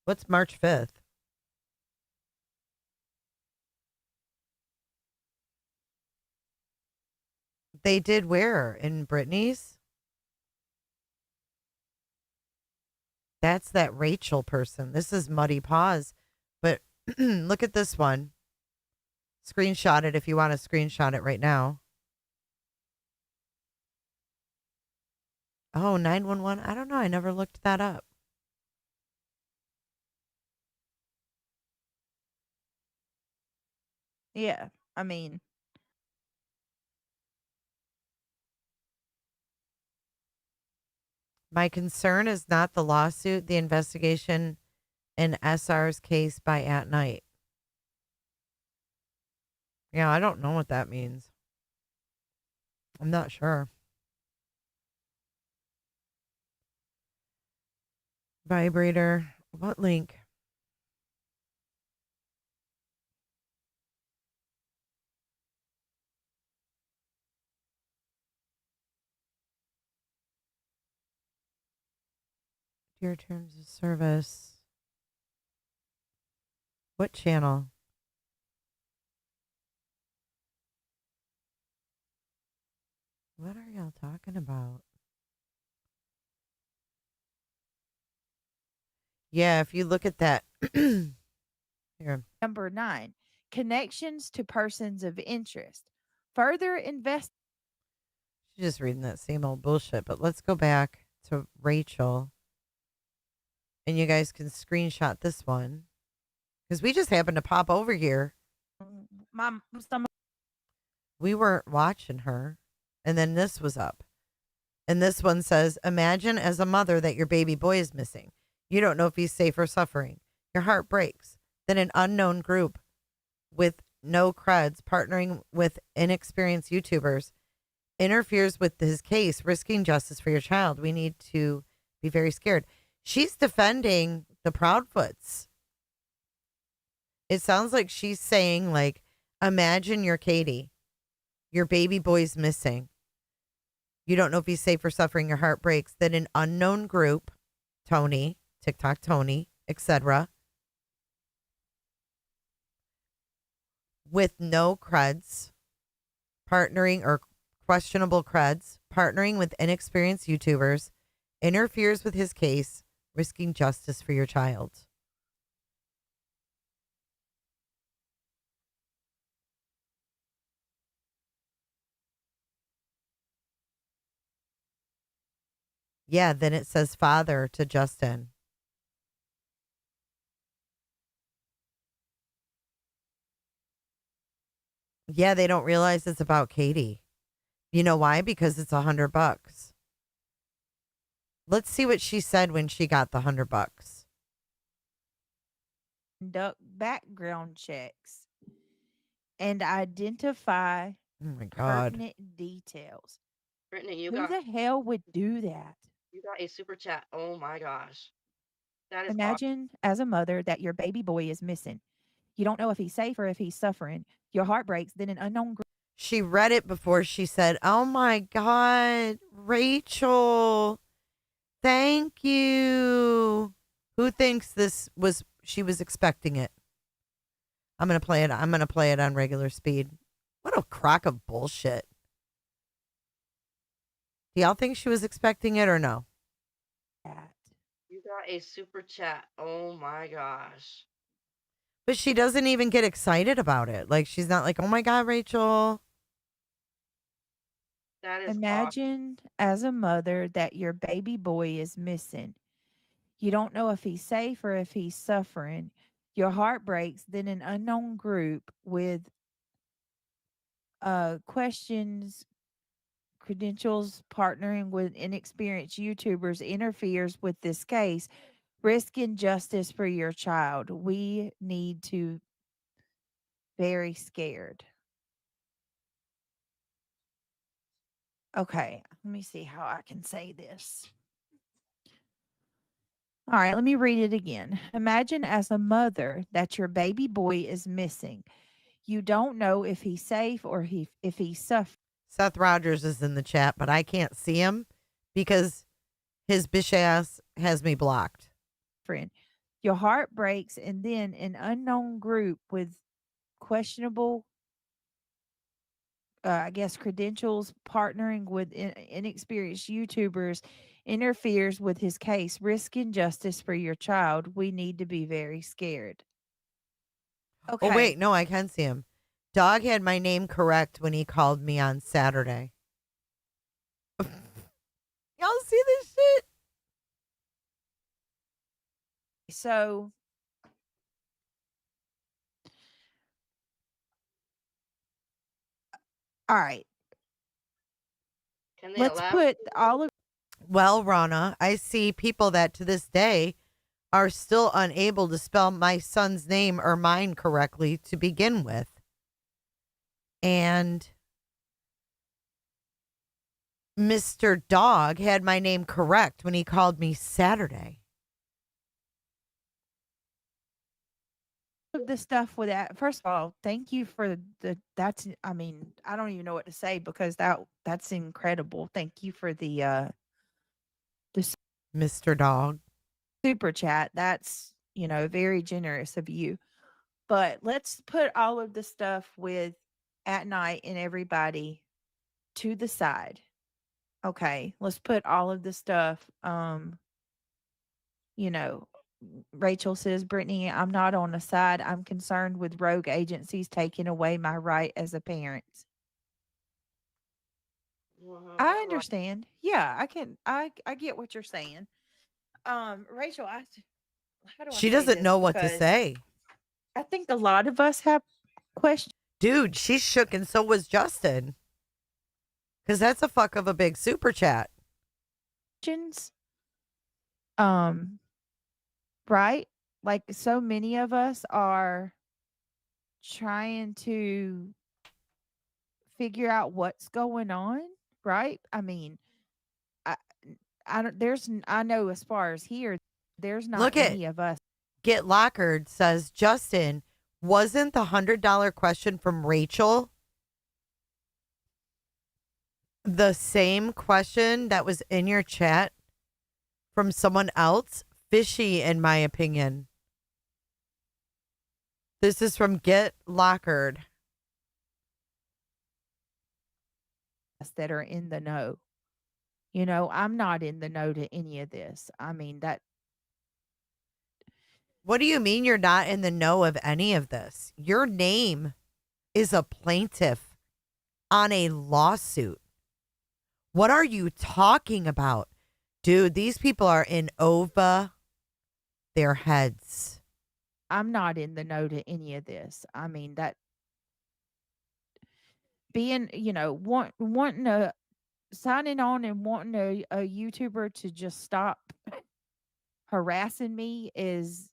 What's March 5th? They did where? In Brittany's? That's that Rachel person. This is Muddy Paws. But look at this one. Screenshot it if you want to screenshot it right now. Oh, 911. I don't know. I never looked that up. Yeah, I mean, My concern is not the lawsuit, the investigation in SR's case by at night. Yeah, I don't know what that means. I'm not sure. Vibrator. What link? Your terms of service. What channel? What are y'all talking about? Yeah, if you look at that. Here. Number 9, connections to persons of interest. Further invest. She's just reading that same old bullshit, but let's go back to Rachel. And you guys can screenshot this one. Because we just happened to pop over here. We weren't watching her. And then this was up. And this one says, imagine as a mother that your baby boy is missing. You don't know if he's safe or suffering. Your heart breaks. Then an unknown group with no creds partnering with inexperienced YouTubers interferes with his case, risking justice for your child. We need to be very scared. She's defending the Proudfoots. It sounds like she's saying, like, imagine you're Katie. Your baby boy's missing. You don't know if he's safe or suffering. Your heart breaks. Then an unknown group, Tony, TikTok Tony, etc., with no creds, partnering or questionable creds, partnering with inexperienced YouTubers, interferes with his case, risking justice for your child. Yeah, then it says father to Justin. Yeah, they don't realize it's about Katie. You know why? Because it's $100. Let's see what she said when she got the $100. Conduct background checks and identify Oh my God. pertinent details. Brittany, you Who got the hell would do that? you got a super chat. Oh my gosh. That is awesome. Imagine as a mother that your baby boy is missing. You don't know if he's safe or if he's suffering. Your heart breaks. Then an unknown group. She read it before she said, oh my God, Rachel. Thank you. Who thinks she was expecting it? I'm going to play it. I'm going to play it on regular speed. What a crock of bullshit. Do y'all think she was expecting it or no? You got a super chat. Oh my gosh. But she doesn't even get excited about it. Like, she's not like, oh my God, Rachel. That is Imagine as a mother that your baby boy is missing. You don't know if he's safe or if he's suffering. Your heart breaks. Then an unknown group with questions, credentials, partnering with inexperienced YouTubers interferes with this case, risking justice for your child. We need to very scared. Okay, let me see how I can say this. All right, let me read it again. Imagine as a mother that your baby boy is missing. You don't know if he's safe or if he's suffering. Seth Rogers is in the chat, but I can't see him because his bitch ass has me blocked. Your heart breaks, and then an unknown group with questionable, I guess, credentials, partnering with inexperienced YouTubers interferes with his case, risking justice for your child. We need to be very scared. Okay. Oh, wait. No, I can see him. Dog had my name correct when he called me on Saturday. Y'all see this shit? So, all right. Can they Let's elaborate? put all of. Well, Rana, I see people that to this day are still unable to spell my son's name or mine correctly to begin with. And Mr. Dog had my name correct when he called me Saturday. The stuff with that. First of all, thank you for that's I mean, I don't even know what to say because that's incredible. Thank you for the Mr. Dog super chat. That's, very generous of you. But let's put all of the stuff with at night and everybody to the side. Okay, let's put all of the stuff Rachel says, Brittany, I'm not on the side. I'm concerned with rogue agencies taking away my right as a parent. I understand. Yeah, I get what you're saying. Rachel, how do I She say doesn't this? know what to Because say. I think a lot of us have questions. Dude, she's shook and so was Justin. Because that's a fuck of a big super chat. Right? Like so many of us are trying to figure out what's going on, right? I mean, I know as far as here, there's not Look at many of us. Get Lockered says, Justin, wasn't the $100 question from Rachel the same question that was in your chat from someone else? Fishy, in my opinion. This is from Get Lockered. That are in the know. I'm not in the know to any of this. I mean, that. What do you mean you're not in the know of any of this? Your name is a plaintiff on a lawsuit. What are you talking about? Dude, these people are in over their heads. I'm not in the know to any of this. I mean, that being, wanting to signing on and wanting a YouTuber to just stop harassing me is,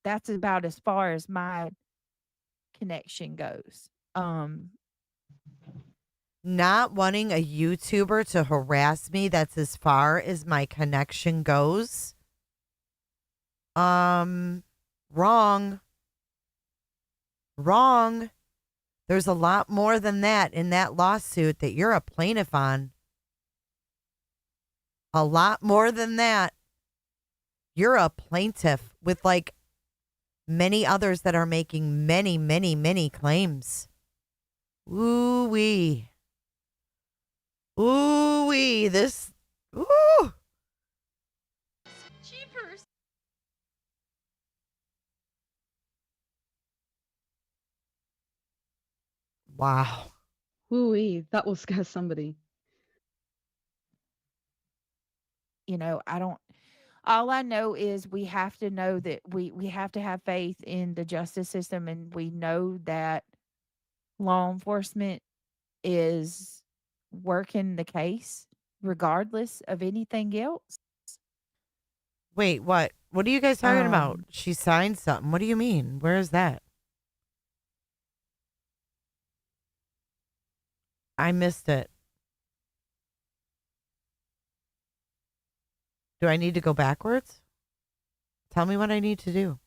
that's about as far as my connection goes. Not wanting a YouTuber to harass me, that's as far as my connection goes. Wrong. There's a lot more than that in that lawsuit that you're a plaintiff on. A lot more than that. You're a plaintiff with like many others that are making many, many, many claims. Ooh-wee. Ooh-wee. This. Ooh. Jeepers. Wow. Ooh, that will scare somebody. You know, I don't. All I know is we have to know that we have to have faith in the justice system, and we know that law enforcement is working the case regardless of anything else. Wait, what? What are you guys talking about? Um, She signed something. What do you mean? Where is that? I missed it. Do I need to go backwards? Tell me what I need to do.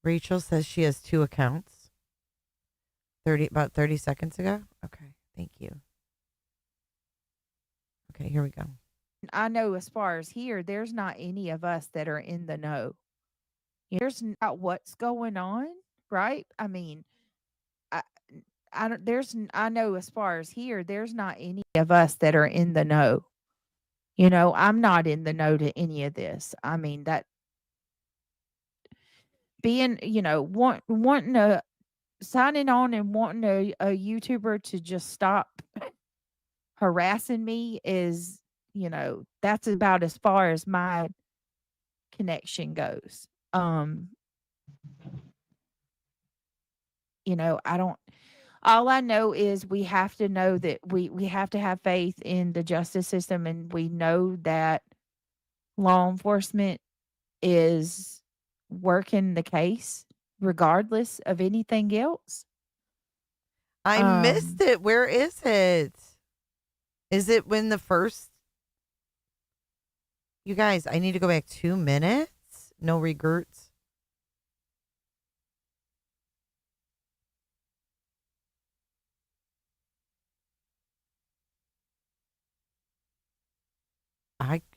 Rachel says she has 2 accounts. About 30 seconds ago. Okay, thank you. Okay, here we go. I know as far as here, there's not any of us that are in the know. There's not what's going on, right? I mean, I, I don't. I know as far as here, there's not any of us that are in the know. You know, I'm not in the know to any of this. I mean, that being, wanting to signing on and wanting a YouTuber to just stop harassing me is, that's about as far as my connection goes. I don't. All I know is we have to know that we have to have faith in the justice system, and we know that law enforcement is working the case regardless of anything else. I missed it. Where is it? Is it when the first? You guys, I need to go back 2 minutes. No regrets.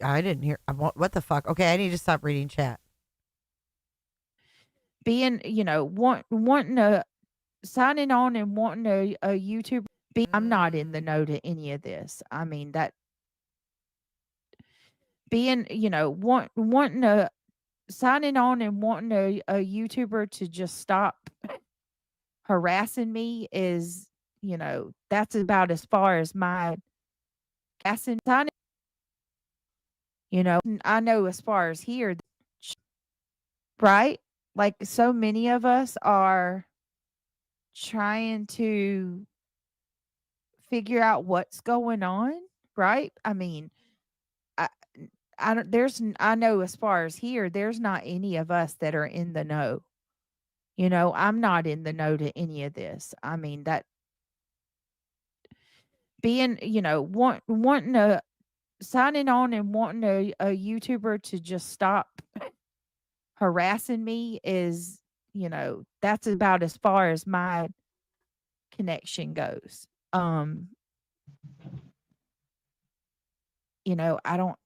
I didn't hear. What the fuck? Okay, I need to stop reading chat. Being, wanting to signing on and wanting a YouTuber. I'm not in the know to any of this. I mean, that being, wanting to signing on and wanting a YouTuber to just stop harassing me is, that's about as far as my signing. I know as far as here, right? Like so many of us are trying to figure out what's going on, right? I mean, I I don't I know as far as here, there's not any of us that are in the know. I'm not in the know to any of this. I mean, that being, wanting to signing on and wanting a YouTuber to just stop harassing me is, that's about as far as my connection goes. I don't.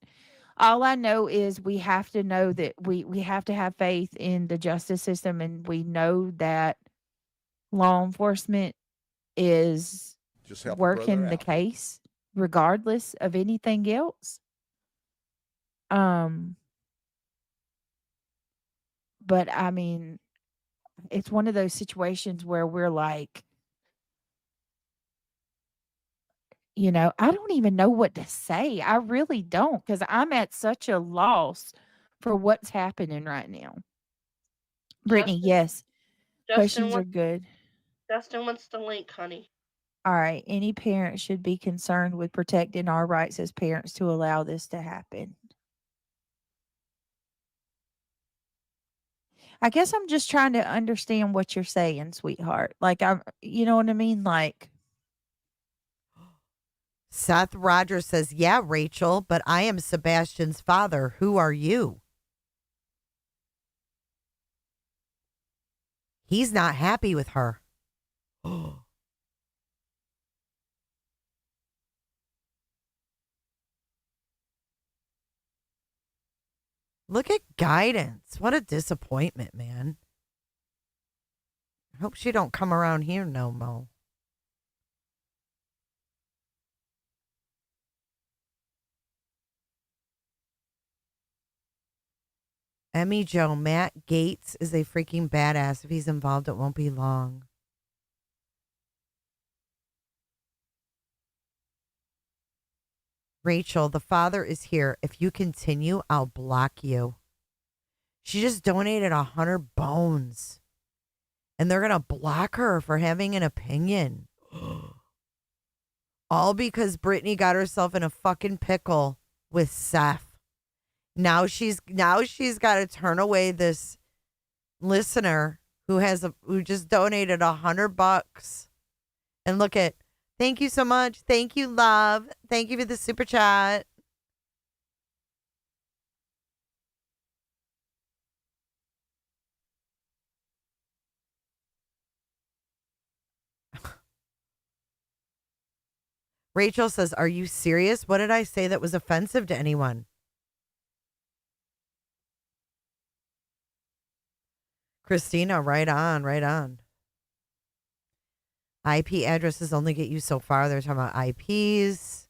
All I know is we have to know that we have to have faith in the justice system, and we know that law enforcement is Just help a working brother the out. case regardless of anything else. But I mean, it's one of those situations where we're like, I don't even know what to say. I really don't, because I'm at such a loss for what's happening right now. Brittany, Justin, yes. Justin Questions are wants, good. Justin wants the link, honey. All right. Any parent should be concerned with protecting our rights as parents to allow this to happen. I guess I'm just trying to understand what you're saying, sweetheart. Like you know what I mean? Like, Seth Rogers says, "Yeah, Rachel, but I am Sebastian's father. Who are you?" He's not happy with her. Look at Guidance. What a disappointment, man. I hope she don't come around here no more. Emmy Joe, Matt Gates is a freaking badass. If he's involved, it won't be long. Rachel, the father is here. If you continue, I'll block you. She just donated 100 bones. And they're going to block her for having an opinion. All because Brittany got herself in a fucking pickle with Seth. Now she's got to turn away this listener who just donated $100. And look at, thank you so much. Thank you, love. Thank you for the super chat. Rachel says, are you serious? What did I say that was offensive to anyone? Christina, right on, right on. IP addresses only get you so far. They're talking about IPs.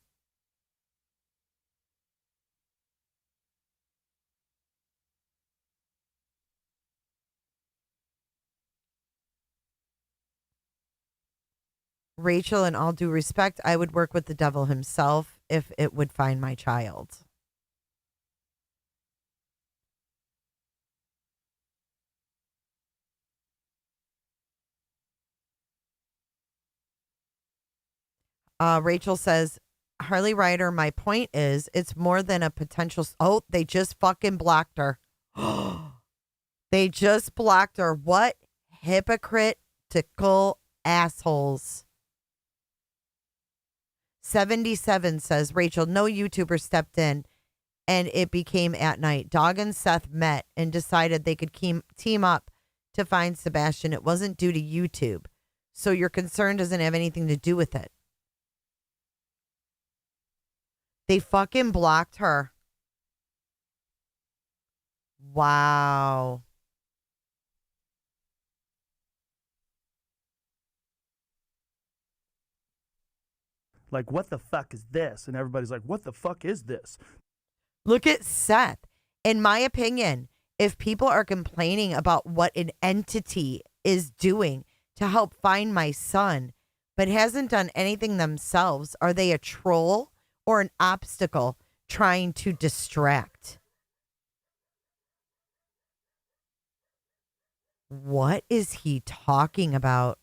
Rachel, in all due respect, I would work with the devil himself if it would find my child. Rachel says, Harley Ryder, my point is, it's more than a potential. Oh, they just fucking blocked her. They just blocked her. What hypocritical assholes. 77 says, Rachel, no YouTuber stepped in and it became at night. Dog and Seth met and decided they could team up to find Sebastian. It wasn't due to YouTube. So your concern doesn't have anything to do with it. They fucking blocked her. Wow. Like, what the fuck is this? And everybody's like, what the fuck is this? Look at Seth. In my opinion, if people are complaining about what an entity is doing to help find my son, but hasn't done anything themselves, are they a troll or an obstacle trying to distract? What is he talking about?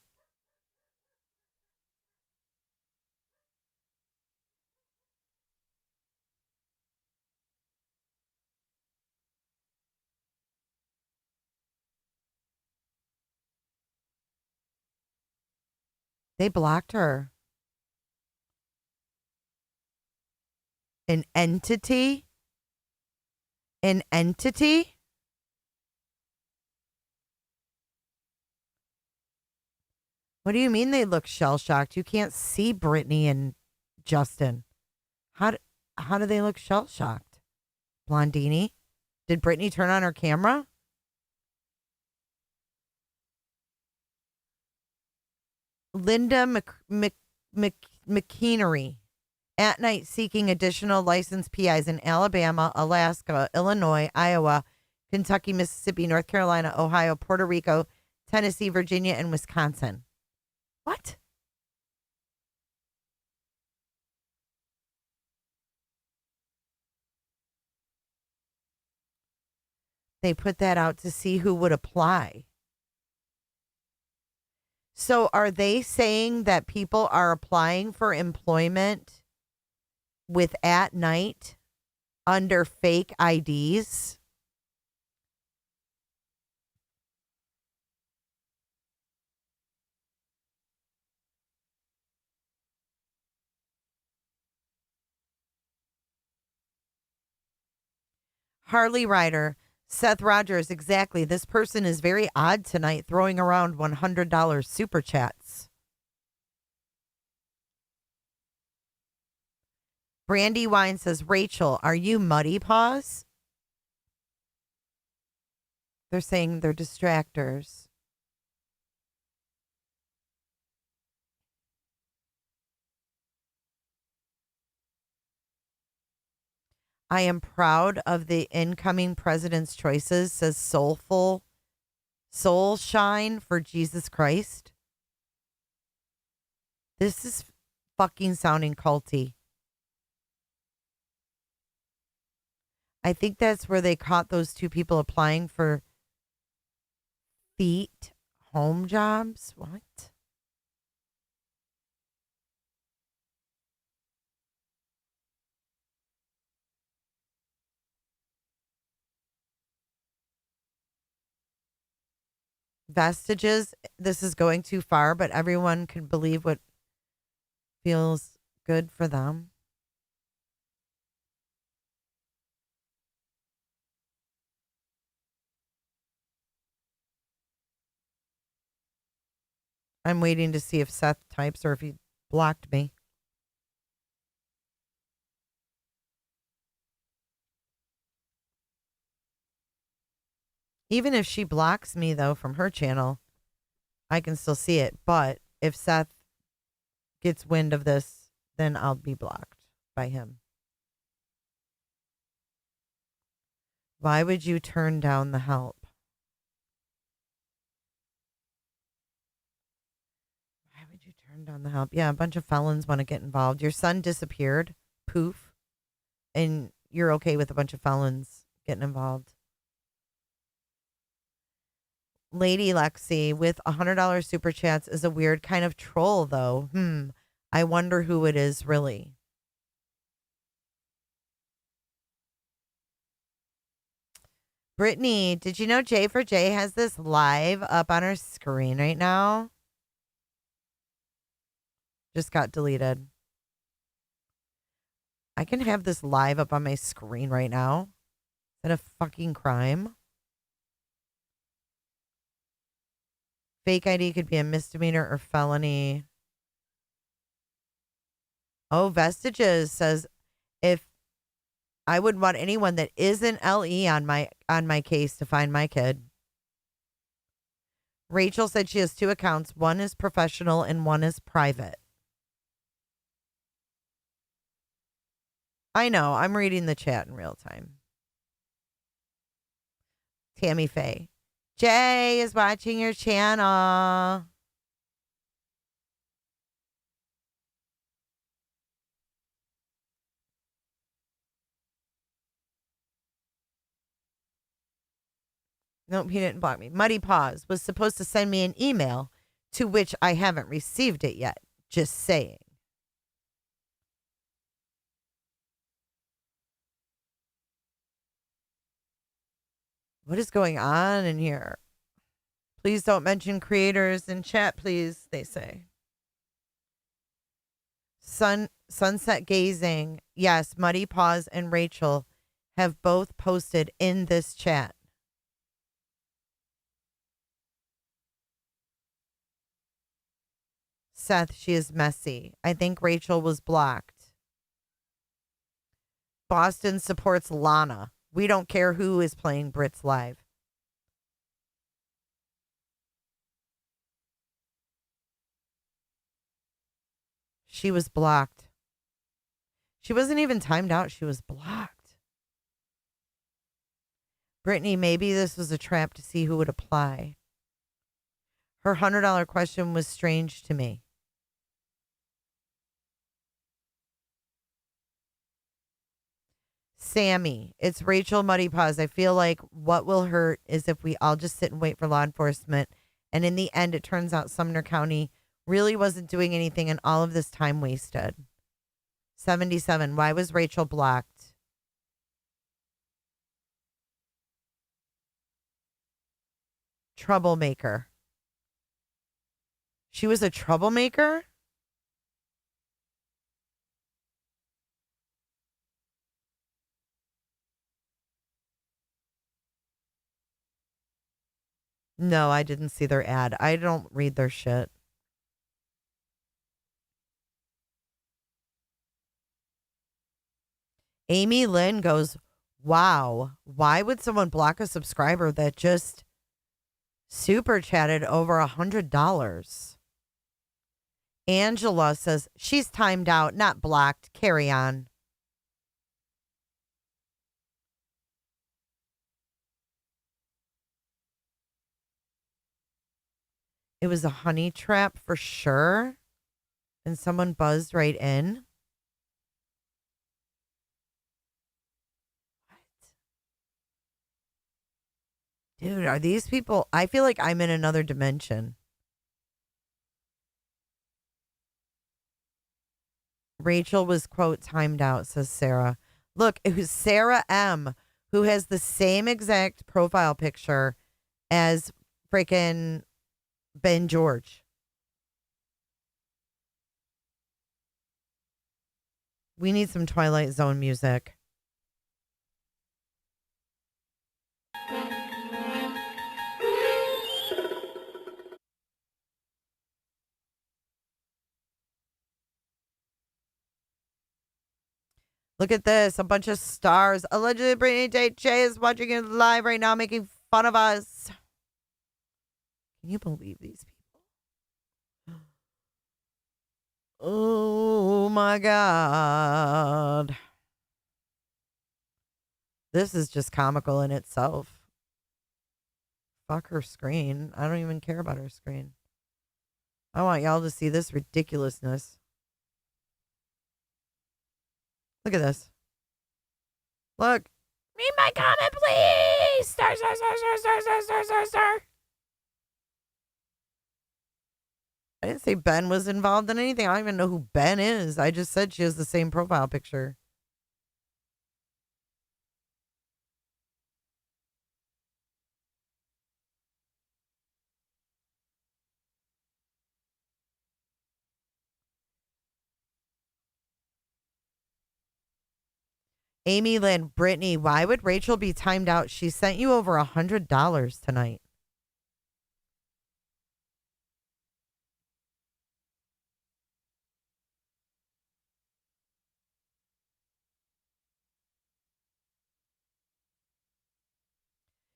They blocked her. An entity? An entity? What do you mean they look shell-shocked? You can't see Brittany and Justin. How do they look shell-shocked? Blondini? Did Brittany turn on her camera? Linda McKeanery. At night seeking additional licensed PIs in Alabama, Alaska, Illinois, Iowa, Kentucky, Mississippi, North Carolina, Ohio, Puerto Rico, Tennessee, Virginia, and Wisconsin. What? They put that out to see who would apply. So are they saying that people are applying for employment with at night under fake IDs? Harley Ryder, Seth Rogers, exactly. This person is very odd tonight, throwing around $100 super chats. Brandy Wine says, Rachel, are you Muddy Paws? They're saying they're distractors. I am proud of the incoming president's choices, says Soulful Soul Shine for Jesus Christ. This is fucking sounding culty. I think that's where they caught those two people applying for feet home jobs. What? Vestiges, this is going too far, but everyone can believe what feels good for them. I'm waiting to see if Seth types or if he blocked me. Even if she blocks me, though, from her channel, I can still see it. But if Seth gets wind of this, then I'll be blocked by him. Why would you turn down the help? Why would you turn down the help? Yeah, a bunch of felons want to get involved. Your son disappeared, poof, and you're okay with a bunch of felons getting involved. Lady Lexi with $100 super chats is a weird kind of troll, though. I wonder who it is really. Brittany, did you know J4J has this live up on her screen right now? Just got deleted. I can have this live up on my screen right now. Is that a fucking crime? Fake ID could be a misdemeanor or felony. Oh, Vestiges says if I wouldn't want anyone that isn't LE on my case to find my kid. Rachel said she has 2 accounts. One is professional and one is private. I know. I'm reading the chat in real time. Tammy Faye. Jay is watching your channel. Nope, he didn't block me. Muddy Paws was supposed to send me an email to which I haven't received it yet. Just saying. What is going on in here? Please don't mention creators in chat, please, they say. Sunset Gazing. Yes, Muddy Paws and Rachel have both posted in this chat. Seth, she is messy. I think Rachel was blocked. Boston supports Lana. We don't care who is playing Brits live. She was blocked. She wasn't even timed out. She was blocked. Brittany, maybe this was a trap to see who would apply. Her $100 question was strange to me. Sammy, it's Rachel Muddy Paws. I feel like what will hurt is if we all just sit and wait for law enforcement. And in the end, it turns out Sumner County really wasn't doing anything and all of this time wasted. 77, why was Rachel blocked? Troublemaker. She was a troublemaker? No, I didn't see their ad. I don't read their shit. Amy Lynn goes, Wow. Why would someone block a subscriber that just super chatted over $100? Angela says she's timed out, not blocked. Carry on. It was a honey trap for sure. And someone buzzed right in. Dude, are these people? I feel like I'm in another dimension. Rachel was, quote, timed out, says Sarah. Look, it was Sarah M., who has the same exact profile picture as freaking Ben George. We need some Twilight Zone music. Look at this. A bunch of stars. Allegedly, Brittany J. J is watching it live right now, making fun of us. Can you believe these people? Oh, my God. This is just comical in itself. Fuck her screen. I don't even care about her screen. I want y'all to see this ridiculousness. Look at this. Look. Read my comment, please. Star, star, star, star, star, star, star, star, star. I didn't say Ben was involved in anything. I don't even know who Ben is. I just said she has the same profile picture. Amy Lynn, Brittany, why would Rachel be timed out? She sent you over $100 tonight.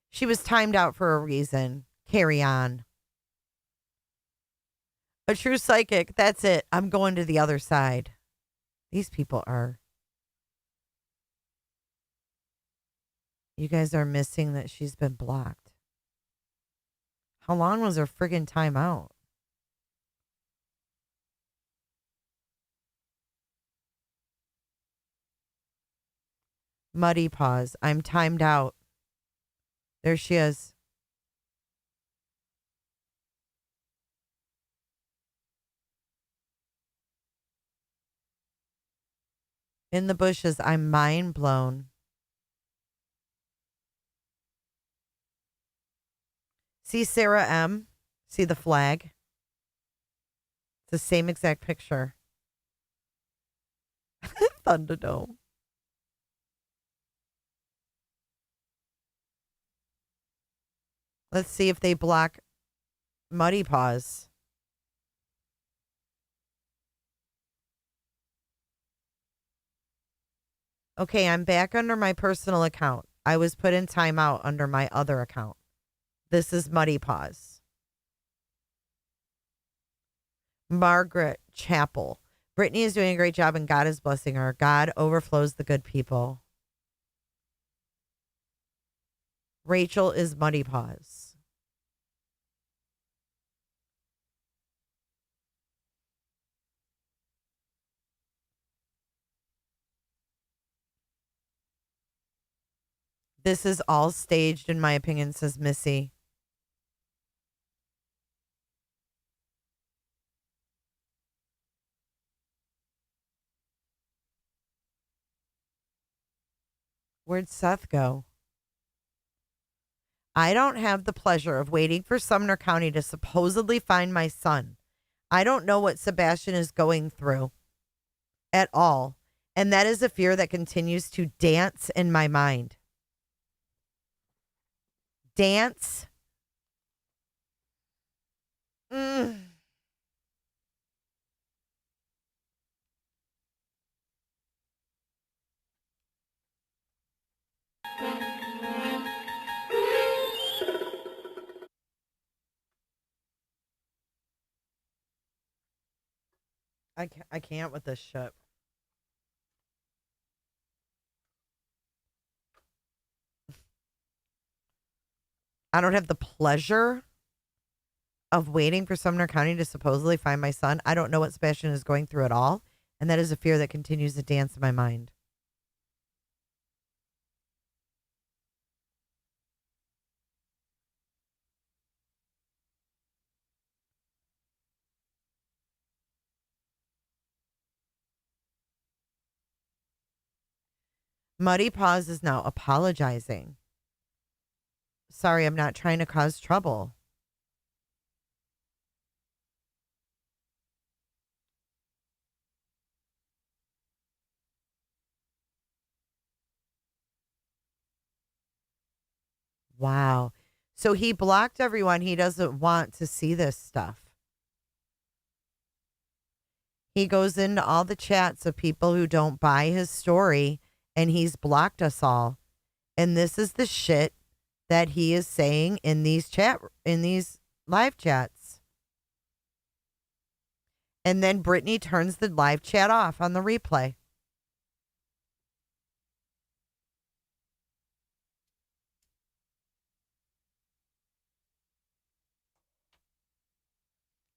She was timed out for a reason. Carry on. A true psychic. That's it. I'm going to the other side. These people are. You guys are missing that she's been blocked. How long was her friggin' timeout? Muddy pause. I'm timed out. There she is. In the bushes. I'm mind blown. See Sarah M? See the flag? It's the same exact picture. Thunderdome. Let's see if they block Muddy Paws. Okay, I'm back under my personal account. I was put in timeout under my other account. This is Muddy Paws. Margaret Chapel. Brittany is doing a great job and God is blessing her. God overflows the good people. Rachel is Muddy Paws. This is all staged, in my opinion, says Missy. Where'd Seth go? I don't have the pleasure of waiting for Sumner County to supposedly find my son. I don't know what Sebastian is going through at all. And that is a fear that continues to dance in my mind. Dance. I can't with this shit. I don't have the pleasure of waiting for Sumner County to supposedly find my son. I don't know what Sebastian is going through at all. And that is a fear that continues to dance in my mind. Muddy Paws is now apologizing. Sorry, I'm not trying to cause trouble. Wow. So he blocked everyone. He doesn't want to see this stuff. He goes into all the chats of people who don't buy his story, and he's blocked us all. And this is the shit that he is saying in these live chats. And then Brittany turns the live chat off on the replay.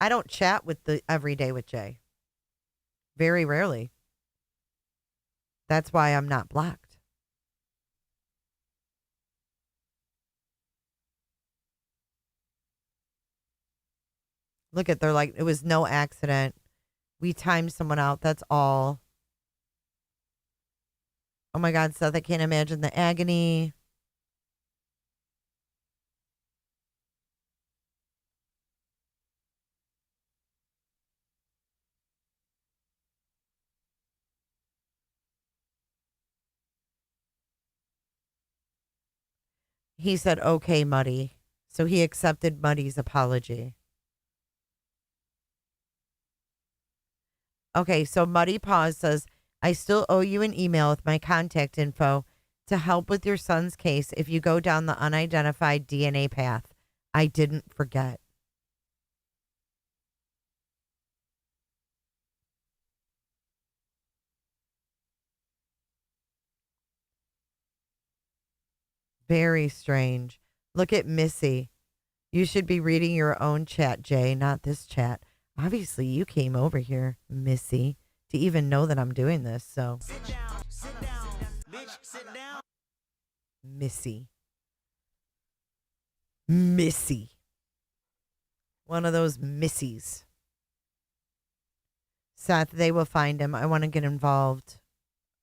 I don't chat with the Everyday with Jay. Very rarely. That's why I'm not blocked. Look at, they're like, it was no accident. We timed someone out. That's all. Oh my God, Seth, I can't imagine the agony. He said, okay, Muddy. So he accepted Muddy's apology. Okay, so Muddy Paws says, I still owe you an email with my contact info to help with your son's case if you go down the unidentified DNA path. I didn't forget. Very strange. Look at Missy. You should be reading your own chat, Jay, not this chat. Obviously, you came over here, Missy, to even know that I'm doing this, so. Sit down, bitch, sit down. Missy. Missy. One of those Missies. Seth, they will find him. I want to get involved.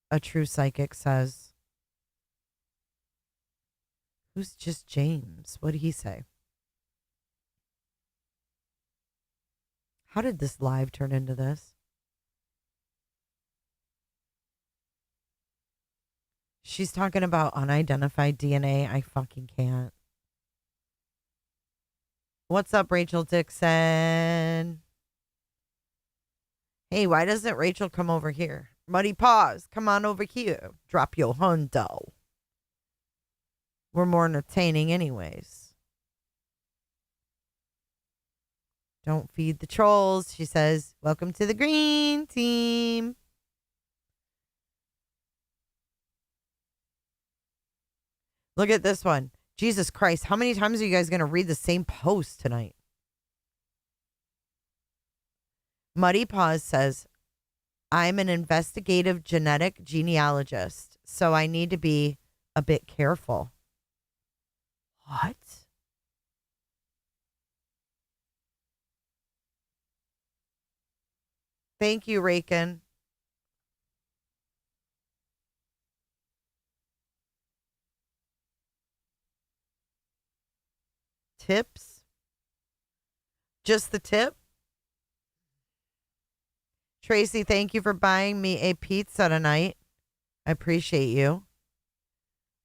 A true psychic says. Who's just James? What did he say? How did this live turn into this? She's talking about unidentified DNA. I fucking can't. What's up, Rachel Dixon? Hey, why doesn't Rachel come over here? Muddy Paws, come on over here. Drop your hundo. We're more entertaining anyways. Don't feed the trolls, she says. Welcome to the green team. Look at this one. Jesus Christ, how many times are you guys going to read the same post tonight? Muddy Paws says, I'm an investigative genetic genealogist, so I need to be a bit careful. What? Thank you, Raken. Tips? Just the tip? Tracy, thank you for buying me a pizza tonight. I appreciate you.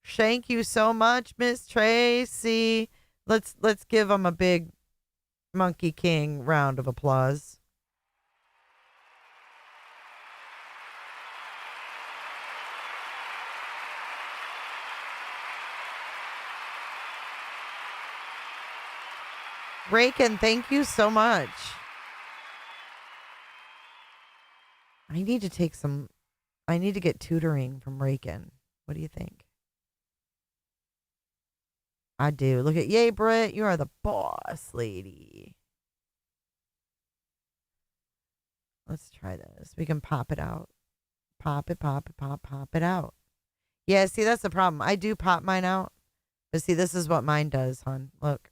Thank you so much, Miss Tracy. Let's give them a big Monkey King round of applause. Raken, thank you so much. I need to get tutoring from Rakin. What do you think? I do. Look at, yay, Britt. You are the boss lady. Let's try this. We can pop it out. Pop it out. Yeah, see, that's the problem. I do pop mine out. But see, this is what mine does, hon. Look.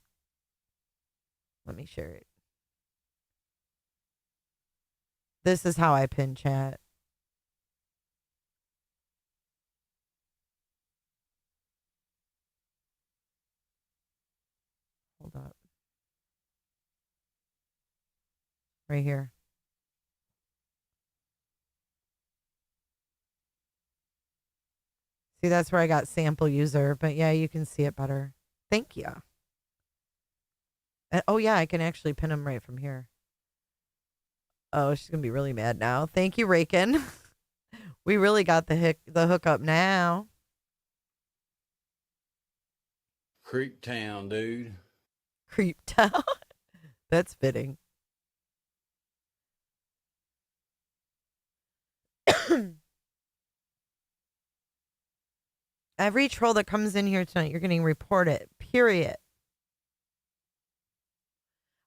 Let me share it. This is how I pin chat. Hold up. Right here. See, that's where I got sample user. But yeah, you can see it better. Thank you. And, oh, yeah, I can actually pin them right from here. Oh, she's going to be really mad now. Thank you, Rakin. We really got the hookup now. Creep town, dude. Creep town. That's fitting. Every troll that comes in here tonight, you're getting reported. Period.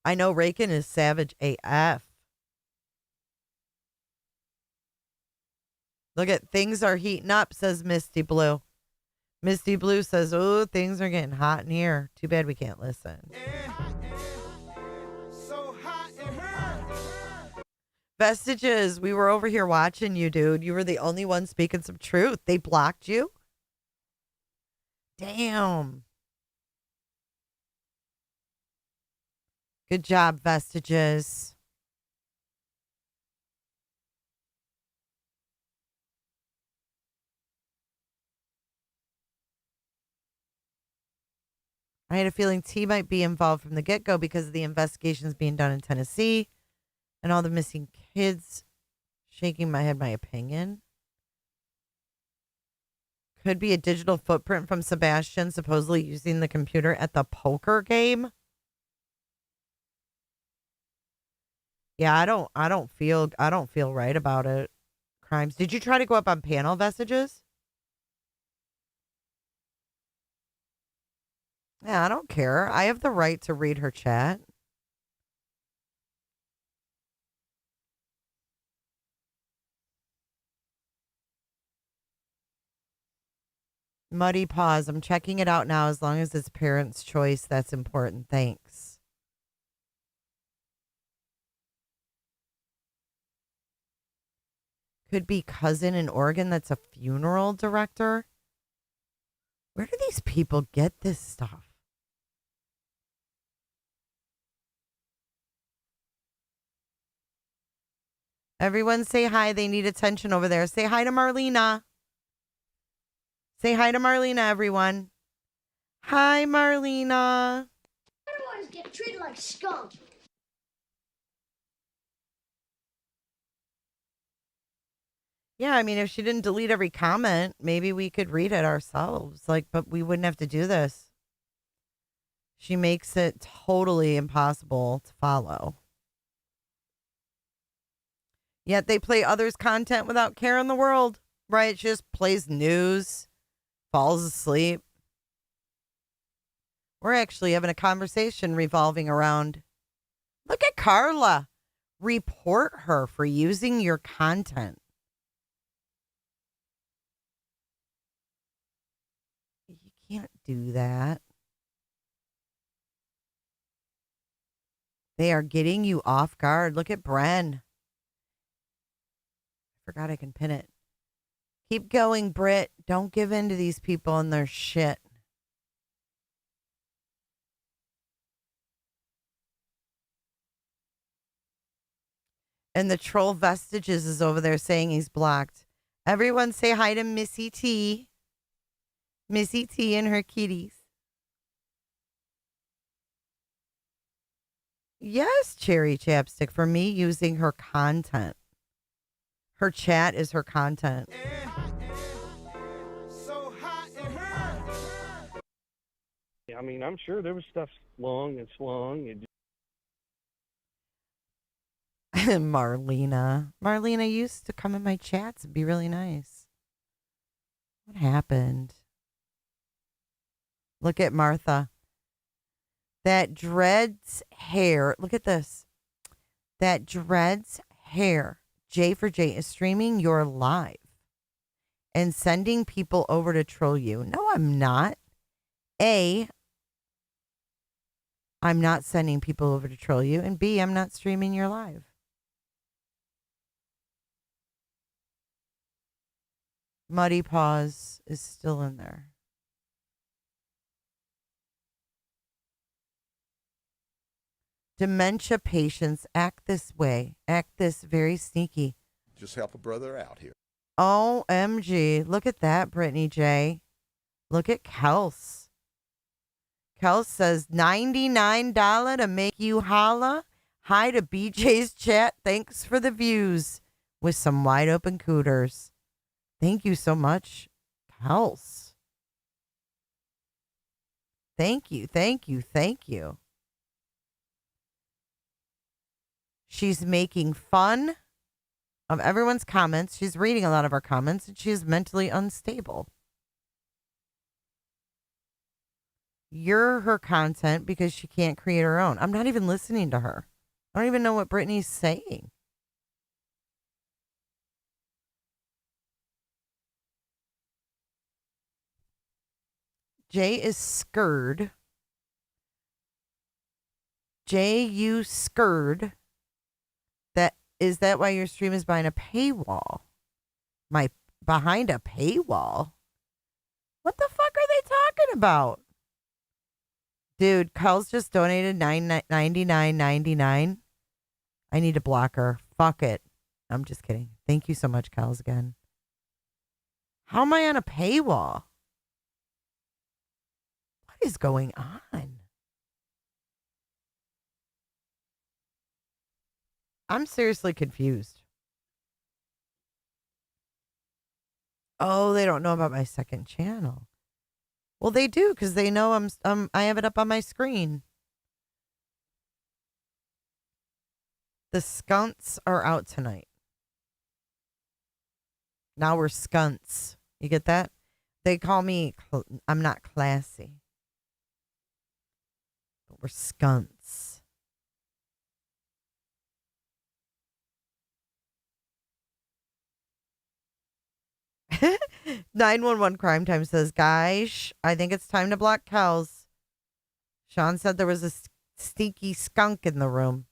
I know Rakin is savage AF. Look at, things are heating up, says Misty Blue. Misty Blue says, oh, things are getting hot in here. Too bad we can't listen. Vestiges, we were over here watching you, dude. You were the only one speaking some truth. They blocked you? Damn. Good job, Vestiges. I had a feeling T might be involved from the get-go because of the investigations being done in Tennessee and all the missing kids. Shaking my head, my opinion. Could be a digital footprint from Sebastian supposedly using the computer at the poker game. Yeah, I don't feel right about it. Crimes. Did you try to go up on panel, Vestiges? Yeah, I don't care. I have the right to read her chat. Muddy pause. I'm checking it out now. As long as it's parents' choice, that's important. Thanks. Could be cousin in Oregon that's a funeral director. Where do these people get this stuff? Everyone say hi. They need attention over there. Say hi to Marlena. Say hi to Marlena, everyone. Hi, Marlena. Everyone's get treated like scum. Yeah, I mean, if she didn't delete every comment, maybe we could read it ourselves. Like, but we wouldn't have to do this. She makes it totally impossible to follow. Yet they play others' content without care in the world, right? She just plays news, falls asleep. We're actually having a conversation revolving around, look at Carla. Report her for using your content. You can't do that. They are getting you off guard. Look at Bren. Forgot I can pin it. Keep going, Britt. Don't give in to these people and their shit. And the troll Vestiges is over there saying he's blocked. Everyone say hi to Missy T. Missy T and her kitties. Yes, Cherry Chapstick, for me using her content. Her chat is her content. I mean, I'm sure there was stuff long and slung. And Marlena. Marlena used to come in my chats and be really nice. What happened? Look at Martha. That dreads hair. Look at this. That dreads hair. J for J is streaming your live and sending people over to troll you. No, I'm not. A, I'm not sending people over to troll you. And B, I'm not streaming your live. Muddy Paws is still in there. Dementia patients act this way. Act this very sneaky. Just help a brother out here. OMG. Look at that, Brittany J. Look at Kels. Kels says $99 to make you holla. Hi to BJ's chat. Thanks for the views. With some wide open cooters. Thank you so much, Kels. Thank you, thank you, thank you. She's making fun of everyone's comments. She's reading a lot of our comments, and she's mentally unstable. You're her content because she can't create her own. I'm not even listening to her. I don't even know what Brittany's saying. Jay is scared. Jay, you scared. Is that why your stream is behind a paywall? Behind a paywall? What the fuck are they talking about? Dude, Carl's just donated $99.99. I need to block her. Fuck it. I'm just kidding. Thank you so much, Carl's again. How am I on a paywall? What is going on? I'm seriously confused. Oh, they don't know about my second channel. Well, they do because they know I have it up on my screen. The skunts are out tonight. Now we're skunts. You get that? They call me, I'm not classy. But we're skunts. 911 Crime Time says, guys, I think it's time to block cows. Sean said there was a stinky skunk in the room.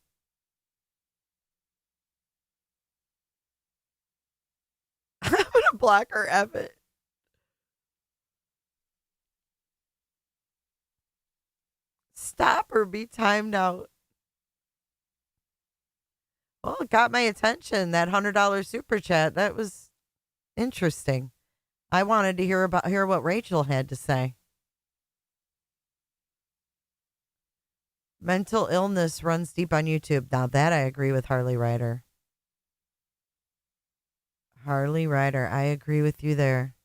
I'm going to block her, Evan. Stop or be timed out. Well, it got my attention, that $100 super chat. That was interesting. I wanted to hear what Rachel had to say. Mental illness runs deep on YouTube. Now that I agree with Harley Ryder. Harley Ryder, I agree with you there.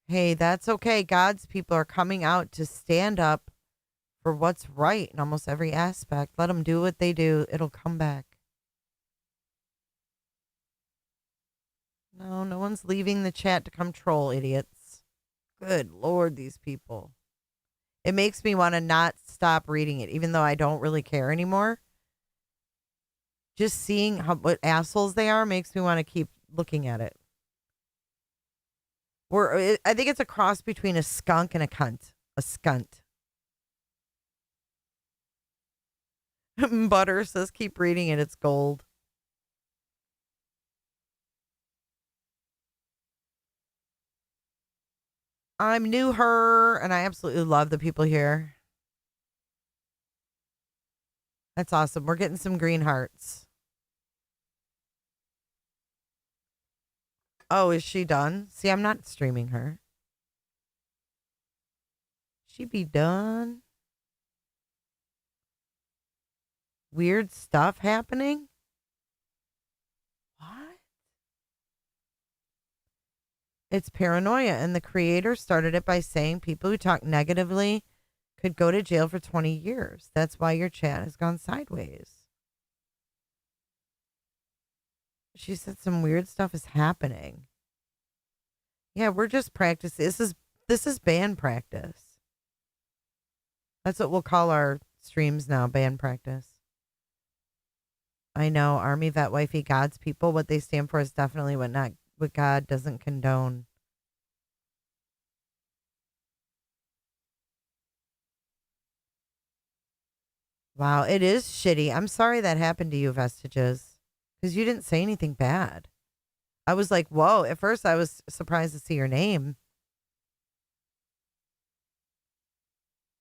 Hey, that's okay. God's people are coming out to stand up for what's right in almost every aspect. Let them do what they do. It'll come back. No one's leaving the chat to come troll, idiots. Good Lord, these people. It makes me want to not stop reading it, even though I don't really care anymore. Just seeing what assholes they are makes me want to keep looking at it. I think it's a cross between a skunk and a cunt. A skunt. Butter says, keep reading it. It's gold. I'm new her, and I absolutely love the people here. That's awesome. We're getting some green hearts. Oh, is she done? See, I'm not streaming her. She be done? Weird stuff happening? What? It's paranoia, and the creator started it by saying people who talk negatively could go to jail for 20 years. That's why your chat has gone sideways. She said some weird stuff is happening. Yeah, we're just practicing. This is band practice. That's what we'll call our streams now, band practice. I know, Army Vet Wifey, God's people, what they stand for is definitely what God doesn't condone. Wow, it is shitty. I'm sorry that happened to you, Vestiges, because you didn't say anything bad. I was like, whoa. At first, I was surprised to see your name.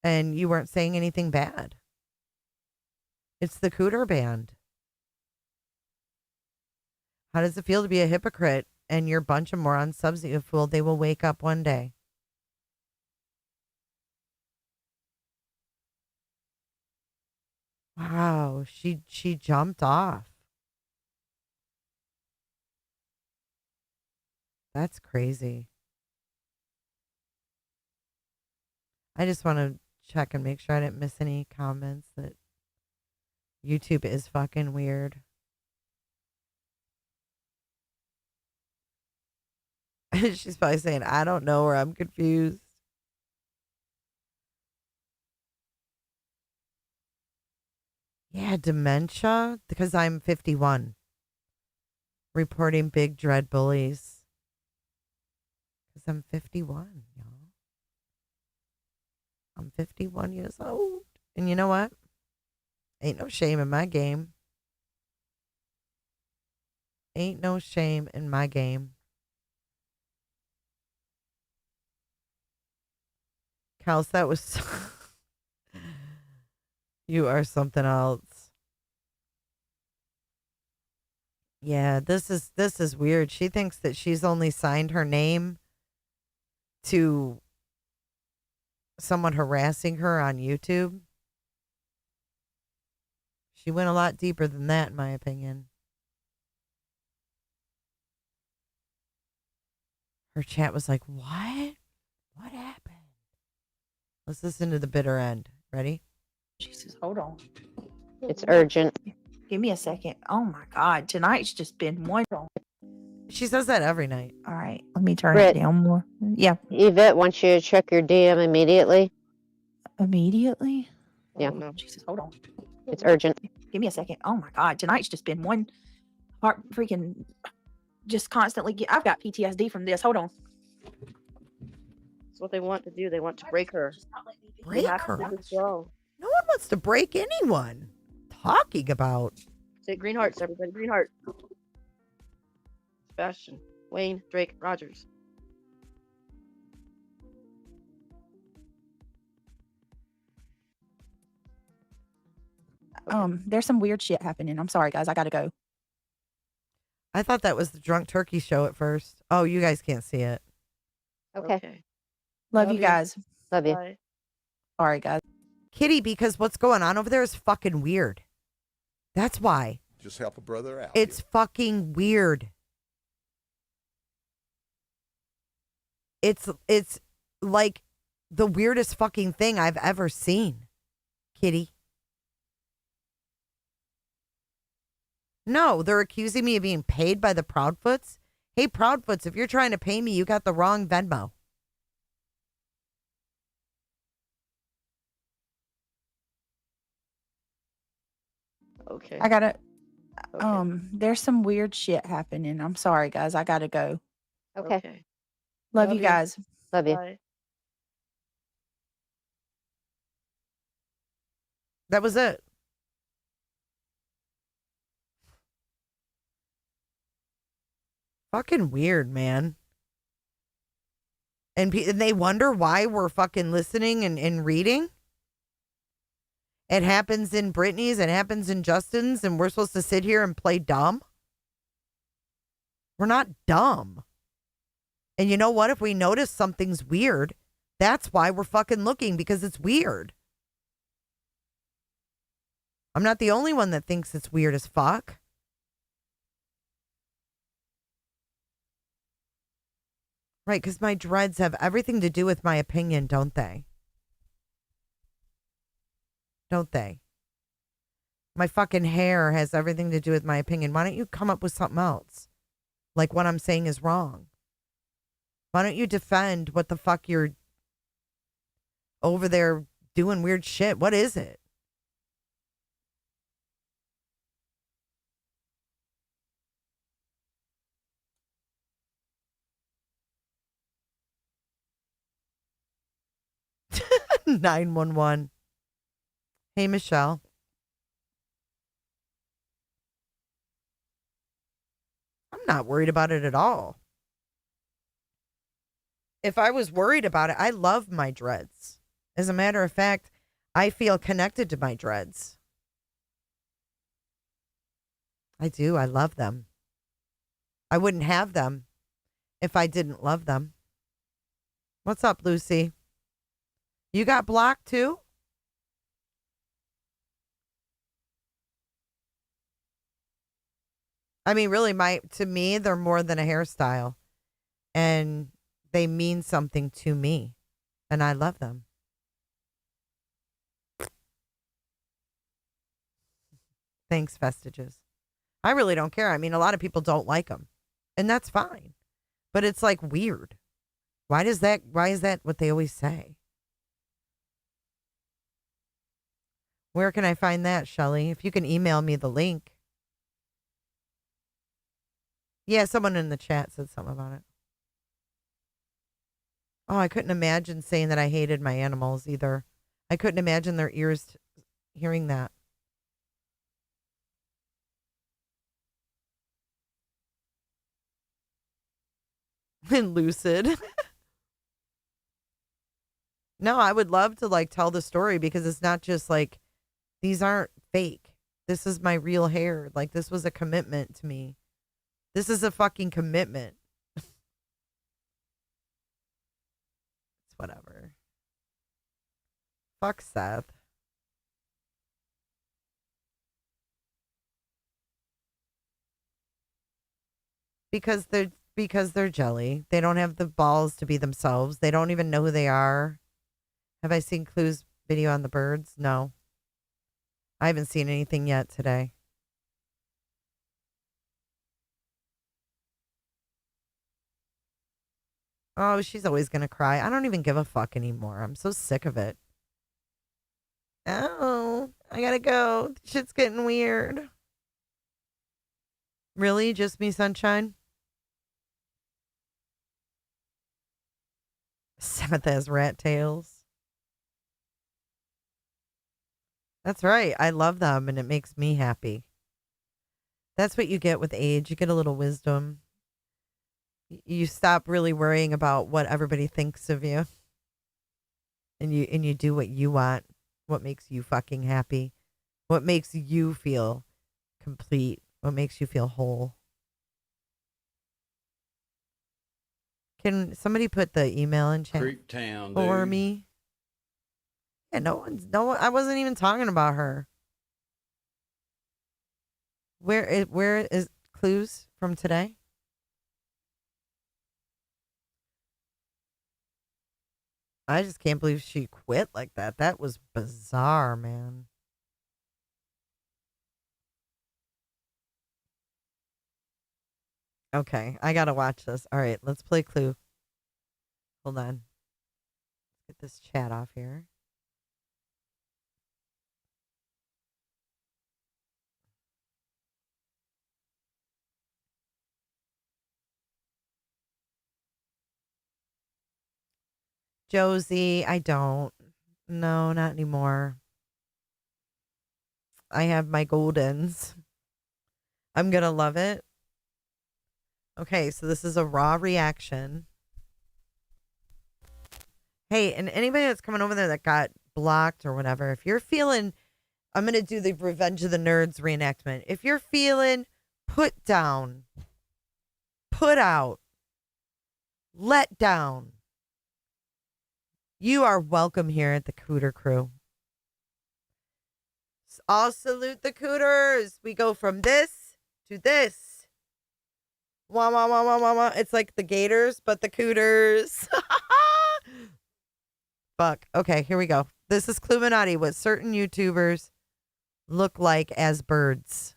And you weren't saying anything bad. It's the Cooter Band. How does it feel to be a hypocrite and your bunch of morons subs that you fooled? They will wake up one day. Wow, she jumped off. That's crazy. I just want to check and make sure I didn't miss any comments that YouTube is fucking weird. She's probably saying, I don't know, or I'm confused. Yeah, dementia, because I'm 51. Reporting big dread bullies. Because I'm 51, y'all. I'm 51 years old. And you know what? Ain't no shame in my game. Ain't no shame in my game. Kels, that was... You are something else. Yeah, this is weird. She thinks that she's only signed her name to someone harassing her on YouTube. She went a lot deeper than that, in my opinion. Her chat was like, what? What happened? Let's listen to the bitter end. Ready? Jesus, hold on. It's urgent. Give me a second. Oh my God. Tonight's just been one. She says that every night. All right. Let me turn Britt, it down more. Yeah. Yvette wants you to check your DM immediately. Immediately? Yeah. Oh, no. Jesus, hold on. It's urgent. Give me a second. Oh my God. Tonight's just been one heart freaking just constantly. I've got PTSD from this. Hold on. That's what they want to do. They want to break her. Break They have her? to withdraw. No one wants to break anyone. Talking about. Say green hearts, everybody. Green heart. Sebastian, Wayne, Drake, Rogers. There's some weird shit happening. I'm sorry, guys. I gotta go. I thought that was the Drunk Turkey show at first. Oh, you guys can't see it. Okay. Love you guys. Love you. Bye. Sorry, guys. Kitty, because what's going on over there is fucking weird. That's why. Just help a brother out. It's fucking weird. It's like the weirdest fucking thing I've ever seen. Kitty. No, they're accusing me of being paid by the Proudfoots. Hey, Proudfoots, if you're trying to pay me, you got the wrong Venmo. Okay. I gotta. There's some weird shit happening. I'm sorry, guys. I gotta go. Okay. Love you guys. Love you. Bye. That was it. Fucking weird, man. And they wonder why we're fucking listening and reading. It happens in Brittany's, it happens in Justin's, and we're supposed to sit here and play dumb? We're not dumb. And you know what? If we notice something's weird, that's why we're fucking looking, because it's weird. I'm not the only one that thinks it's weird as fuck. Right, because my dreads have everything to do with my opinion, don't they? don't they? My fucking hair has everything to do with my opinion. Why don't you come up with something else? Like what I'm saying is wrong. Why don't you defend what the fuck you're over there doing weird shit? What is it? (911) Hey, Michelle. I'm not worried about it at all. If I was worried about it, I love my dreads. As a matter of fact, I feel connected to my dreads. I do. I love them. I wouldn't have them if I didn't love them. What's up, Lucy? You got blocked too? I mean, really, to me, they're more than a hairstyle. And they mean something to me. And I love them. Thanks, Vestiges. I really don't care. I mean, a lot of people don't like them. And that's fine. But it's like weird. Why is that what they always say? Where can I find that, Shelly? If you can email me the link. Yeah, someone in the chat said something about it. Oh, I couldn't imagine saying that I hated my animals either. I couldn't imagine their ears hearing that. And lucid. No, I would love to like tell the story because it's not just like, these aren't fake. This is my real hair. Like this was a commitment to me. This is a fucking commitment. It's whatever. Fuck Seth. Because they're jelly. They don't have the balls to be themselves. They don't even know who they are. Have I seen Clue's video on the birds? No. I haven't seen anything yet today. Oh, she's always going to cry. I don't even give a fuck anymore. I'm so sick of it. Oh, I gotta go. Shit's getting weird. Really? Just me, sunshine? Samantha has rat tails. That's right. I love them and it makes me happy. That's what you get with age. You get a little wisdom. You stop really worrying about what everybody thinks of you. And you do what you want. What makes you fucking happy. What makes you feel complete. What makes you feel whole. Can somebody put the email in chat Creeptown, for dude. me? Yeah, no one. I wasn't even talking about her. Where is clues from today? I just can't believe she quit like that. That was bizarre, man. Okay, I gotta watch this. All right, let's play Clue. Hold on. Let's get this chat off here. Josie, I don't. No, not anymore. I have my Goldens. I'm gonna love it. Okay, so this is a raw reaction. Hey, and anybody that's coming over there that got blocked or whatever, if you're feeling, I'm going to do the Revenge of the Nerds reenactment. If you're feeling put down, put out, let down, you are welcome here at the Cooter Crew. I'll salute the Cooters. We go from this to this. Wah, wah, wah, wah, wah, wah. It's like the Gators, but the Cooters. Fuck. Okay, here we go. This is Cluminati, what certain YouTubers look like as birds.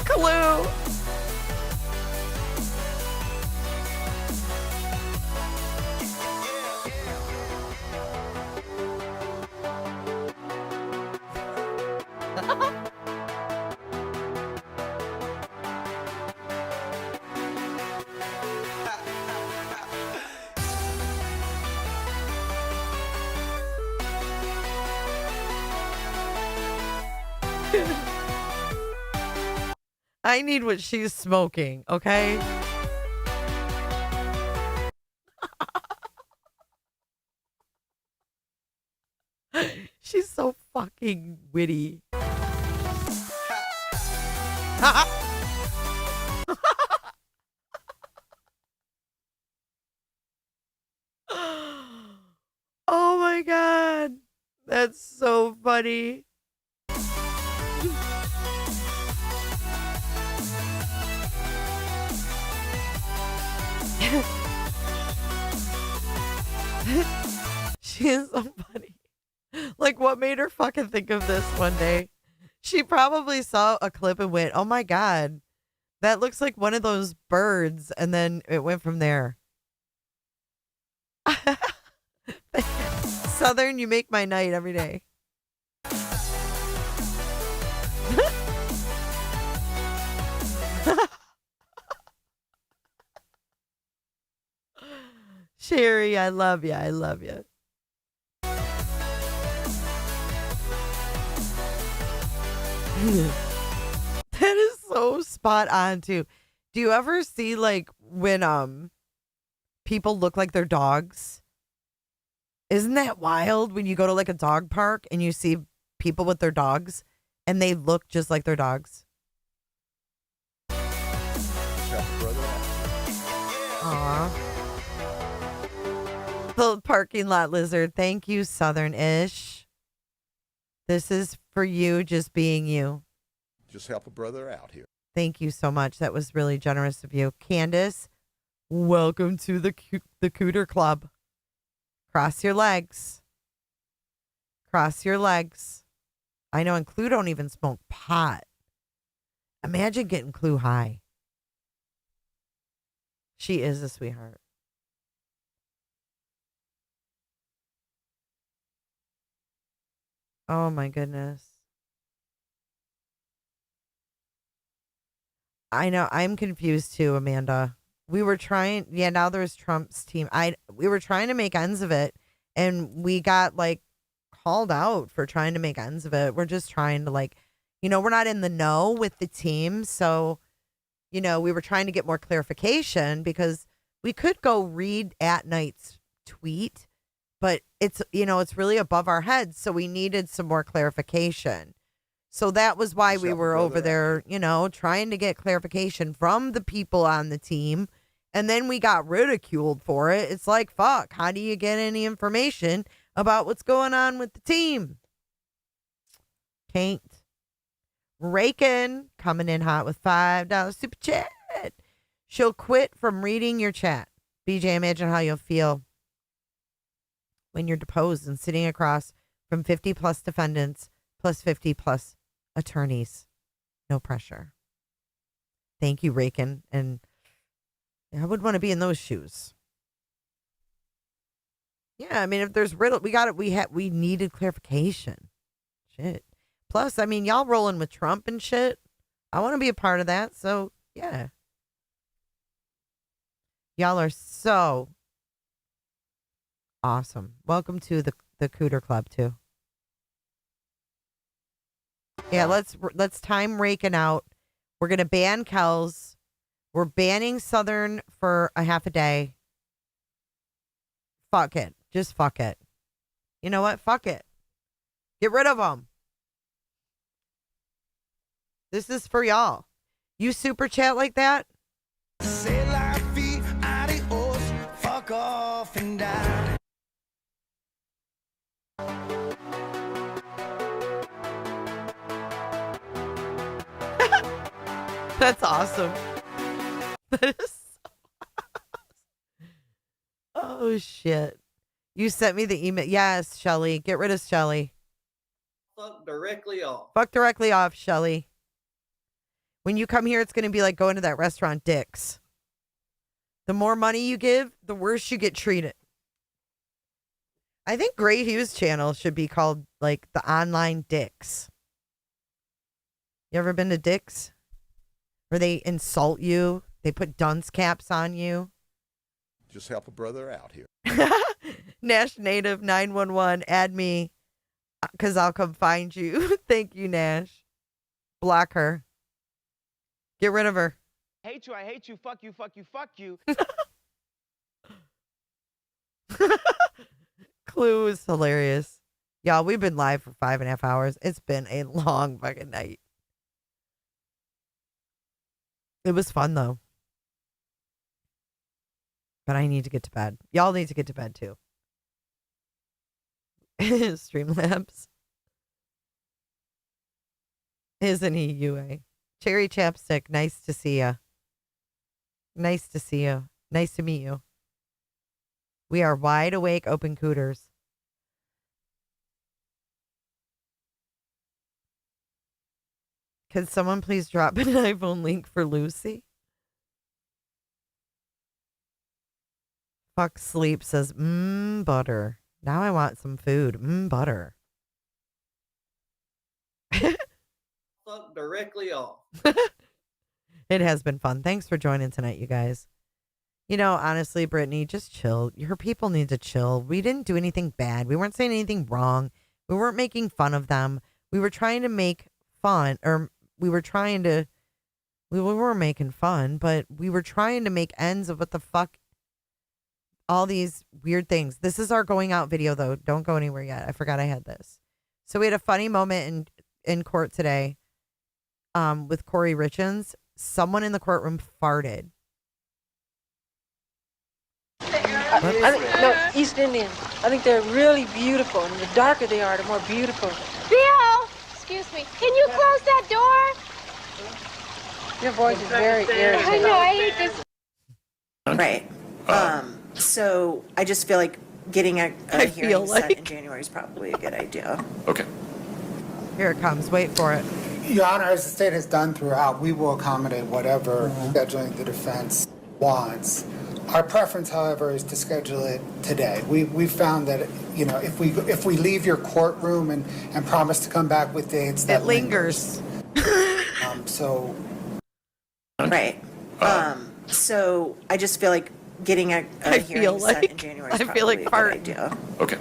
Clue. I need what she's smoking, okay? She's so fucking witty. Oh my God. That's so funny. She is so funny. Like, what made her fucking think of this one day? She probably saw a clip and went, oh my God, that looks like one of those birds. And then it went from there. Southern, you make my night every day. Sherry, I love you. I love you. That is so spot on too. Do you ever see like when people look like their dogs? Isn't that wild when you go to like a dog park and you see people with their dogs and they look just like their dogs? Aww. The parking lot lizard. Thank you, Southern-ish. This is for you just being you. Just help a brother out here. Thank you so much. That was really generous of you. Candace, welcome to the Cooter Club. Cross your legs. Cross your legs. I know, and Clue don't even smoke pot. Imagine getting Clue high. She is a sweetheart. Oh my goodness. I know. I'm confused too, Amanda. We were trying, now there's Trump's team. We were trying to make ends of it, and we got like called out for trying to make ends of it. We're just trying to we're not in the know with the team, so we were trying to get more clarification because we could go read at night's tweet, but it's really above our heads, so we needed some more clarification. So that was why we were over there, trying to get clarification from the people on the team. And then we got ridiculed for it. It's like, fuck, how do you get any information about what's going on with the team? Can't. Rakin coming in hot with $5 super chat. She'll quit from reading your chat. BJ, imagine how you'll feel when you're deposed and sitting across from 50 plus defendants plus 50 plus attorneys. No pressure. Thank you, Rakin. And I would want to be in those shoes. Yeah, I mean, if there's riddle, we needed clarification. Shit. Plus, I mean, y'all rolling with Trump and shit. I want to be a part of that. So, yeah. Y'all are so awesome. Welcome to the Cooter Club, too. Yeah, let's time Rakin out. We're going to ban Kells. We're banning Southern for a half a day. Fuck it. Just fuck it. You know what? Fuck it. Get rid of them. This is for y'all. You super chat like that? Say la vie, adios, fuck off and die. That's awesome. That is so awesome. Oh, shit. You sent me the email. Yes, Shelly. Get rid of Shelly. Fuck directly off. Fuck directly off, Shelly. When you come here, it's going to be like going to that restaurant, Dick's. The more money you give, the worse you get treated. I think Gray Hughes' channel should be called, like, the online Dick's. You ever been to Dick's? Where they insult you, they put dunce caps on you. Just help a brother out here. Nash Native 911, add me, because I'll come find you. Thank you, Nash. Block her. Get rid of her. I hate you, fuck you, fuck you, fuck you. Clue is hilarious. Y'all, we've been live for 5.5 hours. It's been a long fucking night. It was fun, though. But I need to get to bed. Y'all need to get to bed, too. Streamlabs. Isn't he, UA? Cherry Chapstick, nice to see ya. Nice to see you. Nice to meet you. We are wide awake, open cooters. Can someone please drop an iPhone link for Lucy? Fuck sleep says, butter. Now I want some food. Butter. Fuck directly off. It has been fun. Thanks for joining tonight, you guys. You know, honestly, Brittany, just chill. Your people need to chill. We didn't do anything bad. We weren't saying anything wrong. We weren't making fun of them. We were trying to make fun, or we were making fun, but we were trying to make ends of what the fuck, all these weird things. This is our going out video, though. Don't go anywhere yet. I forgot I had this. So we had a funny moment in court today with Corey Richens. Someone in the courtroom farted. I think, no, East Indian. I think they're really beautiful, and the darker they are, the more beautiful. Bill! Excuse me. Can you close that door? Your voice is very irritating. I know, I hate this. Right. So I just feel like getting a hearing set in January is probably a good idea. Okay. Here it comes. Wait for it. Your Honor, as the state has done throughout, we will accommodate whatever scheduling the defense wants. Our preference, however, is to schedule it today. We found that, you know, if we leave your courtroom and promise to come back with dates, that lingers. So. Right. So I just feel like getting a hearing set in January is probably a good idea. Okay.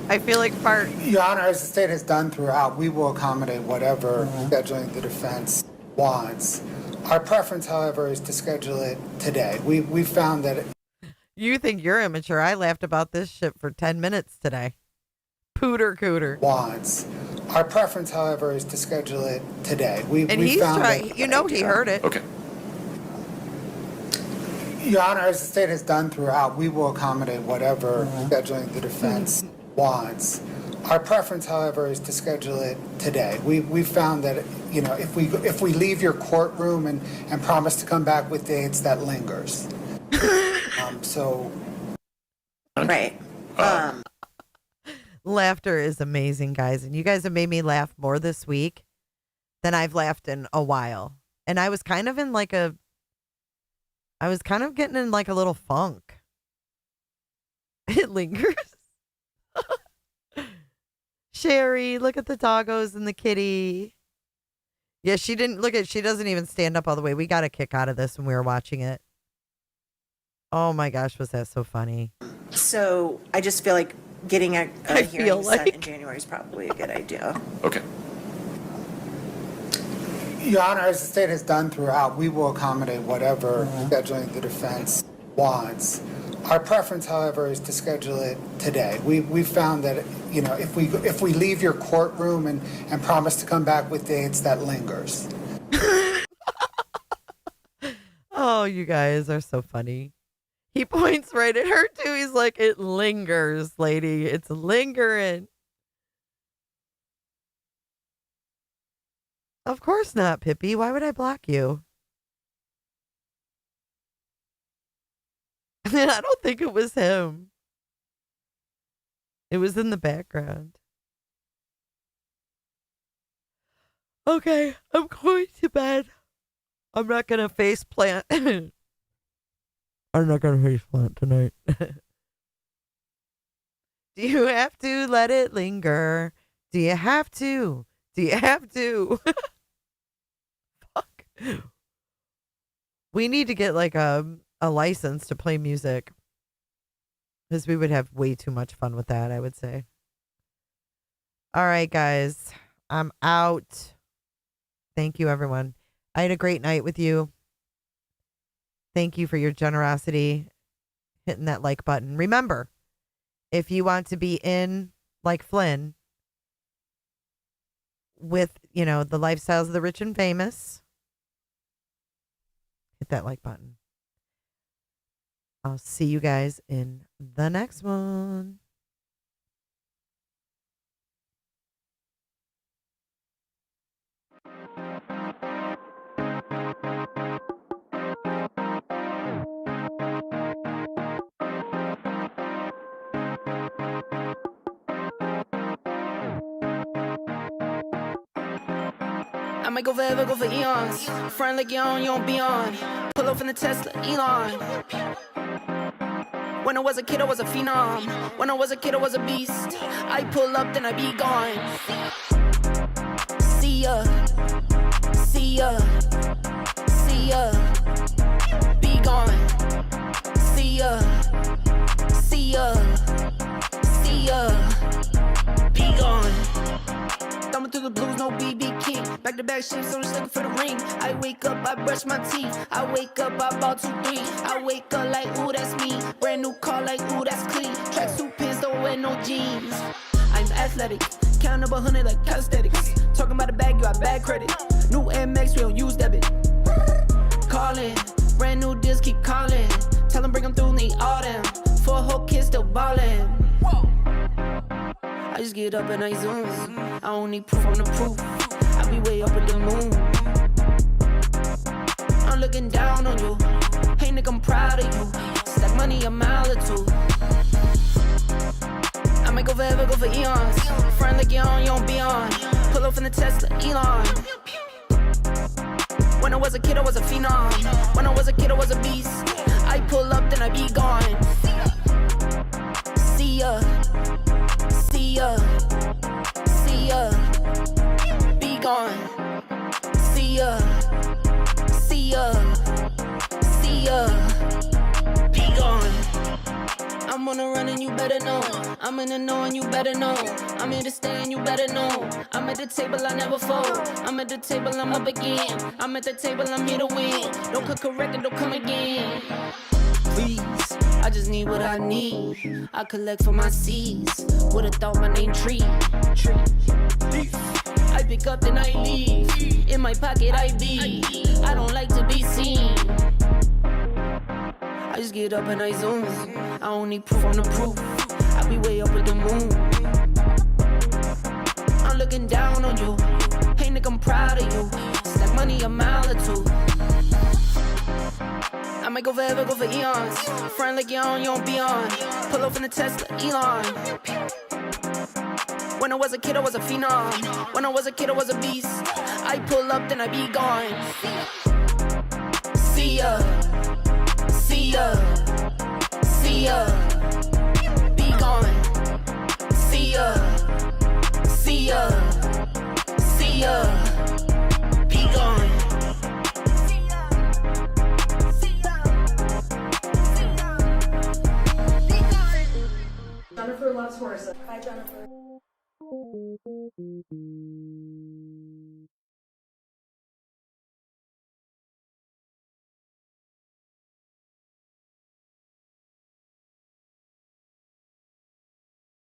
I feel like fart. Your Honor, as the state has done throughout, we will accommodate whatever scheduling the defense wants. Our preference, however, is to schedule it today. We found that. You think you're immature? I laughed about this shit for 10 minutes today. Pooter cooter. Wants. Our preference, however, is to schedule it today. And he's trying. You know, he heard it. Okay. Your Honor, as the state has done throughout, we will accommodate whatever scheduling the defense wants. Our preference, however, is to schedule it today. We found that, you know, if we leave your courtroom and promise to come back with dates, that lingers. So. Right. Laughter is amazing, guys, and you guys have made me laugh more this week than I've laughed in a while. And I was kind of getting in like a little funk. It lingers. Sherry, look at the doggos and the kitty. Yeah, she doesn't even stand up all the way. We got a kick out of this when we were watching it. Oh my gosh, was that so funny? So I just feel like getting a hearing set in January is probably a good idea. Okay. Your Honor, as the state has done throughout, we will accommodate whatever scheduling the defense wants. Our preference, however, is to schedule it today. We've found that, you know, if we leave your courtroom and promise to come back with dates, that lingers. Oh, you guys are so funny. He points right at her too. He's like, it lingers, lady. It's lingering. Of course not, Pippi. Why would I block you? I mean, I don't think it was him. It was in the background. Okay, I'm going to bed. I'm not going to face plant. I'm not going to face plant tonight. Do you have to let it linger? Do you have to? Do you have to? Fuck. We need to get like a license to play music. Because we would have way too much fun with that, I would say. All right, guys. I'm out. Thank you, everyone. I had a great night with you. Thank you for your generosity. Hitting that like button. Remember, if you want to be in like Flynn with, you know, the lifestyles of the rich and famous, hit that like button. I'll see you guys in the next one. I might go forever, go for eons. Front like you're on, you don't be on. Pull up in the Tesla, Elon. When I was a kid, I was a phenom. When I was a kid, I was a beast. I pull up, then I be gone. See ya. See ya. See ya. Be gone. See ya. See ya. See ya. Be gone. Thumbing through the blues, no BB King. Back to back shit, so just looking for the ring. I wake up, I brush my teeth. I wake up, I ball 2, 3. I wake up like, ooh, that's me. Brand new car like, ooh, that's clean. Tracksuit pants, don't wear no jeans. I'm athletic, count up 100 like calisthenics. Talking about a bag, you got bad credit. New MX, we don't use debit. Calling, brand new deals, keep calling. Tell them bring them through, need all them. 4 whole kids still ballin'. I just get up and I zoom. I don't need proof on the proof. I be way up in the moon. I'm looking down on you. Hey nigga, I'm proud of you. Stack money a mile or two. I might go forever, go for eons. Front like you're on, you don't be on. Pull up in the Tesla, Elon. When I was a kid, I was a phenom. When I was a kid, I was a beast. I pull up, then I be gone. See ya. See ya, see ya, be gone. See ya, see ya, see ya, be gone. I'm on a run and you better know. I'm in the know and you better know. I'm here to stay and you better know. I'm at the table, I never fold. I'm at the table, I'm up again. I'm at the table, I'm here to win. Don't cook a record, don't come again. Please, I just need what I need. I collect for my seeds. Would've thought my name Tree. I pick up then I leave. In my pocket I be. I don't like to be seen. I just get up and I zoom. I don't need proof on the proof. I be way up with the moon. I'm looking down on you. Hey nigga, I'm proud of you. Stack money a mile or two. I might go forever, go for eons. Front like you're on, you don't be on. Pull up in the Tesla, Elon. When I was a kid, I was a phenom. When I was a kid, I was a beast. I pull up, then I be gone. See ya. See ya. See ya. Be gone. See ya. See ya. See ya. Be gone. Jennifer loves horses. Bye, Jennifer.